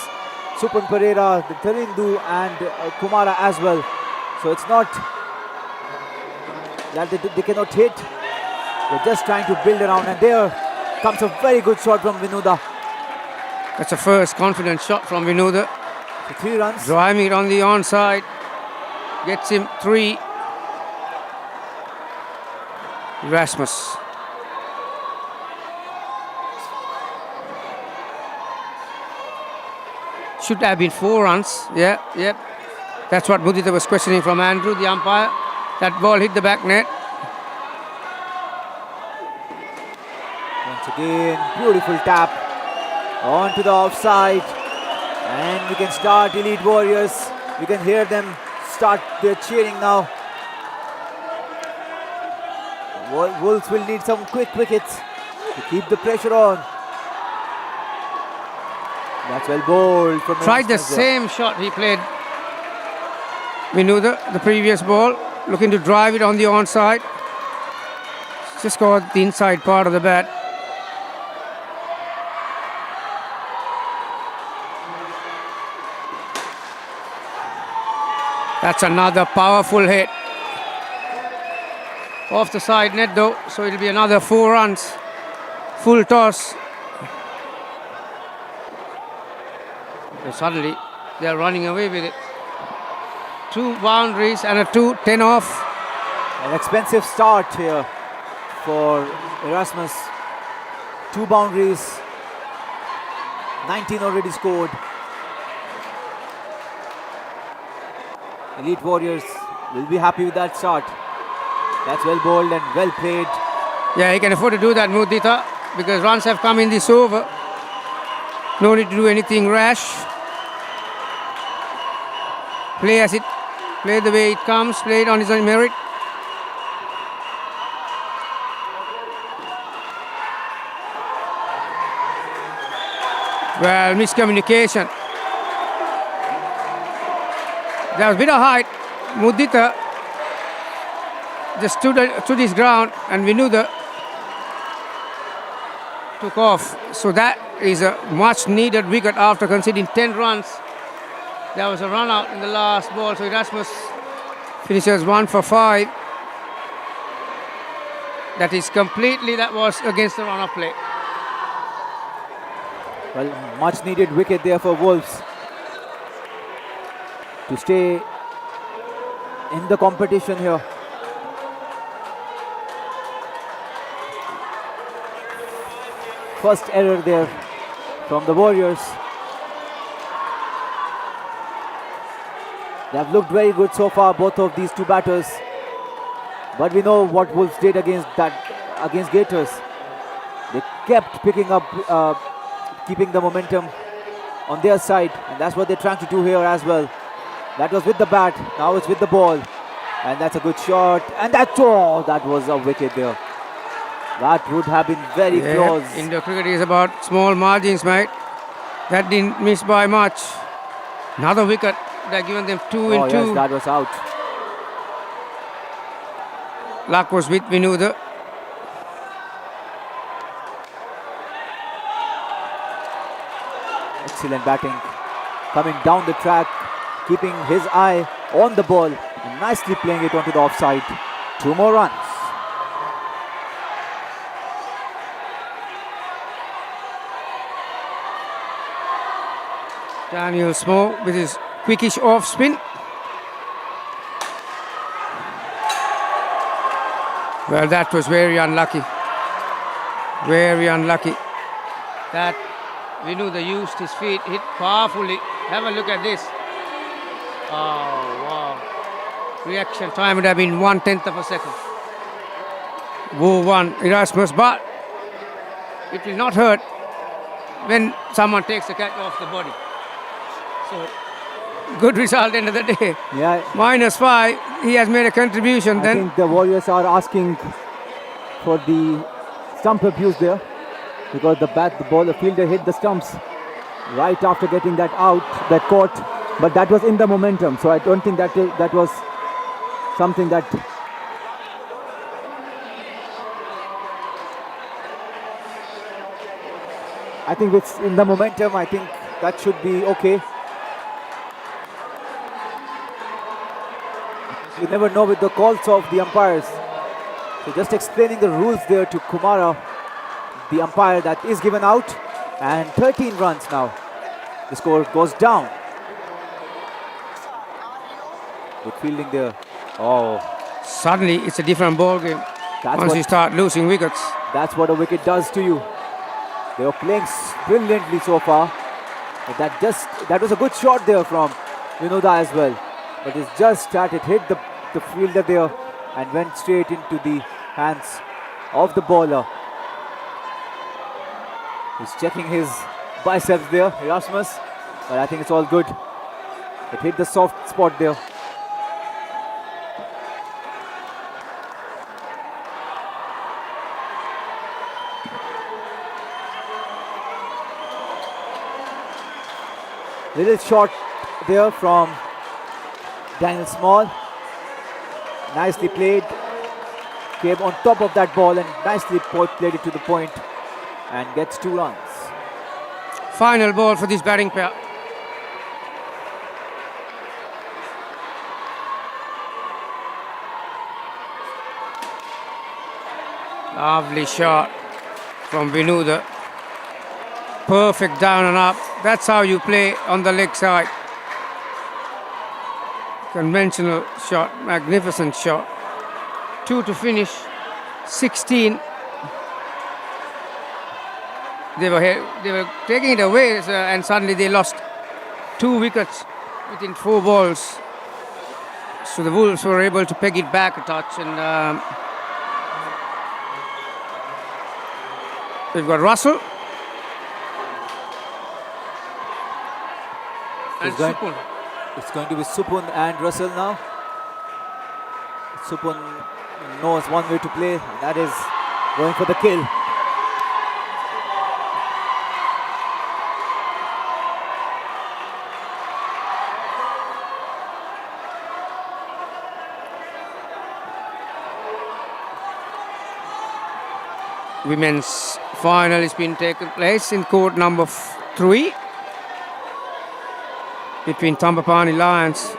Supan Pereira, the Terindu and Kumara as well. So it's not that they cannot hit, They're just trying to build around, and there comes a very good shot from Vinuda. That's a first confident shot from Vinuda. So 3 runs. Driving it on the onside. Gets him 3. Erasmus. Should have been 4 runs. Yeah, yep. That's what Mudita was questioning from Andrew, the umpire. That ball hit the back net. Once again, beautiful tap onto the offside. And we can start Elite Warriors. We can hear them start their cheering now. Wolves will need some quick wickets to keep the pressure on. That's well bowled from Tried the Erasmus there. same shot he played Vinuda, the previous ball, looking to drive it on the onside. Just got the inside part of the bat. That's another powerful hit. Off the side net though, so it'll be another 4 runs. Full toss. So suddenly they're running away with it. 2 boundaries and a 10 off. An expensive start here for Erasmus. 2 boundaries, 19 already scored. Elite Warriors will be happy with that start. That's well bowled and well played. Yeah, he can afford to do that, Mudita, because runs have come in this over. No need to do anything rash. Play the way it comes, play it on his own merit. Well, miscommunication. There was a bit of height. Mudita just stood his ground and Vinuda took off. So that is a much needed wicket after conceding 10 runs. There was a run out in the last ball, so Erasmus finishes 1 for 5. That was against the run of play. Well, much needed wicket there for Wolves to stay in the competition here. First error there from the Warriors. They have looked very good so far, both of these 2 batters. But we know what Wolves did against Gators. They kept picking up, keeping the momentum on their side, and that's what they're trying to do here as well. That was with the bat, now it's with the ball. And that's a good shot, and that was a wicket there. That would have been very close. Indo cricket is about small margins, mate. That didn't miss by much. Another wicket. They're giving them 2 in 2. Yes, that was out. Luck was with Vinuda. Excellent batting. Coming down the track, keeping his eye on the ball, and nicely playing it onto the offside. 2 more runs. Daniel Smo with his quickish off spin. Well, that was very unlucky. Very unlucky. That Vinuda used his feet, hit powerfully. Have a look at this. Oh, wow. Reaction time would have been 1/10 of a second. Woo won Erasmus, but it will not hurt when someone takes the catch off the body. So, good result end of the day. Yeah. -5. He has made a contribution. I Then think the Warriors are asking for the stump abuse there, because the fielder hit the stumps right after getting that out, that caught, but that was in the momentum. So I don't think that was something that. I think it's in the momentum. I think that should be okay. You never know with the calls of the umpires. So just explaining the rules there to Kumara, the umpire, that is given out. And 13 runs now. The score goes down. Good fielding there. Oh, Suddenly, it's a different ball game once you start losing wickets. that's what a wicket does to you. They were playing brilliantly so far. But that was a good shot there from Vinoda as well. But it's just that it hit the fielder there and went straight into the hands of the bowler. He's checking his biceps there, Erasmus. But I think it's all good. It hit the soft spot there. Little shot there from Daniel Small. Nicely played. Came on top of that ball and nicely played it to the point and gets 2 runs. Final ball for this batting pair. Lovely shot from Vinoda. Perfect down and up. That's how you play on the leg side. Conventional shot, magnificent shot. 2 to finish, 16. They were taking it away, and suddenly they lost 2 wickets within 4 balls. So the Wolves were able to peg it back a touch, and we've got Russell. And Supun. It's going to be Supun and Russell now. Supun knows one way to play, and that is going for the kill. Women's final has been taken place in court number 3 between Tambapani Lions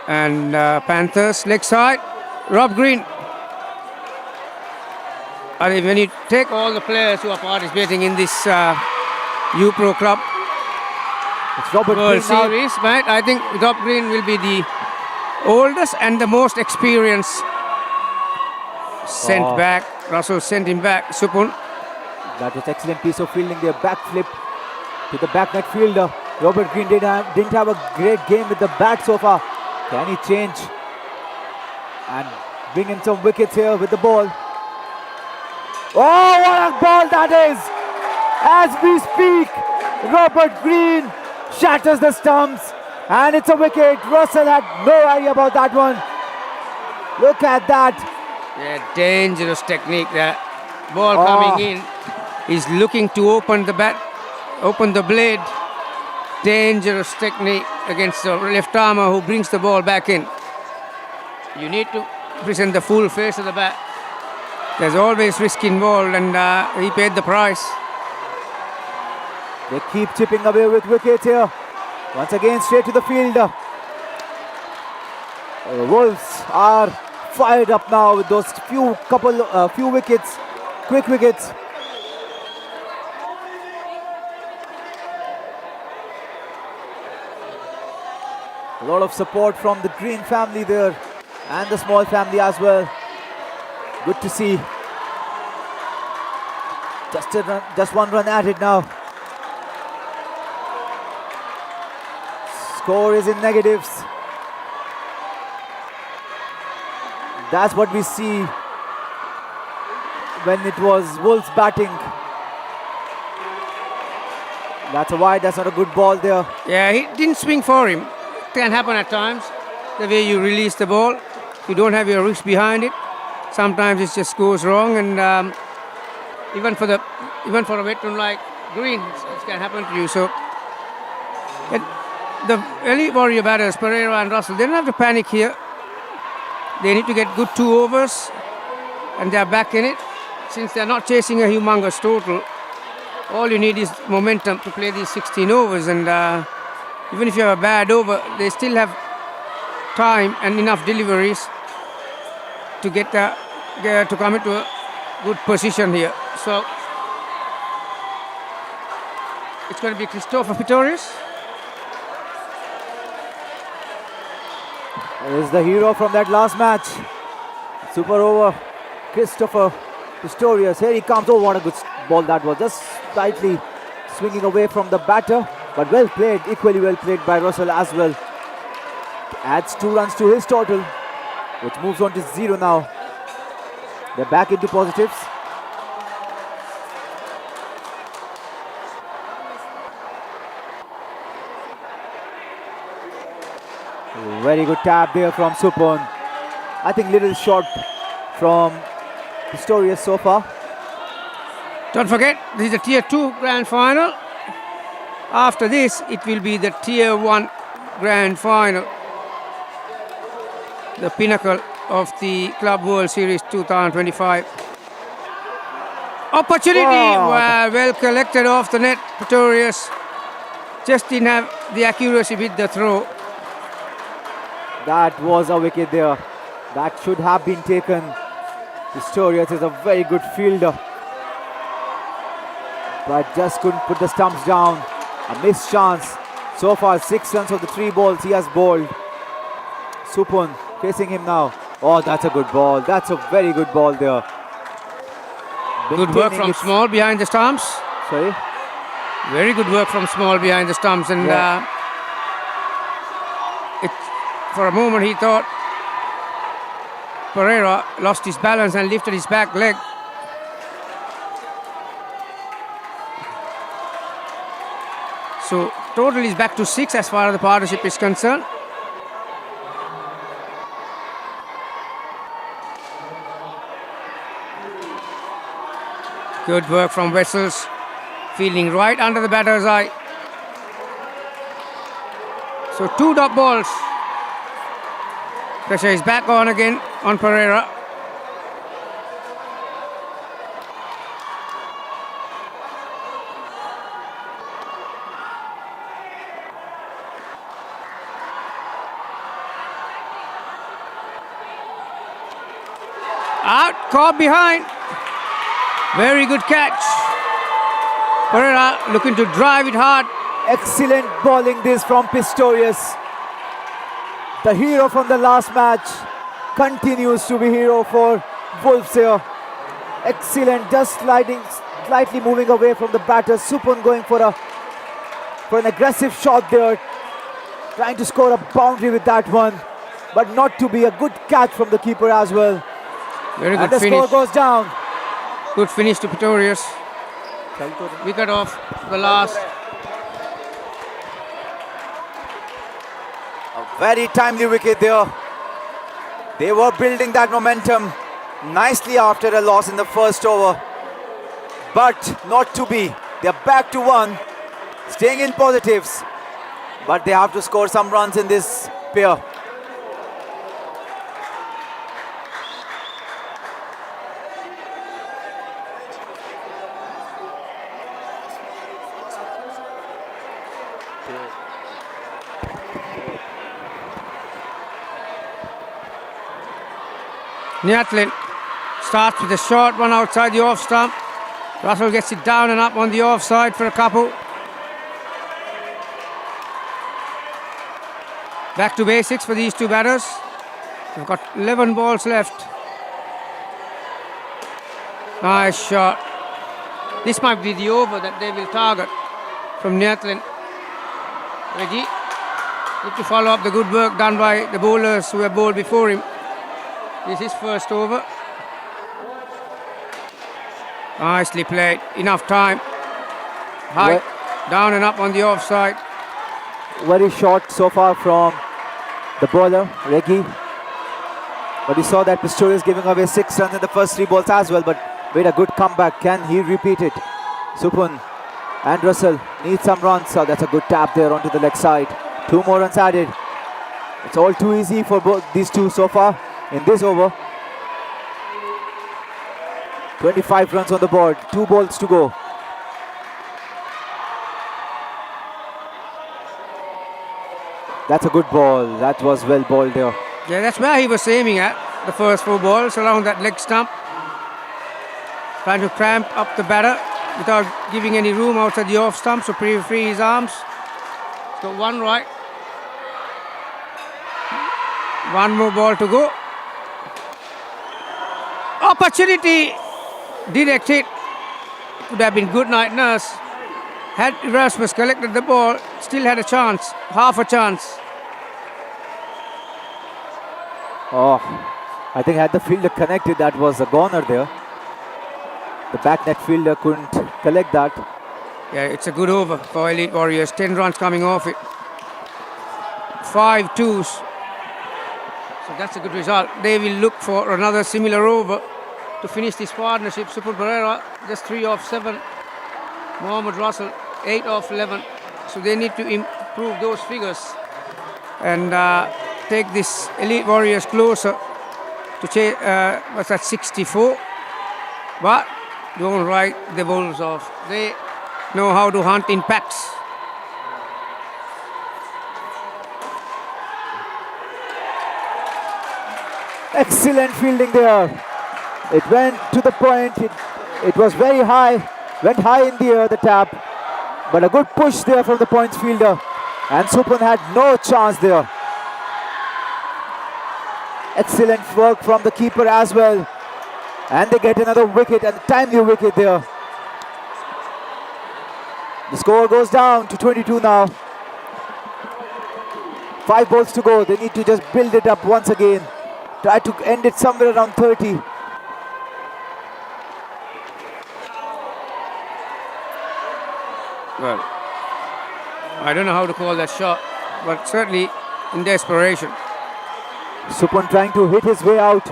and Panthers. Leg side, Rob Green. I think when you take all the players who are participating in this U-Pro Club It's Robert World Green now. Series, right? I think Rob Green will be the oldest and the most experienced. Sent back. Russell sent him back. Supun. That was excellent piece of fielding there. Backflip to the back net fielder. Robert Green didn't have a great game with the bat so far. Can he change and bring in some wickets here with the ball? Oh, what a ball that is! As we speak, Robert Green shatters the stumps and it's a wicket. Russell had no idea about that one. Look at that. Yeah, dangerous technique there. Ball coming in. He's looking to open the blade. Dangerous technique against the left armer who brings the ball back in. You need to present the full face of the bat. There's always risk involved, and he paid the price. They keep chipping away with wickets here. Once again, straight to the fielder. The Wolves are fired up now with those few wickets, quick wickets. A lot of support from the Green family there and the Small family as well. Good to see. Just one run at it now. Score is in negatives. That's what we see when it was Wolves batting. That's a wide, that's not a good ball there. Yeah, he didn't swing for him. It can happen at times. The way you release the ball, you don't have your wrist behind it. Sometimes it just goes wrong, and even for a veteran like Green, it can happen to you. So the elite warrior batters, Pereira and Russell, they don't have to panic here. They need to get good 2 overs, and they're back in it. Since they're not chasing a humongous total, all you need is momentum to play these 16 overs, and even if you have a bad over, they still have time and enough deliveries to get to come into a good position here. So it's going to be Christopher Pretorius. Is the hero from that last match. Super over. Christopher Pistorius. Here he comes. Oh, what a good ball that was. Just slightly swinging away from the batter. But well played. Equally well played by Russell as well. Adds 2 runs to his total, which moves on to 0 now. They're back into positives. Very good tap there from Supon. I think little short from Pistorius so far. Don't forget, this is the Tier 2 Grand Final. After this, it will be the Tier 1 Grand Final. The pinnacle of the Club World Series 2025. Opportunity, Wow. well collected off the net, Pretorius. Just didn't have the accuracy with the throw. That was a wicket there. That should have been taken. Pistorius is a very good fielder, but just couldn't put the stumps down. A missed chance. So far 6 runs of the 3 balls he has bowled. Supon facing him now. Oh, that's a good ball. That's a very good ball there. Good work Maintaining from its- Small behind the stumps. Sorry? Very good work from Small behind the stumps, and Yeah. for a moment he thought Pereira lost his balance and lifted his back leg. So total is back to 6 as far as the partnership is concerned. Good work from Wessels, fielding right under the batter's eye. So 2 dot balls. Pressure is back on again on Pereira. Out, caught behind. Very good catch. Pereira looking to drive it hard. Excellent bowling this from Pistorius. The hero from the last match continues to be hero for Wolves here. Excellent, just slightly moving away from the batter. Supon going for an aggressive shot there, trying to score a boundary with that one, but not to be a good catch from the keeper as well. Very And good the score finish. goes down. Good finish to Pretorius. Wicket off the last. A very timely wicket there. They were building that momentum nicely after a loss in the first over, but not to be. They're back to 1, staying in positives, but they have to score some runs in this pair. Nyatlin starts with a short one outside the off stump. Russell gets it down and up on the offside for a couple. Back to basics for these 2 batters. They've got 11 balls left. Nice shot. This might be the over that they will target from Nyatlin. Reggie, need to follow up the good work done by the bowlers who have bowled before him. This is first over. Nicely played. Enough time. High, down and up on the offside. Very short so far from the bowler, Reggie. But you saw that Pistorius giving away 6 runs in the first 3 balls as well, but made a good comeback. Can he repeat it? Supon and Russell need some runs. So that's a good tap there onto the leg side. 2 more runs added. It's all too easy for both these 2 so far in this over. 25 runs on the board, 2 balls to go. That's a good ball. That was well bowled there. Yeah, that's where he was aiming at. the first 4 balls around that leg stump. Trying to cramp up the batter without giving any room outside the off stump, so free his arms. He's got 1 right. 1 more ball to go. Opportunity. Direct hit. Would have been good night nurse. Had Erasmus collected the ball, still had a chance, half a chance. Oh, I think had the fielder connected, that was a goner there. The back net fielder couldn't collect that. Yeah, it's a good over for Elite Warriors. 10 runs coming off it. 5 twos. So that's a good result. They will look for another similar over to finish this partnership. Supun Pereira just 3 off 7. Mohammad Russell 8 off 11. So they need to improve those figures and take this Elite Warriors closer to what's that, 64. But don't write the Wolves off. They know how to hunt in packs. Excellent fielding there. It went to the point. It was very high. Went high in the air, the tap. But a good push there from the points fielder. And Supun had no chance there. Excellent work from the keeper as well. And they get another wicket, and a timely wicket there. The score goes down to 22 now. 5 balls to go. They need to just build it up once again. Try to end it somewhere around 30. Well, I don't know how to call that shot, but certainly in desperation. Supun trying to hit his way out,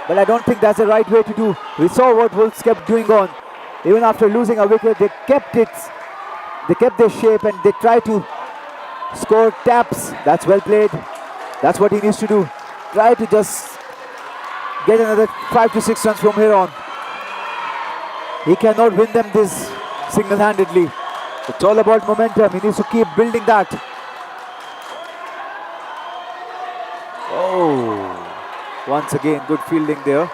but I don't think that's the right way to do. We saw what Wolves kept doing on. Even after losing a wicket, they kept it. They kept their shape and they tried to score taps. That's well played. That's what he needs to do. Try to just get another 5 to 6 runs from here on. He cannot win them this single-handedly. It's all about momentum. He needs to keep building that. Oh, once again, good fielding there.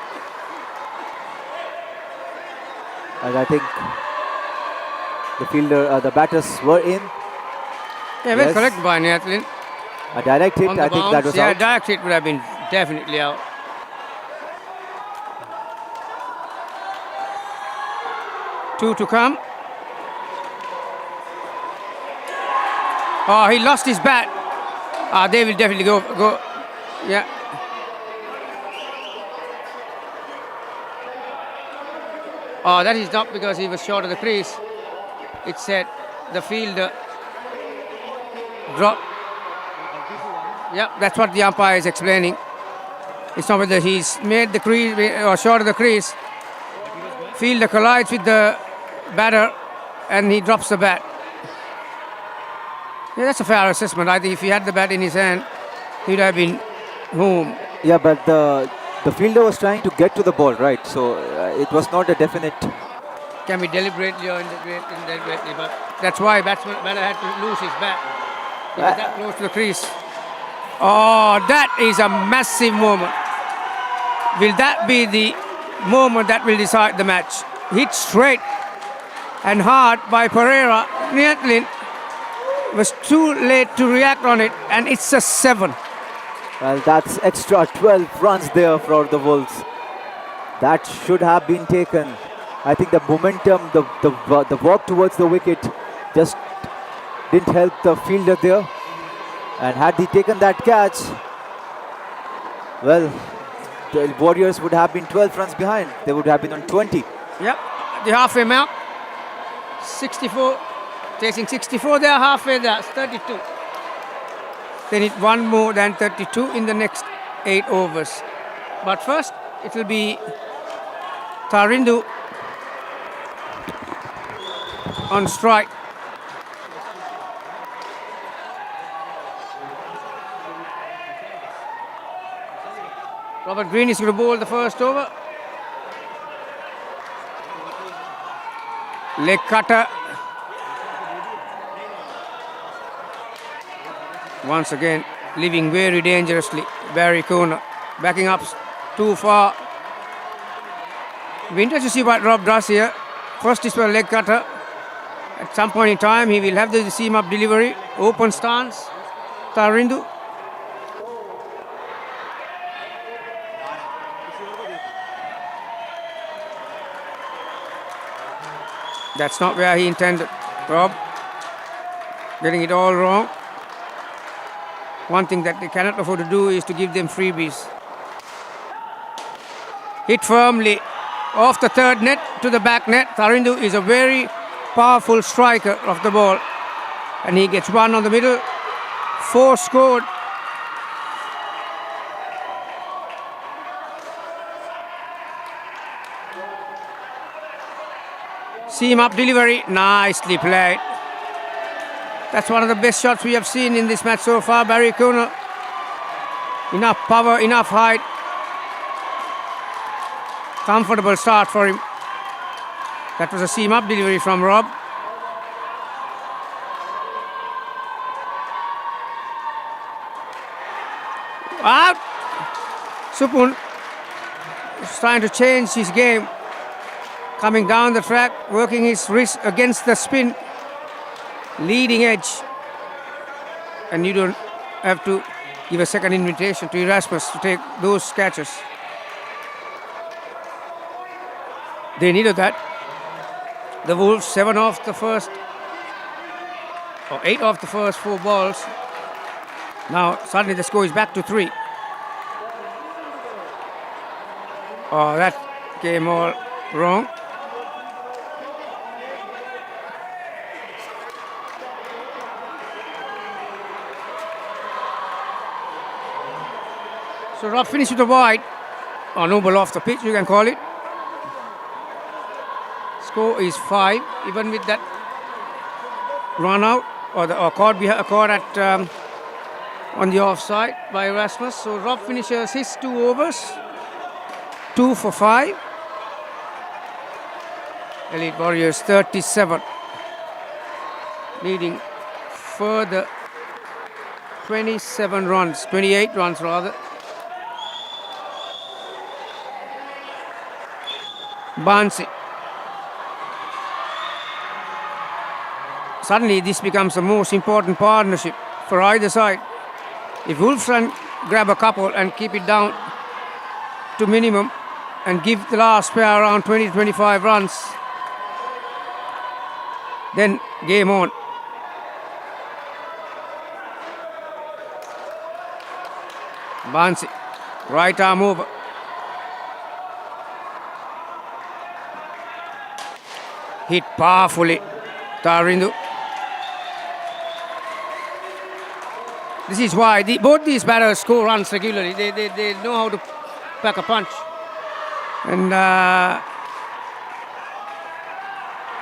And I think the batters were in. Yeah, well correct by Nathan. A direct hit, I think that was out. out. Yeah, direct hit would have been definitely out. Two to come. Oh, he lost his bat. They will definitely go. Yeah. Oh, that is not because he was short of the crease. It said the fielder dropped. Yeah, that's what the umpire is explaining. It's not whether he's made the crease or short of the crease. Fielder collides with the batter and he drops the bat. Yeah, that's a fair assessment. I think if he had the bat in his hand, he'd have been home. Yeah, but the fielder was trying to get to the ball, right? So it was not a definite. Can be deliberately or indirectly, but that's why batter had to lose his bat. He was that close to the crease. Oh, that is a massive moment. Will that be the moment that will decide the match? Hit straight and hard by Pereira. Niatlin was too late to react on it, and it's a 7. Well, that's extra 12 runs there for the Wolves. That should have been taken. I think the momentum, the walk towards the wicket just didn't help the fielder there. And had he taken that catch, well, the Warriors would have been 12 runs behind. They would have been on 20. Yep, the halfway mark. 64, chasing 64, they are halfway there, 32. They need one more than 32 in the next 8 overs. But first, it will be Tarindu on strike. Robert Green is going to bowl the first over. Leg cutter. Once again, living very dangerously. Barry Corner backing up too far. We're interested to see what Rob does here. First is for a leg cutter. At some point in time, he will have the seam up delivery. Open stance. Tarindu. That's not where he intended. Rob getting it all wrong. One thing that they cannot afford to do is to give them freebies. Hit firmly off the third net to the back net. Tarindu is a very powerful striker of the ball. And he gets one on the middle. 4 scored. Seam up delivery, nicely played. That's one of the best shots we have seen in this match so far. Barry Kuna, enough power, enough height. Comfortable start for him. That was a seam up delivery from Rob. Out! Supun is trying to change his game. Coming down the track, working his wrist against the spin. Leading edge. And you don't have to give a second invitation to Erasmus to take those catches. They needed that. The Wolves 7 off the first, or 8 off the first 4 balls. Now suddenly the score is back to 3. Oh, that came all wrong. So Rob finished with a wide, or no ball off the pitch, you can call it. Score is 5, even with that run out or caught at on the offside by Erasmus. So Rob finishes his 2 overs, 2 for 5. Elite Warriors 37, leading further 28 runs rather. Bansi. Suddenly this becomes the most important partnership for either side. If Wolves can grab a couple and keep it down to minimum and give the last pair around 20-25 runs, then game on. Bansi, right arm over. Hit powerfully, Tarindu. This is why both these batters score runs regularly. They know how to pack a punch. And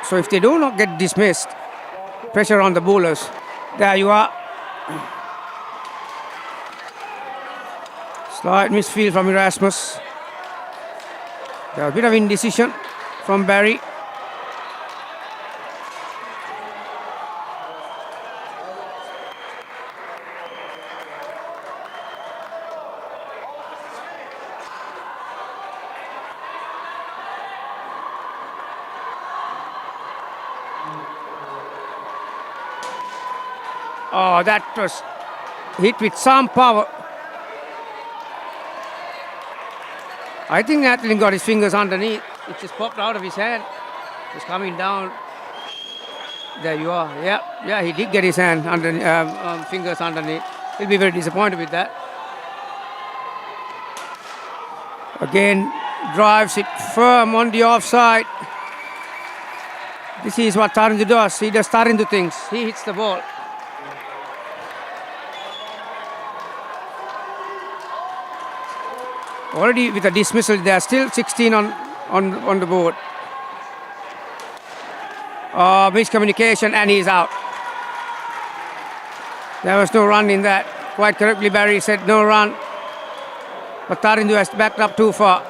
so if they do not get dismissed, pressure on the bowlers. There you are. Slight misfield from Erasmus. There was a bit of indecision from Barry. Oh, that was hit with some power. I think Atlin got his fingers underneath. It just popped out of his hand. It's coming down. There you are. Yeah, he did get his hand fingers underneath. He'll be very disappointed with that. Again, drives it firm on the offside. This is what Tarindu does. He does Tarindu things. He hits the ball. Already with a dismissal, there are still 16 on the board. Miscommunication, and he's out. There was no run in that. Quite correctly, Barry said no run. But Tarindu has backed up too far.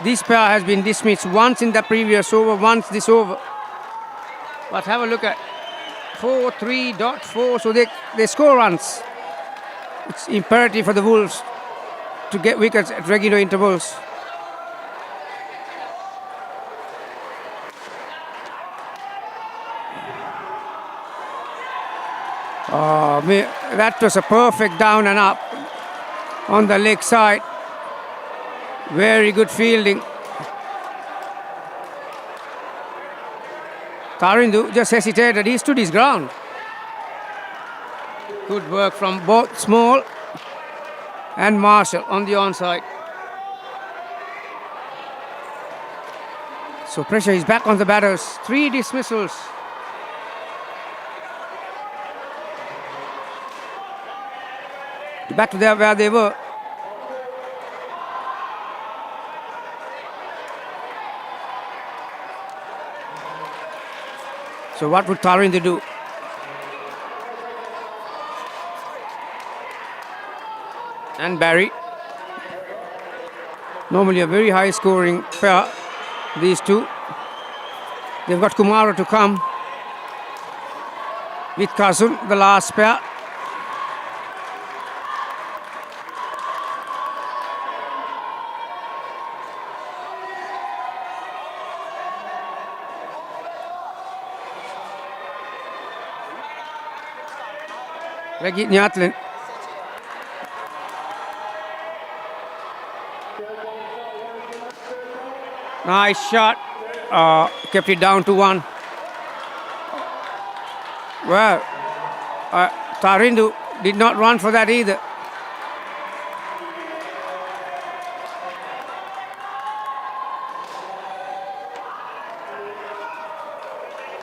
This pair has been dismissed once in the previous over, once this over. But have a look at 4-3.4, so they score runs. It's imperative for the Wolves to get wickets at regular intervals. That was a perfect down and up on the leg side. Very good fielding. Tarindu just hesitated. He stood his ground. Good work from both Small and Marshall on the onside. So pressure is back on the batters. 3 dismissals. Back to where they were. So what would Tarindu do? And Barry. Normally a very high scoring pair, these two. They've got Kumara to come with Kazun, the last pair. Reggie Nyatlin. Nice shot. Kept it down to 1. Well, Tarindu did not run for that either.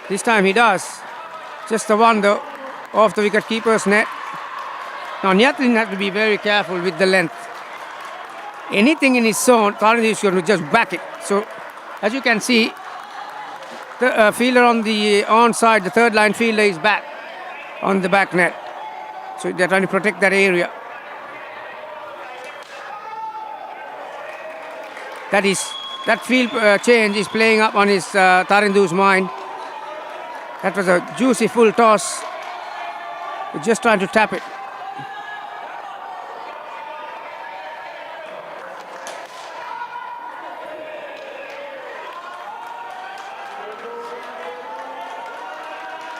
This time he does. Just the one though, off the wicket keeper's net. Now Nyatlin has to be very careful with the length. Anything in his zone, Tarindu is going to just back it. So, as you can see, the fielder on the onside, the third line fielder is back on the back net. So they're trying to protect that area. That field change is playing up on his Tarindu's mind. That was a juicy full toss. He's just trying to tap it.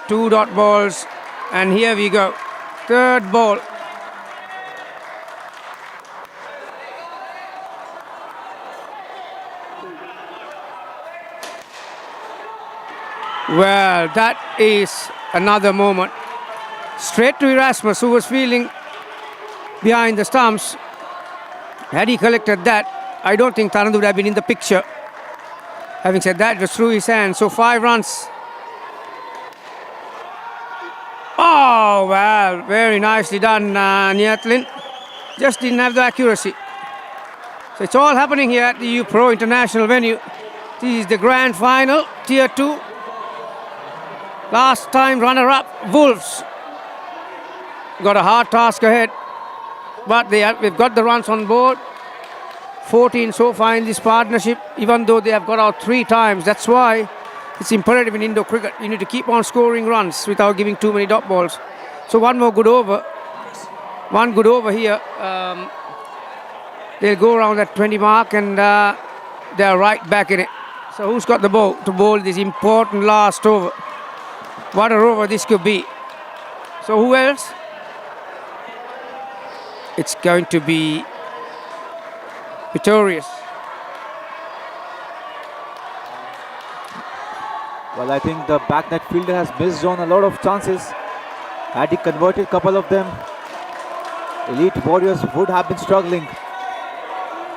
Two dot balls, and here we go. Third ball. Well, that is another moment. Straight to Erasmus, who was feeling behind the stumps. Had he collected that, I don't think Tarindu would have been in the picture. Having said that, it was through his hands. So 5 runs. Oh, well, very nicely done, Nyatlin. Just didn't have the accuracy. So it's all happening here at the U Pro International venue. This is the grand final, Tier 2. Last time runner-up, Wolves. Got a hard task ahead, but they've got the runs on board. 14 so far in this partnership, even though they have got out 3 times. That's why it's imperative in Indo cricket. You need to keep on scoring runs without giving too many dot balls. So one more good over. One good over here. They'll go around that 20 mark and they're right back in it. So who's got the ball to bowl this important last over? What a over this could be. So who else? It's going to be Victorious. Well, I think the back net fielder has missed on a lot of chances. Had he converted a couple of them, Elite Warriors would have been struggling.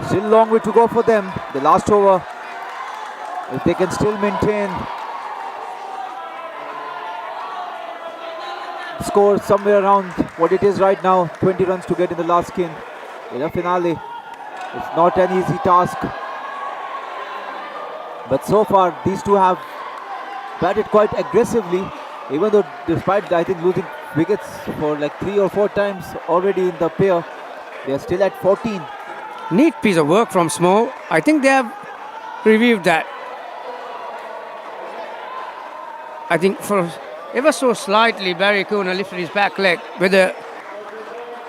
Still a long way to go for them. The last over, if they can still maintain score somewhere around what it is right now, 20 runs to get in the last skin in a finale. It's not an easy task. But so far, these two have batted quite aggressively, even though despite, I think, losing wickets for like 3 or 4 times already in the pair, they are still at 14. Neat piece of work from Small. I think they have reviewed that. I think for ever so slightly, Barry Cooner lifted his back leg. Whether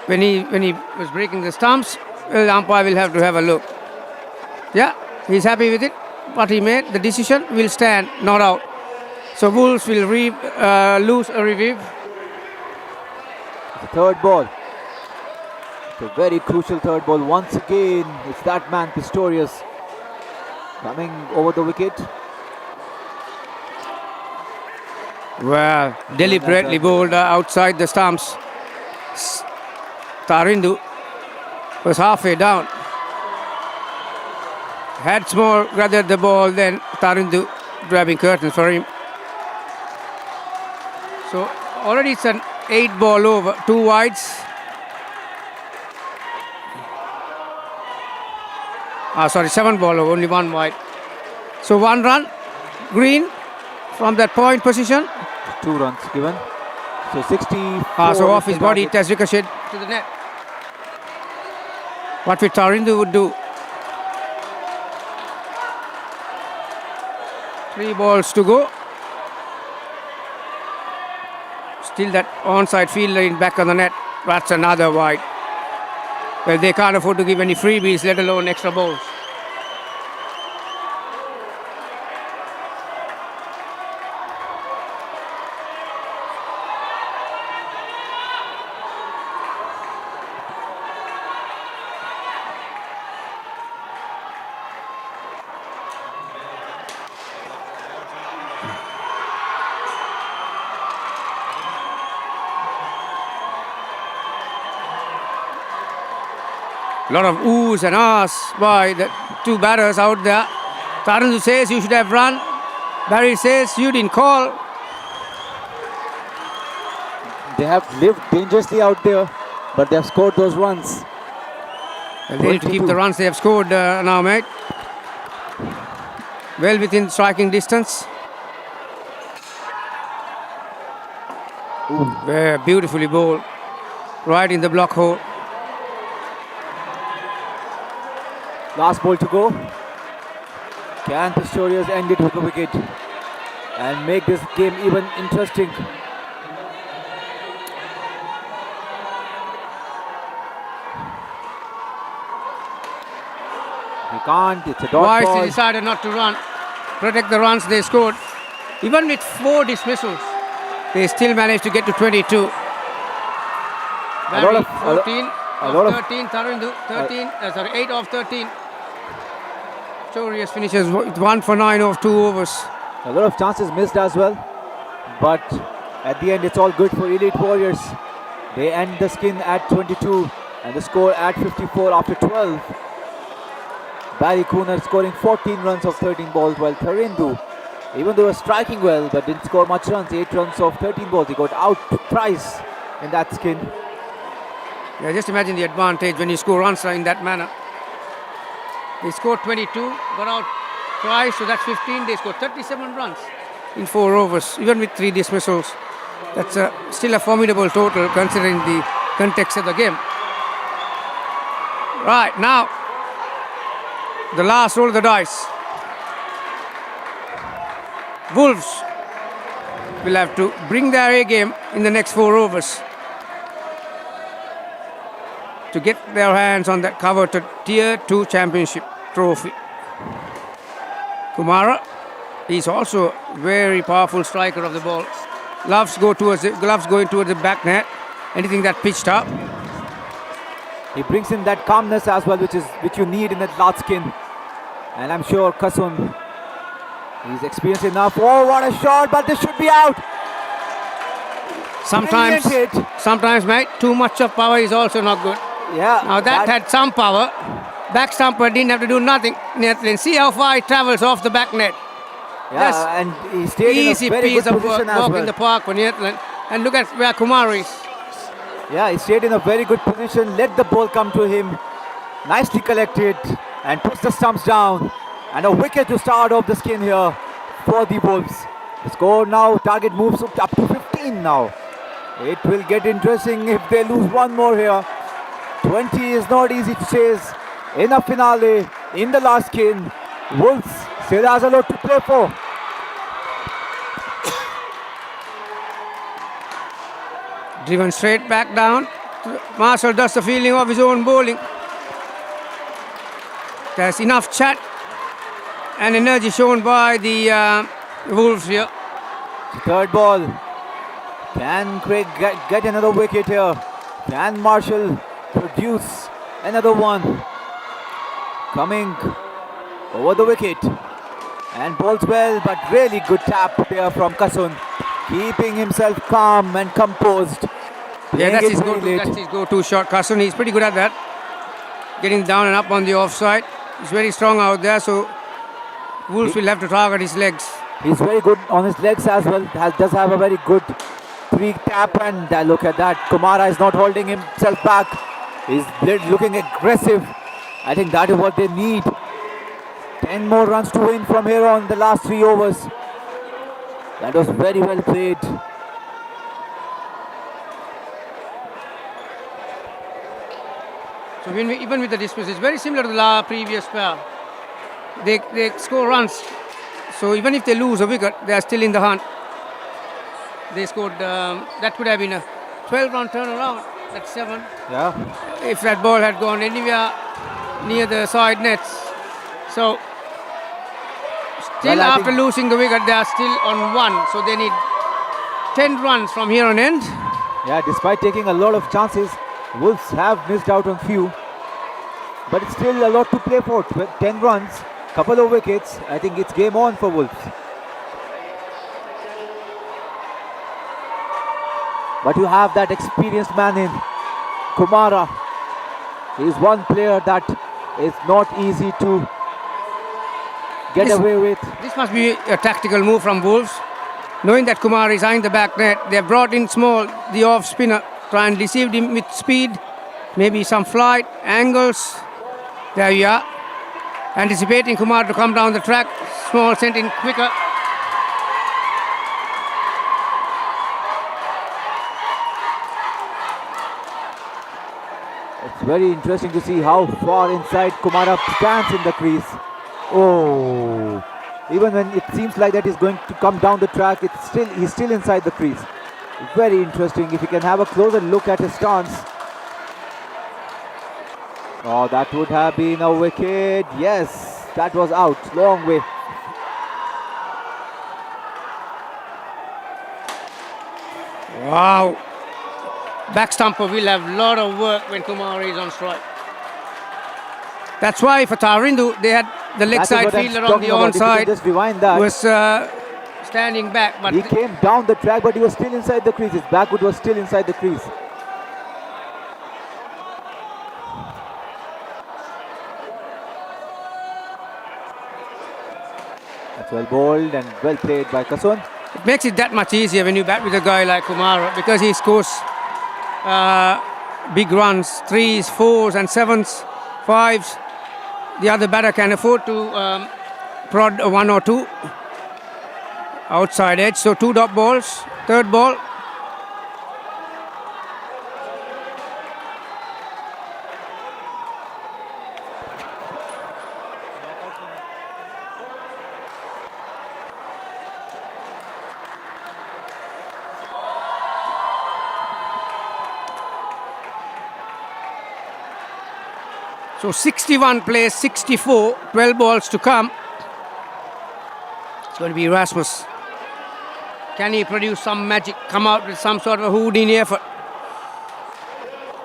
when he was breaking the stumps, well, the umpire will have to have a look. Yeah, he's happy with it. What he made, the decision will stand, not out. So Wolves will lose a revive. The third ball. It's a very crucial third ball. Once again, it's that man Pistorius coming over the wicket. Well, deliberately bowled outside the stumps. Tarindu was halfway down. Had Small gathered the ball, then Tarindu grabbing curtains for him. So already it's an 8-ball over, 2 wides. Sorry, 7-ball over, only 1 wide. So 1 run, Green from that point position. 2 runs given. So 60. So off his body, it has ricocheted to the net. What will Tarindu would do? 3 balls to go. Still that onside fielder in back on the net. That's another wide. Well, they can't afford to give any freebies, let alone extra balls. A lot of oohs and ahs by the 2 batters out there. Tarindu says you should have run. Barry says you didn't call. They have lived dangerously out there, but they have scored those runs. Well, they need to keep the runs they have scored now, mate. Well within striking distance. Very beautifully bowled. Right in the block hole. Last ball to go. Can Pistorius end it with a wicket and make this game even interesting? He can't. It's a dot Wise ball. decided not to run. Protect the runs they scored. Even with 4 dismissals, they still managed to get to 22. Barry, 14 of 13, Tarindu 13, 8 of 13. Pistorius finishes with 1 for 9 of 2 overs. A lot of chances missed as well, but at the end it's all good for Elite Warriors. They end the skin at 22 and the score at 54 after 12. Barry Cooner scoring 14 runs of 13 balls, while Tarindu, even though he was striking well but didn't score much runs, 8 runs of 13 balls. He got out thrice in that skin. Yeah, just imagine the advantage when you score runs in that manner. They scored 22, got out twice, so that's 15. They scored 37 runs in 4 overs, even with 3 dismissals. That's still a formidable total considering the context of the game. Right, now, the last roll of the dice. Wolves will have to bring their A game in the next 4 overs to get their hands on that coveted Tier 2 Championship trophy. Kumara is also a very powerful striker of the ball. Gloves going towards the back net. Anything that pitched up. He brings in that calmness as well, which you need in that last skin. And I'm sure Kasun, he's experienced enough. Oh, what a shot, but this should be out. Sometimes, mate, too much of power is also not good. Yeah. Now that had some power. Back stumper didn't have to do nothing. Then see how far it travels off the back net. Yeah, Yes. and he stayed Easy in a very piece good of position as walk well. in the park for Netherlands. And look at where Kumar is. Yeah, he stayed in a very good position, let the ball come to him, nicely collected and puts the stumps down. And a wicket to start off the skin here for the Wolves. The score now, target moves up to 15 now. It will get interesting if they lose one more here. 20 is not easy to chase in a finale, in the last skin. Wolves still has a lot to play for. Driven straight back down. Marshall does the fielding of his own bowling. There's enough chat and energy shown by the Wolves here. Third ball. Can Craig get another wicket here? Can Marshall produce another one? Coming over the wicket. And bowls well, but really good tap there from Kasun. Keeping himself calm and composed. Yeah, that's his, Playing it very that's late. his go-to shot, Kasun. He's pretty good at that. Getting down and up on the offside. He's very strong out there, so Wolves will have to target his legs. He's very good on his legs as well. Does have a very good three tap, and look at that. Kumara is not holding himself back. He's looking aggressive. I think that is what they need. 10 more runs to win from here on the last 3 overs. That was very well played. So even with the dismiss, it's very similar to the previous pair. They score runs. So even if they lose a wicket, they are still in the hunt. They scored, that could have been a 12-run turnaround at 7. Yeah. If that ball had gone anywhere near the side nets. So still Well, I after think- losing the wicket, they are still on 1. So they need 10 runs from here on end. Yeah, despite taking a lot of chances, Wolves have missed out on few. But it's still a lot to play for. 10 runs, couple of wickets. I think it's game on for Wolves. But you have that experienced man in Kumara. He's one player that is not easy to get Yes. away with. This must be a tactical move from Wolves. Knowing that Kumar is eyeing the back net, they have brought in Small, the off spinner, try and deceive him with speed, maybe some flight, angles. There you are. Anticipating Kumar to come down the track. Small sent in quicker. It's very interesting to see how far inside Kumara stands in the crease. Oh, even when it seems like that he's going to come down the track, he's still inside the crease. Very interesting. If you can have a closer look at his stance. Oh, that would have been a wicket. Yes, that was out. Long way. Wow. Back stumper will have a lot of work when Kumar is on strike. That's why for Tarindu, they had the leg That is side what I'm fielder on talking the about. If you can onside just rewind that. was standing back, but He came down the track, but he was still inside the crease. His backward was still inside the crease. That's well bowled and well played by Kasun. it makes it that much easier when you bat with a guy like Kumar because he scores big runs, 3s, 4s and 7s, 5s. The other batter can afford to prod a 1 or 2 outside edge. So 2 dot balls, third ball. So 61 plays, 64, 12 balls to come. It's going to be Erasmus. Can he produce some magic, come out with some sort of a Houdini effort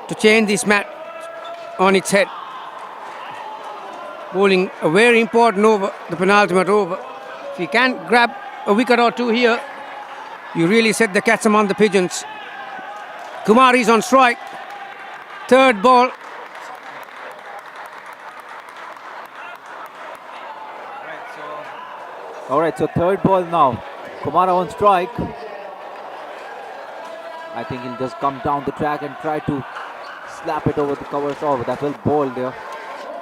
to change this mat on its head? Bowling a very important over, the penultimate over. If he can grab a wicket or 2 here, you really set the cats among the pigeons. Kumar is on strike. Third ball. Alright, so third ball now. Kumara on strike. I think he'll just come down the track and try to slap it over the covers. Oh, that well bowled there.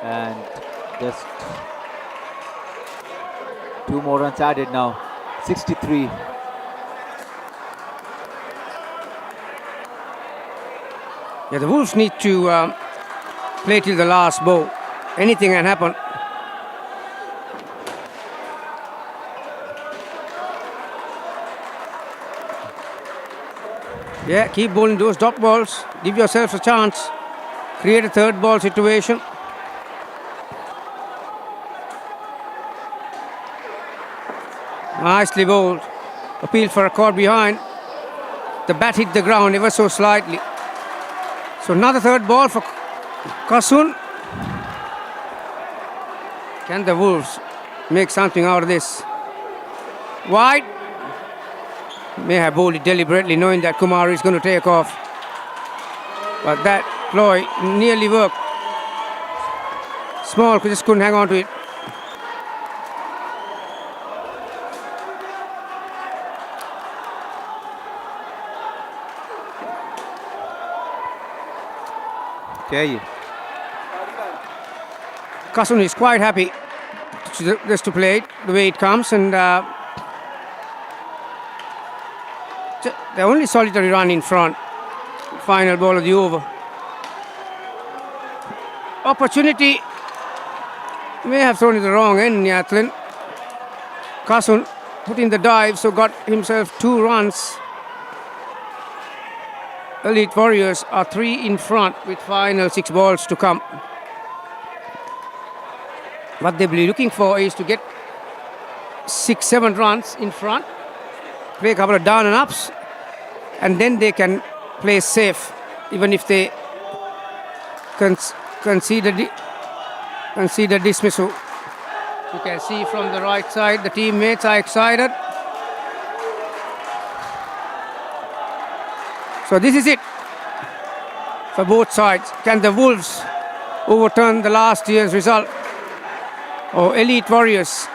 And just 2 more runs added now. 63. Yeah, the Wolves need to play till the last ball. Anything can happen. Yeah, keep bowling those dot balls. Give yourself a chance. Create a third ball situation. Nicely bowled. Appeal for a caught behind. The bat hit the ground ever so slightly. So another third ball for Kasun. Can the Wolves make something out of this? Wide. May have bowled it deliberately, knowing that Kumar is going to take off. But that ploy nearly worked. Small just couldn't hang on to it. Okay. Kasun is quite happy just to play it the way it comes, and the only solitary run in front. Final ball of the over. Opportunity. May have thrown it the wrong end, Nyatlin. Kasun put in the dive, so got himself 2 runs. Elite Warriors are 3 in front with final 6 balls to come. What they'll be looking for is to get 6-7 runs in front, play a couple of down and ups, and then they can play safe, even if they concede dismissal. You can see from the right side the teammates are excited. So this is it for both sides. Can the Wolves overturn the last year's result, or Elite Warriors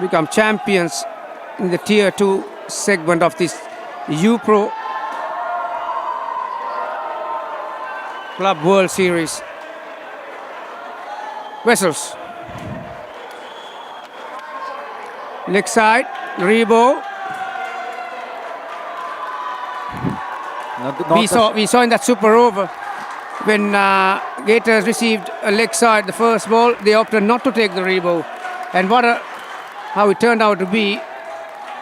become champions in the Tier 2 segment of this U-Pro Club World Series? Vessels. Leg side, Rebo. We saw in that super over when Gators received a leg side the first ball, they opted not to take the Rebo. And how it turned out to be,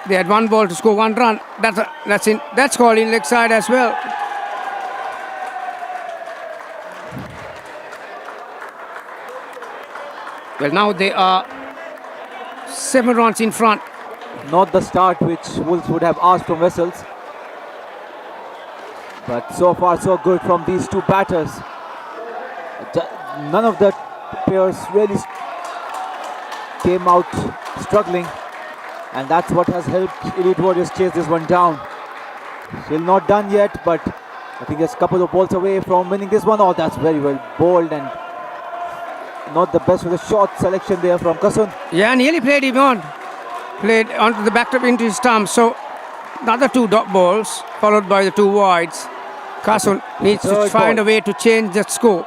they had 1 ball to score 1 run. That's called in leg side as well. Well, now they are 7 runs in front. Not the start which Wolves would have asked from Vessels. But so far so good from these 2 batters. None of the players really came out struggling, and that's what has helped Elite Warriors chase this one down. Still not done yet, but I think there's a couple of balls away from winning this one. Oh, that's very well bowled, and not the best with a short selection there from Kasun. Yeah, nearly played him on. Played onto the back into his stump. So another 2 dot balls followed by the 2 wides. Kasun needs to find a way to change that score.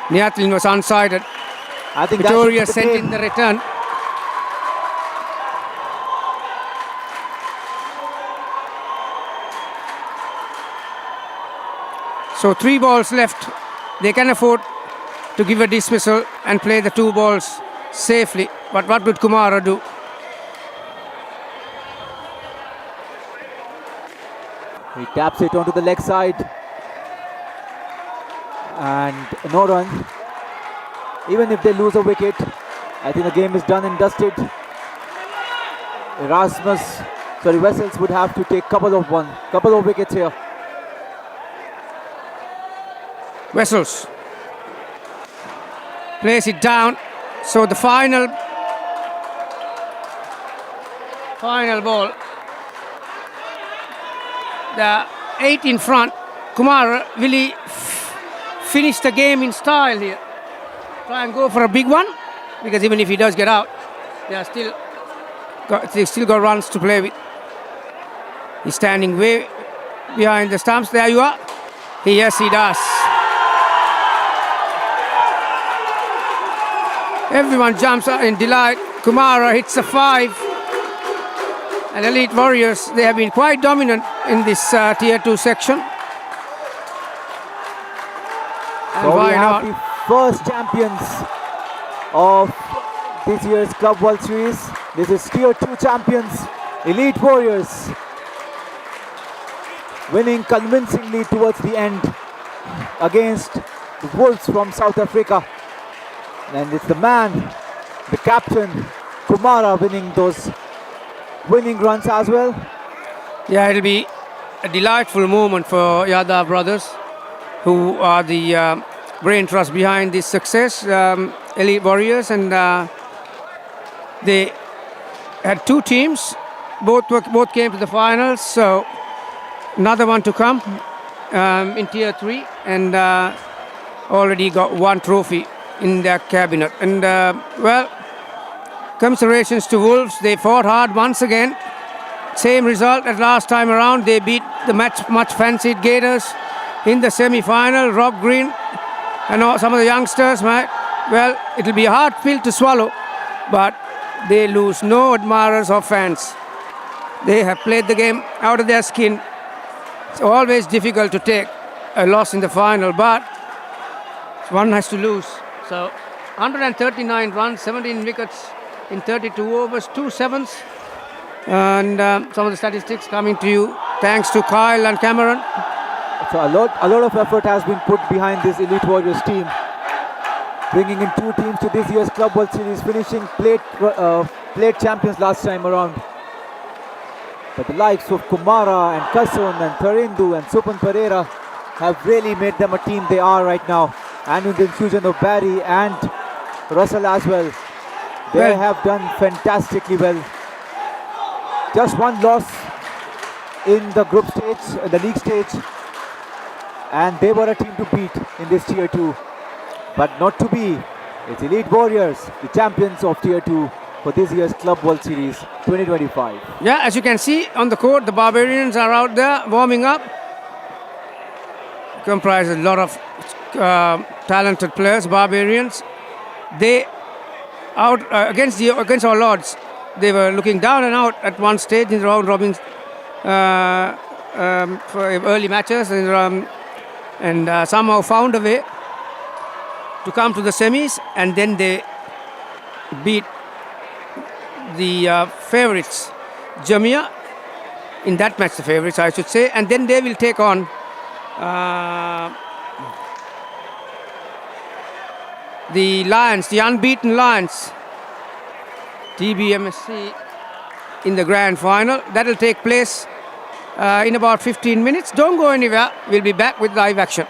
Nyatlin was unsided. I think Victoria sent in the return. So 3 balls left. They can afford to give a dismissal and play the 2 balls safely. But what would Kumara do? He taps it onto the leg side. And no run. Even if they lose a wicket, I think the game is done and dusted. Vessels would have to take couple of wickets here. Vessels plays it down. So the final ball. The 8 in front. Kumar, will he finish the game in style here? Try and go for a big one, because even if he does get out, they still got runs to play with. He's standing way behind the stumps. There you are. Yes, he does. Everyone jumps out in delight. Kumara hits a 5. And Elite Warriors, they have been quite dominant in this Tier 2 section. And So why we have not? the first champions of this year's Club World Series. This is Tier 2 champions, Elite Warriors, winning convincingly towards the end against the Wolves from South Africa. And it's the man, the captain, Kumara, winning those winning runs as well. Yeah, it'll be a delightful moment for Yadav brothers, who are the brain trust behind this success, Elite Warriors, and they had two teams. Both came to the finals, so another one to come in Tier 3, and already got one trophy in their cabinet. And well, commiserations to Wolves. They fought hard once again. Same result as last time around. They beat the much fancied Gators in the semi-final. Rob Green and some of the youngsters, mate. Well, it'll be a hard pill to swallow, but they lose no admirers or fans. They have played the game out of their skin. It's always difficult to take a loss in the final, but one has to lose. So 139 runs, 17 wickets in 32 overs, 2 sevens. And some of the statistics coming to you thanks to Kyle and Cameron. So a lot of effort has been put behind this Elite Warriors team, bringing in two teams to this year's Club World Series, finishing plate champions last time around. But the likes of Kumara and Kasun and Tharindu and Supan Pereira have really made them a team they are right now. And with the infusion of Barry and Russell as well, they have done fantastically well. Just one loss in the group stage, the league stage, and they were a team to beat in this Tier 2. But not to be. It's Elite Warriors, the champions of Tier 2 for this year's Club World Series 2025. Yeah, as you can see on the court, the Barbarians are out there warming up. Comprise a lot of talented players, Barbarians. They out against our Lords. They were looking down and out at one stage in the round robin for early matches, and somehow found a way to come to the semis, and then they beat the favourites, Jamia, in that match, the favourites I should say, and then they will take on the Lions, the unbeaten Lions, TBMSC, in the grand final. That will take place in about 15 minutes. Don't go anywhere. We'll be back with live action.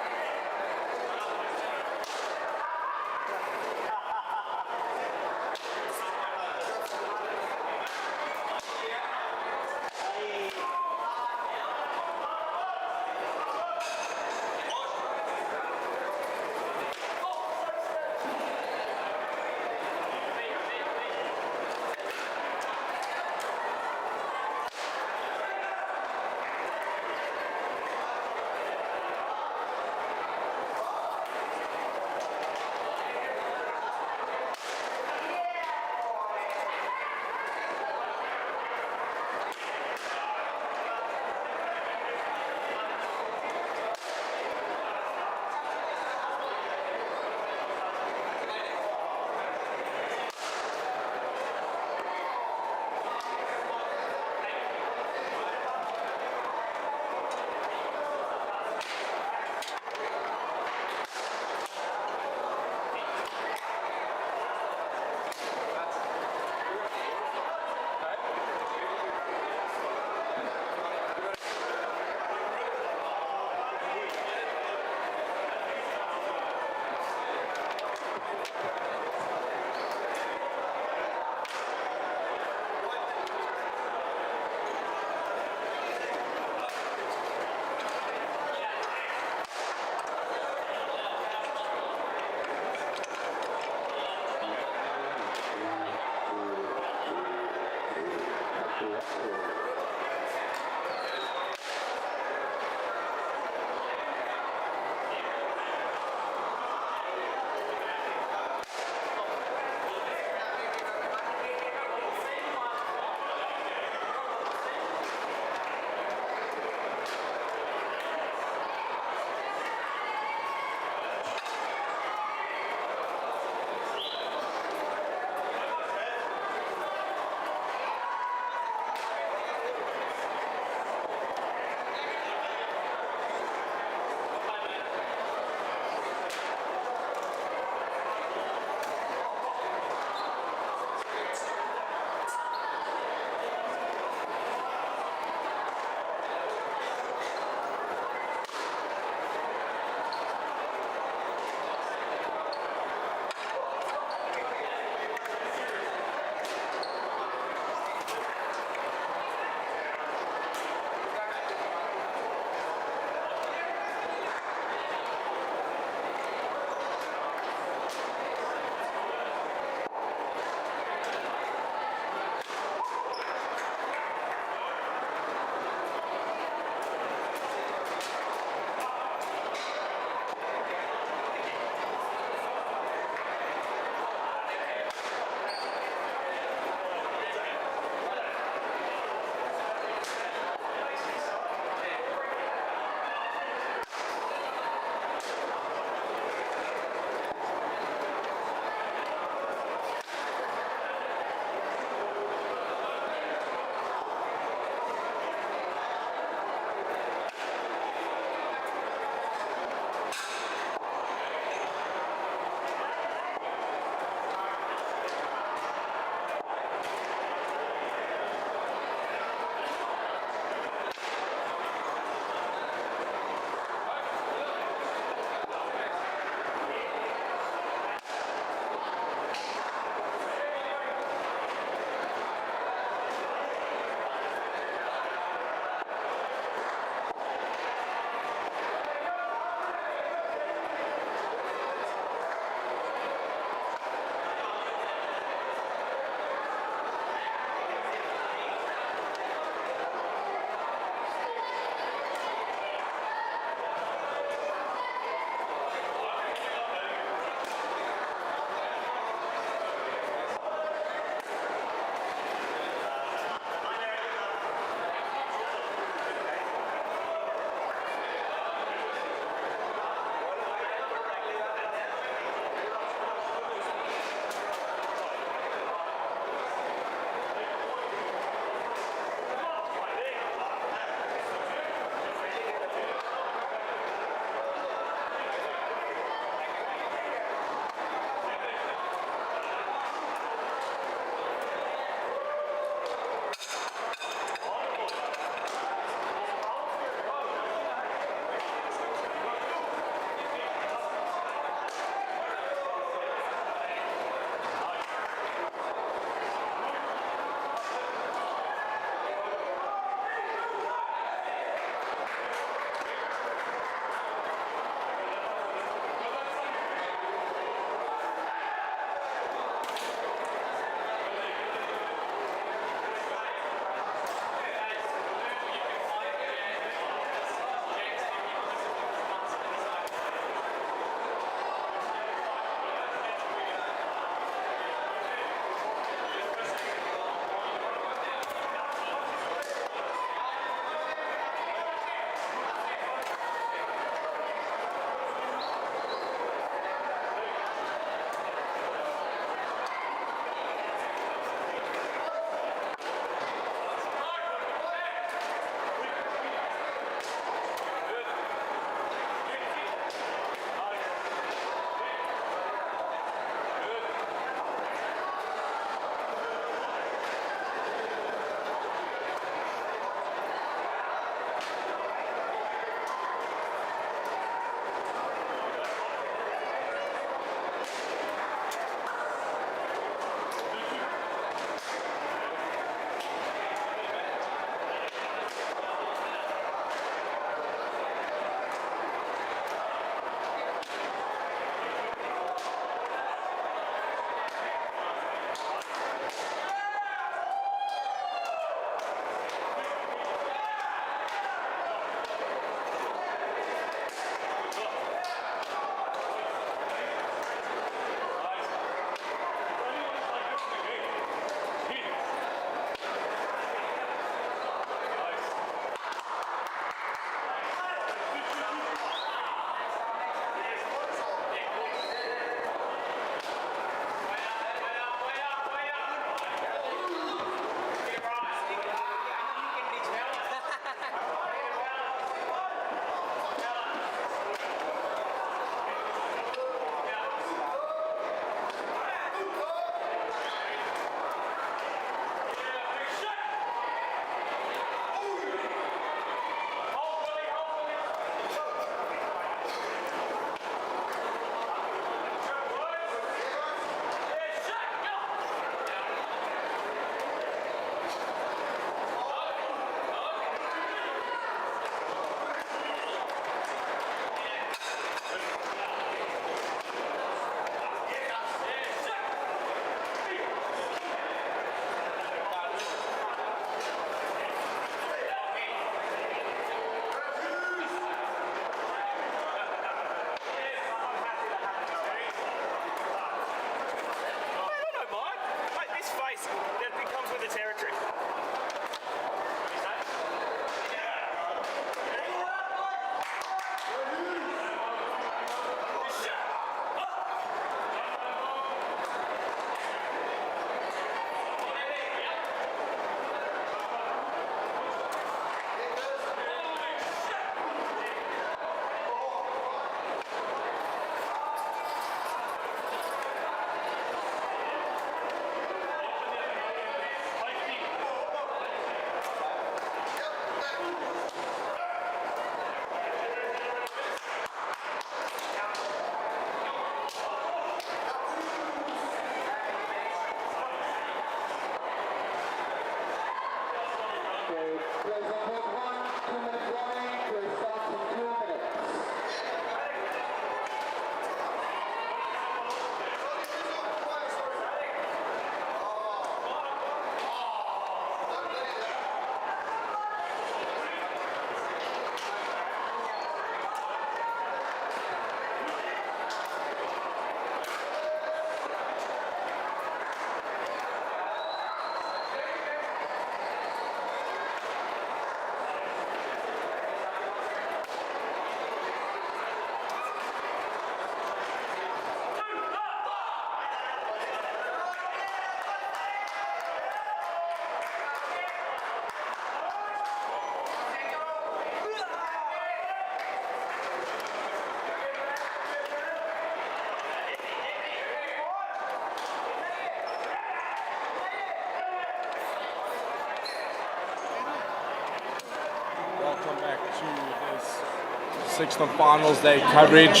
welcome back to this Sixth of Finals Day coverage.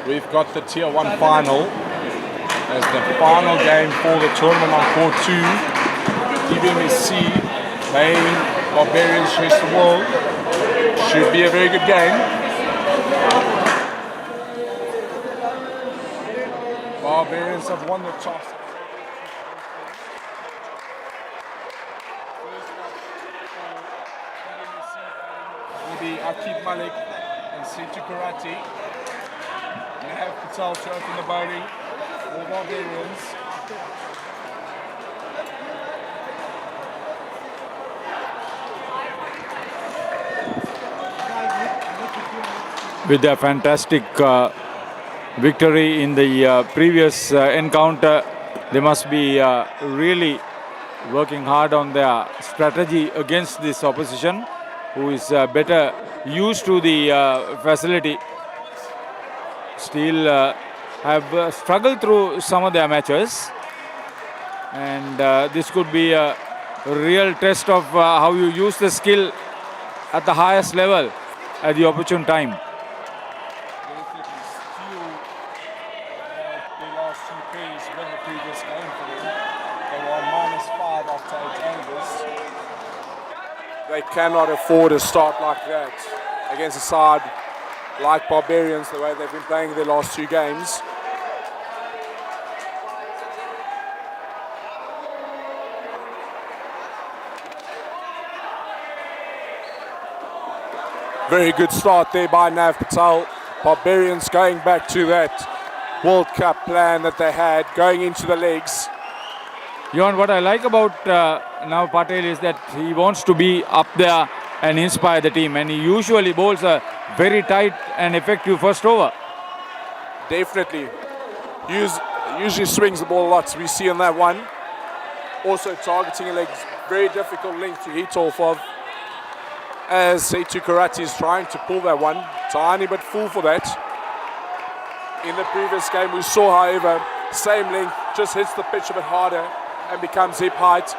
We've got the Tier 1 final as the final game for the tournament on Court 2. DBMSC playing Barbarians Chess the World. Should be a very good game. Barbarians have won the toss. Will be Akib Malik and Setu Karati. Nav Patel to open the bowling for Barbarians. With a fantastic victory in the previous encounter, they must be really working hard on their strategy against this opposition, who is better used to the facility. Still have struggled through some of their matches, and this could be a real test of how you use the skill at the highest level at the opportune time. They cannot afford a start like that against a side like Barbarians, the way they've been playing their last two games. Very good start there by Nav Patel. Barbarians going back to that World Cup plan that they had, going into the legs. Johan, what I like about Nav Patel is that he wants to be up there and inspire the team, and he usually bowls a very tight and effective first over. Definitely. Usually swings the ball a lot, we see on that one. Also targeting a legs, very difficult length to hit off of, as Setu Karati is trying to pull that one. Tiny but full for that. In the previous game we saw, however, same length, just hits the pitch a bit harder and becomes hip height.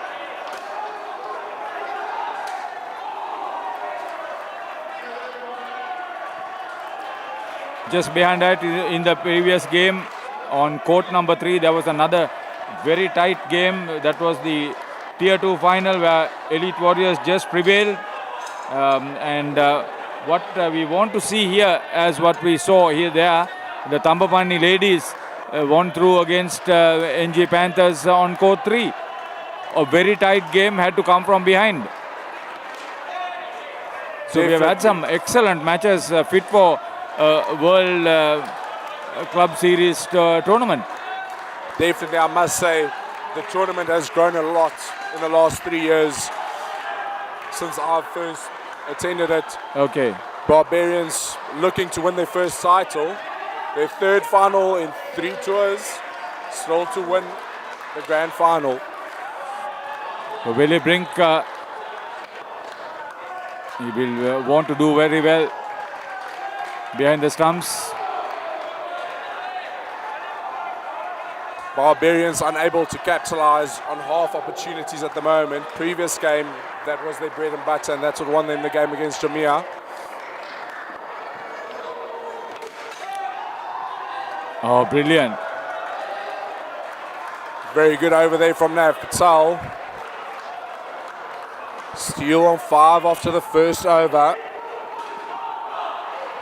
Just behind that, in the previous game on court number 3, there was another very tight game. That was the Tier 2 final where Elite Warriors just prevailed. What we want to see here, as what we saw here there, the Tambapani ladies won through against NG Panthers on court 3. A very tight game, had to come from behind. So we have had some excellent matches fit for World Club Series tournament. Definitely, I must say, the tournament has grown a lot in the last 3 years since I first attended it. Okay. Barbarians looking to win their first title, their third final in 3 tours, still to win the grand final. So Willie Brink, he will want to do very well behind the stumps. Barbarians unable to capitalize on half opportunities at the moment. Previous game, that was their bread and butter, and that's what won them the game against Jamia. Oh, brilliant. Very good over there from Nav Patel. Steal on 5 after the first over.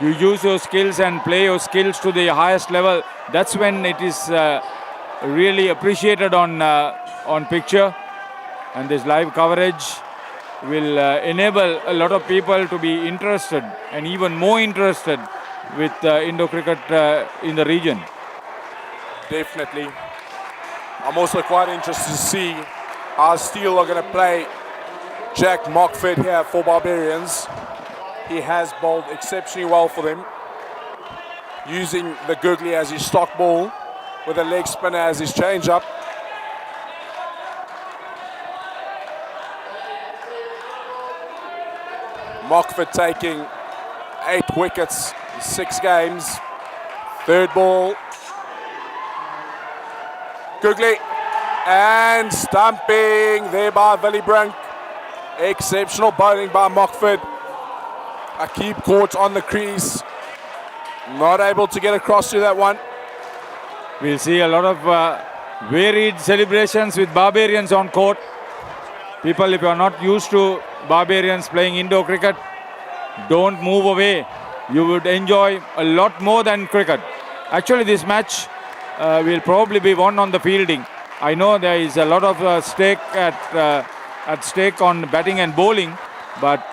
You use your skills and play your skills to the highest level. That's when it is really appreciated on picture, and this live coverage will enable a lot of people to be interested and even more interested with Indo cricket in the region. Definitely. I'm also quite interested to see how Steele are going to play Jack Mockford here for Barbarians. He has bowled exceptionally well for them, using the googly as his stock ball, with a leg spinner as his change-up. Mockford taking 8 wickets in 6 games. Third ball. Googly and stumping there by Willie Brink. Exceptional bowling by Mockford. Akib caught on the crease. Not able to get across to that one. We'll see a lot of varied celebrations with Barbarians on court. People, if you are not used to Barbarians playing indoor cricket, don't move away. You would enjoy a lot more than cricket. Actually, this match will probably be won on the fielding. I know there is a lot of stake at stake on batting and bowling, but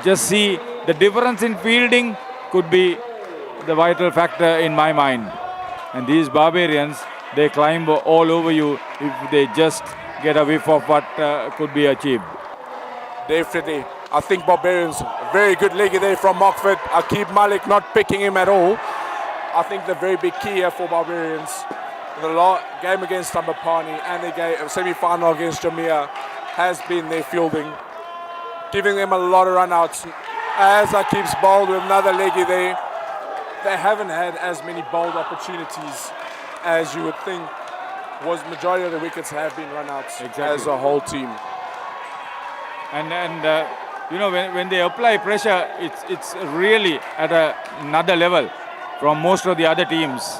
just see the difference in fielding could be the vital factor in my mind. And these Barbarians, they climb all over you if they just get a whiff of what could be achieved. Definitely. I think Barbarians, very good leggy there from Mockford. Akib Malik not picking him at all. I think the very big key here for Barbarians, the game against Tambapani and the semi-final against Jamia, has been their fielding, giving them a lot of run-outs. As Akib's bowled with another leggy there, they haven't had as many bowled opportunities as you would think. Was majority of the wickets have been run-outs as a whole team. And you know, when they apply pressure, it's really at another level from most of the other teams.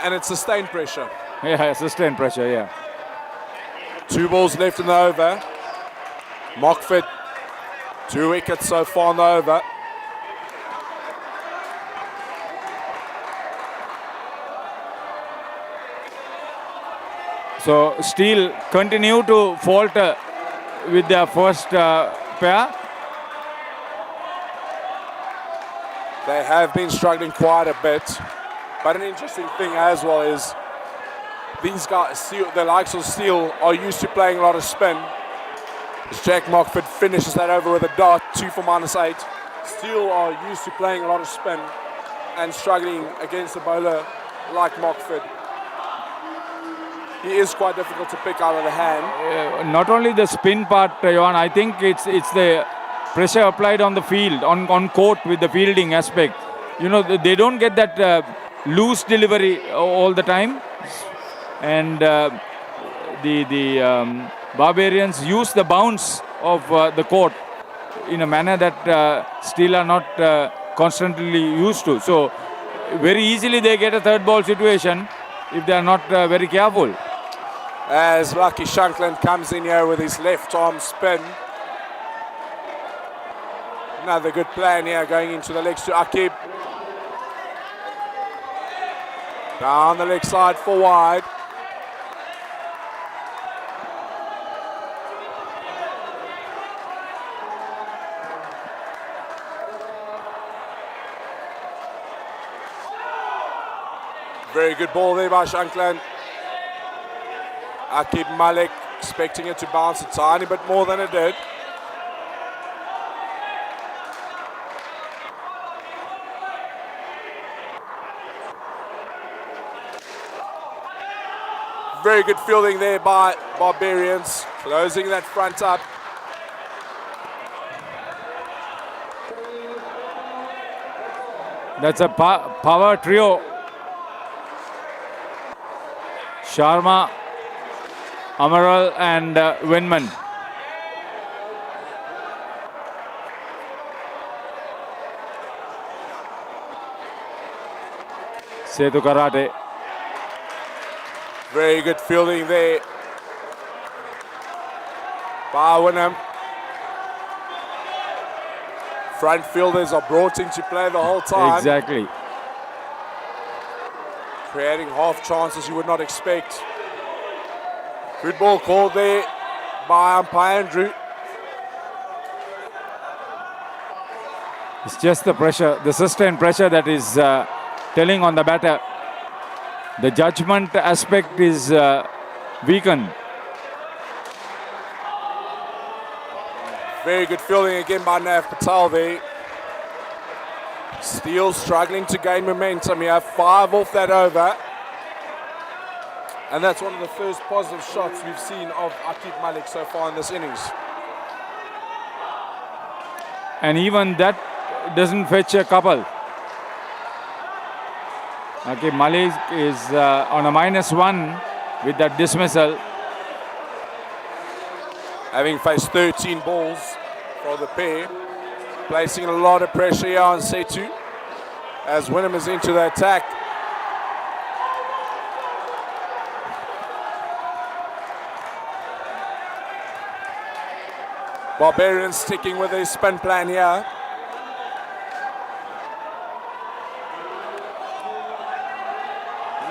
And it's sustained pressure. Yeah, sustained pressure, yeah. 2 balls left in the over. Mockford, 2 wickets so far in the over. So Steel continue to falter with their first pair. They have been struggling quite a bit. But an interesting thing as well is these guys, the likes of Steel, are used to playing a lot of spin. As Jack Mockford finishes that over with a dot, 2 for -8. Steel are used to playing a lot of spin and struggling against a bowler like Mockford. He is quite difficult to pick out of the hand. Not only the spin part, Johan, I think it's the pressure applied on the field, on court with the fielding aspect. You know, they don't get that loose delivery all the time. And the Barbarians use the bounce of the court in a manner that Steel are not constantly used to. So very easily they get a third ball situation if they are not very careful. As Lucky Shankland comes in here with his left arm spin. Another good plan here going into the legs to Akib. Down the leg side for wide. Very good ball there by Shankland. Akib Malik expecting it to bounce a tiny bit more than it did. Very good fielding there by Barbarians, closing that front up. That's a power trio. Sharma, Amaral and Winman. Sethu Karate. Very good fielding there by Winham. Front fielders are brought into play the whole time. Exactly. Creating half chances you would not expect. Good ball called there by umpire Andrew. It's just the pressure, the sustained pressure that is telling on the batter. The judgment aspect is weakened. Very good fielding again by Nav Patel there. Steele struggling to gain momentum here. 5 off that over. And that's one of the first positive shots we've seen of Akib Malik so far in this innings. And even that doesn't fetch a couple. Akib Malik is on a -1 with that dismissal. Having faced 13 balls for the pair. placing a lot of pressure here on Setu as Wynnum is into the attack. Barbarians sticking with their spin plan here.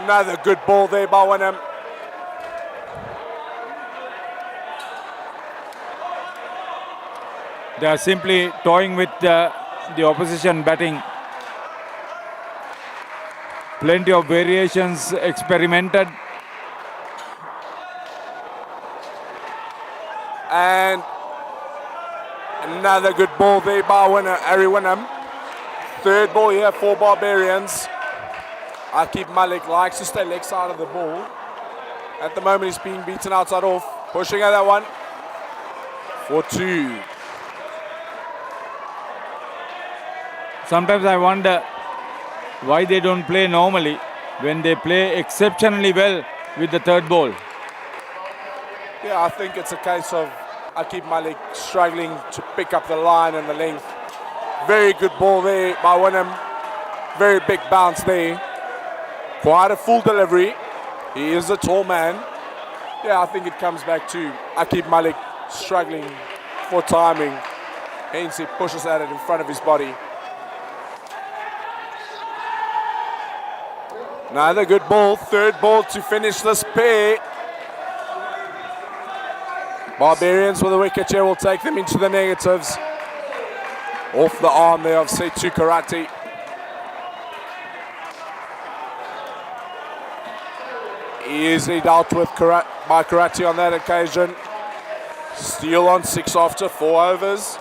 Another good ball there by Wynnum. They are simply toying with the opposition batting. Plenty of variations experimented. And another good ball there by Harry Wynnum. Third ball here for Barbarians. Aqib Malik likes to stay leg side of the ball. At the moment he's being beaten outside off. Pushing at that one. For 2. Sometimes I wonder why they don't play normally when they play exceptionally well with the third ball. Yeah, I think it's a case of Aqib Malik struggling to pick up the line and the length. Very good ball there by Wynnum. Very big bounce there. Quite a full delivery. He is a tall man. Yeah, I think it comes back to Aqib Malik struggling for timing. Hence he pushes at it in front of his body. Another good ball. Third ball to finish this pair. Barbarians with a wicket here will take them into the negatives. Off the arm there of Setu Karate. Easily dealt with by Karate on that occasion. Steele on 6 after 4 overs.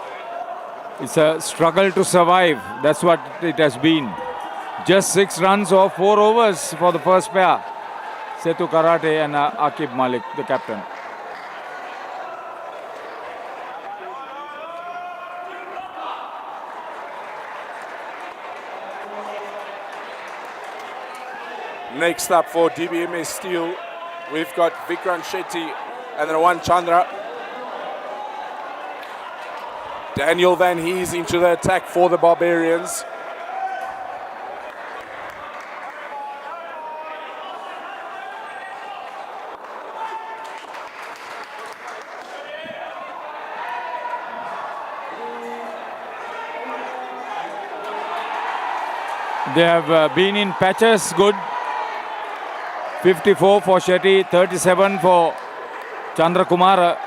It's a struggle to survive. That's what it has been. Just 6 runs or 4 overs for the first pair. Setu Karate and Aqib Malik, the captain. Next up for DBMS Steel, we've got Vikrant Shetty and Rawan Chandra. Daniel Van Hees into the attack for the Barbarians. They have been in patches good. 54 for Shetty, 37 for Chandra Kumara.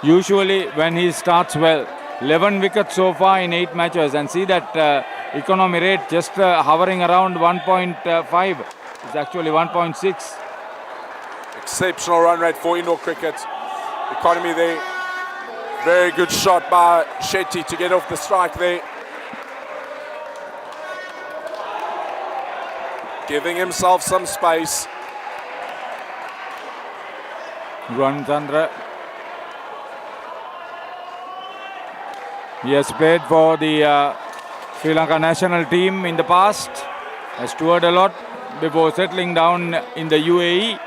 Usually when he starts well, 11 wickets so far in 8 matches, and see that economy rate just hovering around 1.5. It's actually 1.6. Exceptional run rate for indoor cricket. Economy there. Very good shot by Shetty to get off the strike there. Giving himself some space. Rawan Chandra. He has played for the Sri Lanka national team in the past. Has toured a lot before settling down in the UAE.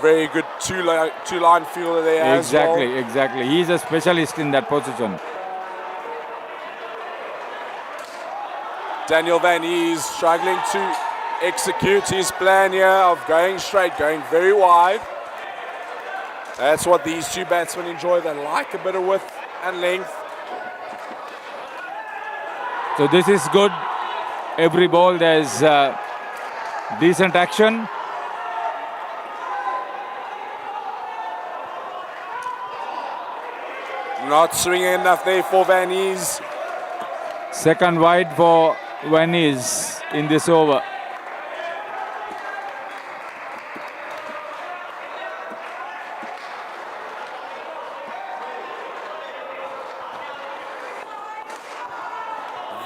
Very good two-line fielder there as well. Exactly. He's a specialist in that position. Daniel Van Hees struggling to execute his plan here of going straight, going very wide. That's what these two batsmen enjoy. They like a bit of width and length. So this is good. Every ball there's decent action. Not swinging enough there for Van Hees. Second wide for Van Hees in this over.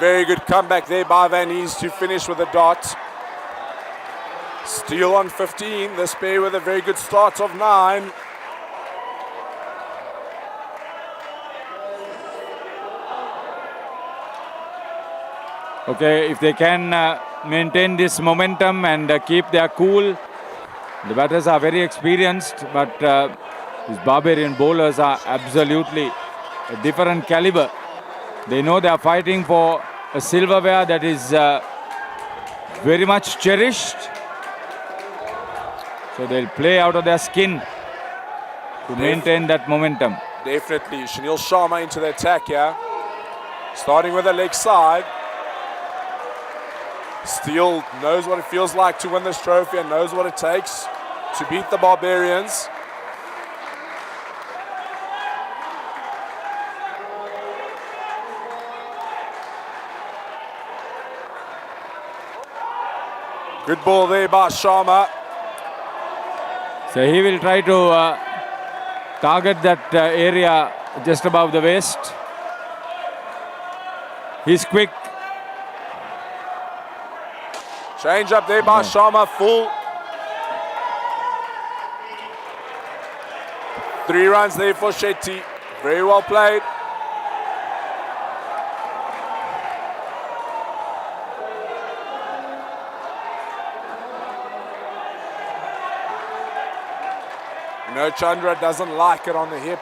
Very good comeback there by Van Hees to finish with a dot. Steele on 15. This pair with a very good start of 9. Okay, if they can maintain this momentum and keep their cool. The batters are very experienced, but these Barbarian bowlers are absolutely a different caliber. They know they are fighting for a silverware that is very much cherished. So they'll play out of their skin to maintain that momentum. Definitely. Shanil Sharma into the attack here. Starting with the leg side. Steele knows what it feels like to win this trophy and knows what it takes to beat the Barbarians. Good ball there by Sharma. So he will try to target that area just above the waist. He's quick. Change up there by Sharma, full. 3 runs there for Shetty. Very well played. You know, Chandra doesn't like it on the hip.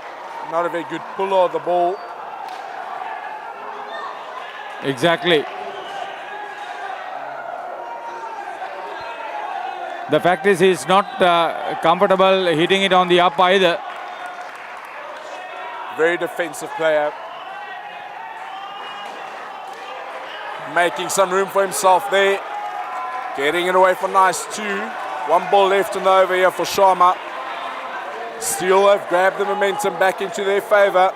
Not a very good puller of the ball. Exactly. The fact is he's not comfortable hitting it on the up either. Very defensive player. Making some room for himself there. Getting it away for nice 2. 1 ball left in the over here for Sharma. Steele have grabbed the momentum back into their favour.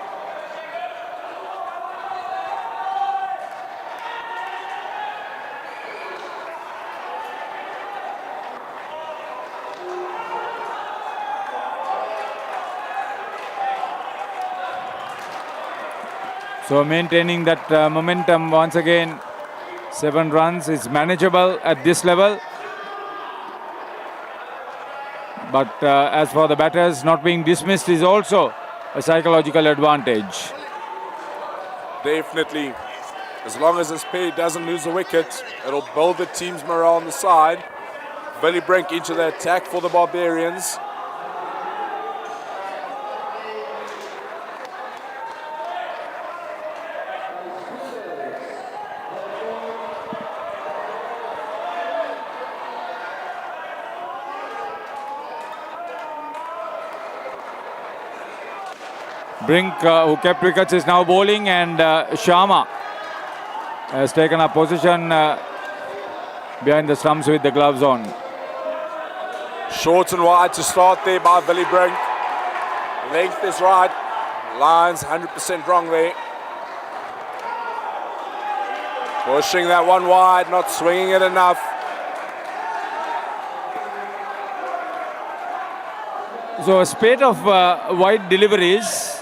So maintaining that momentum once again. 7 runs is manageable at this level. But as for the batters, not being dismissed is also a psychological advantage. Definitely. As long as this pair doesn't lose a wicket, it'll build the team's morale on the side. Billy Brink into the attack for the Barbarians. Brink, who kept wickets, is now bowling, and Sharma has taken a position behind the stumps with the gloves on. Short and wide to start there by Billy Brink. Length is right. Lines 100% wrong there. Pushing that one wide, not swinging it enough. So a spate of wide deliveries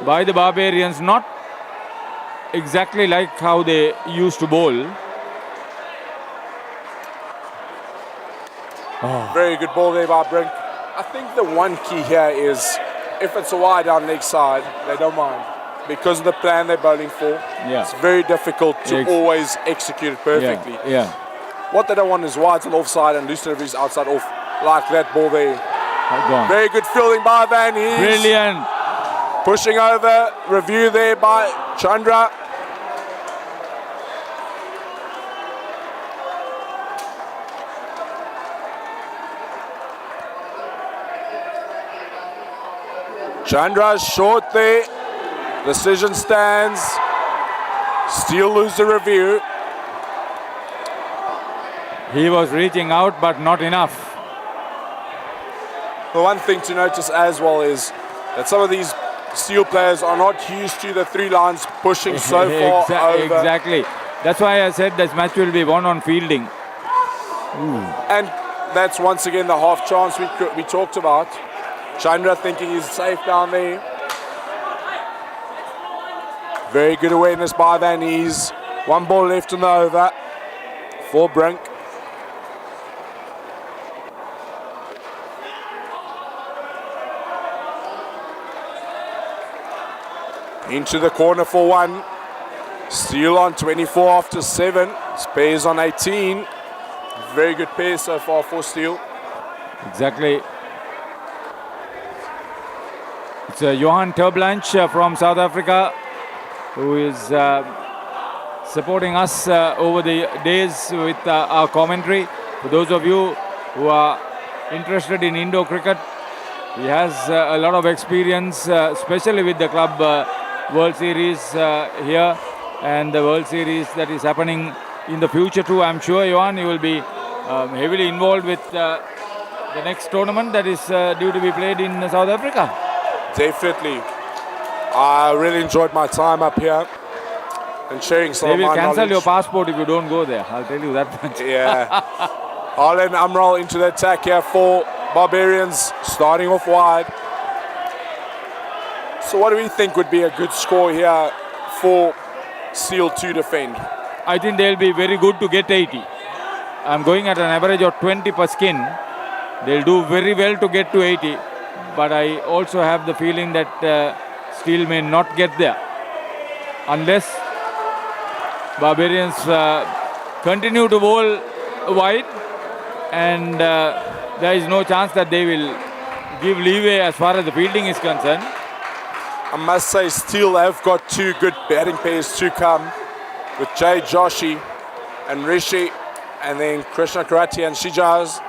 by the Barbarians, not exactly like how they used to bowl. Very good ball there by Brink. I think the one key here is if it's a wide down leg side, they don't mind. Because of the plan they're bowling for, it's very difficult to always execute it perfectly. Yeah. What they don't want is wides and offside and loose deliveries outside off, like that ball there. Gone. Very good fielding by Van Hees. Brilliant. Pushing over, review there by Chandra. Chandra's short there. Decision stands. Steele lose the review. He was reaching out, but not enough. The one thing to notice as well is that some of these Steele players are not used to the 3 lines pushing so far over. Exactly. That's why I said this match will be won on fielding. And that's once again the half chance we talked about. Chandra thinking he's safe down there. Very good awareness by Van Hees. 1 ball left in the over for Brink. Into the corner for 1. Steele on 24 after 7. Spares on 18. Very good pace so far for Steele. Exactly. It's Johan Terblanche from South Africa who is supporting us over the days with our commentary. For those of you who are interested in Indo cricket, he has a lot of experience, especially with the club World Series here and the World Series that is happening in the future too. I'm sure, Johan, you will be heavily involved with the next tournament that is due to be played in South Africa. Definitely. I really enjoyed my time up here and sharing some They of will my cancel knowledge. your passport if you don't go there. I'll tell you that much. Yeah. Harlan Amral into the attack here for Barbarians, starting off wide. So what do we think would be a good score here for Steele to defend? I think they'll be very good to get 80. I'm going at an average of 20 per skin. They'll do very well to get to 80. But I also have the feeling that Steele may not get there unless Barbarians continue to bowl wide, and there is no chance that they will give leeway as far as the fielding is concerned. I must say Steele have got two good batting pairs to come with Jay Joshi and Rishi, and then Krishna Karati and Shijaz.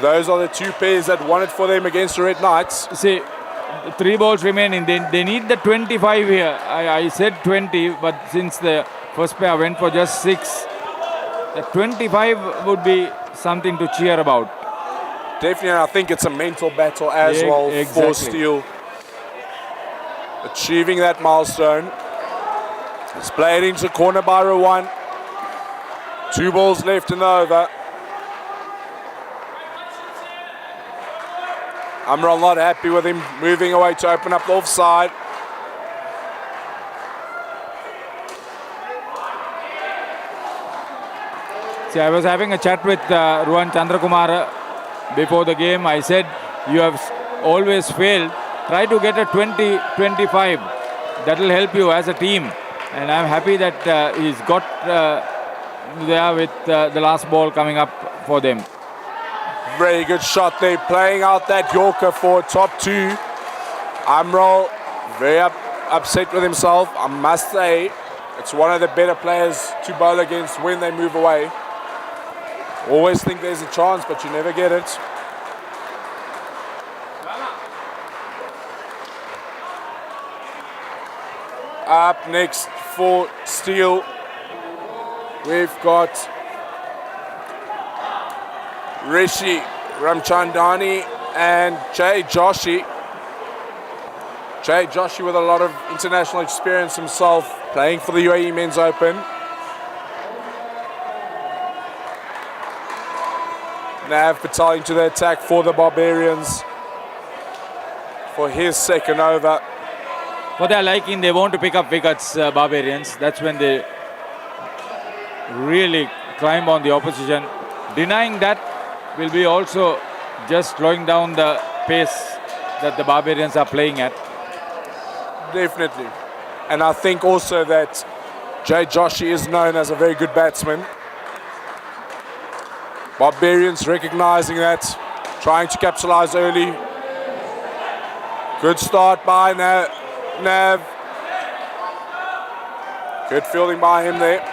Those are the two pairs that won it for them against the Red Knights. See, 3 balls remaining. They need the 25 here. I said 20, but since the first pair went for just 6, the 25 would be something to cheer about. Definitely, and I think it's a mental battle as well for Steele. Achieving that milestone. It's played into corner by Rowan. 2 balls left in the over. Amral not happy with him moving away to open up the offside. See, I was having a chat with Ruwan Chandrakumar before the game. I said, you have always failed. Try to get a 20-25. That will help you as a team. And I'm happy that he's got there with the last ball coming up for them. Very good shot there, playing out that Yorker for top 2. Amral very upset with himself. I must say, it's one of the better players to bowl against when they move away. Always think there's a chance, but you never get it. Up next for Steele, we've got Rishi Ramchandani and Jay Joshi. Jay Joshi with a lot of international experience himself, playing for the UAE Men's Open. Nav Patel into the attack for the Barbarians for his second over. For their liking, they want to pick up wickets, Barbarians. That's when they really climb on the opposition. Denying that will be also just slowing down the pace that the Barbarians are playing at. Definitely. And I think also that Jay Joshi is known as a very good batsman. Barbarians recognizing that, trying to capitalize early. Good start by Nav. Good fielding by him there.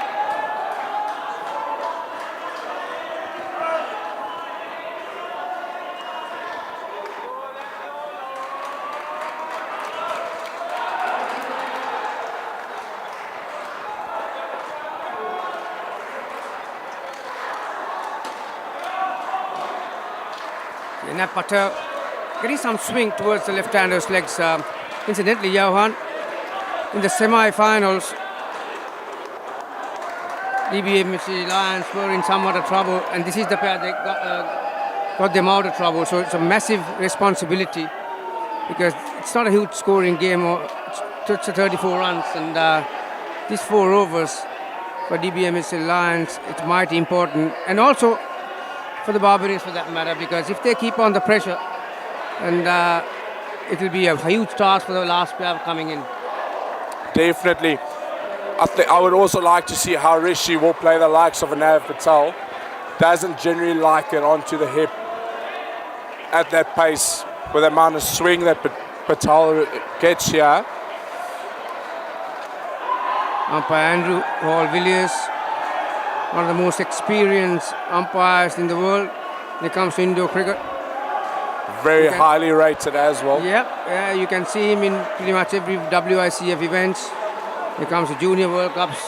Nat Patel getting some swing towards the left-hander's legs. Incidentally, Johan, in the semi-finals, DBMC Lions were in somewhat of trouble, and this is the pair that got them out of trouble. So it's a massive responsibility because it's not a huge scoring game, or it's 34 runs, and these 4 overs for DBMC Lions, it's mighty important, and also for the Barbarians for that matter, because if they keep on the pressure, and it will be a huge task for the last pair coming in. Definitely. I would also like to see how Rishi will play the likes of a Nav Patel. Doesn't generally like it onto the hip at that pace with the amount of swing that Patel gets here. Umpire Andrew Hall Villiers, one of the most experienced umpires in the world when it comes to indoor cricket. Very highly rated as well. Yeah, you can see him in pretty much every WICF events. When it comes to Junior World Cups,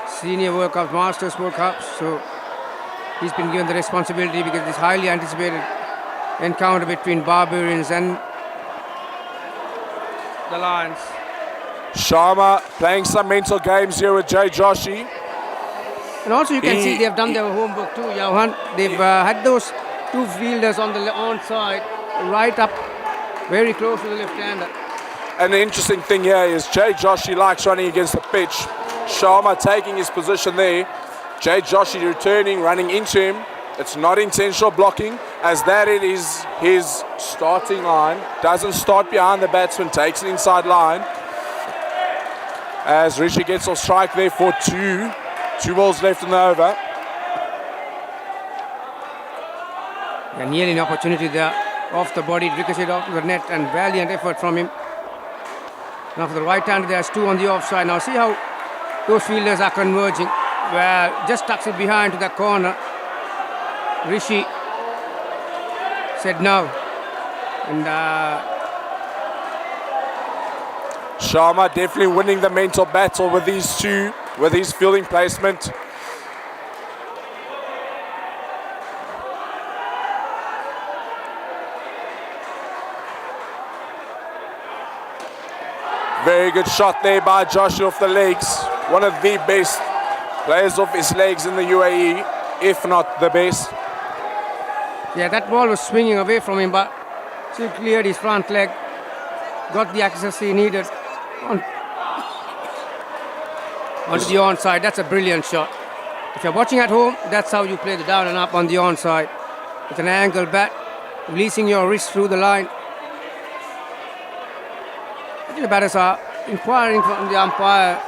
Senior World Cups, Masters World Cups. So he's been given the responsibility because this highly anticipated encounter between Barbarians and the Lions. Sharma playing some mental games here with Jay Joshi. And also you can see they've done their homework too, Johan. They've had those two fielders on the onside, right up, very close to the left-hander. And the interesting thing here is Jay Joshi likes running against the pitch. Sharma taking his position there. Jay Joshi returning, running into him. It's not intentional blocking, as that it is his starting line. Doesn't start behind the batsman, takes an inside line. As Rishi gets off strike there for two. 2 balls left in the over. And nearly an opportunity there. Off the body, ricocheted off the net, and valiant effort from him. Now for the right hand, there's 2 on the offside. Now see how those fielders are converging. Well, just tucks it behind to that corner. Rishi said no. And Sharma definitely winning the mental battle with these two, with his fielding placement. Very good shot there by Joshi off the legs. One of the best players off his legs in the UAE, if not the best. yeah, that ball was swinging away from him, but still cleared his front leg. Got the access he needed onto the onside. That's a brilliant shot. If you're watching at home, that's how you play the down and up on the onside. With an angle bat, releasing your wrist through the line. I think the batters are inquiring from the umpire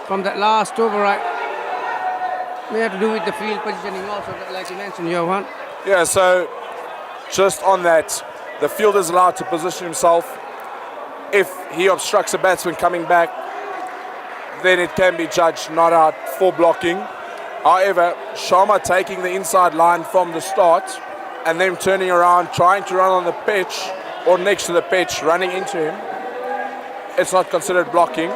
from that last over, right? May have to do with the field positioning also, like you mentioned, Johan. Yeah, so just on that, the fielder is allowed to position himself. If he obstructs a batsman coming back, then it can be judged not out for blocking. However, Sharma taking the inside line from the start and then turning around, trying to run on the pitch or next to the pitch, running into him, it's not considered blocking.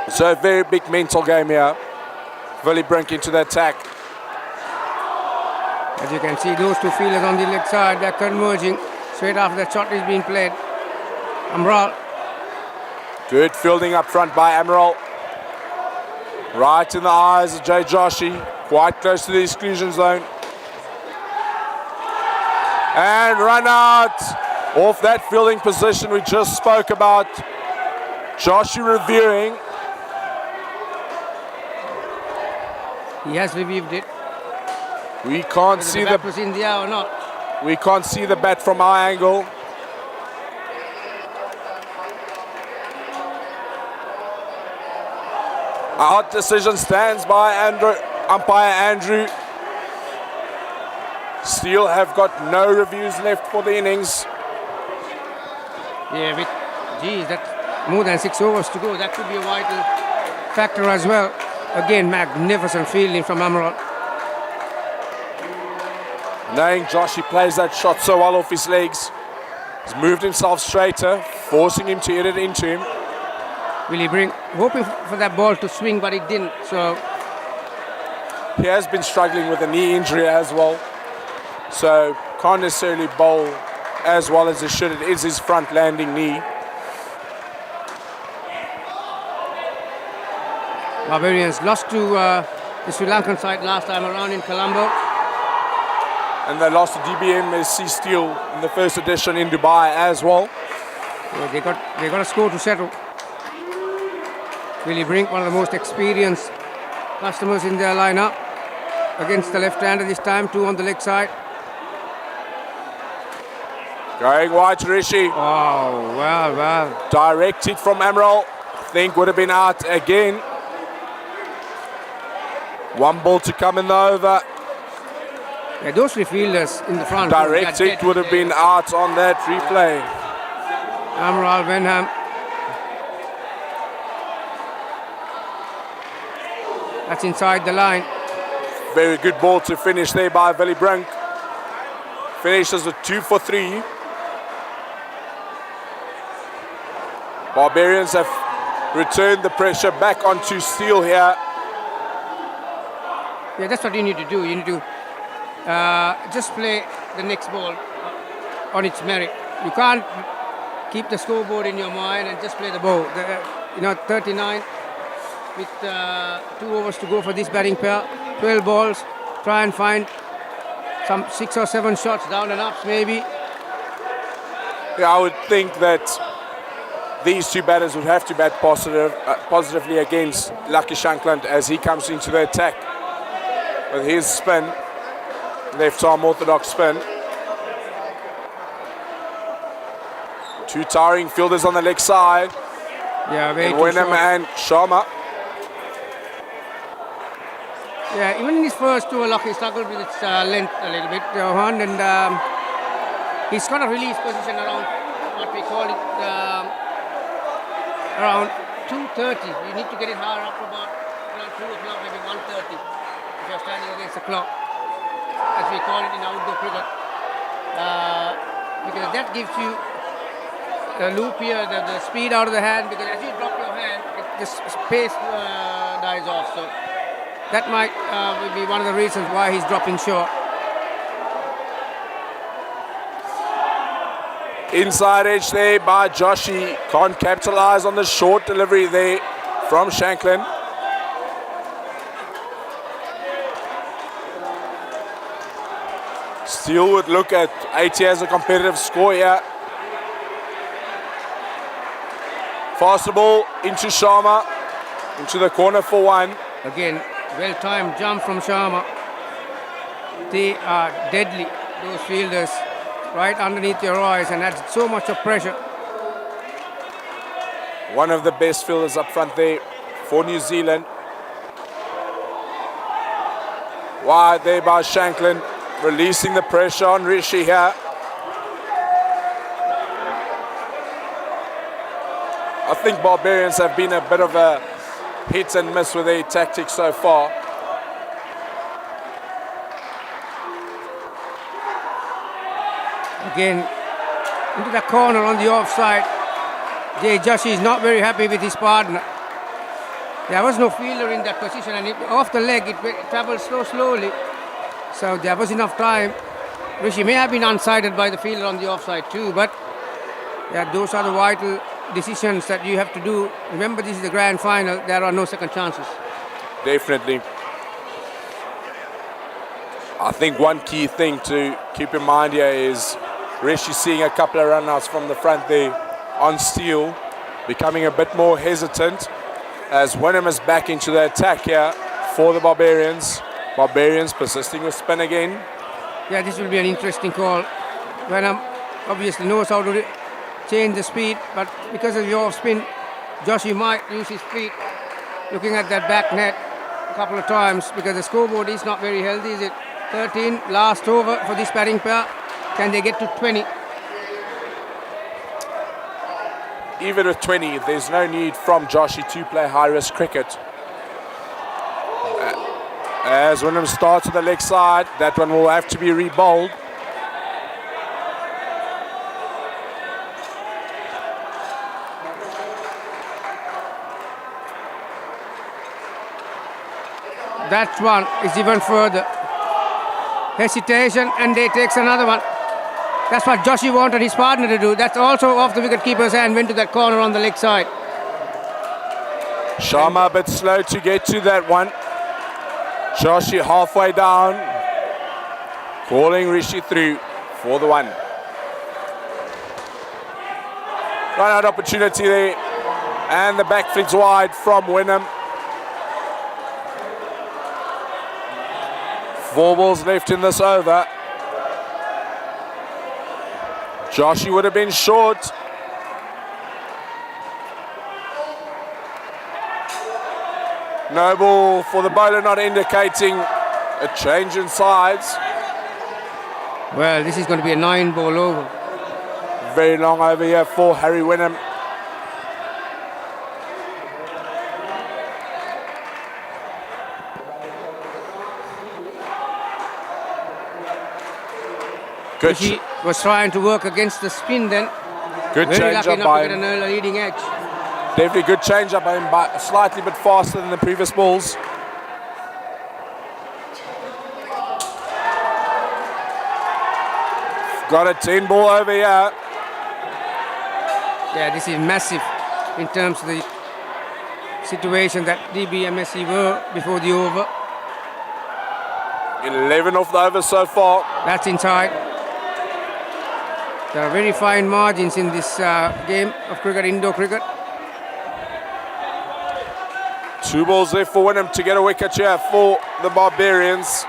So a very big mental game here. Willie Brink into the attack. As you can see, those two fielders on the leg side, they're converging straight after the shot is being played. Amral. Good fielding up front by Amral. Right in the eyes of Jay Joshi, quite close to the exclusion zone. And run out off that fielding position we just spoke about. Joshi reviewing. He has reviewed it. We can't see the bat was in the air or not. We can't see the bat from our angle. A hot decision stands by umpire Andrew. Steele have got no reviews left for the innings. Yeah, geez, that's more than 6 overs to go. That could be a vital factor as well. Again, magnificent fielding from Amral. Knowing Joshi plays that shot so well off his legs, he's moved himself straighter, forcing him to hit it into him. Willie Brink hoping for that ball to swing, but it didn't. So he has been struggling with a knee injury as well, so can't necessarily bowl as well as he should. It is his front landing knee. Barbarians lost to the Sri Lankan side last time around in Colombo. And they lost to DBMSC Steel in the first edition in Dubai as well. Yeah, they got a score to settle. Willie Brink, one of the most experienced customers in their lineup. Against the left-hander this time, 2 on the leg side. Going wide to Rishi. Oh, well. Direct hit from Amral. think would have been out again. One ball to come in the over. Yeah, those three fielders in the front. Direct hit would have been out on that replay. Amral Benham. That's inside the line. Very good ball to finish there by Willie Brink. Finishes with 2 for 3. Barbarians have returned the pressure back onto Steele here. Yeah, that's what you need to do. You need to just play the next ball on its merit. You can't keep the scoreboard in your mind and just play the ball. 39 with 2 overs to go for this batting pair. 12 balls. Try and find some 6 or 7 shots down and ups maybe. Yeah, I would think that these two batters would have to bat positively against Lucky Shankland as he comes into the attack with his spin, left arm orthodox spin. 2 towering fielders on the leg side. Yeah, very Wenham and Sharma. Yeah, even in his first tour, Lucky struggled with its length a little bit, Johan, and he's got a release position around what we call it around 2:30. You need to get it higher up about around 2 o'clock, maybe 1:30 if you're standing against the clock, as we call it in outdoor cricket, because that gives you the loop here, the speed out of the hand, because as you drop your hand, the pace dies off. So that might be one of the reasons why he's dropping short. Inside edge there by Joshi. Can't capitalize on the short delivery there from Shanklin. Steele would look at 80 as a competitive score here. Faster ball into Sharma, into the corner for 1. Again, well-timed jump from Sharma. They are deadly, those fielders, right underneath your eyes, and that's so much of pressure. One of the best fielders up front there for New Zealand. Wide there by Shanklin, releasing the pressure on Rishi here. I think Barbarians have been a bit of a hit and miss with their tactics so far. Again, into the corner on the offside. Jay Joshi is not very happy with his partner. There was no fielder in that position, and off the leg it traveled so slowly. So there was enough time. Rishi may have been unsighted by the fielder on the offside too, but yeah, those are the vital decisions that you have to do. Remember, this is the grand final. There are no second chances. Definitely. I think one key thing to keep in mind here is Rishi seeing a couple of run-outs from the front there on Steele, becoming a bit more hesitant as Wenham is back into the attack here for the Barbarians. Barbarians persisting with spin again. Yeah, this will be an interesting call. Wenham obviously knows how to change the speed, but because of your spin, Joshi might use his feet. Looking at that back net a couple of times, because the scoreboard is not very healthy, is it? 13, last over for this batting pair. Can they get to 20? Even with 20, there's no need from Joshi to play high-risk cricket. As Wenham starts on the leg side, that one will have to be re-bowled. That one is even further. Hesitation, and they takes another one. That's what Joshi wanted his partner to do. That's also off the wicket-keeper's hand, went to that corner on the leg side. Sharma a bit slow to get to that one. Joshi halfway down, calling Rishi through for the 1. Run-out opportunity there, and the back flicks wide from Wenham. 4 balls left in this over. Joshi would have been short. Noble for the bowler not indicating a change in sides. Well, this is going to be a 9-ball over. Very long over here for Harry Winham. Good, He was trying to work against the spin then. good Very change lucky up not by to get him. an early leading edge. Definitely good change up by him, but slightly bit faster than the previous balls. Got a 10-ball over here. Yeah, this is massive in terms of the situation that DBMSC were before the over. 11 off the over so far. That's inside. There are very fine margins in this game of cricket, indoor cricket. 2 balls there for Winham to get a wicket here for the Barbarians.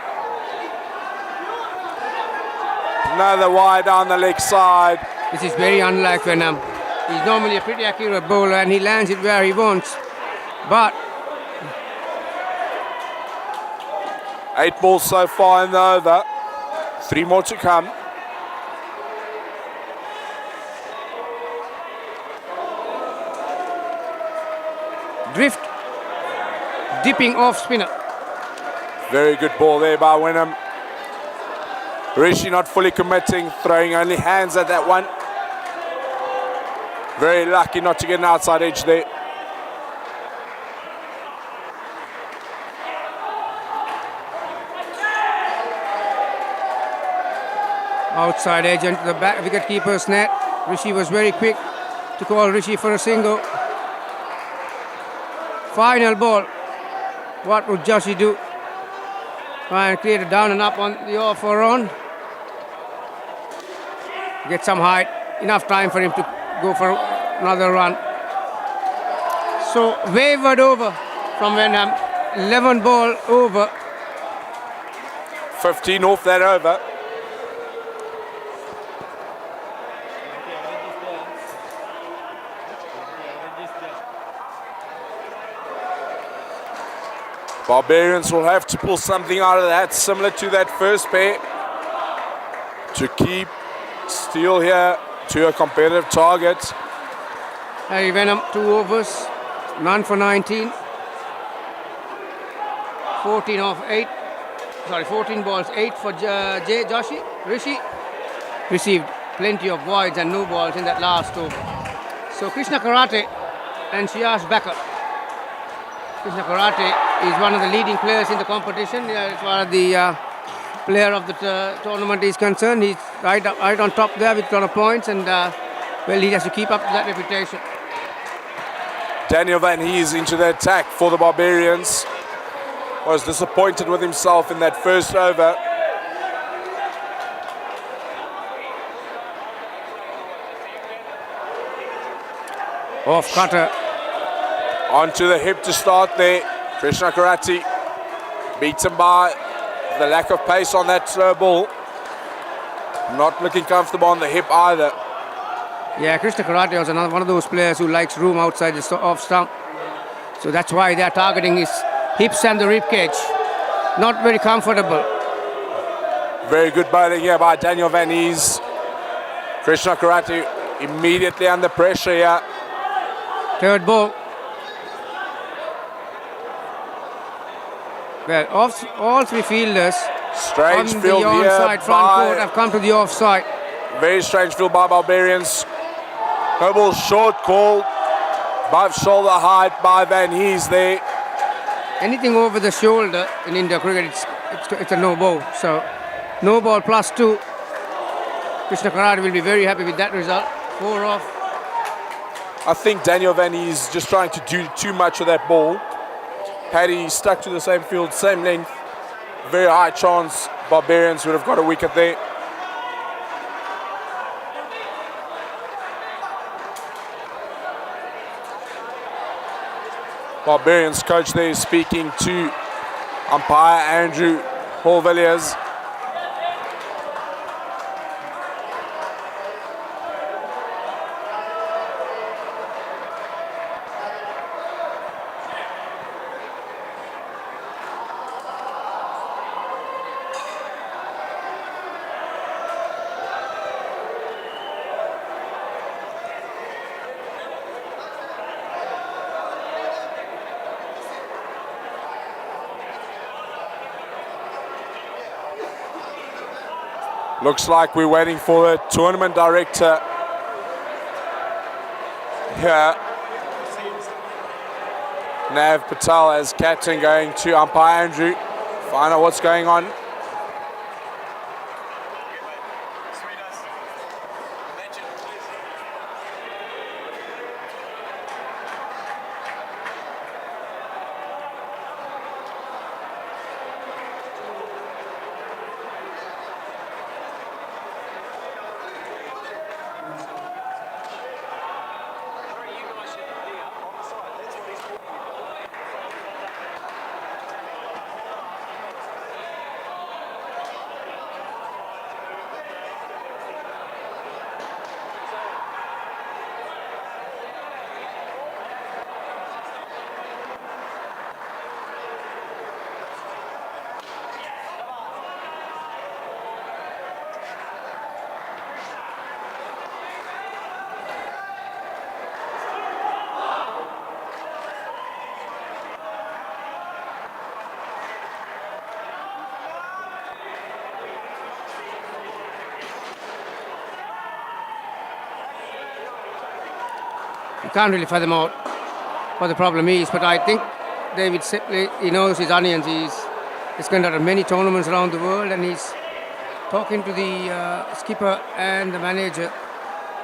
Another wide down the leg side. This is very unlike Venom. He's normally a pretty accurate bowler and he lands it where he wants. But 8 balls so far in the over. 3 more to come. drift, dipping off spinner. Very good ball there by Winham. Rishi not fully committing, throwing only hands at that one. Very lucky not to get an outside edge there. Outside edge into the back wicket keeper's net. Rishi was very quick to call Rishi for a single. Final ball. What would Joshi do? Try and create a down and up on the off or on. Get some height. Enough time for him to go for another run. So wavered over from Wenham. 11 ball over. 15 off that over. Barbarians will have to pull something out of that, similar to that first pair, to keep Steele here to a competitive target. Harry Wenham, 2 overs, none for 19. 14 off 8. Sorry, 14 balls, 8 for Joshi. Rishi received plenty of voids and no balls in that last over. So Krishna Karate and Shiash Becker. Krishna Karate is one of the leading players in the competition as far as the player of the tournament is concerned. He's right on top there with a lot of points, and well, he has to keep up that reputation. Daniel Van Hees into the attack for the Barbarians. Was disappointed with himself in that first over. Off cutter. Onto the hip to start there. Krishna Karate beaten by the lack of pace on that slow ball. Not looking comfortable on the hip either. Yeah, Krishna Karate was one of those players who likes room outside the off stump. So that's why they're targeting his hips and the rib cage. Not very comfortable. Very good bowling here by Daniel Van Hees. Krishna Karate immediately under pressure here. Third ball. Well, all three fielders Strange on field the here onside front by- court have come to the offside. Very strange field by Barbarians. Noble short call. Above shoulder height by Van Hees there. Anything over the shoulder in India cricket, it's a no ball. So no ball +2. Krishna Karate will be very happy with that result. 4 off. I think Daniel Van Hees just trying to do too much with that ball. Had he stuck to the same field, same length, very high chance Barbarians would have got a wicket there. Barbarians coach there is speaking to umpire Andrew Hall-Villiers. Looks like we're waiting for the tournament director here. Nav Patel as captain going to umpire Andrew. Find out what's going on. You can't really fathom out what the problem is, but I think David Sipley, he knows his onions. He's conducted many tournaments around the world, and he's talking to the skipper and the manager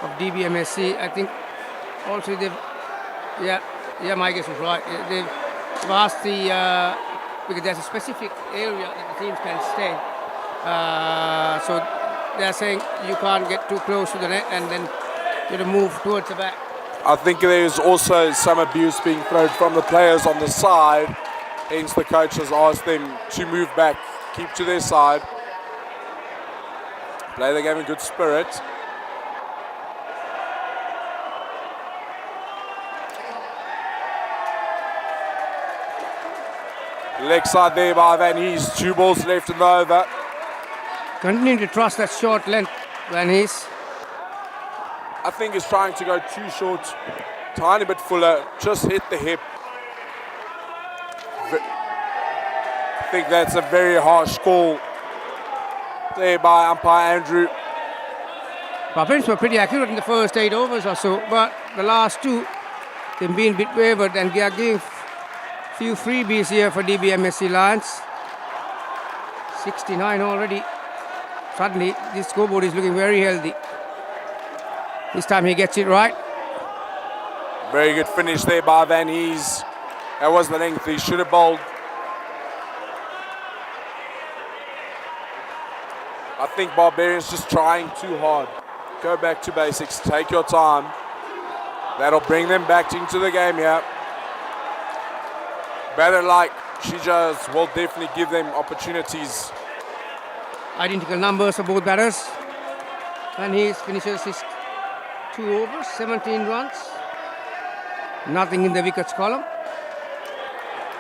of DBMSC. I think also my guess was right. They've asked because there's a specific area that the teams can stay. So they're saying you can't get too close to the net, and then you have to move towards the back. I think there's also some abuse being thrown from the players on the side. Hence the coach has asked them to move back, keep to their side, play the game in good spirit. Leg side there by Van Hees, 2 balls left in the over. Continue to trust that short length, Van Hees. I think he's trying to go too short, tiny bit fuller, just hit the hip. I think that's a very harsh call there by umpire Andrew. Barbarians were pretty accurate in the first 8 overs or so, but the last 2, they've been a bit wavered, and they are giving a few freebies here for DBMSC Lions. 69 already. Suddenly, this scoreboard is looking very healthy. This time he gets it right. Very good finish there by Van Hees. That was the length he should have bowled. I think Barbarians just trying too hard. Go back to basics, take your time. That'll bring them back into the game here. Batter like Shijas will definitely give them opportunities. Identical numbers for both batters. And he finishes his 2 overs, 17 runs. Nothing in the wickets column.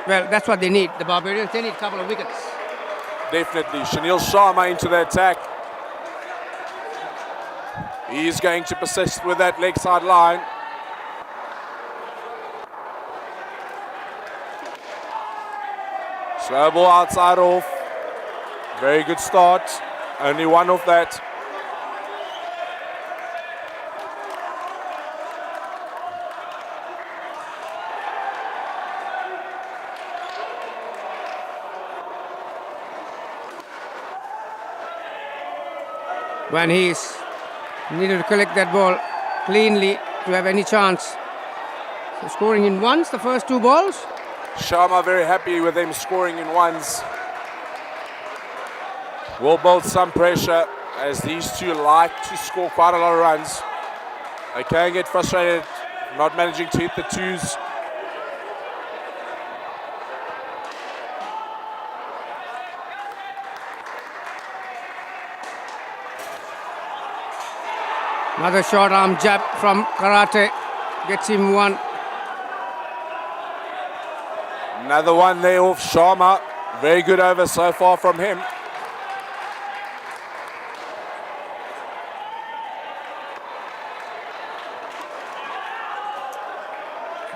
Well, that's what they need. The Barbarians, they need a couple of wickets. Definitely. Shanil Sharma into the attack. He's going to persist with that leg side line. Slow ball outside off. Very good start. Only 1 off that. When he's needed to collect that ball cleanly to have any chance. So scoring in ones, the first 2 balls. Sharma very happy with them scoring in ones. Will build some pressure as these 2 like to score quite a lot of runs. They can get frustrated not managing to hit the 2s. Another short arm jab from Karate gets him 1. Another one there off Sharma. Very good over so far from him.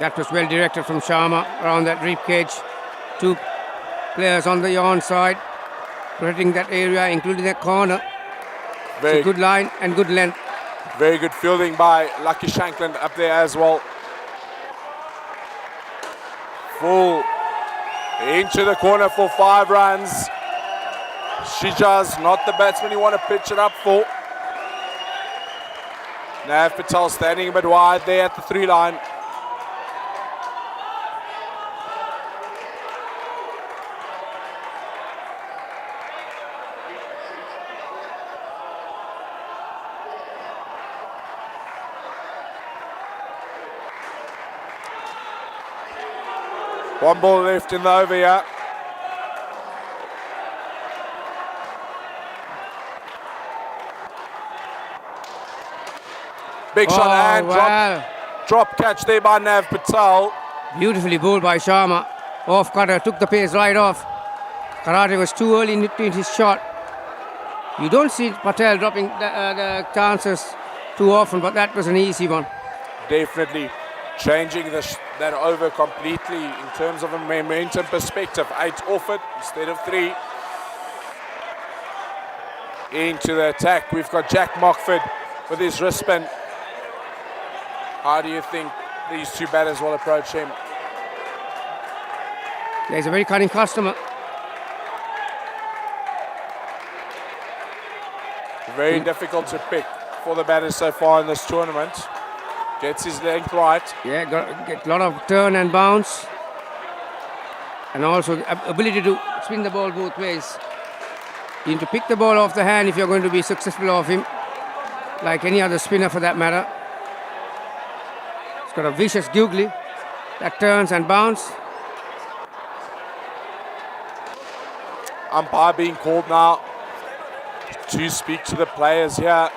That was well directed from Sharma around that rib cage. 2 players on the yawn side, protecting that area, including that corner. It's a good line and good length. Very good fielding by Lucky Shankland up there as well. Full into the corner for 5 runs. Shijaz not the batsman you want to pitch it up for. Nav Patel standing a bit wide there at the 3 line. One ball left in the over here. Big shot and drop catch there by Nav Patel. Beautifully bowled by Sharma. Off cutter, took the pace right off. Karate was too early in his shot. You don't see Patel dropping the chances too often, but that was an easy one. Definitely changing that over completely in terms of a momentum perspective. 8 off it instead of 3. Into the attack, we've got Jack Mockford with his wrist spin. How do you think these 2 batters will approach him? He's a very cunning customer. Very difficult to pick for the batters so far in this tournament. Gets his length right. Yeah, get a lot of turn and bounce. And also the ability to spin the ball both ways. You need to pick the ball off the hand if you're going to be successful of him, like any other spinner for that matter. He's got a vicious googly that turns and bounce. Umpire being called now to speak to the players here.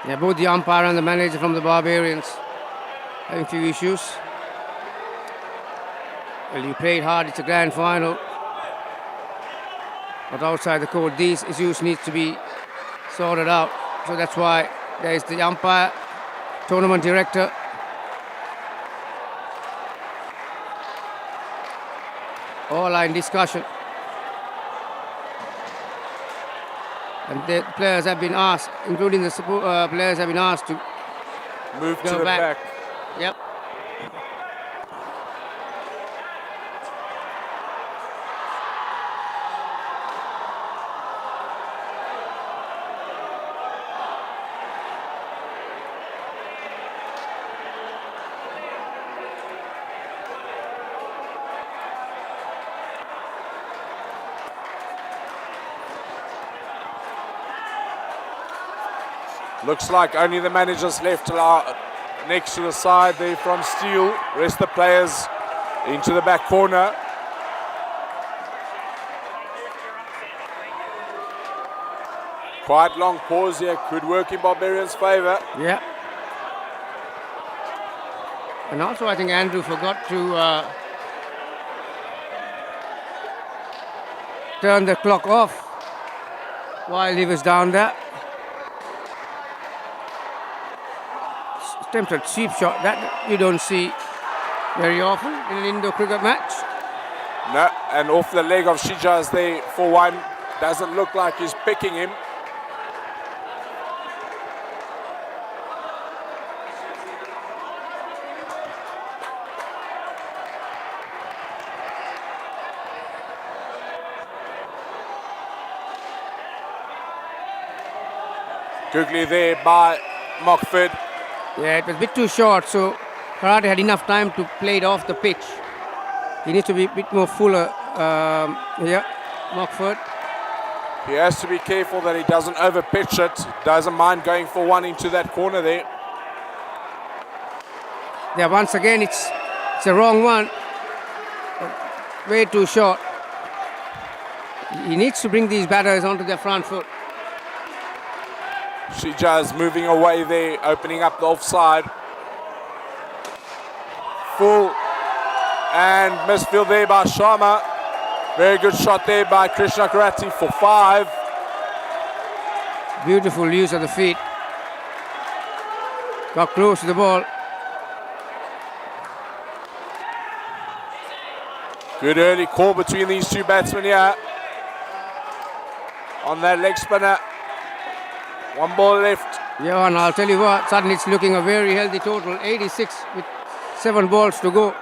Yeah, both the umpire and the manager from the Barbarians having few issues. Well, you played hard, it's a grand final. But outside the court, these issues need to be sorted out. So that's why there is the umpire, tournament director. All are in discussion. And the players have been asked, including the players have been asked to move go to the back. Yep. Looks like only the managers left next to the side there from Steele. Rest the players into the back corner. Quite long pause here, could work in Barbarians' favour. Yeah. And also I think Andrew forgot to turn the clock off while he was down there. Attempted sweep shot that you don't see very often in an indoor cricket match. No, and off the leg of Shijaz there for 1. Doesn't look like he's picking him. Googly there by Mockford. Yeah, it was a bit too short, so Karate had enough time to play it off the pitch. He needs to be a bit more fuller here, Mockford. He has to be careful that he doesn't over pitch it. Doesn't mind going for 1 into that corner there. Yeah, once again it's a wrong one. Way too short. He needs to bring these batters onto their front foot. Shijaz moving away there, opening up the offside. Full and misfield there by Sharma. Very good shot there by Krishna Karate for 5. Beautiful use of the feet. Got close to the ball. Good early call between these two batsmen here. On that leg spinner. One ball left. Yeah, and I'll tell you what, suddenly it's looking a very healthy total. 86 with 7 balls to go.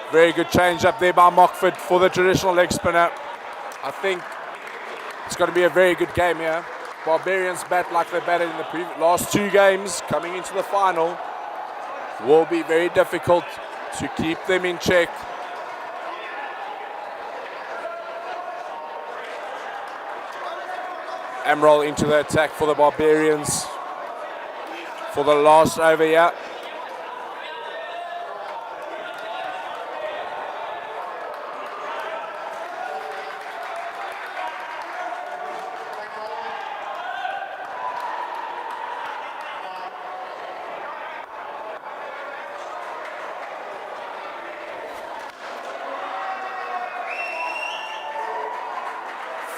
Very good change up there by Mockford for the traditional leg spinner. I think it's going to be a very good game here. Barbarians bat like they batted in the last 2 games. Coming into the final will be very difficult to keep them in check. Amrol into the attack for the Barbarians for the last over here.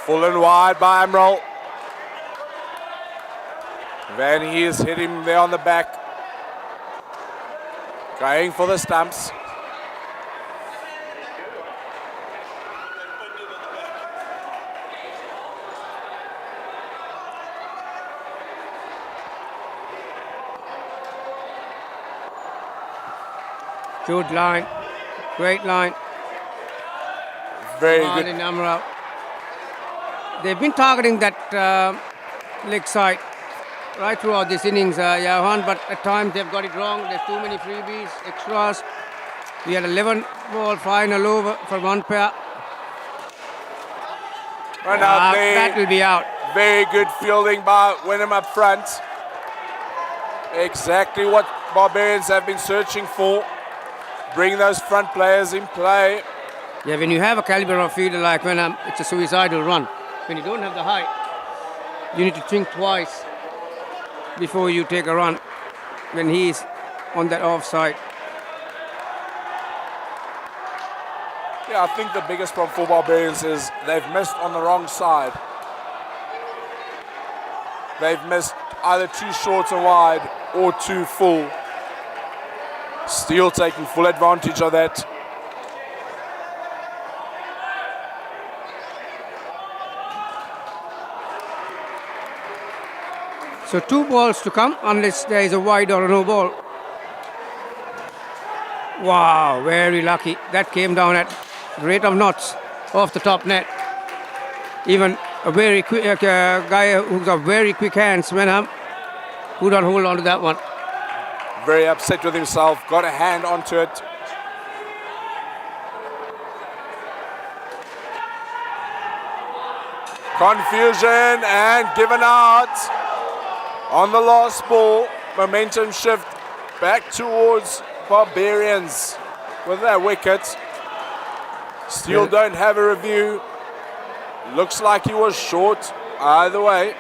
Full and wide by Amrol. Van Hees hit him there on the back. Going for the stumps. Good line. Great line. Very Martin good. Amrao. They've been targeting that leg side right throughout this innings, Johan, but at times they've got it wrong. There's too many freebies, extras. We had 11 ball final over for one pair. Run out there. That will be out. Very good fielding by Wenham up front. Exactly what Barbarians have been searching for. Bring those front players in play. Yeah, when you have a caliber of fielder like Wenham, it's a suicidal run. When you don't have the height, you need to think twice before you take a run when he's on that offside. Yeah, I think the biggest problem for Barbarians is they've missed on the wrong side. They've missed either too short and wide or too full. Steele taking full advantage of that. So 2 balls to come unless there is a wide or a no ball. Wow, very lucky. That came down at rate of knots off the top net. Even a very quick guy who's got very quick hands, Wenham, who don't hold on to that one. Very upset with himself. Got a hand onto it. Confusion and given out on the last ball. Momentum shift back towards Barbarians with that wicket. Steele don't have a review. Looks like he was short either way.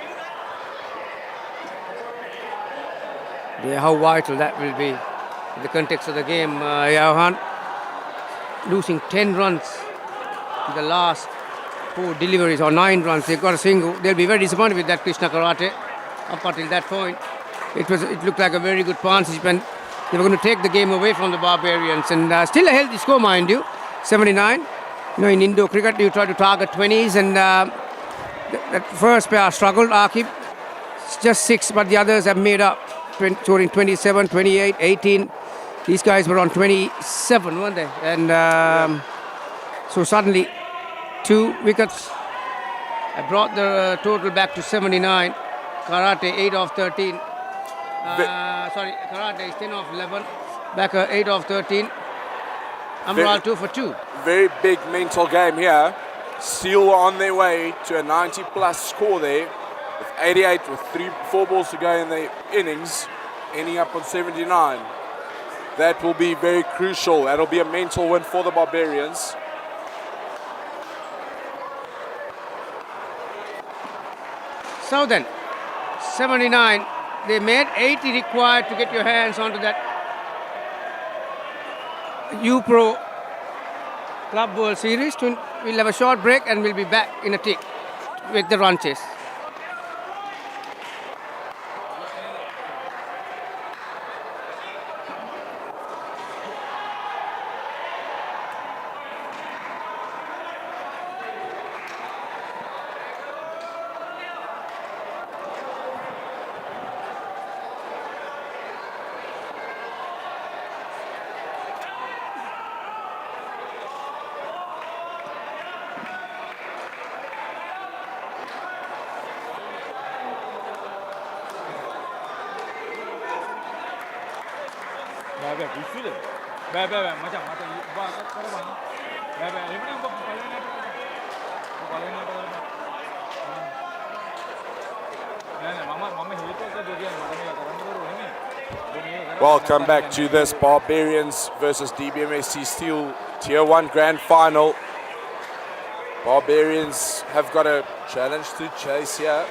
Yeah, how vital that will be in the context of the game, Johan. Losing 10 runs in the last 4 deliveries or 9 runs, they've got a single. They'll be very disappointed with that Krishna Karate. Up until that point, it looked like a very good participant. They were going to take the game away from the Barbarians, and still a healthy score, mind you, 79. You know, in Indo cricket, you try to target 20s, and that first pair struggled. Akib, just 6, but the others have made up, scoring 27, 28, 18. These guys were on 27, weren't they? And so suddenly, 2 wickets. I brought the total back to 79. Karate 8 of 13. Sorry, Karate is 10 of 11. Backer 8 of 13. Amral 2 for 2. Very big mental game here. Steele were on their way to a 90-plus score there, with 88 with 4 balls to go in the innings, ending up on 79. That will be very crucial. That'll be a mental win for the Barbarians. So then, 79. They made 80 required to get your hands onto that UPro Club World Series. We'll have a short break and we'll be back in a tick with the run chase. Welcome back to this Barbarians versus DBMSC Steel Tier 1 Grand Final. Barbarians have got a challenge to chase here.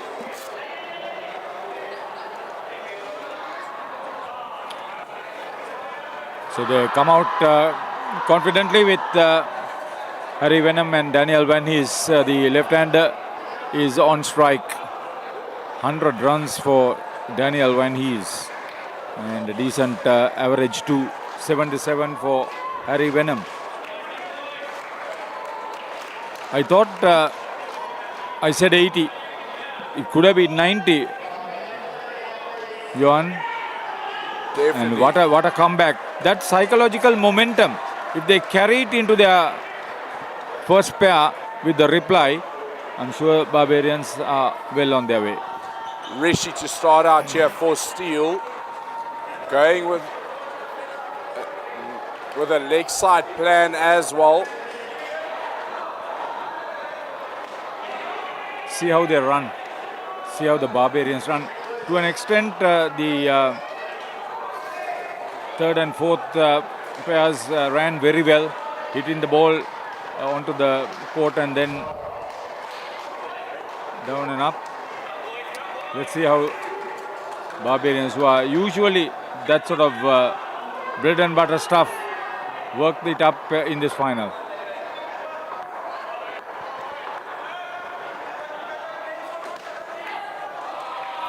So they come out confidently with Harry Venom and Daniel Van Hees. The left-hander is on strike. 100 runs for Daniel Van Hees. And a decent average to 77 for Harry Venom. I thought I said 80. It could have been 90. Johan. Definitely. And what a comeback. That psychological momentum, if they carry it into their first pair with the reply, I'm sure Barbarians are well on their way. Rishi to start out here for Steel. Going with a leg side plan as well. See how they run. See how the Barbarians run. To an extent, the third and fourth pairs ran very well, hitting the ball onto the court and then down and up. Let's see how Barbarians, who are usually that sort of bread and butter stuff, worked it up in this final.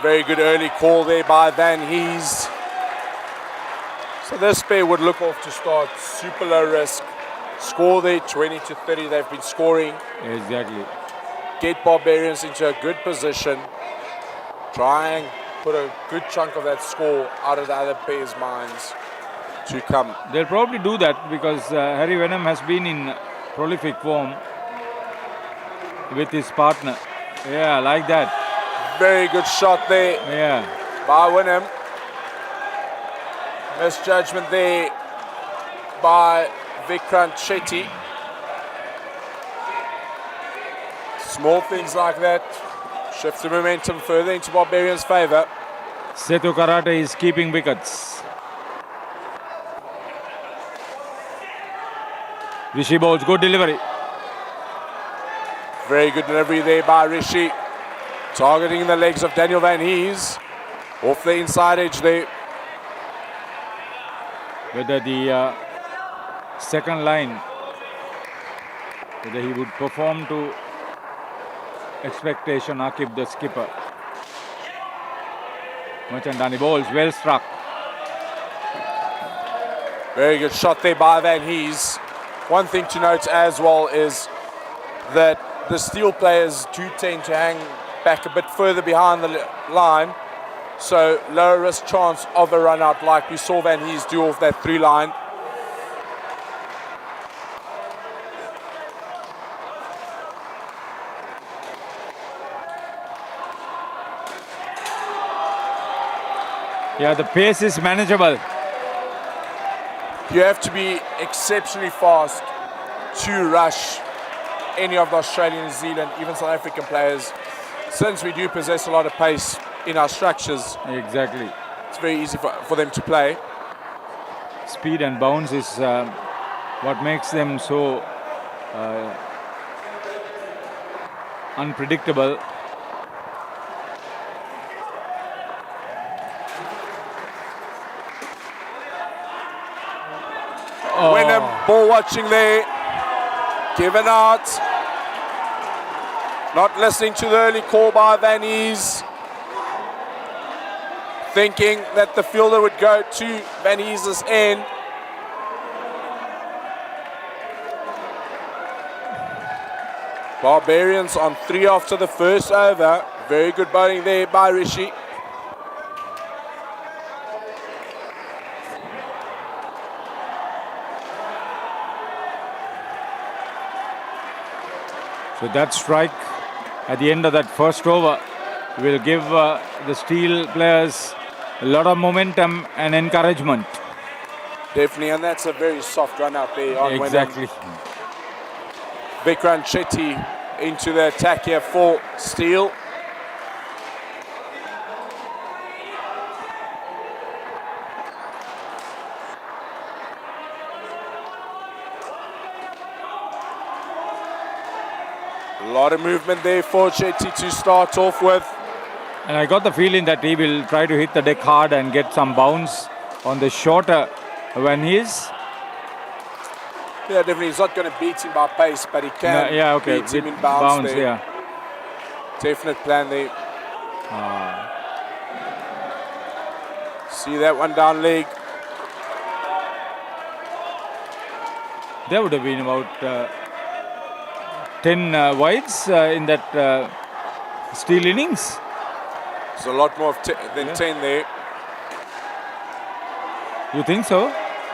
Very good early call there by Van Hees. So this pair would look off to start super low risk. Score there, 20 to 30 they've been scoring. Exactly. Get Barbarians into a good position. Try and put a good chunk of that score out of the other pair's minds to come. They'll probably do that because Harry Venom has been in prolific form with his partner. Yeah, like that. Very good shot there Yeah. by Wynnum. Misjudgment there by Vikrant Shetty. Small things like that shift the momentum further into Barbarians' favour. Setu Karate is keeping wickets. Rishi bowls, good delivery. Very good delivery there by Rishi. Targeting the legs of Daniel Van Hees. Off the inside edge there. Whether the second line, whether he would perform to expectation, Akib the skipper. Machandani bowls, well struck. Very good shot there by Van Hees. One thing to note as well is that the Steel players do tend to hang back a bit further behind the line, so lower risk chance of a run out like we saw Van Hees do off that 3 line. Yeah, the pace is manageable. You have to be exceptionally fast to rush any of the Australian, New Zealand, even South African players. Since we do possess a lot of pace in our structures, Exactly. it's very easy for them to play. Speed and bounce is what makes them so unpredictable. Wynnum, ball watching there. Given out. Not listening to the early call by Van Ees. Thinking that the fielder would go to Van Ees' end. Barbarians on 3 after the first over. Very good bowling there by Rishi. So that strike at the end of that first over will give the Steel players a lot of momentum and encouragement. Definitely, and that's a very soft run out there on Exactly. Vikram Chetty into the attack here for Steel. A lot of movement there for Chetty to start off with. And I got the feeling that he will try to hit the deck hard and get some bounce on the shorter when he's. Yeah, definitely. He's not going to beat him by pace, but he can beat him in bounce there. Yeah. Definite plan there. See that one down leg. There would have been about 10 wides in that Steel innings. There's a lot more than 10 there. You think so?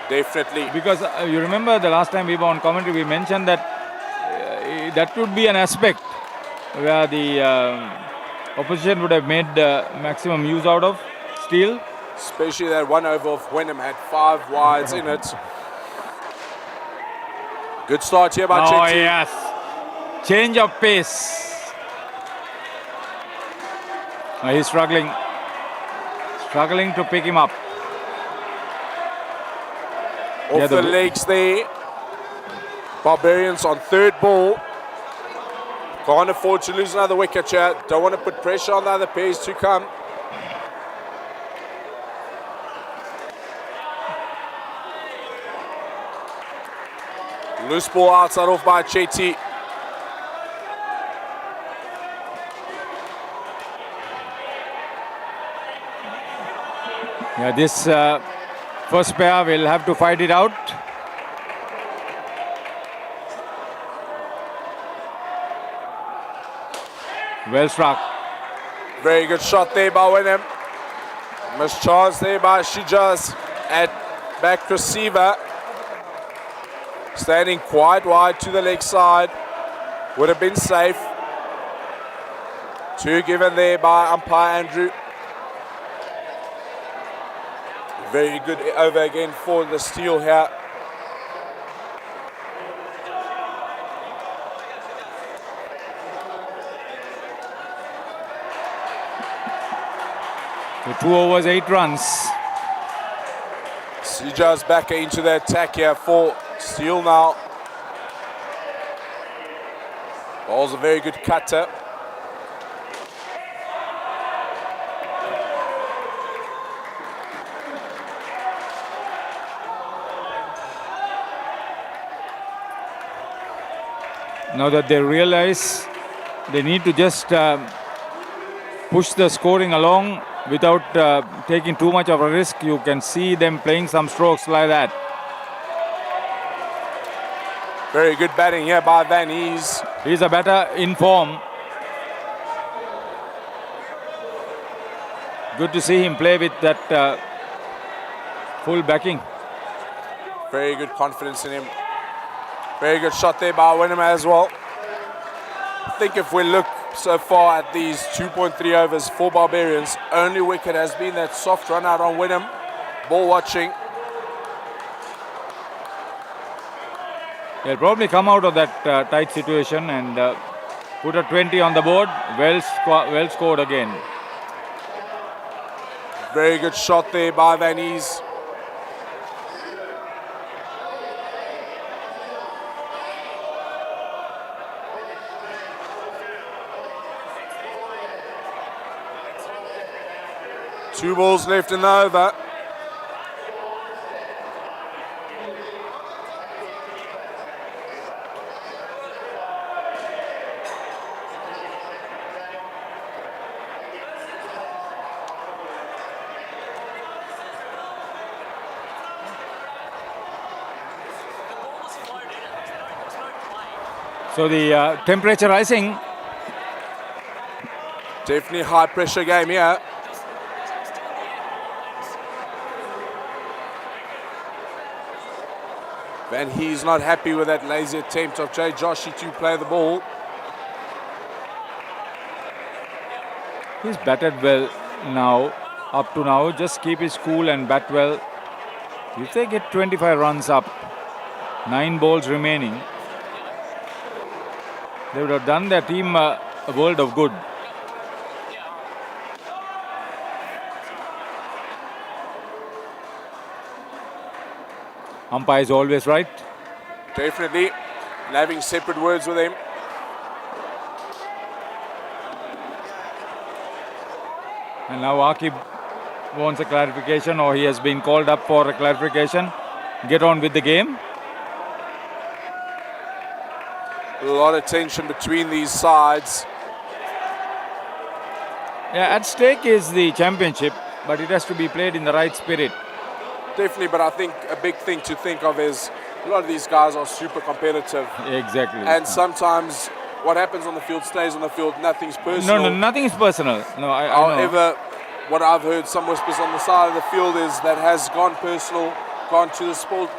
Definitely. Because you remember the last time we were on commentary, we mentioned that that would be an aspect where the opposition would have made maximum use out of Steel. Especially that one over of Wenham had 5 wides in it. Good start here by Oh Chetty. yes. Change of pace. He's struggling to pick him up. Off the legs there. Barbarians on 3rd ball. Can't afford to lose another wicket here. Don't want to put pressure on the other pairs to come. Loose ball outside off by Chetty. Yeah, this first pair will have to fight it out. Well struck. Very good shot there by Wenham. Missed chance there by Shijaz at back receiver. Standing quite wide to the leg side. Would have been safe. 2 given there by umpire Andrew. Very good over again for the Steel here. So 2 overs, 8 runs. Sija's back into the attack here for Steel now. Ball's a very good cutter. Now that they realize they need to just push the scoring along without taking too much of a risk. You can see them playing some strokes like that. Very good batting here by Van Ees. He's a batter in form. Good to see him play with that full backing. Very good confidence in him. Very good shot there by Wenham as well. I think if we look so far at these 2.3 overs for Barbarians, only wicket has been that soft run out on Wenham. Ball watching. They'll probably come out of that tight situation and put a 20 on the board. Well scored again. Very good shot there by Van Ees. Two balls left in the over. So the temperature rising. Definitely high pressure game here. Van He's not happy with that lazy attempt of Jay Joshi to play the ball. He's batted well now, up to now. Just keep his cool and bat well. If they get 25 runs up, 9 balls remaining, they would have done their team a world of good. Umpire is always right. Definitely. And having separate words with him. And now Akib wants a clarification, or he has been called up for a clarification. Get on with the game. A lot of tension between these sides. Yeah, at stake is the championship, but it has to be played in the right spirit. Definitely, but I think a big thing to think of is a lot of these guys are super competitive. Exactly. And sometimes what happens on the field stays on the field. Nothing's personal. No, nothing is personal. No, I know. However, what I've heard some whispers on the side of the field is that has gone personal, gone to the spilled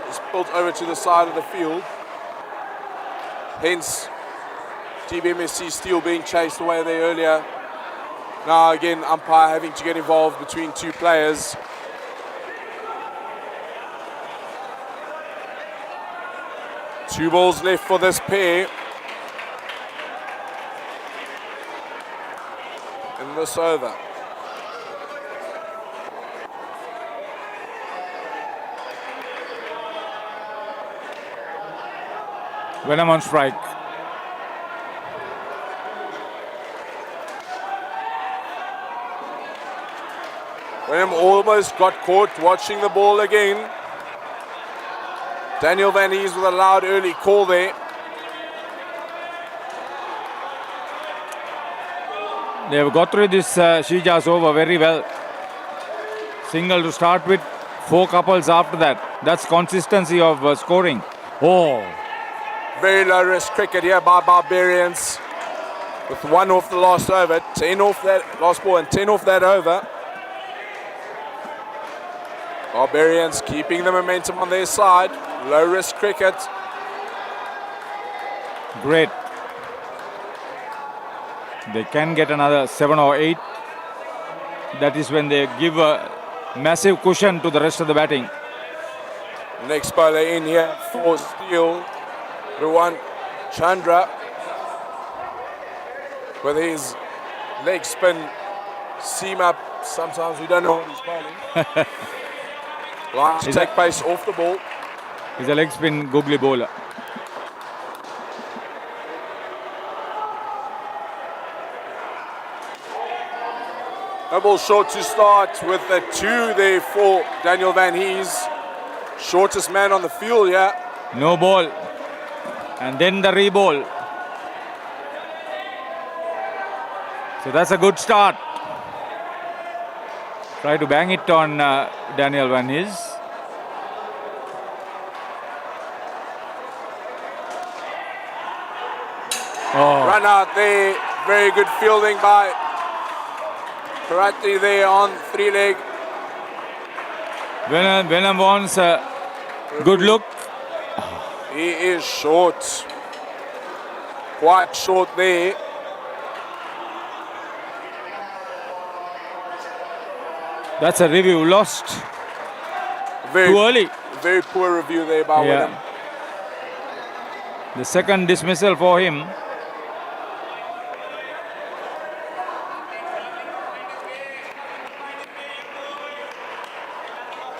over to the side of the field. Hence, TBMSC Steel being chased away there earlier. Now again, umpire having to get involved between two players. Two balls left for this pair. In this over. Venom on strike. Venom almost got caught watching the ball again. Daniel Van Hees with a loud early call there. They have got through this Shija's over very well. Single to start with, 4 couples after that. That's consistency of scoring. Oh. Very low risk cricket here by Barbarians. With 1 off the last over, 10 off that last ball and 10 off that over. Barbarians keeping the momentum on their side. Low risk cricket. Great. They can get another 7 or 8. That is when they give a massive cushion to the rest of the batting. Next bowler in here for Steel, Ruwan Chandra. With his leg spin seam up, sometimes we don't know what he's bowling. Likes to take pace off the ball. He's a leg spin googly bowler. No ball short to start with the 2 there for Daniel Van Hees. Shortest man on the field, yeah. No ball. And then the re-ball. So that's a good start. Try to bang it on Daniel Van Hees. Oh. Run out there. Very good fielding by Karate there on 3-leg. Venom wants a good look. He is short. Quite short there. That's a review lost. Very, too early. Very poor review there by Venom. The second dismissal for him.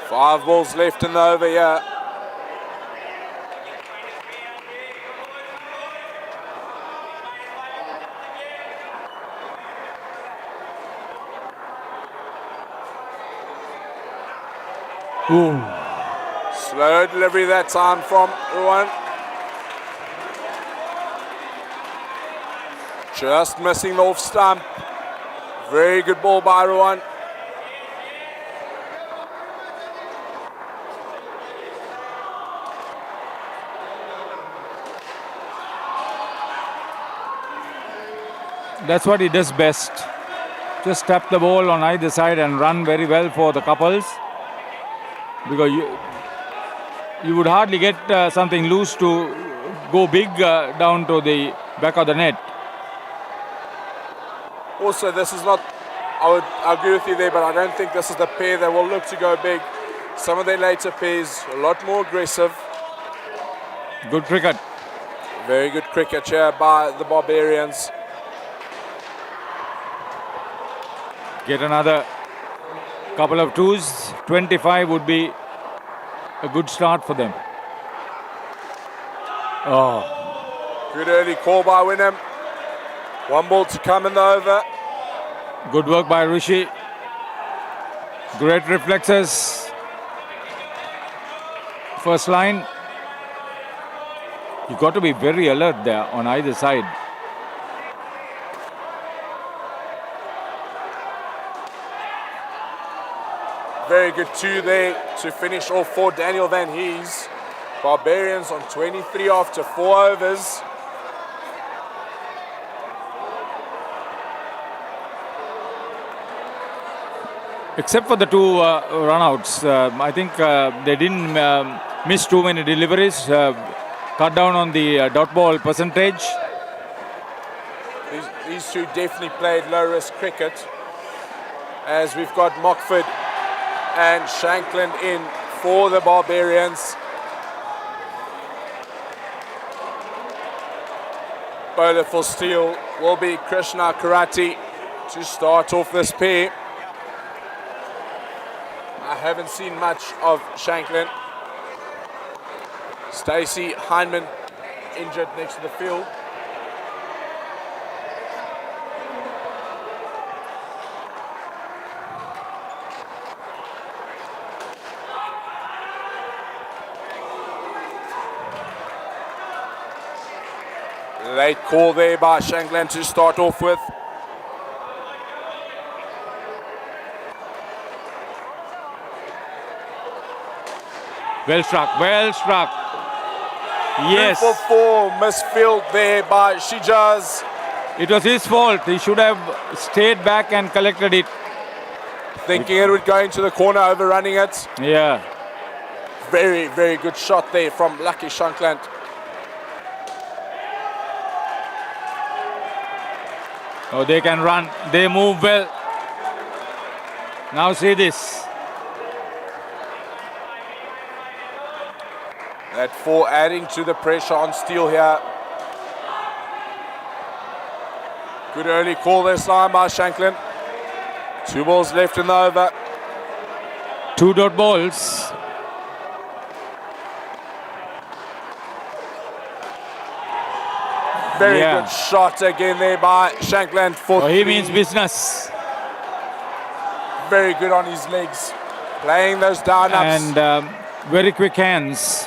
Five balls left in the over, yeah. Ooh. Slow delivery that time from Ruwan. Just missing the off stump. Very good ball by Ruwan. That's what he does best. Just tap the ball on either side and run very well for the couples. Because you would hardly get something loose to go big down to the back of the net. Also, this is not, I would agree with you there, but I don't think this is the pair that will look to go big. Some of their later pairs, a lot more aggressive. Good cricket. Very good cricket here by the Barbarians. Get another couple of twos. 25 would be a good start for them. Oh, Good early call by Wynnum. One ball to come in the over. good work by Rishi. Great reflexes. First line. You've got to be very alert there on either side. Very good two there to finish off for Daniel Van Hees. Barbarians on 23 after 4 overs. Except for the two runouts, I think they didn't miss too many deliveries. Cut down on the dot ball percentage. These two definitely played low risk cricket. As we've got Mockford and Shanklin in for the Barbarians. Bowler for Steele will be Krishna Karati to start off this pair. I haven't seen much of Shanklin. Stacey Heineman injured next to the field. Late call there by Shanklin to start off with. Well struck, well struck. Yes, 2 for 4, misfield there by Shijaz. it was his fault. He should have stayed back and collected it. Thinking it would go into the corner, overrunning it. Yeah, Very, very good shot there from Lucky Shankland. oh, they can run. They move well. Now see this. That 4 adding to the pressure on Steele here. Good early call this time by Shanklin. 2 balls left in the over. 2 dot balls. Very Yeah. good shot again there by Shankland for Oh, he 3. means business. Very good on his legs. Playing those down-ups. And very quick hands.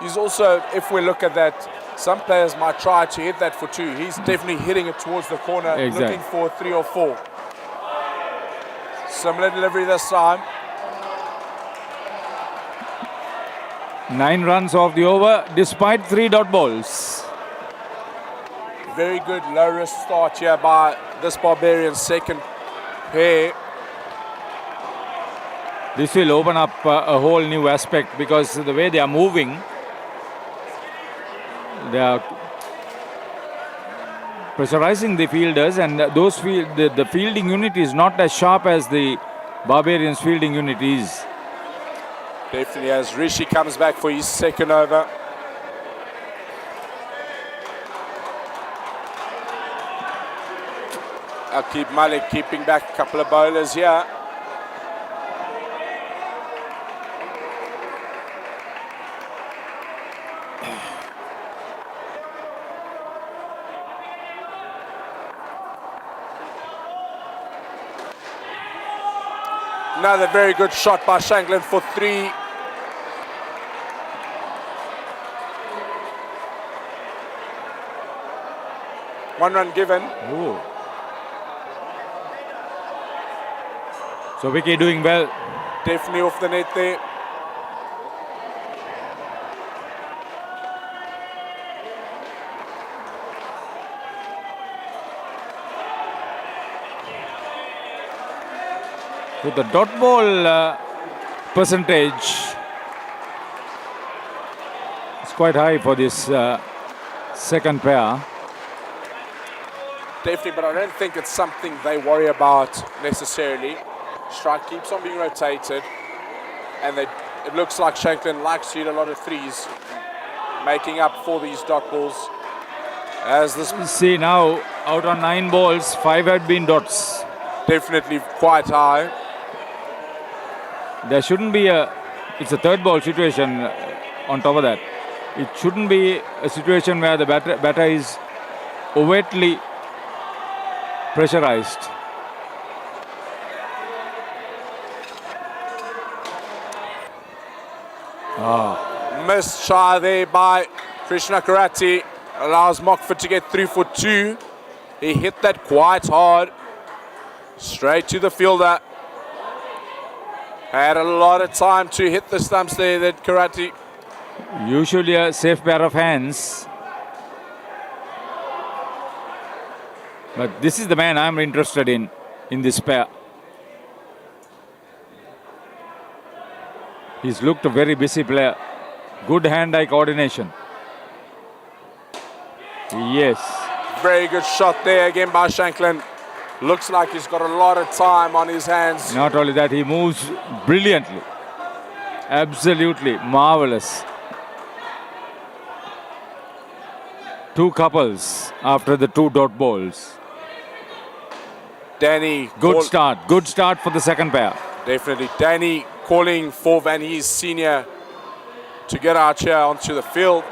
He's also, if we look at that, some players might try to hit that for 2. He's definitely hitting it towards the corner, Exactly. looking for 3 or 4. Similar delivery this time. 9 runs off the over despite 3 dot balls. Very good low-risk start here by this Barbarian second pair. This will open up a whole new aspect because the way they are moving, they are pressurizing the fielders, and the fielding unit is not as sharp as the Barbarians' fielding unit is. Definitely as Rishi comes back for his second over. Aqib Malik keeping back a couple of bowlers here. Another very good shot by Shanklin for 3. One run given. Ooh. So Vicky doing well. Definitely off the net there. So the dot ball percentage is quite high for this second pair. Definitely, but I don't think it's something they worry about necessarily. Strike keeps on being rotated, and it looks like Shanklin likes to hit a lot of threes, making up for these dot balls. As this See now, out on 9 balls, 5 had been dots. definitely quite high. There shouldn't be it's a third ball situation on top of that. It shouldn't be a situation where the batter is overtly pressurized. Missed try there by Krishna Karate. Allows Mockford to get through for 2. He hit that quite hard. Straight to the fielder. Had a lot of time to hit the stumps there, that Karate. Usually a safe pair of hands. But this is the man I'm interested in this pair. He's looked a very busy player. Good hand-eye coordination. Yes. Very good shot there again by Shanklin. Looks like he's got a lot of time on his hands. Not only that, he moves brilliantly. Absolutely marvelous. 2 couples after the 2 dot balls. Danny. Good start for the second pair. Definitely. Danny calling for Van Hees Senior to get our chair onto the field.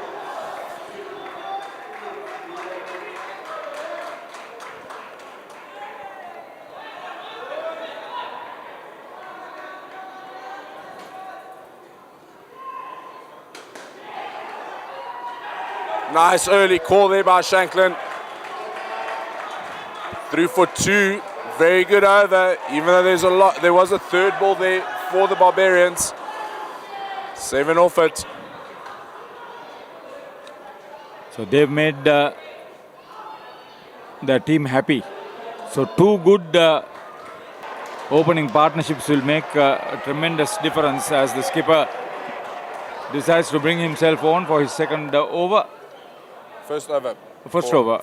Nice early call there by Shanklin. Through for 2. Very good over. Even though there was a third ball there for the Barbarians. 7 off it. So they've made their team happy. So 2 good opening partnerships will make a tremendous difference as the skipper decides to bring himself on for his second over. First over. First over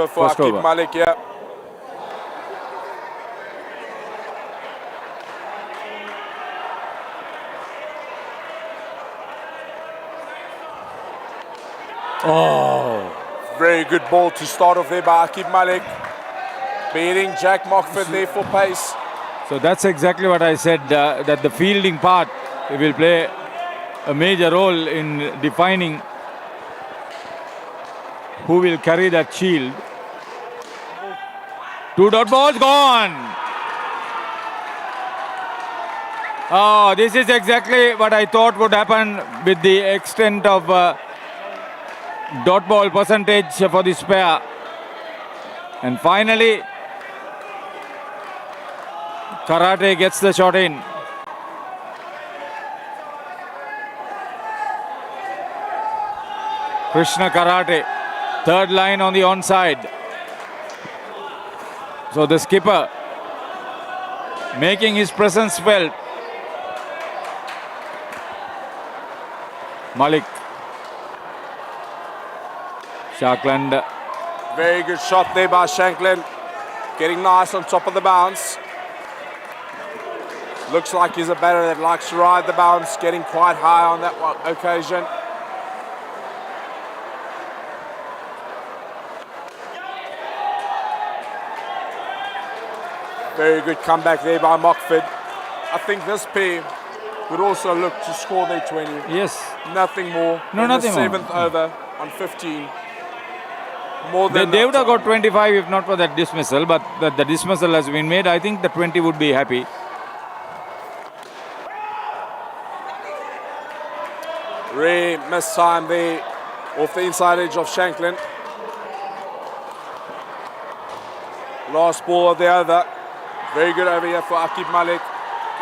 for Aqib Malik, yeah. Oh, very good ball to start off there by Aqib Malik. Beating Jack Mockford there for pace. So that's exactly what I said, that the fielding part will play a major role in defining who will carry that shield. 2 dot balls gone. Oh, this is exactly what I thought would happen with the extent of dot ball percentage for this pair. And finally, Karate gets the shot in. Krishna Karate, third line on the onside. So the skipper making his presence felt. Malik. Shanklin. Very good shot there by Shanklin. Getting nice on top of the bounce. Looks like he's a batter that likes to ride the bounce, getting quite high on that one occasion. Very good comeback there by Mockford. I think this pair would also look to score their 20. Yes. Nothing more. No, in nothing the more. 7th over on 15. More than They would have enough got 25 if not for that dismissal, but the dismissal has been made. I think the 20 would be happy. Ray missed time there off the inside edge of Shanklin. Last ball of the over. Very good over here for Aqib Malik,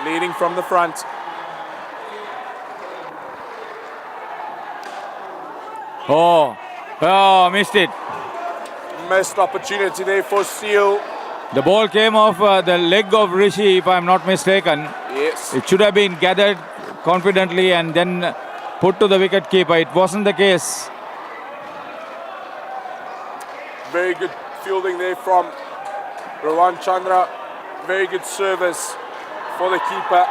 leading from the front. Oh, missed it. Missed opportunity there for Steele. The ball came off the leg of Rishi, if I'm not mistaken. Yes. It should have been gathered confidently and then put to the wicket keeper. It wasn't the case. Very good fielding there from Rawan Chandra. Very good service for the keeper.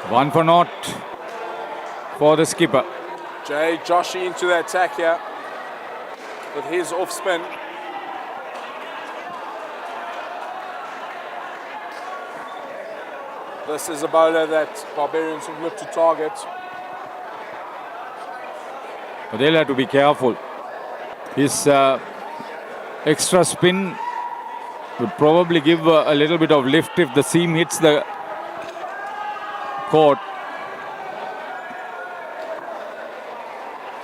1 for naught for the skipper. Jay Joshi into the attack here with his off spin. This is a bowler that Barbarians will look to target. But they'll have to be careful. His extra spin would probably give a little bit of lift if the seam hits the court.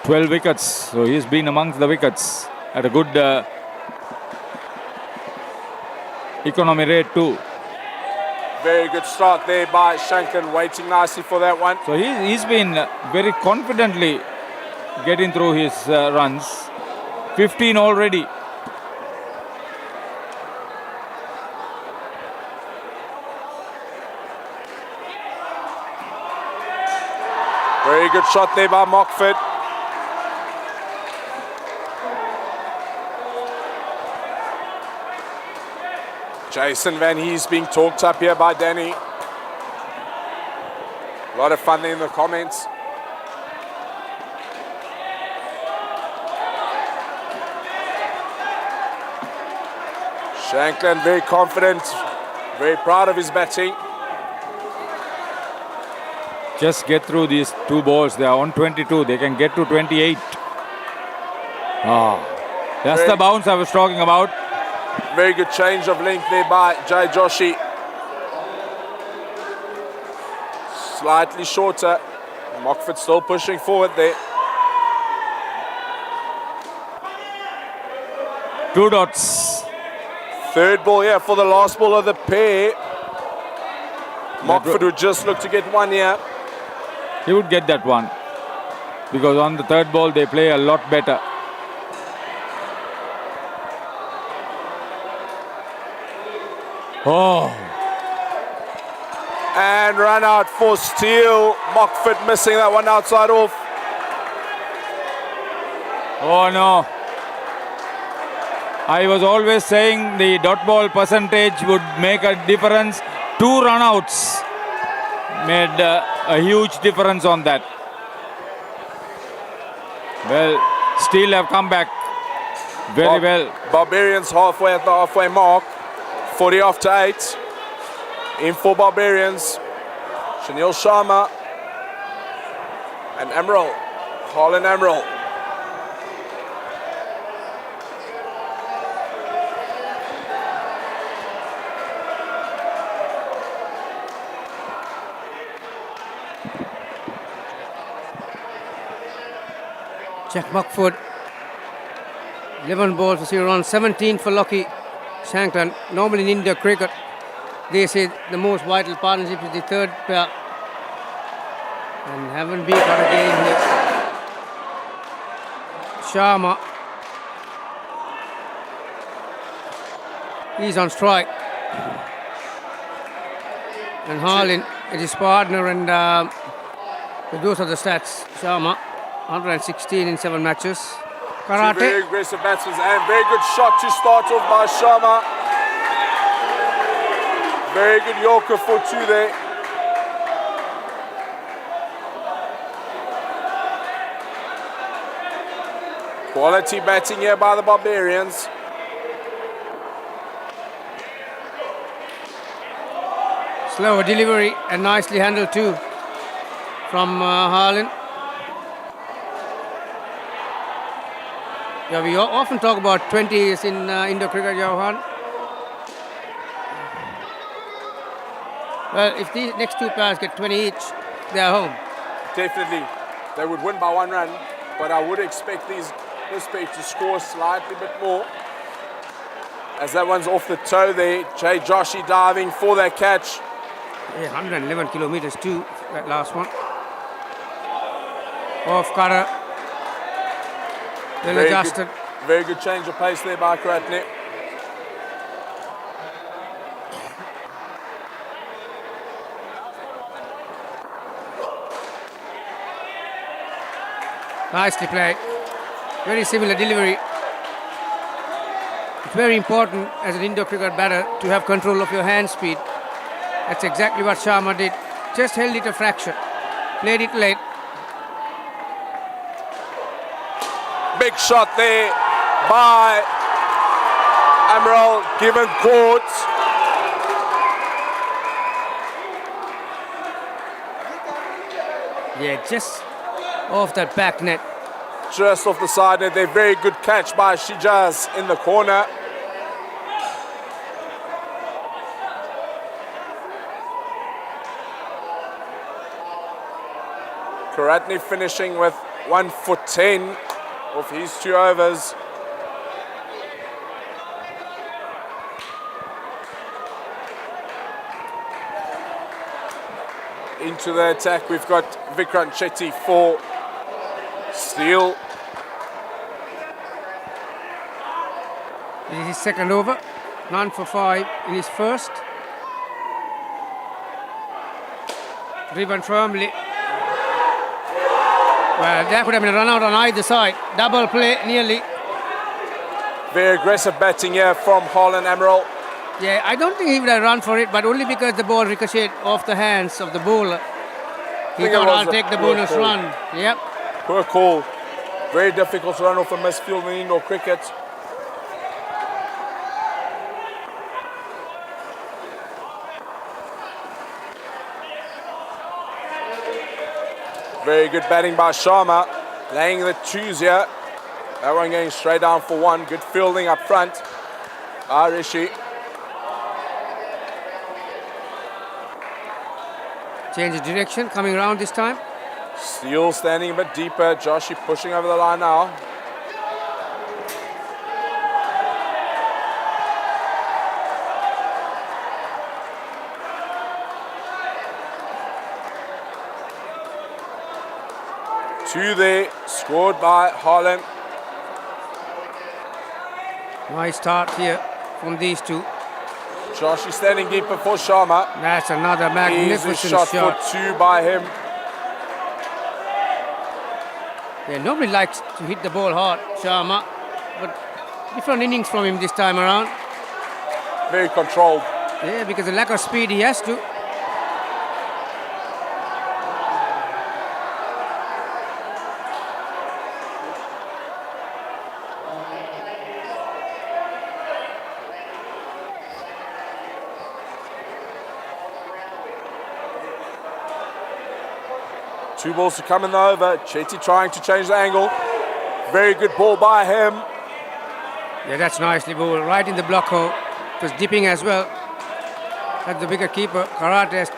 12 wickets, so he's been amongst the wickets at a good economy rate too. Very good start there by Shanklin, waiting nicely for that one. So he's been very confidently getting through his runs. 15 already. Very good shot there by Mockford. Jason Van Hees being talked up here by Danny. A lot of fun there in the comments. Shanklin very confident, very proud of his batting. Just get through these 2 balls. They are on 22. They can get to 28. That's the bounce I was talking about. Very good change of length there by Jay Joshi. Slightly shorter. Mockford still pushing forward there. 2 dots. Third ball here for the last ball of the pair. Mockford would just look to get one here. He would get that one. Because on the 3rd ball, they play a lot better. Oh, And run out for Steele. Mockford missing that one outside off. oh no. I was always saying the dot ball percentage would make a difference. 2 runouts made a huge difference on that. Well, Steele have come back very well. Barbarians halfway at the halfway mark. 40 after 8. In for Barbarians. Shanil Sharma. And Emerald. Harlan Emerald. Jack Mockford, 11 balls for 0 runs, 17 for Lockie Shanklin. Normally in India cricket, they say the most vital partnership is the 3rd pair. And haven't been got again here. Sharma, he's on strike. And Harlin is his partner, and those are the stats. Sharma, 116 in 7 matches. Two Karate. very aggressive batsmen and very good shot to start off by Sharma. Very good Yorker for 2 there. Quality batting here by the Barbarians. Slower delivery and nicely handled too from Harlan. Yeah, we often talk about 20s in Indo cricket, Johan. Well, if these next 2 pairs get 20 each, they are home. Definitely, they would win by 1 run, but I would expect this pair to score slightly bit more. As that one's off the toe there, Jay Joshi diving for that catch. Yeah, 111 kilometers too, that last one. Off cutter. Well adjusted. Very good change of pace there by Karatne. Nicely played. Very similar delivery. It's very important as an indoor cricket batter to have control of your hand speed. That's exactly what Sharma did. Just held it a fraction. Played it late. Big shot there by Amaral, given court. Yeah, just off that back net. Just off the side net there. Very good catch by Shijaz in the corner. Karatni finishing with 1 for 10 of his 2 overs. Into the attack, we've got Vikrant Shetty for steal. This is his second over. None for 5 in his first. Driven firmly. Well, that could have been a run out on either side. Double play nearly. Very aggressive batting here from Harlan Amaral. Yeah, I don't think he would have run for it, but only because the ball ricocheted off the hands of the bowler. He think it thought, was I'll a take the poor bonus call. run. Yep. Poor call. Very difficult to run off a misfield in indoor cricket. Very good batting by Sharma, laying the 2s here. That one going straight down for 1. Good fielding up front. Rishi. Change of direction, coming around this time. Steele standing a bit deeper. Joshi pushing over the line now. Two there, scored by Harlan. Nice start here from these two. Joshi standing deeper for Sharma. That's another magnificent Easy shot for 2 by him. Yeah, nobody likes to hit the ball hard, Sharma, but different innings from him this time around. Very controlled. Yeah, because the lack of speed he has to. Two balls to come in the over. Chetty trying to change the angle. Very good ball by him. Yeah, that's nicely bowled, right in the block hole. It was dipping as well. At the wicket keeper, Karate has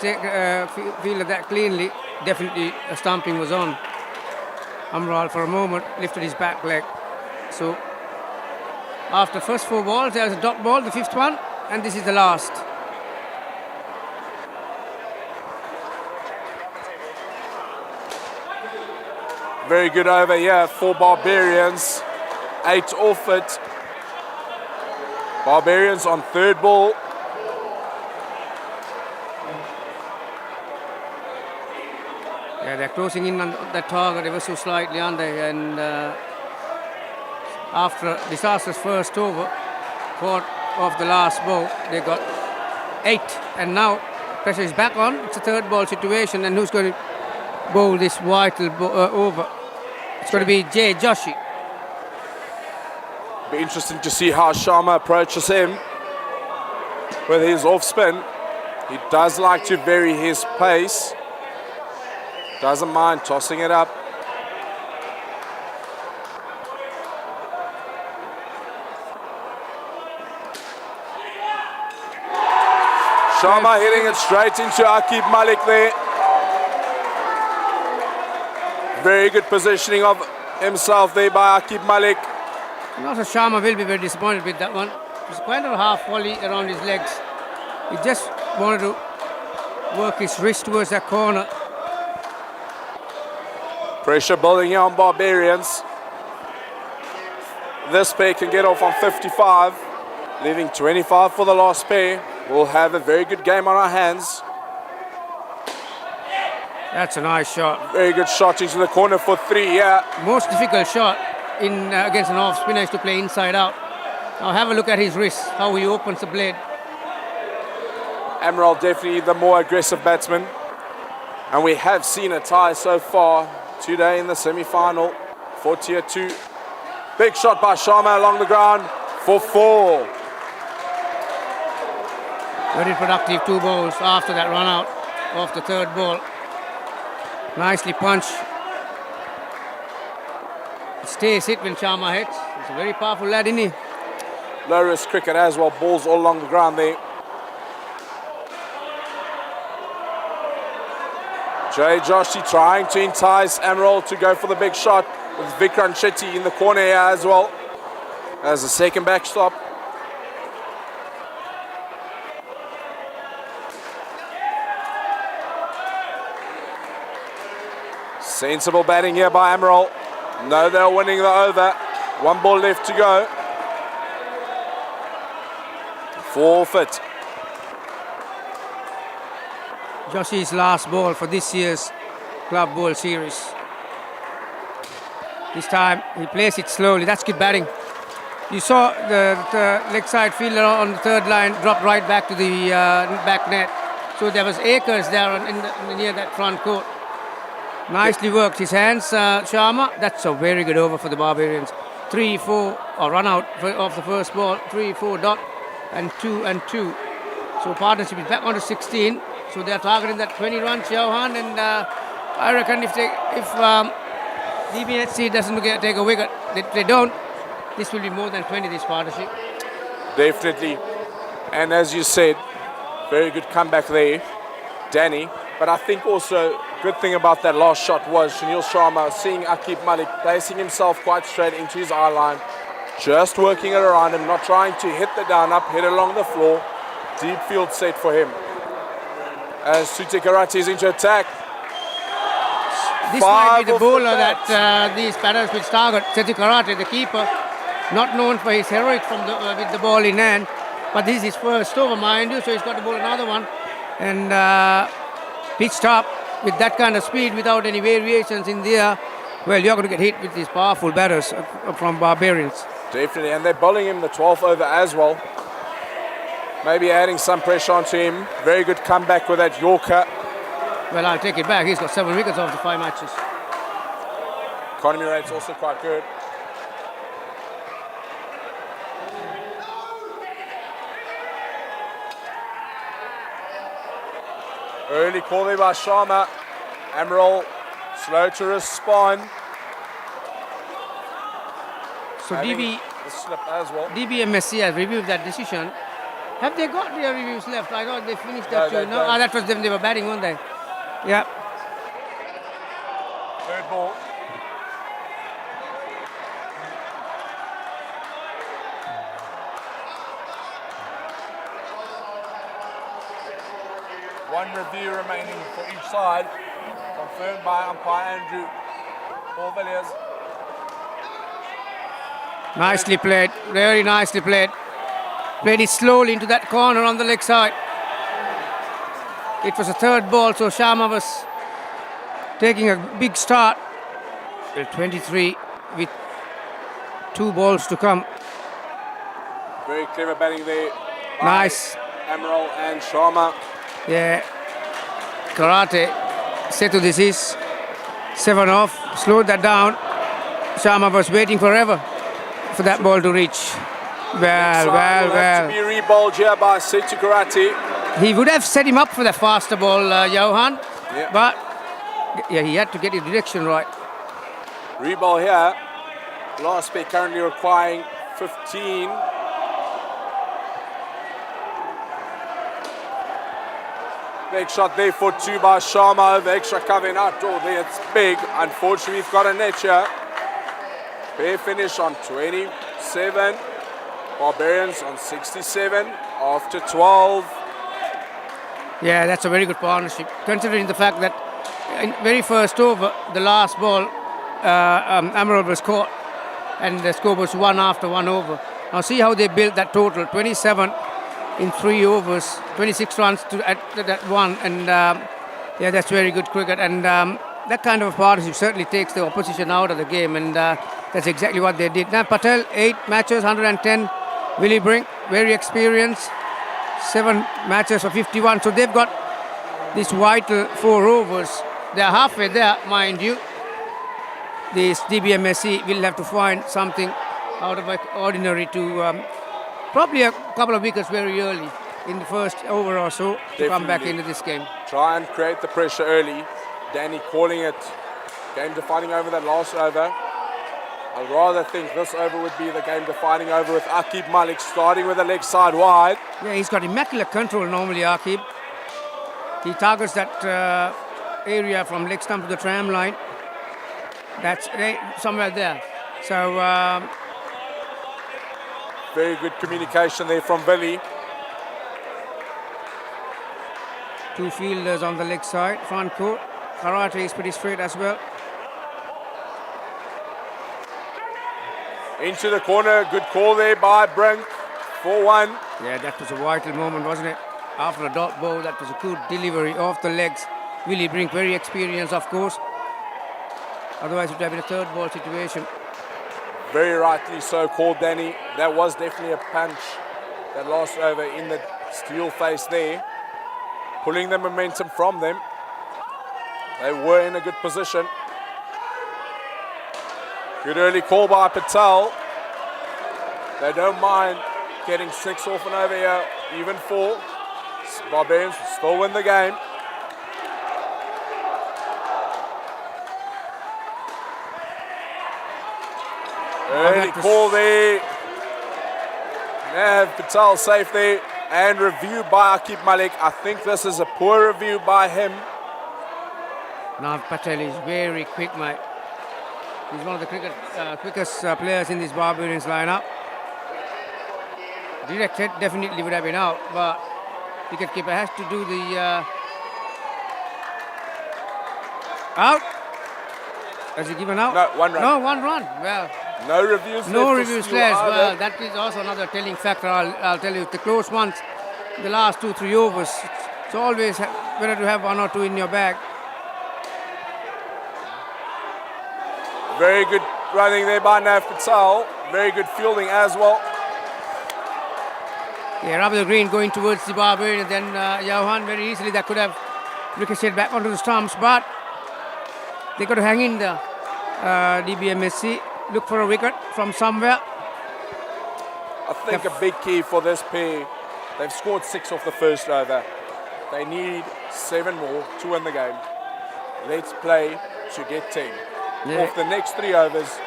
fielded that cleanly. Definitely a stumping was on. Amral for a moment lifted his back leg. So after first 4 balls, there's a dot ball, the 5th one, and this is the last. Very good over here for Barbarians. 8 off it. Barbarians on 3rd ball. Yeah, they're closing in on that target ever so slightly, aren't they? And after a disastrous first over, caught off the last ball, they got 8. And now pressure is back on. It's a 3rd ball situation, and who's going to bowl this vital over? It's going to be Jay Joshi. Be interesting to see how Sharma approaches him with his off spin. He does like to vary his pace. Doesn't mind tossing it up. Sharma hitting it straight into Aqib Malik there. Very good positioning of himself there by Aqib Malik. And also Sharma will be very disappointed with that one. It's quite a half volley around his legs. He just wanted to work his wrist towards that corner. Pressure building here on Barbarians. This pair can get off on 55, leaving 25 for the last pair. We'll have a very good game on our hands. That's a nice shot. Very good shot into the corner for 3, yeah. Most difficult shot in against an off spinner is to play inside out. Now have a look at his wrist, how he opens the blade. Emerald definitely the more aggressive batsman. And we have seen a tie so far today in the semi-final for Tier 2. Big shot by Sharma along the ground for 4. Very productive 2 balls after that run out of the third ball. Nicely punched. Stays hit when Sharma hits. He's a very powerful lad, isn't he? Low risk cricket as well, balls all along the ground there. Jay Joshi trying to entice Emerald to go for the big shot with Vikrant Shetty in the corner here as well as a second backstop. Sensible batting here by Emerald. No, they're winning the over. 1 ball left to go. Forfeit. Joshi's last ball for this year's Club World Series. This time he plays it slowly. That's good batting. You saw the leg side fielder on the third line drop right back to the back net. So there was acres there near that front court. Nicely worked his hands, Sharma. That's a very good over for the Barbarians. 3-4 or run out of the first ball. 3-4 dot and 2 and 2. So partnership is back on to 16. So they are targeting that 20 runs, Johan, and I reckon if DBHC doesn't take a wicket, they don't, this will be more than 20, this partnership. Definitely. And as you said, very good comeback there, Danny. But I think also good thing about that last shot was Sunil Sharma seeing Akib Malik placing himself quite straight into his eye line, just working it around him, not trying to hit the down up, hit along the floor. Deep field set for him. As Sute Karate is into attack. This might be the bowler that these batters will target. Sute Karate, the keeper, not known for his heroics from with the ball in hand, but this is his first over, mind you, so he's got to bowl another one. And pitched up with that kind of speed without any variations in there, well, you're going to get hit with these powerful batters from Barbarians. Definitely, and they're bowling him the 12th over as well. Maybe adding some pressure onto him. Very good comeback with that Yorker. Well, I'll take it back. He's got 7 wickets after 5 matches. Economy rate's also quite good. Early call there by Sharma. Emerald slow to respond. So the slip as well. DBMSC has reviewed that decision. Have they got their reviews left? I thought they finished that too. No, that was them. They were batting, weren't they? Yeah. Third ball. One review remaining for each side, confirmed by umpire Andrew Paul Villiers. Nicely played, very nicely played. Played it slowly into that corner on the leg side. It was a third ball, so Sharma was taking a big start. Well, 23 with 2 balls to come. Very clever batting there. Nice. Emerald and Sharma. Yeah. Karate said to this is 7 off, slowed that down. Sharma was waiting forever for that ball to reach. Well. To be rebowled here by Setu Karate. He would have set him up for the faster ball, Johan. Yeah. But yeah, he had to get his direction right. Reball here. Last spec currently requiring 15. Big shot there for 2 by Sharma over extra cover in outdoor there. It's big. Unfortunately, we've got a net here. Fair finish on 27. Barbarians on 67 after 12. Yeah, that's a very good partnership, considering the fact that in very first over, the last ball, Emerald was caught, and the score was 1 after 1 over. Now see how they built that total: 27 in 3 overs, 26 runs at that one, and Yeah, that's very good cricket, and that kind of partnership certainly takes the opposition out of the game, and that's exactly what they did. Now Patel, 8 matches, 110. Willie Brink, very experienced, 7 matches for 51. So they've got this vital 4 overs. They're halfway there, mind you. This DBMSC will have to find something out of ordinary to probably a couple of wickets very early in the first over or so to come back into this game. Try and create the pressure early. Danny calling it game defining over that last over. I'd rather think this over would be the game defining over with Aqib Malik starting with the leg side wide. Yeah, he's got immaculate control normally, Aqib. He targets that area from leg stump to the tram line. That's somewhere there. So very good communication there from Billy. 2 fielders on the leg side, front court. Karate is pretty straight as well. Into the corner, good call there by Brink, 4-1. Yeah, that was a vital moment, wasn't it? After a dot ball, that was a good delivery off the legs. Willie Brink, very experienced, of course. Otherwise, it would have been a 3rd ball situation. Very rightly so called, Danny. That was definitely a punch, that last over in the steel face there. Pulling the momentum from them. They were in a good position. Good early call by Patel. They don't mind getting 6 off and over here, even 4. Barbarians will still win the game. Early call there. Nav Patel safe there. And review by Aqib Malik. I think this is a poor review by him. Nav Patel is very quick, mate. He's one of the quickest players in this Barbarians lineup. Direct hit definitely would have been out, but wicketkeeper has to do the out. Has he given out? No, 1 run. No, 1 run. Well, no reviews. No reviews left. Well, that is also another telling factor. I'll tell you, the close ones, the last 2-3 overs. It's always better to have 1 or 2 in your bag. Very good running there by Nav Patel. Very good fielding as well. Yeah, Rabia Green going towards the Barbarian, then Johan very easily that could have ricocheted back onto the stumps, but they got to hang in there. DBMSC look for a wicket from somewhere. I think a big key for this pair, they've scored 6 off the first over. They need 7 more to win the game. Let's play to get 10. Yeah. Off the next 3 overs,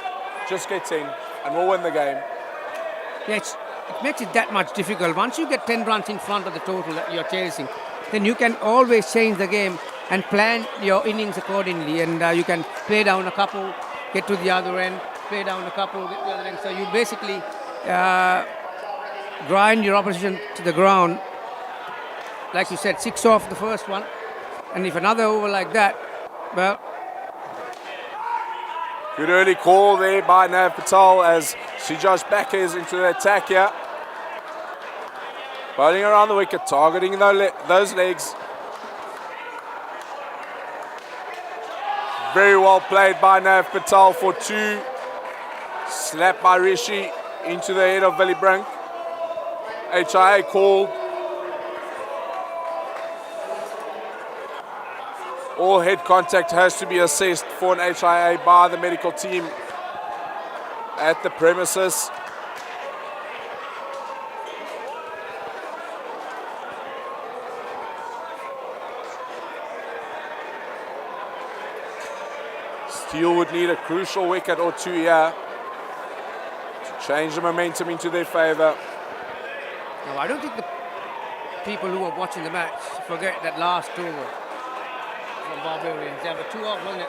just get 10 and we'll win the game. Yeah, it makes it that much difficult. Once you get 10 runs in front of the total that you're chasing, then you can always change the game and plan your innings accordingly. And you can play down a couple, get to the other end, play down a couple, get to the other end. So you basically grind your opposition to the ground. Like you said, 6 off the first one. And if another over like that, well... Good early call there by Nav Patel as Sijaj backers into the attack here. Bowling around the wicket, targeting those legs. Very well played by Nav Patel for 2. Slap by Rishi into the head of Willie Brink. HIA called. All head contact has to be assessed for an HIA by the medical team at the premises. Steele would need a crucial wicket or 2 here to change the momentum into their favour. No, I don't think the people who are watching the match forget that last over from Barbarians. They have a 2 off, wasn't it?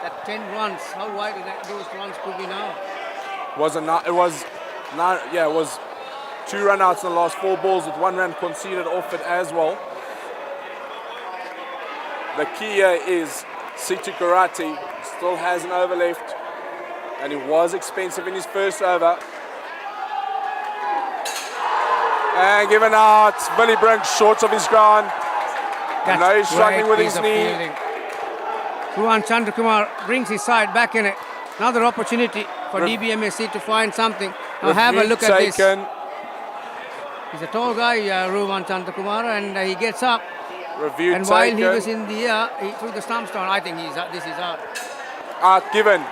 That 10 runs. How wide those runs could be now? It was 2 run-outs in the last 4 balls with 1 run conceded off it as well. The key here is Situ Karate still has an over left, and he was expensive in his first over. And given out, Willie Brink short of his ground. That's now he's struggling great with piece his of knee. fielding. Ruwan Chandrakumar brings his side back in it. Another opportunity for DBMSC to find something. Now have a Review look at this. taken. He's a tall guy, Ruwan Chandrakumar, and he gets up. Review And while taken. he was in the air, he threw the stumps down. I think this is out. Given.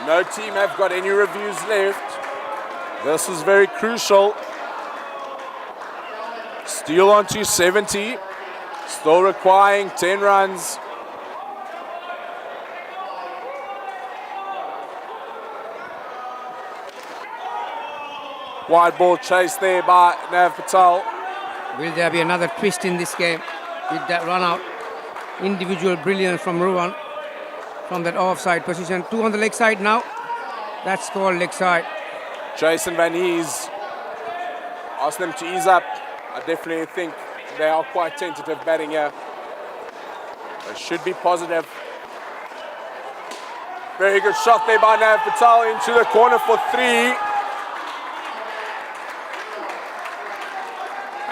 No team have got any reviews left. This is very crucial. Steele on 270. Still requiring 10 runs. Wide ball chase there by Nav Patel. Will there be another twist in this game with that run out? Individual brilliance from Ruwan from that offside position. 2 on the leg side now. That's called leg side. Jason Van Hees asked them to ease up. I definitely think they are quite tentative batting here. They should be positive. Very good shot there by Nav Patel into the corner for 3.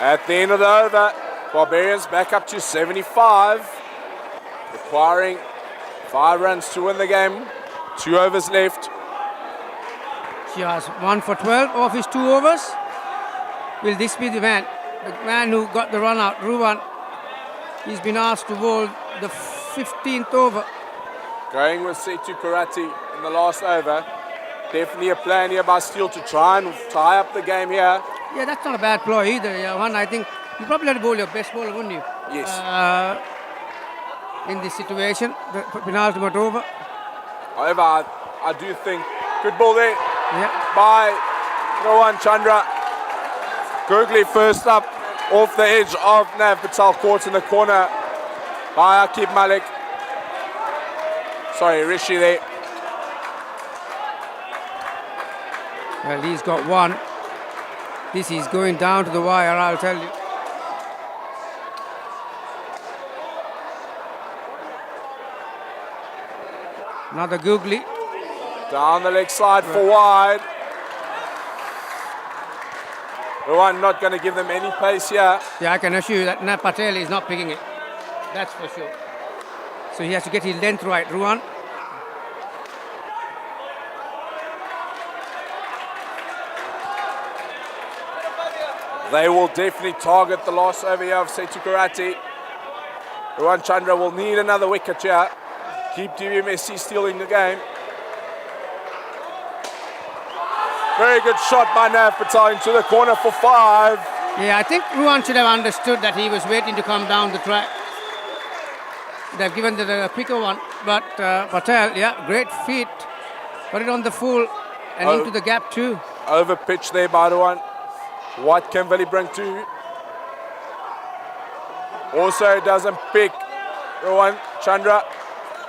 At the end of the over, Barbarians back up to 75, requiring 5 runs to win the game. 2 overs left. She has 1 for 12 off his 2 overs. Will this be the man? The man who got the run out, Ruwan. He's been asked to bowl the 15th over. Going with Setu Karate in the last over. Definitely a plan here by Steele to try and tie up the game here. Yeah, that's not a bad ploy either. Yeah, one, I think you probably had to bowl your best bowler, wouldn't you? Yes. In this situation, the penultimate over. However, I do think good ball there Yeah. by Rohan Chandra. Googly first up off the edge of Nav Patel, caught in the corner by Akib Malik. Sorry, Rishi there. Well, he's got 1. This is going down to the wire, I'll tell you. Another googly. Down the leg side for wide. Rohan not going to give them any pace here. Yeah, I can assure you that Nav Patel is not picking it. That's for sure. So he has to get his length right, Ruwan. They will definitely target the last over here of Setu Karate. Rohan Chandra will need another wicket here. Keep DBMSC stealing the game. Very good shot by Nav Patel into the corner for 5. Yeah, I think Ruwan should have understood that he was waiting to come down the track. They've given the quicker one, but Patel, yeah, great feet. Put it on the full and into the gap too. Over pitch there by Rohan. What can Valley bring to? Also doesn't pick Rohan Chandra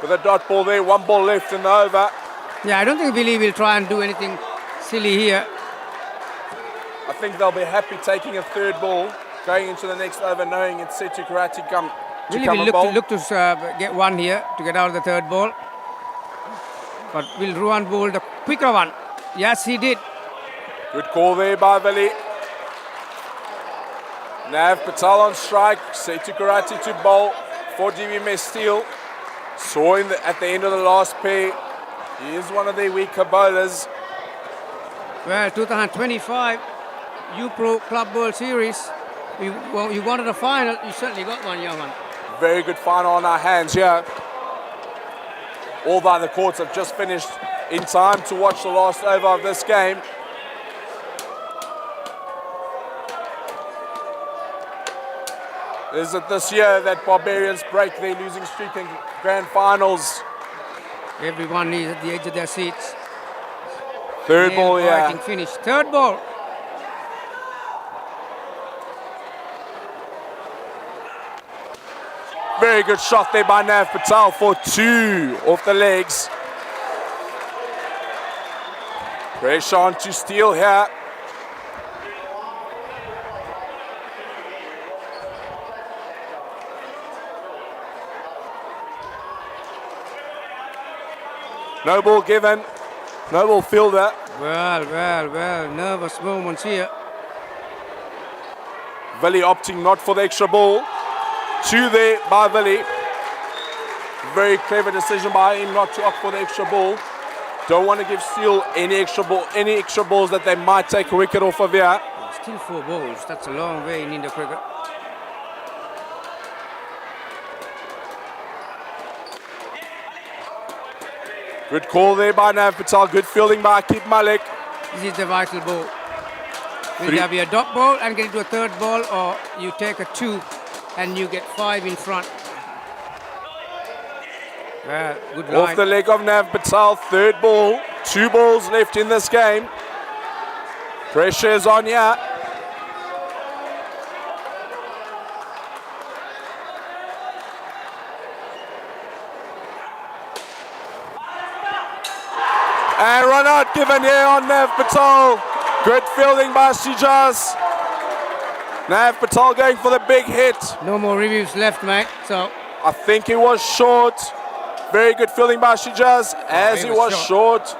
with a dot ball there. 1 ball left in the over. Yeah, I don't think Billy will try and do anything silly here. I think they'll be happy taking a 3rd ball, going into the next over, knowing it's Setu Karate come to Billy come will and bowl. look to get 1 here to get out of the 3rd ball. But will Ruwan bowl the quicker one? Yes, he did. Good call there by Valley. Nav Patel on strike. Setu Karate to bowl for DBMS Steele. Saw at the end of the last pair. He is one of their weaker bowlers. Well, 2025 U-Pro Club World Series. You wanted a final, you certainly got one, young one. Very good final on our hands here. All the other courts have just finished in time to watch the last over of this game. Is it this year that Barbarians break their losing streak in grand finals? Everyone is at the edge of their seats. 3rd ball, Nail-biting yeah. finish. 3rd ball. Very good shot there by Nav Patel for 2 off the legs. Pressure on to Steele here. No ball given. No ball fielder. Well. Nervous moments here. Valley opting not for the extra ball. two there by Willie. Very clever decision by him not to opt for the extra ball. Don't want to give Steele any extra balls that they might take a wicket off of here. Still 4 balls. That's a long way in Indo cricket. Good call there by Nav Patel. Good fielding by Akib Malik. This is the vital ball. Will there be a dot ball and get into a third ball, or you take a 2 and you get 5 in front? Well, good line. Off the leg of Nav Patel. Third ball. 2 balls left in this game. Pressure is on here. And run out given here on Nav Patel. Good fielding by Shijaz. Nav Patel going for the big hit. No more reviews left, mate. So I think he was short. Very good fielding by Shijaz as he was short.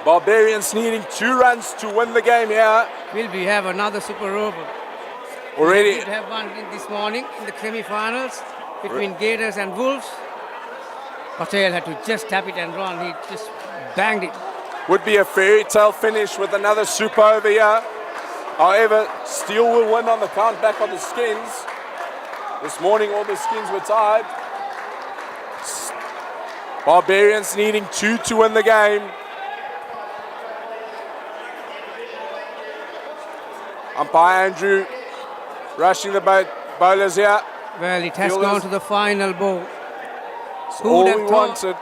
Barbarians needing 2 runs to win the game here. will we have another super over? Already. We did have one this morning in the semi-finals between Gators and Wolves. Patel had to just tap it and run. He just banged it. Would be a fairy tale finish with another super over here. However, Steele will win on the count back on the skins. This morning all the skins were tied. Barbarians needing 2 to win the game. Umpire Andrew rushing the bowlers here. Well, it has Fielders. gone to the final ball. It's Who all would we have thought? wanted.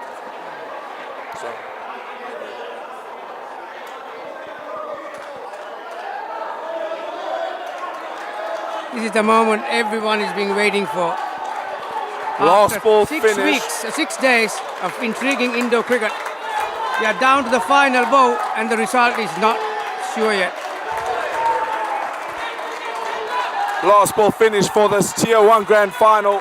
This is the moment everyone is being waiting for. Last After ball 6 finish. weeks, 6 days of intriguing Indo cricket, we are down to the final ball and the result is not sure yet. Last ball finish for this Tier 1 Grand Final.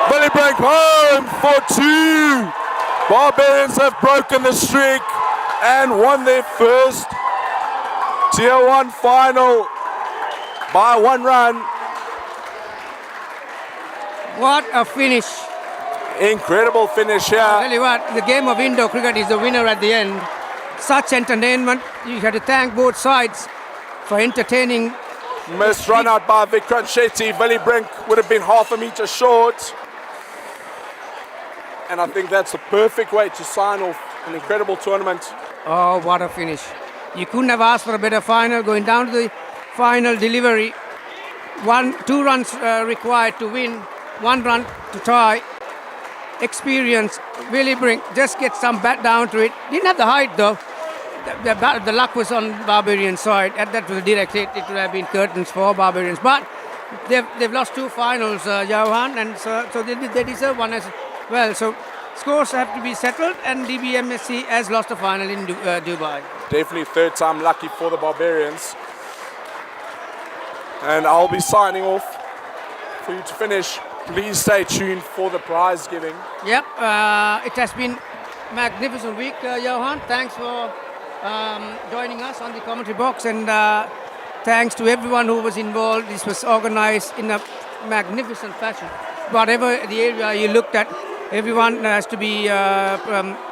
Billy Brink home for 2. Barbarians have broken the streak and won their first Tier 1 final by 1 run. What a finish. Incredible finish here. Tell you what, the game of Indo cricket is the winner at the end. Such entertainment. You have to thank both sides for entertaining. Missed run out by Vikrant Shetty. Billy Brink would have been half a metre short. And I think that's the perfect way to sign off an incredible tournament. Oh, what a finish. You couldn't have asked for a better final. Going down to the final delivery. 2 runs required to win, 1 run to tie. Experience. Willie Brink just get some bat down to it. Didn't have the height though. The luck was on Barbarian side. And that was a direct hit. It would have been curtains for Barbarians. But they've lost 2 finals, Johan, and so they deserve one as well. So scores have to be settled, and DBMSC has lost a final in Dubai. Definitely third time lucky for the Barbarians. And I'll be signing off for you to finish. Please stay tuned for the prize giving. Yep, it has been magnificent week, Johan. Thanks for joining us on the commentary box, and thanks to everyone who was involved. This was organized in a magnificent fashion. Whatever the area you looked at, everyone has to be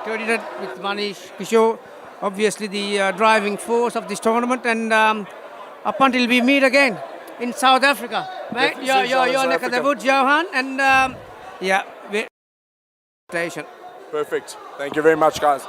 credited with Manish Kishore, obviously the driving force of this tournament, and up until we meet again in South Africa. Right? You're neck of the woods, Johan, and yeah, station. Perfect. Thank you very much, guys.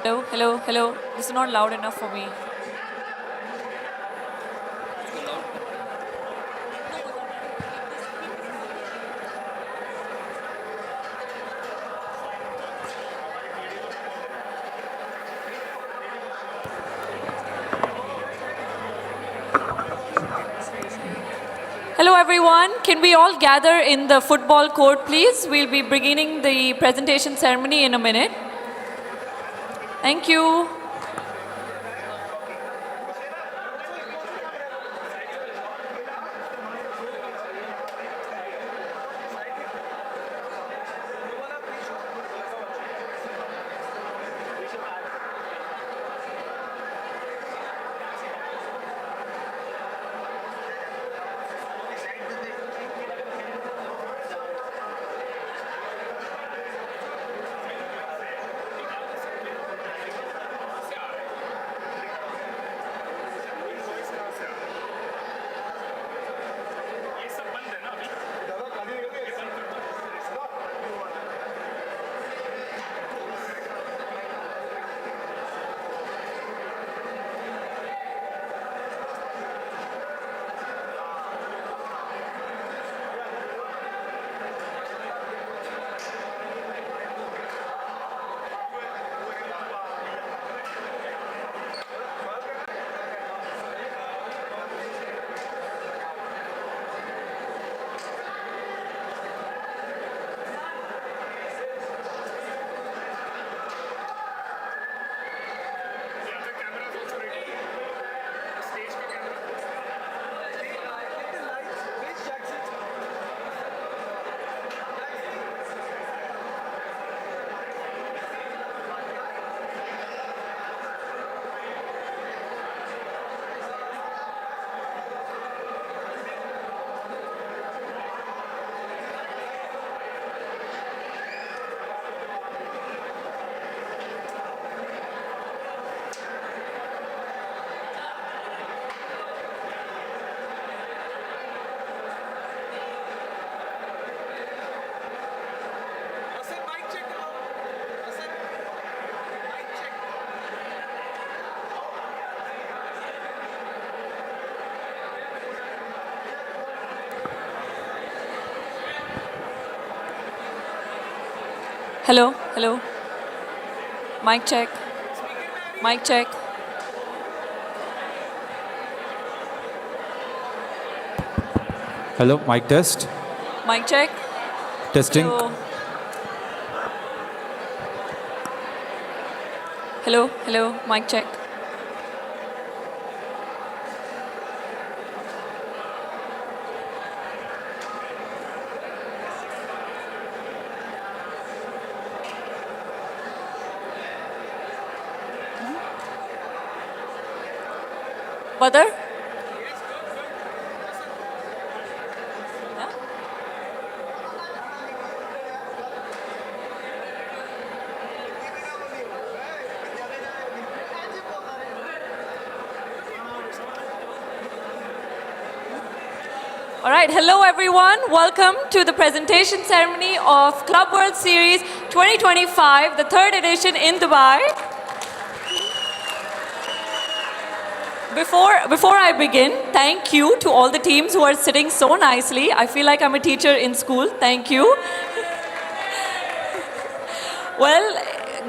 Hello, hello, hello. This is not loud enough for me. Hello everyone, can we all gather in the football court please? We'll be beginning the presentation ceremony in a minute. Thank you. Hello, hello. Mic check. Mic check. Hello, mic test. Mic check. Testing. Hello. Hello, hello. Mic check. Badar? All right, hello everyone. Welcome to the presentation ceremony of Club World Series 2025, the third edition in Dubai. Before I begin, thank you to all the teams who are sitting so nicely. I feel like I'm a teacher in school. Thank you. Well,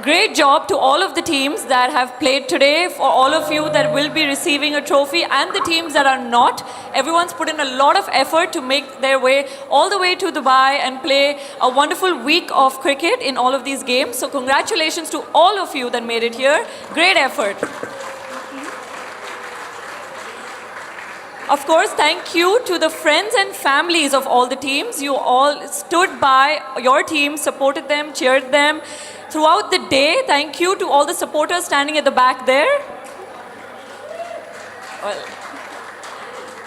great job to all of the teams that have played today, for all of you that will be receiving a trophy, and the teams that are not. Everyone's put in a lot of effort to make their way all the way to Dubai and play a wonderful week of cricket in all of these games. So congratulations to all of you that made it here. Great effort. Of course, thank you to the friends and families of all the teams. You all stood by your team, supported them, cheered them throughout the day. Thank you to all the supporters standing at the back there. Well,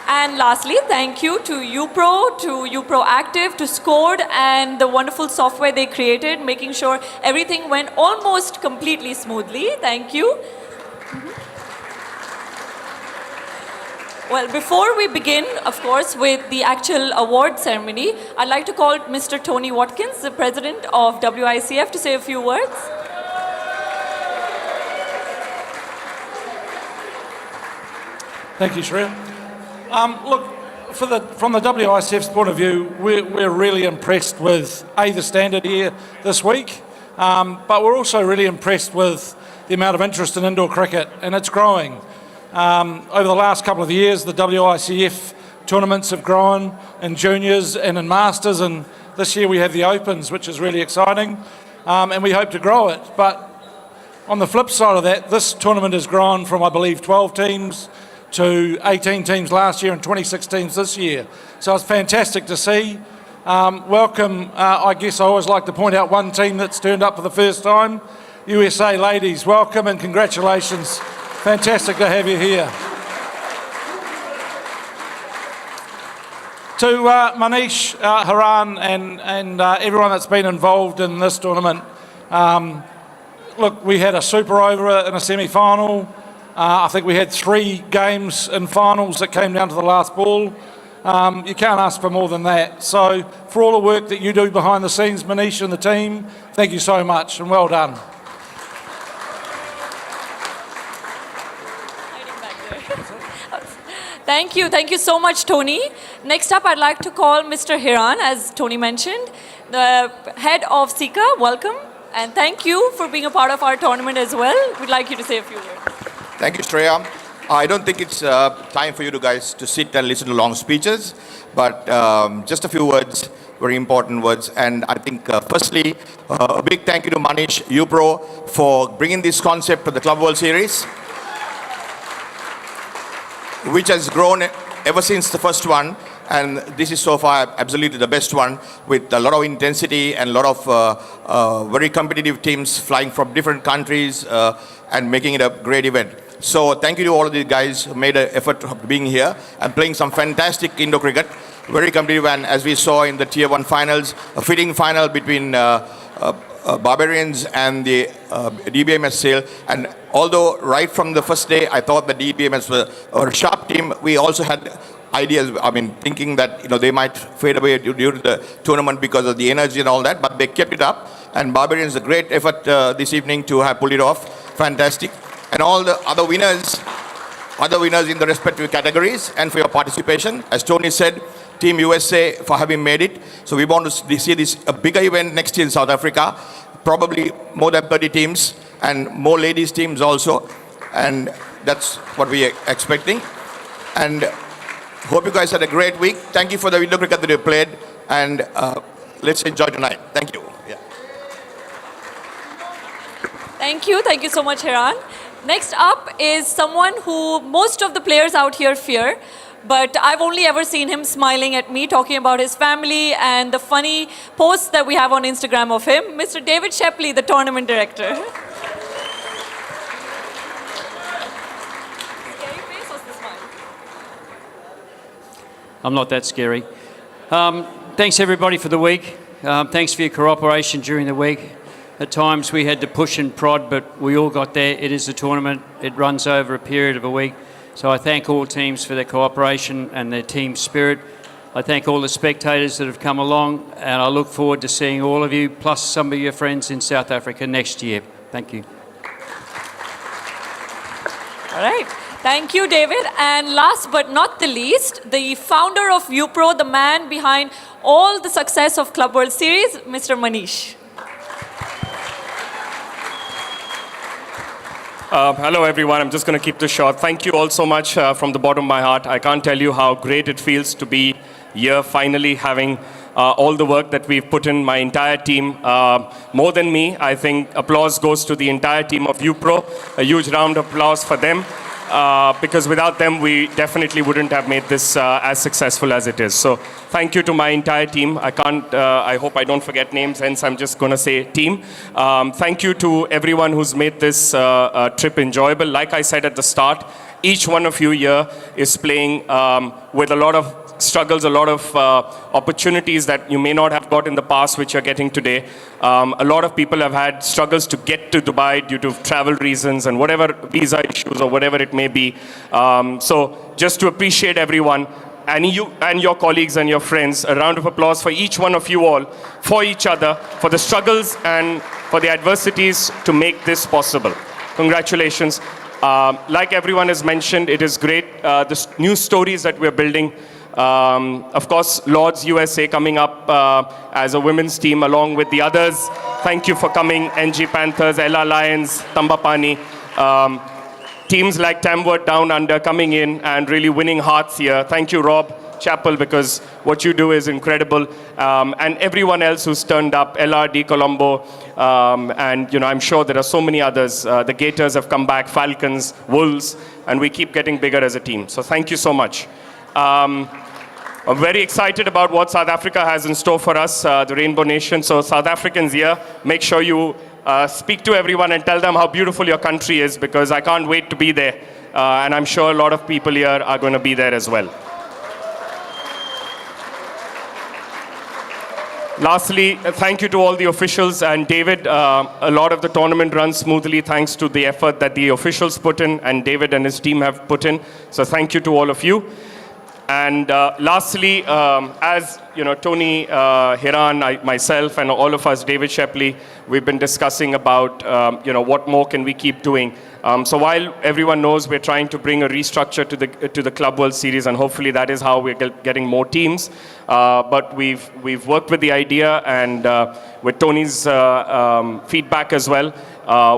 and lastly, thank you to UPro, to UPro Active, to Scored, and the wonderful software they created, making sure everything went almost completely smoothly. Thank you. Well, before we begin, of course, with the actual award ceremony, I'd like to call Mr. Tony Watkins, the president of WICF, to say a few words. Thank you, Shreya. Look, from the WICF's point of view, we're really impressed with the standard here this week, but we're also really impressed with the amount of interest in indoor cricket, and it's growing. Over the last couple of years, the WICF tournaments have grown in juniors and in masters, and this year we have the Opens, which is really exciting, and we hope to grow it. But on the flip side of that, this tournament has grown from, I believe, 12 teams to 18 teams last year and 26 teams this year. So it's fantastic to see. Welcome, I guess I always like to point out one team that's turned up for the first time. USA ladies, welcome and congratulations. Fantastic to have you here. To Manish, Haran and everyone that's been involved in this tournament, look, we had a super over in a semi-final. I think we had 3 games in finals that came down to the last ball. You can't ask for more than that. So for all the work that you do behind the scenes, Manish and the team, thank you so much and well done. Thank you so much, Tony. Next up, I'd like to call Mr. Hiran, as Tony mentioned, the head of Sika. Welcome, and thank you for being a part of our tournament as well. We'd like you to say a few words. Thank you, Shreya. I don't think it's time for you guys to sit and listen to long speeches, but just a few words, very important words. And I think, firstly, a big thank you to Manish, UPro, for bringing this concept to the Club World Series, which has grown ever since the first one. And this is so far absolutely the best one, with a lot of intensity and a lot of very competitive teams flying from different countries and making it a great event. So thank you to all of these guys who made an effort of being here and playing some fantastic indoor cricket. Very competitive, and as we saw in the Tier 1 finals, a fitting final between Barbarians and the DBMS Sale. And although right from the first day I thought the DBMS were a sharp team, we also had ideas, thinking that they might fade away during the tournament because of the energy and all that, but they kept it up. And Barbarians, a great effort this evening to have pulled it off. Fantastic. And all the other winners in the respective categories, and for your participation. As Tony said, Team USA for having made it. So we want to see this a bigger event next year in South Africa, probably more than 30 teams and more ladies teams also. And that's what we are expecting. And hope you guys had a great week. Thank you for the window cricket that you played, and let's enjoy tonight. Thank you. Yeah. Thank you so much, Hiran. Next up is someone who most of the players out here fear, but I've only ever seen him smiling at me, talking about his family and the funny posts that we have on Instagram of him, Mr. David Shepley, the tournament director. I'm not that scary. Thanks everybody for the week. Thanks for your cooperation during the week. At times we had to push and prod, but we all got there. It is a tournament. It runs over a period of a week. So I thank all teams for their cooperation and their team spirit. I thank all the spectators that have come along, and I look forward to seeing all of you, plus some of your friends in South Africa next year. Thank you. All right. Thank you, David. And last but not the least, the founder of UPro, the man behind all the success of Club World Series, Mr. Manish. Hello everyone, I'm just going to keep this short. Thank you all so much from the bottom of my heart. I can't tell you how great it feels to be here finally having all the work that we've put in, my entire team. More than me, I think applause goes to the entire team of UPro. A huge round of applause for them. Because without them, we definitely wouldn't have made this as successful as it is. So thank you to my entire team. I hope I don't forget names, hence I'm just going to say team. Thank you to everyone who's made this trip enjoyable. Like I said at the start, each one of you here is playing with a lot of struggles, a lot of opportunities that you may not have got in the past, which you're getting today. A lot of people have had struggles to get to Dubai due to travel reasons and whatever visa issues or whatever it may be. So just to appreciate everyone, and you and your colleagues and your friends, a round of applause for each one of you all, for each other, for the struggles and for the adversities to make this possible. Congratulations. Like everyone has mentioned, it is great. New stories that we're building. Of course, Lords USA coming up as a women's team along with the others. Thank you for coming, NG Panthers, Ella Lions, Tambapani. Teams like Tamworth Down Under coming in and really winning hearts here. Thank you, Rob Chappell, because what you do is incredible. And everyone else who's turned up, LRD Colombo, and I'm sure there are so many others. The Gators have come back, Falcons, Wolves, and we keep getting bigger as a team. So thank you so much. I'm very excited about what South Africa has in store for us, the Rainbow Nation. So South Africans here, make sure you speak to everyone and tell them how beautiful your country is, because I can't wait to be there. And I'm sure a lot of people here are going to be there as well. Lastly, thank you to all the officials and David. A lot of the tournament runs smoothly thanks to the effort that the officials put in and David and his team have put in. So thank you to all of you. And lastly, as Tony, Hiran, myself, and all of us, David Shepley, we've been discussing about what more can we keep doing. So while everyone knows we're trying to bring a restructure to the Club World Series, and hopefully that is how we're getting more teams. But we've worked with the idea, and with Tony's feedback as well,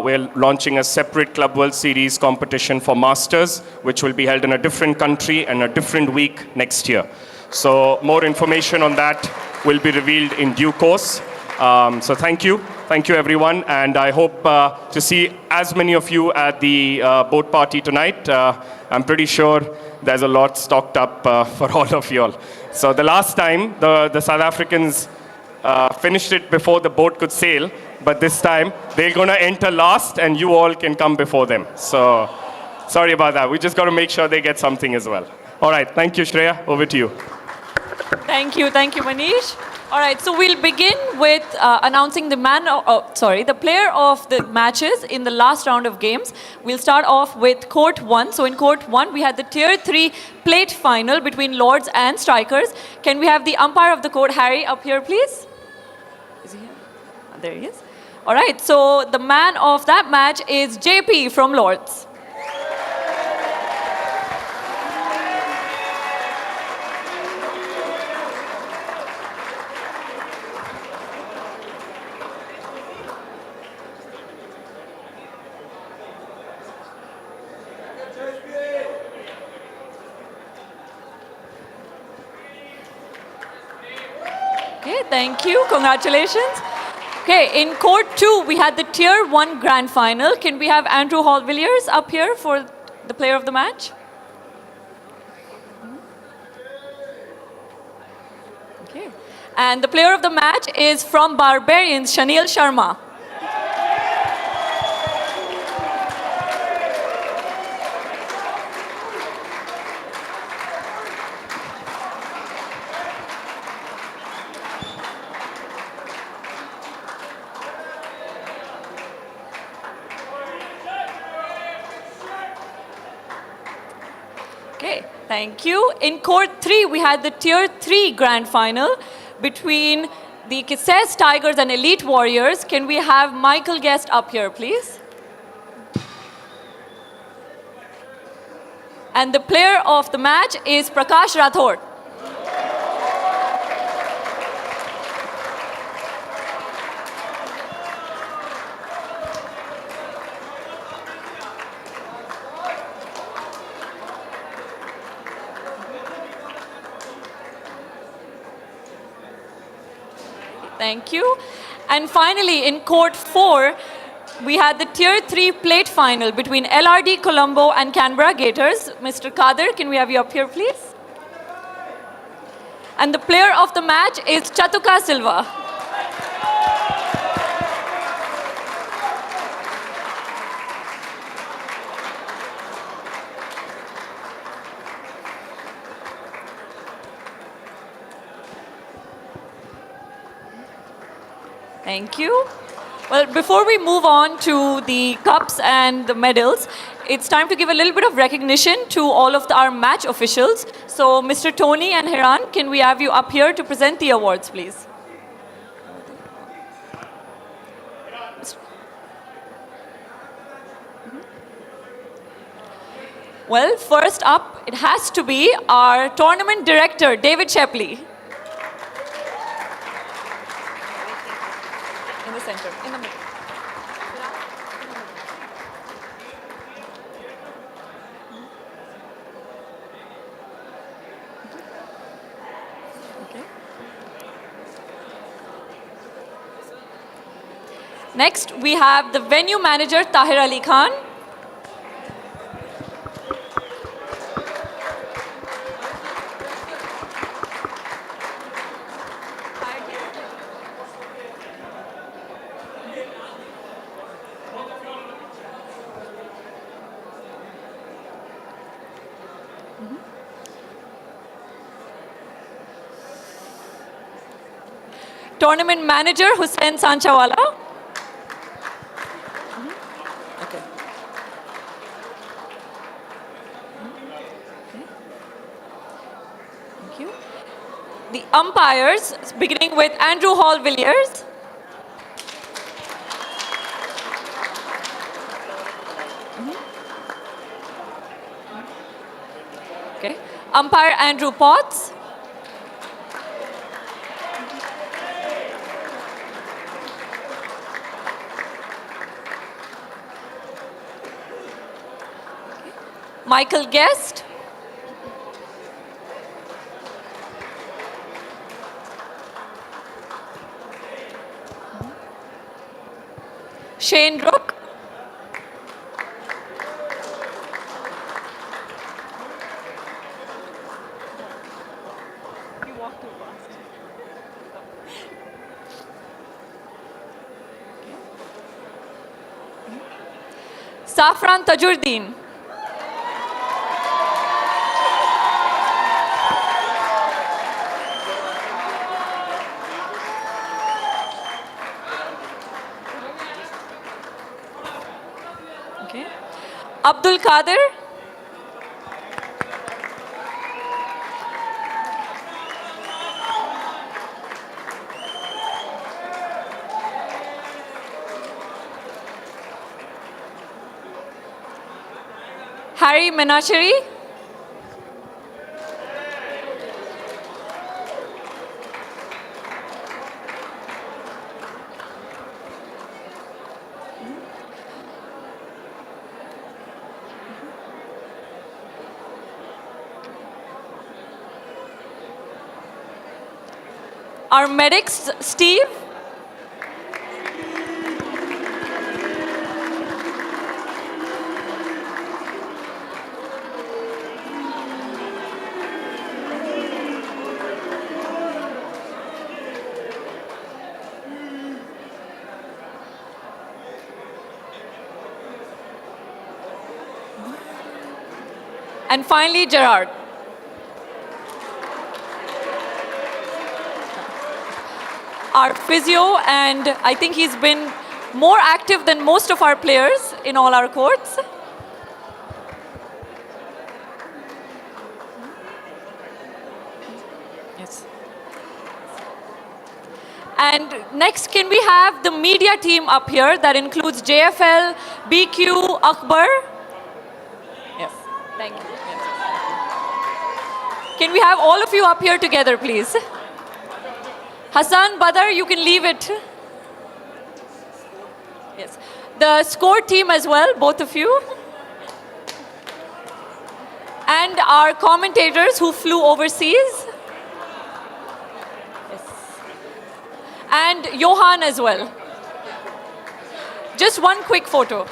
we're launching a separate Club World Series competition for Masters, which will be held in a different country and a different week next year. So more information on that will be revealed in due course. So thank you. Thank you, everyone. And I hope to see as many of you at the boat party tonight. I'm pretty sure there's a lot stocked up for all of you all. So the last time, the South Africans finished it before the boat could sail. But this time, they're going to enter last, and you all can come before them. So sorry about that. We just got to make sure they get something as well. All right. Thank you, Shreya. Over to you. Thank you, Manish. All right, so we'll begin with announcing the the player of the matches in the last round of games. We'll start off with Court 1. So in Court 1, we had the Tier 3 plate final between Lords and Strikers. Can we have the umpire of the court, Harry, up here, please? Is he here? Oh, there he is. All right, so the man of that match is JP from Lords. Okay, thank you. Congratulations. Okay, in Court 2, we had the Tier 1 Grand Final. Can we have Andrew Hall-Villiers up here for the player of the match? Okay. And the player of the match is from Barbarians, Shanil Sharma. Okay, thank you. In Court 3, we had the Tier 3 Grand Final between the Kisses Tigers and Elite Warriors. Can we have Michael Guest up here, please? And the player of the match is Prakash Rathod. Thank you. And finally, in Court 4, we had the Tier 3 plate final between LRD Colombo and Canberra Gators. Mr. Kadir, can we have you up here, please? And the player of the match is Chatuka Silva. Thank you. Well, before we move on to the cups and the medals, it's time to give a little bit of recognition to all of our match officials. So, Mr. Tony and Hiran, can we have you up here to present the awards, please? Well, first up, it has to be our tournament director, David Shepley. In the center, in the middle. Okay. Next, we have the venue manager, Tahir Ali Khan. Tournament manager, Hussain Sanchawala. Okay. Thank you. The umpires, beginning with Andrew Hall Villiers. Okay. Umpire Andrew Potts. Michael Guest. Shane Rook. You walked too fast. Safran Tajuddin. Okay. Abdul Qadir. Harry Menacheri. Our medics, Steve. And finally, Gerard. Our physio, and I think he's been more active than most of our players in all our courts. Yes. And next, can we have the media team up here? That includes JFL, BQ, Akbar. Yes, thank you. Yes. Can we have all of you up here together, please? Hassan, Badar, you can leave it. Yes. The score team as well, both of you. And our commentators who flew overseas. Yes. And Johan as well. Just one quick photo.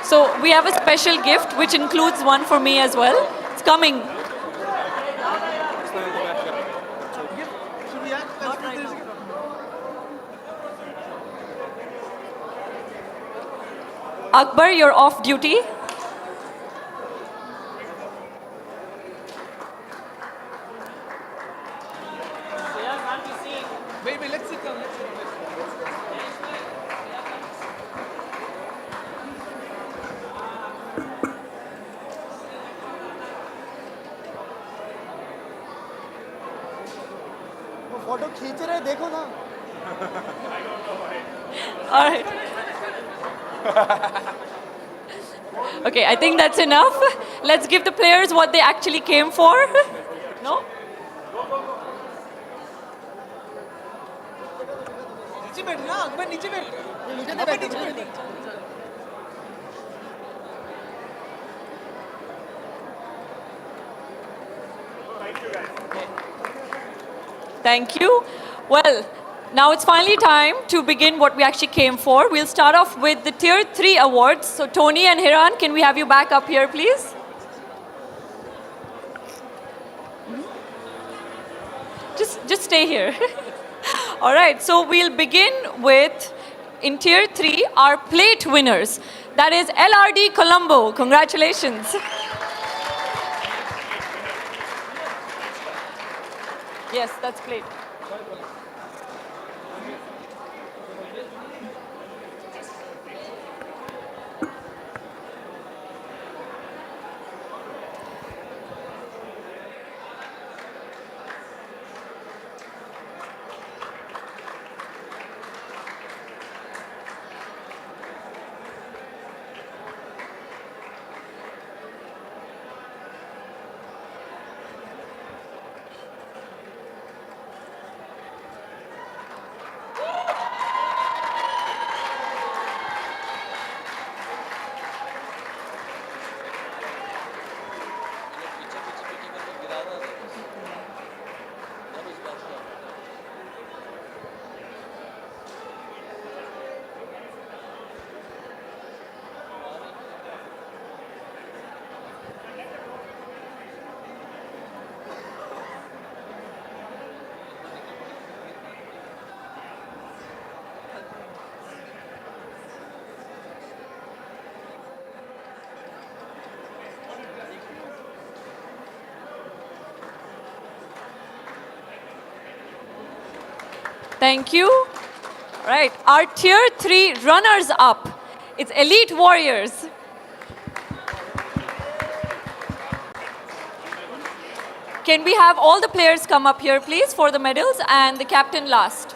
So we have a special gift which includes one for me as well. It's coming. Akbar, you're off duty. Baby, let's sit down. Photo खींच रहे देखो ना All right. Okay, I think that's enough. Let's give the players what they actually came for. No? Thank you. Well, now it's finally time to begin what we actually came for. We'll start off with the Tier 3 awards. So Tony and Hiran, can we have you back up here, please? Just stay here. All right, so we'll begin with, in Tier 3, our plate winners. That is LRD Colombo. Congratulations. Yes, that's plate. Thank you. All right, our Tier 3 runners-up. It's Elite Warriors. Can we have all the players come up here, please, for the medals, and the captain last?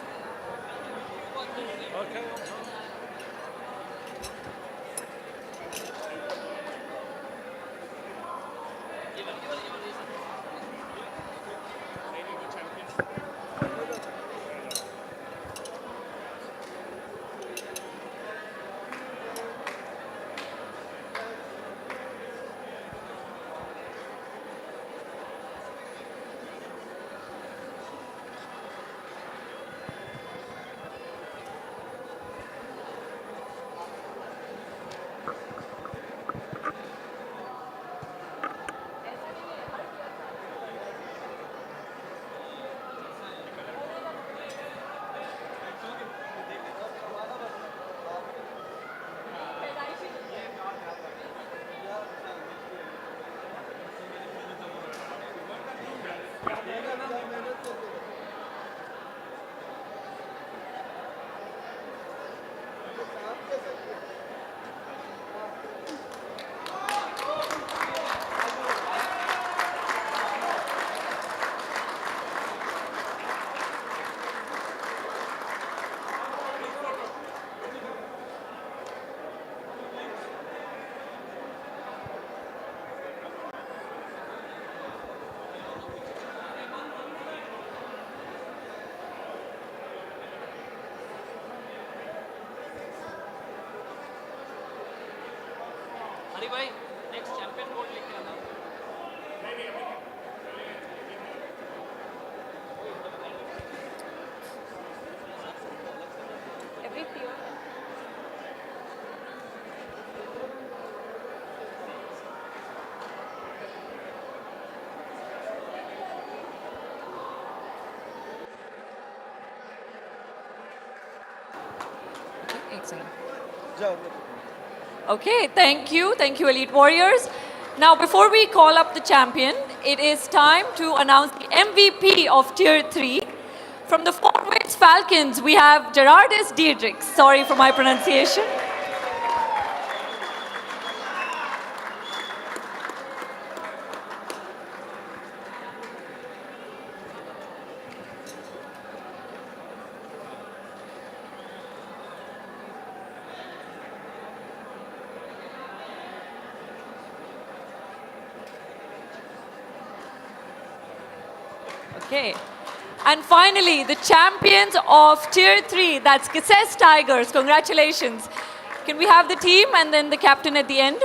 Excellent. Okay, thank you. Thank you, Elite Warriors. Now, before we call up the champion, it is time to announce the MVP of Tier 3. From the Forwards Falcons, we have Gerardus Diedrich. Sorry for my pronunciation. Okay. And finally, the champions of Tier 3, that's Kisses Tigers. Congratulations. Can we have the team and then the captain at the end?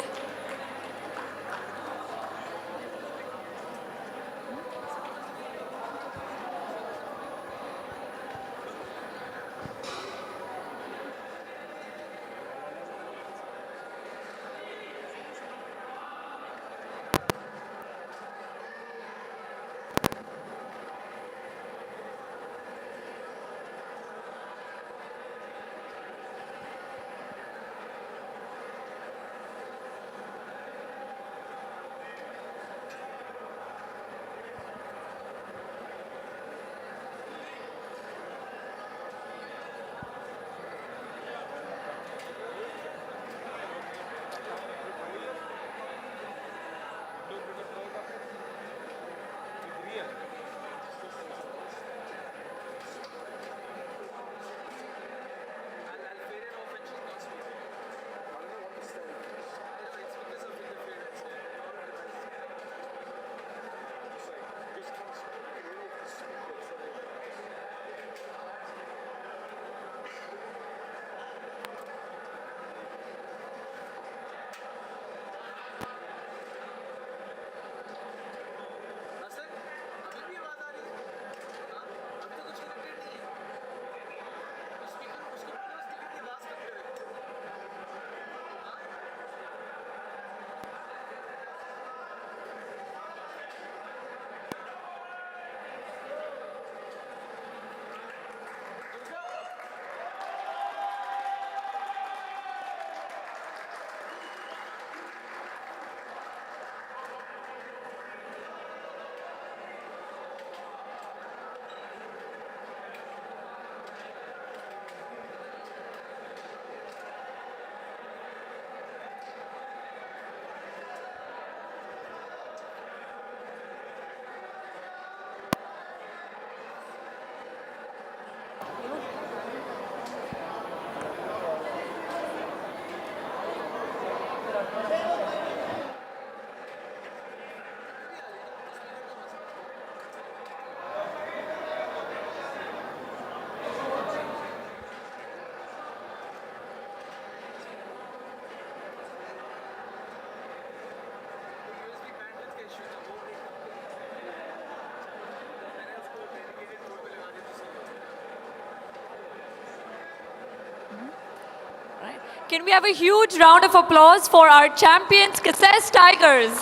Can we have a huge round of applause for our champions, Kisses Tigers?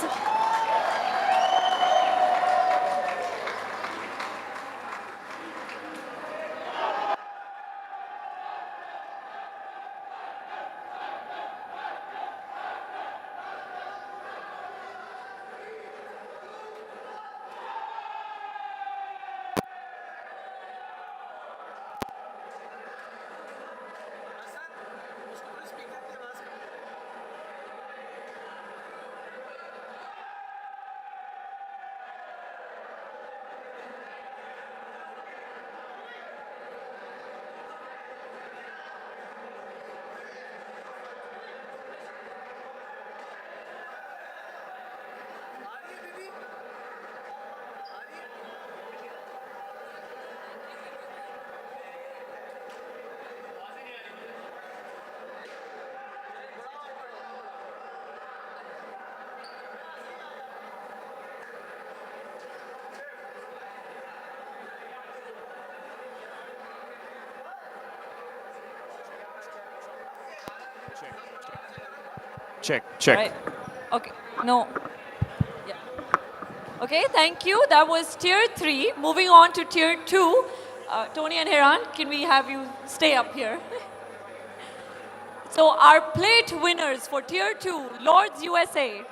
Check. Right. Okay. No. Yeah. Okay, thank you. That was Tier 3. Moving on to Tier 2. Tony and Hiran, can we have you stay up here? So our plate winners for Tier 2, Lords USA.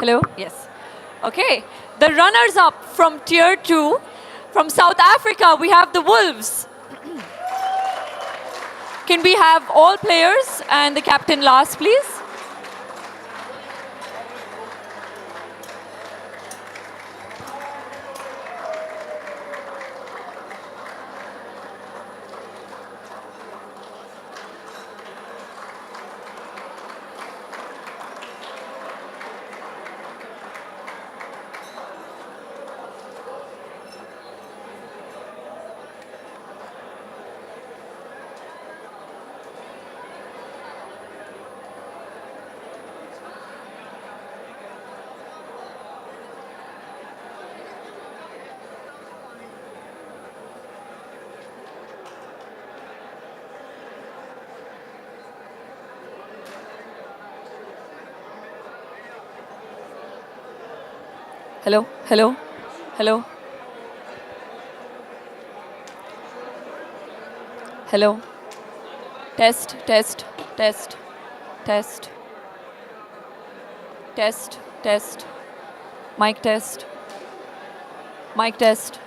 Hello? Yes. Okay. The runners up from tier 2, from South Africa, we have the Wolves. Can we have all players and the captain last, please? Hello? Hello? Hello? Hello? Test, test, test, test. Test, test. Mic test. Mic test.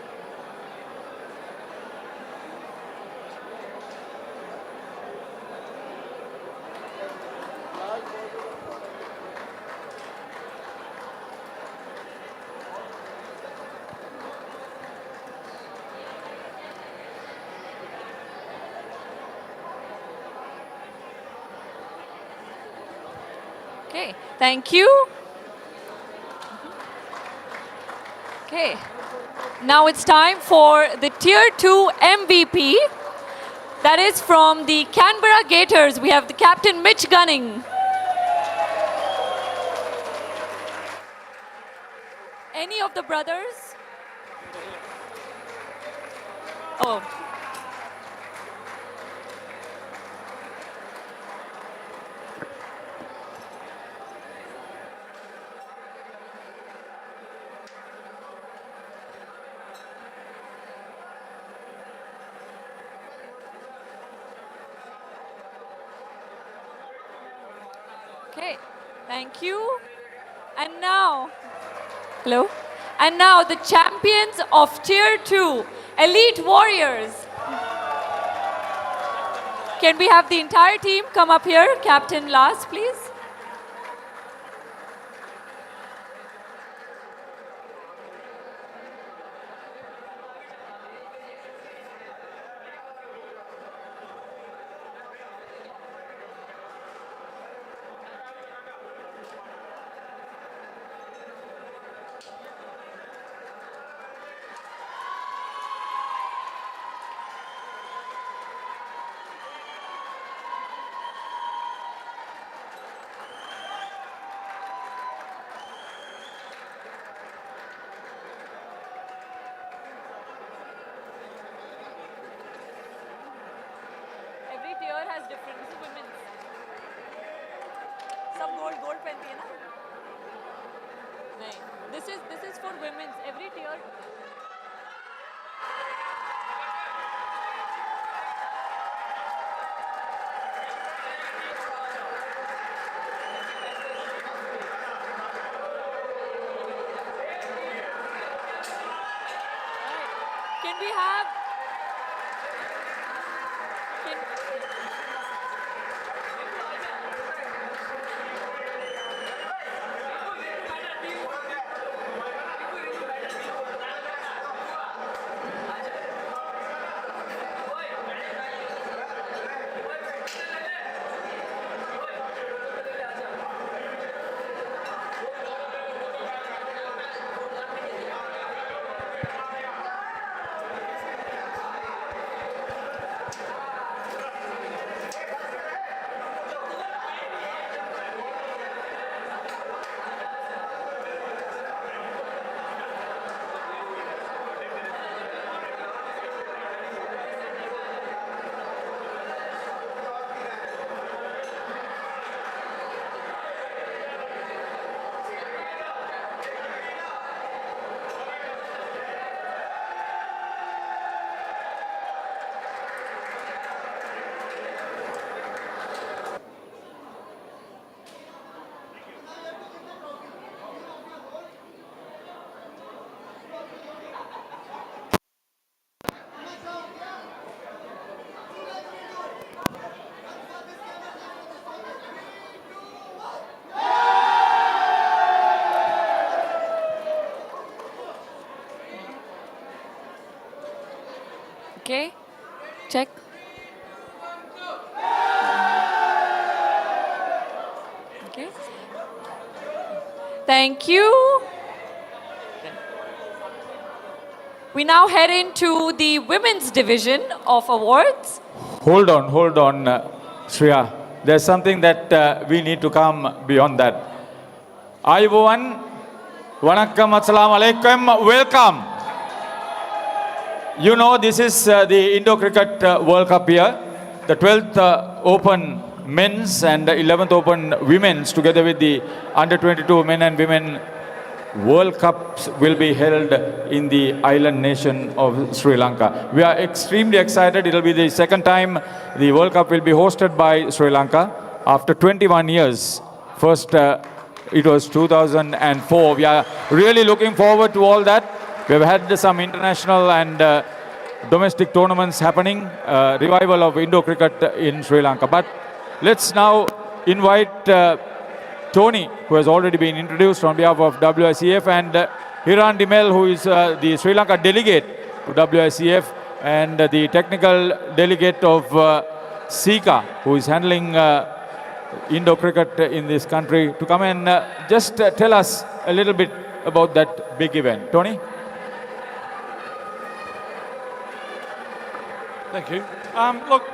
Okay, thank you. Okay, now it's time for the Tier 2 MVP. That is from the Canberra Gators. We have the captain, Mitch Gunning. Any of the brothers? Oh. Okay, thank you. And now, hello? And now the champions of Tier 2, Elite Warriors. Can we have the entire team come up here? Captain last, please. Every tier has different. This is women's. Some gold पहनती है ना? नहीं. This is for women's. Every tier. Can we have? Can, Thank you. We now head into the women's division of awards. Hold on, Shreya. There's something that we need to come beyond that. Ayubowan, Vanakkam, Assalamu Alaikum, welcome. You know, this is the Indo-Cricket World Cup here, the 12th Open men's and the 11th Open women's, together with the under-22 men and women World Cups will be held in the island nation of Sri Lanka. We are extremely excited. It will be the second time the World Cup will be hosted by Sri Lanka after 21 years. First, it was 2004. We are really looking forward to all that. We have had some international and domestic tournaments happening, revival of Indo-cricket in Sri Lanka. But let's now invite Tony, who has already been introduced on behalf of WICF, and Hiran Dimel, who is the Sri Lanka delegate to WICF, and the technical delegate of Sika, who is handling Indo-cricket in this country, to come and just tell us a little bit about that big event. Tony? Thank you. Look,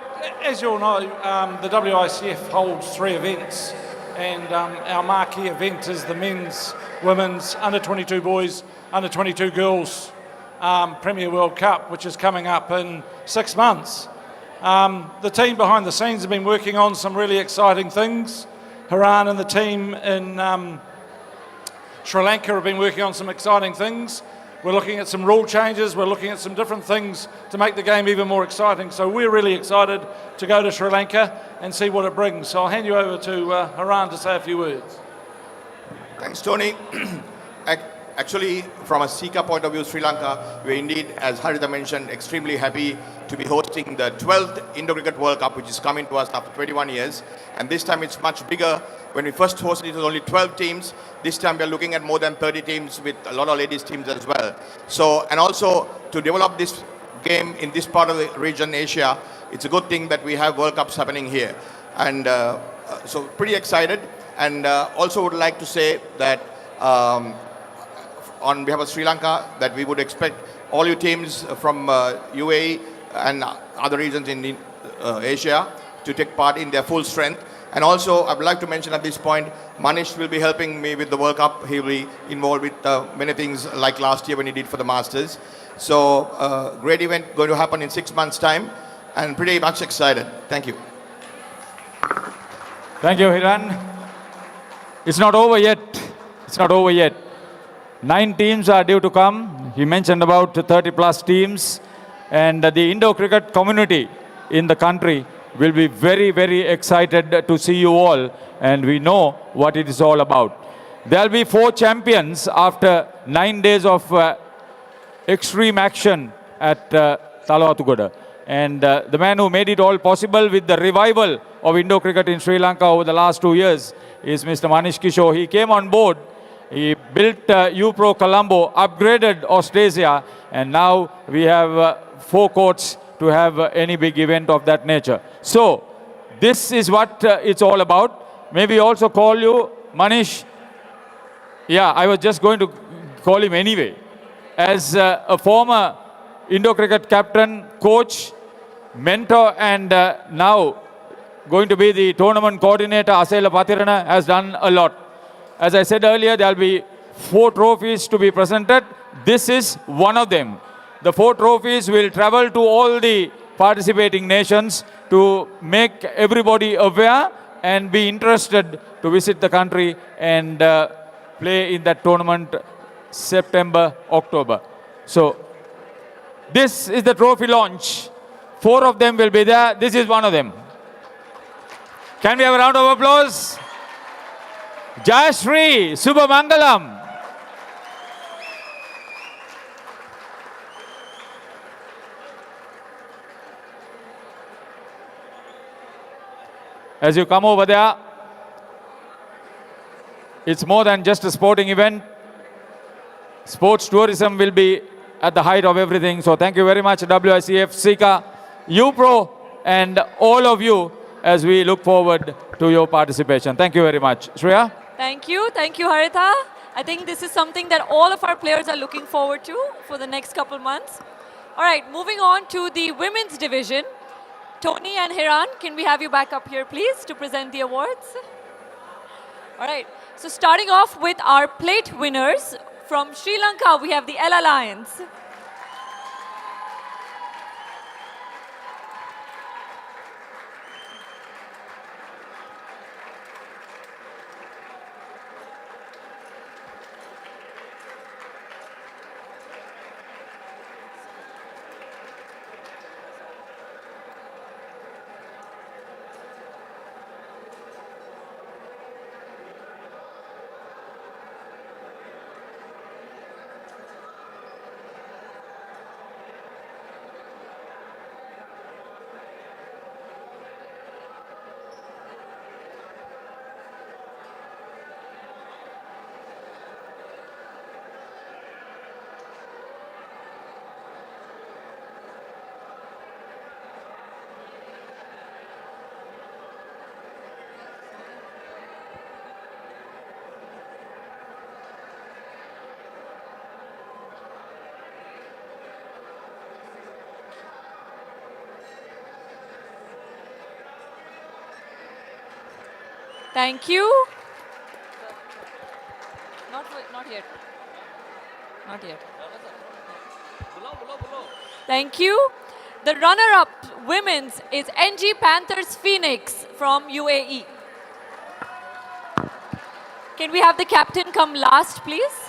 as you all know, the WICF holds 3 events, and our marquee event is the men's, women's, under-22 boys, under-22 girls Premier World Cup, which is coming up in 6 months. The team behind the scenes have been working on some really exciting things. Hiran and the team in Sri Lanka have been working on some exciting things. We're looking at some rule changes. We're looking at some different things to make the game even more exciting. So we're really excited to go to Sri Lanka and see what it brings. So I'll hand you over to Hiran to say a few words. Thanks, Tony. Actually, from a Sika point of view, Sri Lanka, we're indeed, as Haritha mentioned, extremely happy to be hosting the 12th Indo-Cricket World Cup, which is coming to us after 21 years. And this time it's much bigger. When we first hosted it was only 12 teams. This time we're looking at more than 30 teams with a lot of ladies teams as well. So, and also to develop this game in this part of the region, Asia, it's a good thing that we have World Cups happening here. And so pretty excited. And also would like to say that on behalf of Sri Lanka, that we would expect all your teams from UAE and other regions in Asia to take part in their full strength. And also, I would like to mention at this point, Manish will be helping me with the World Cup. He will be involved with many things like last year when he did for the Masters. So, great event going to happen in 6 months' time, and pretty much excited. Thank you. Thank you, Hiran. It's not over yet. It's not over yet. 9 teams are due to come. He mentioned about 30 plus teams. And the Indo-cricket community in the country will be very, very excited to see you all. And we know what it is all about. There'll be 4 champions after 9 days of extreme action at Talawatugoda. And the man who made it all possible with the revival of Indo-cricket in Sri Lanka over the last 2 years is Mr. Manish Kishore. He came on board. He built UPro Colombo, upgraded Austrasia, and now we have 4 courts to have any big event of that nature. So, this is what it's all about. Maybe also call you Manish. Yeah, I was just going to call him anyway. As a former Indo-cricket captain, coach, mentor, and now going to be the tournament coordinator, Asela Pathirana, has done a lot. As I said earlier, there will be 4 trophies to be presented. This is one of them. The 4 trophies will travel to all the participating nations to make everybody aware and be interested to visit the country and play in that tournament September, October. So, this is the trophy launch. 4 of them will be there. This is one of them. Can we have a round of applause? Jayashree, Subhamangalam. As you come over there, it's more than just a sporting event. Sports tourism will be at the height of everything. So thank you very much, WICF, Sika, UPro, and all of you as we look forward to your participation. Thank you very much. Shreya? Thank you, Haritha. I think this is something that all of our players are looking forward to for the next couple months. All right, moving on to the women's division. Tony and Hiran, can we have you back up here, please, to present the awards? All right, so starting off with our plate winners. From Sri Lanka, we have the Ella Lions. Thank you. Not yet. Not yet. Thank you. The runner-up women's is NG Panthers Phoenix from UAE. Can we have the captain come last, please?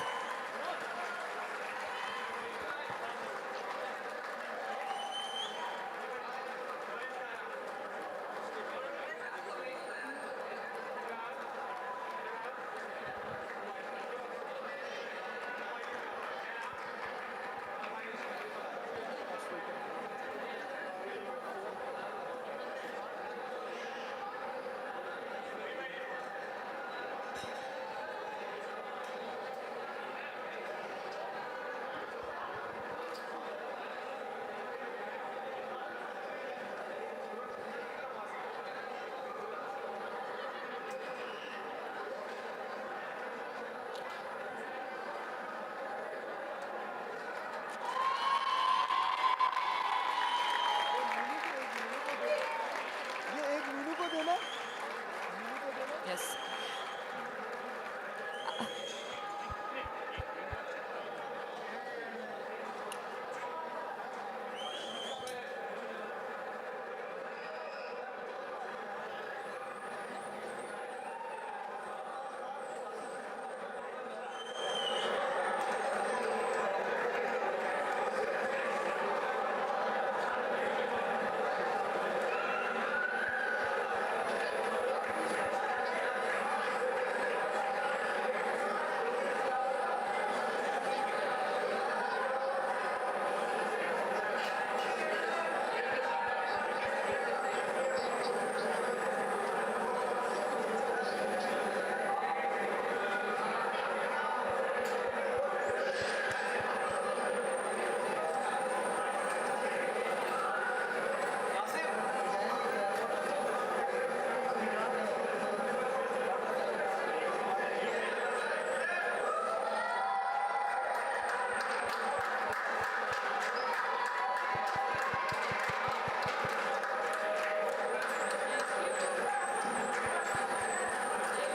Yes.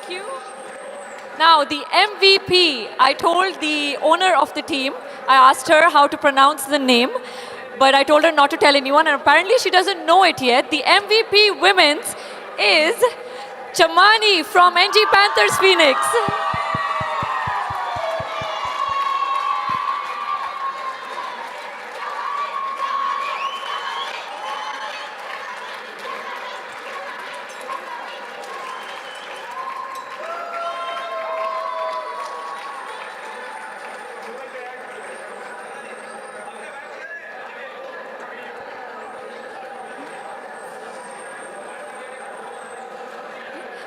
You. Now, the MVP, I told the owner of the team, I asked her how to pronounce the name, but I told her not to tell anyone, and apparently she doesn't know it yet. The MVP women's is Chamani from NG Panthers Phoenix.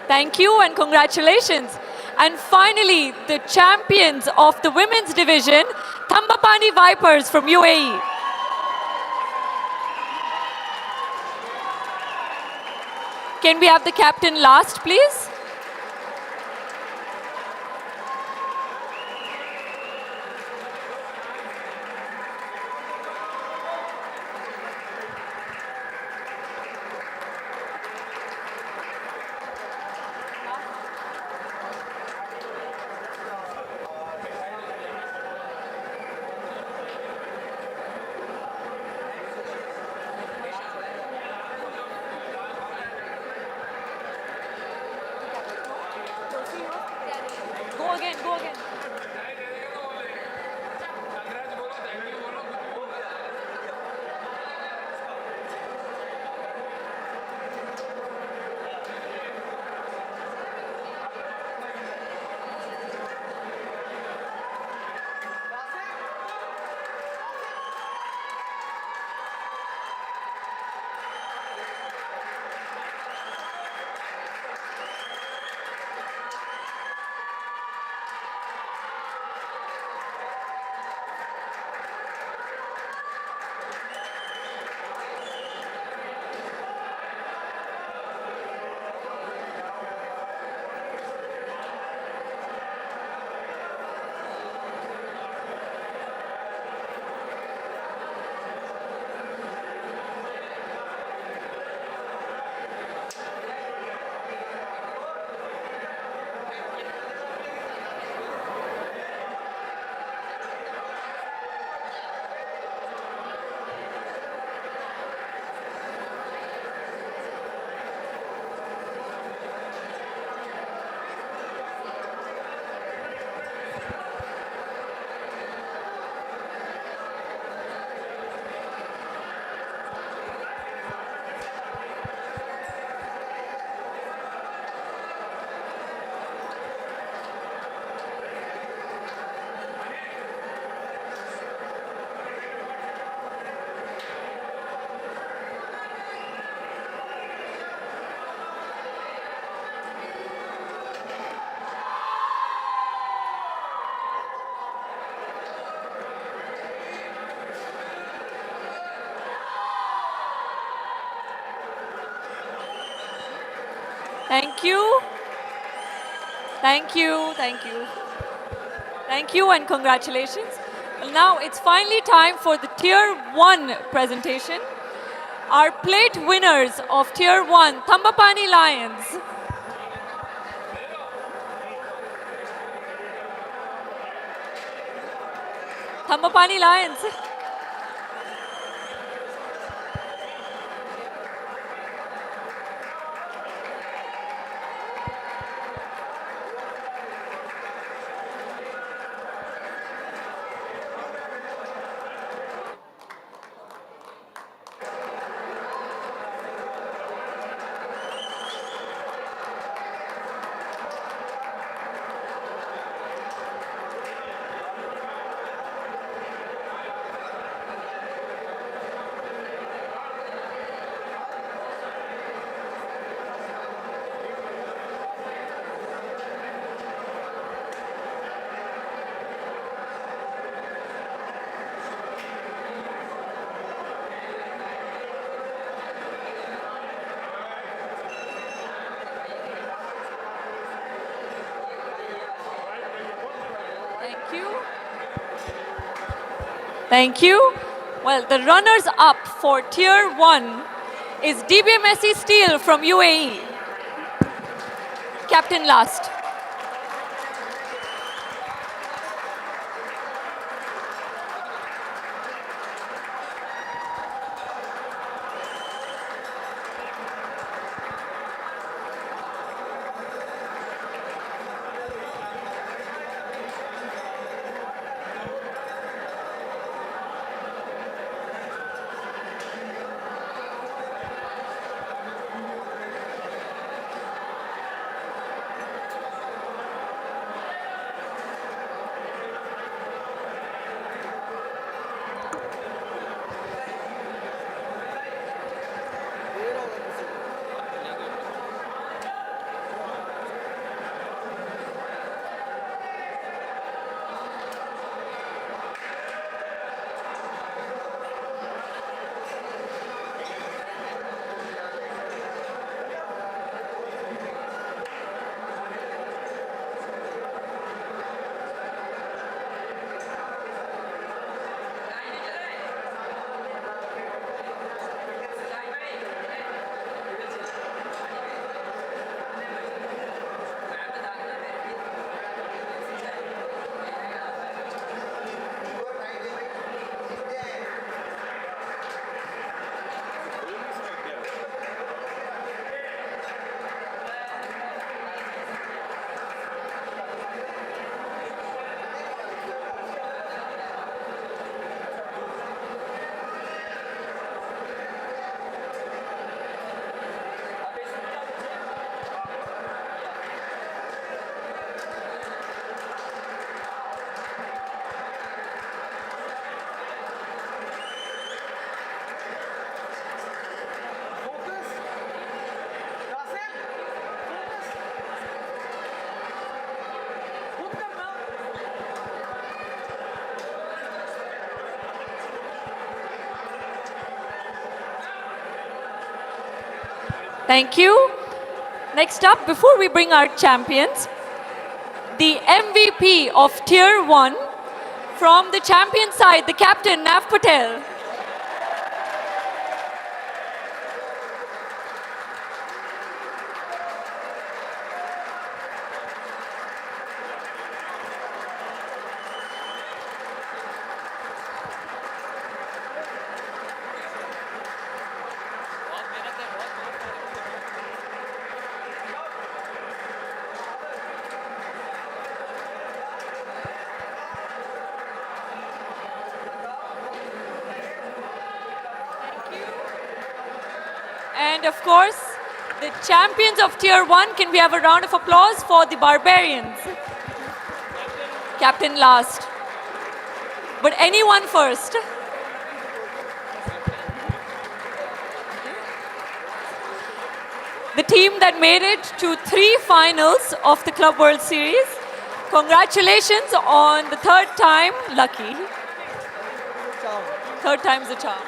Thank you and congratulations. And finally, the champions of the women's division, Thambapani Vipers from UAE. Can we have the captain last, please? go again. Thank you. Thank you. Thank you. Thank you and congratulations. Well, now it's finally time for the Tier 1 presentation. Our plate winners of Tier 1, Thambapani Lions. Thambapani Lions. Thank you. Thank you. Well, the runners up for Tier 1 is DBMSC Steel from UAE. Captain last. Thank you. Next up, before we bring our champions, the MVP of Tier 1 from the champion side, the captain, Nav Patel. And of course, the champions of Tier 1, can we have a round of applause for the Barbarians? Captain last. But anyone first? The team that made it to 3 finals of the Club World Series. Congratulations on the third time lucky. Third time's a charm.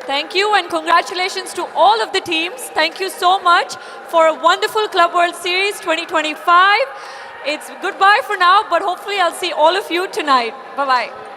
Thank you and congratulations to all of the teams. Thank you so much for a wonderful Club World Series 2025. It's goodbye for now, but hopefully I'll see all of you tonight. Bye-bye.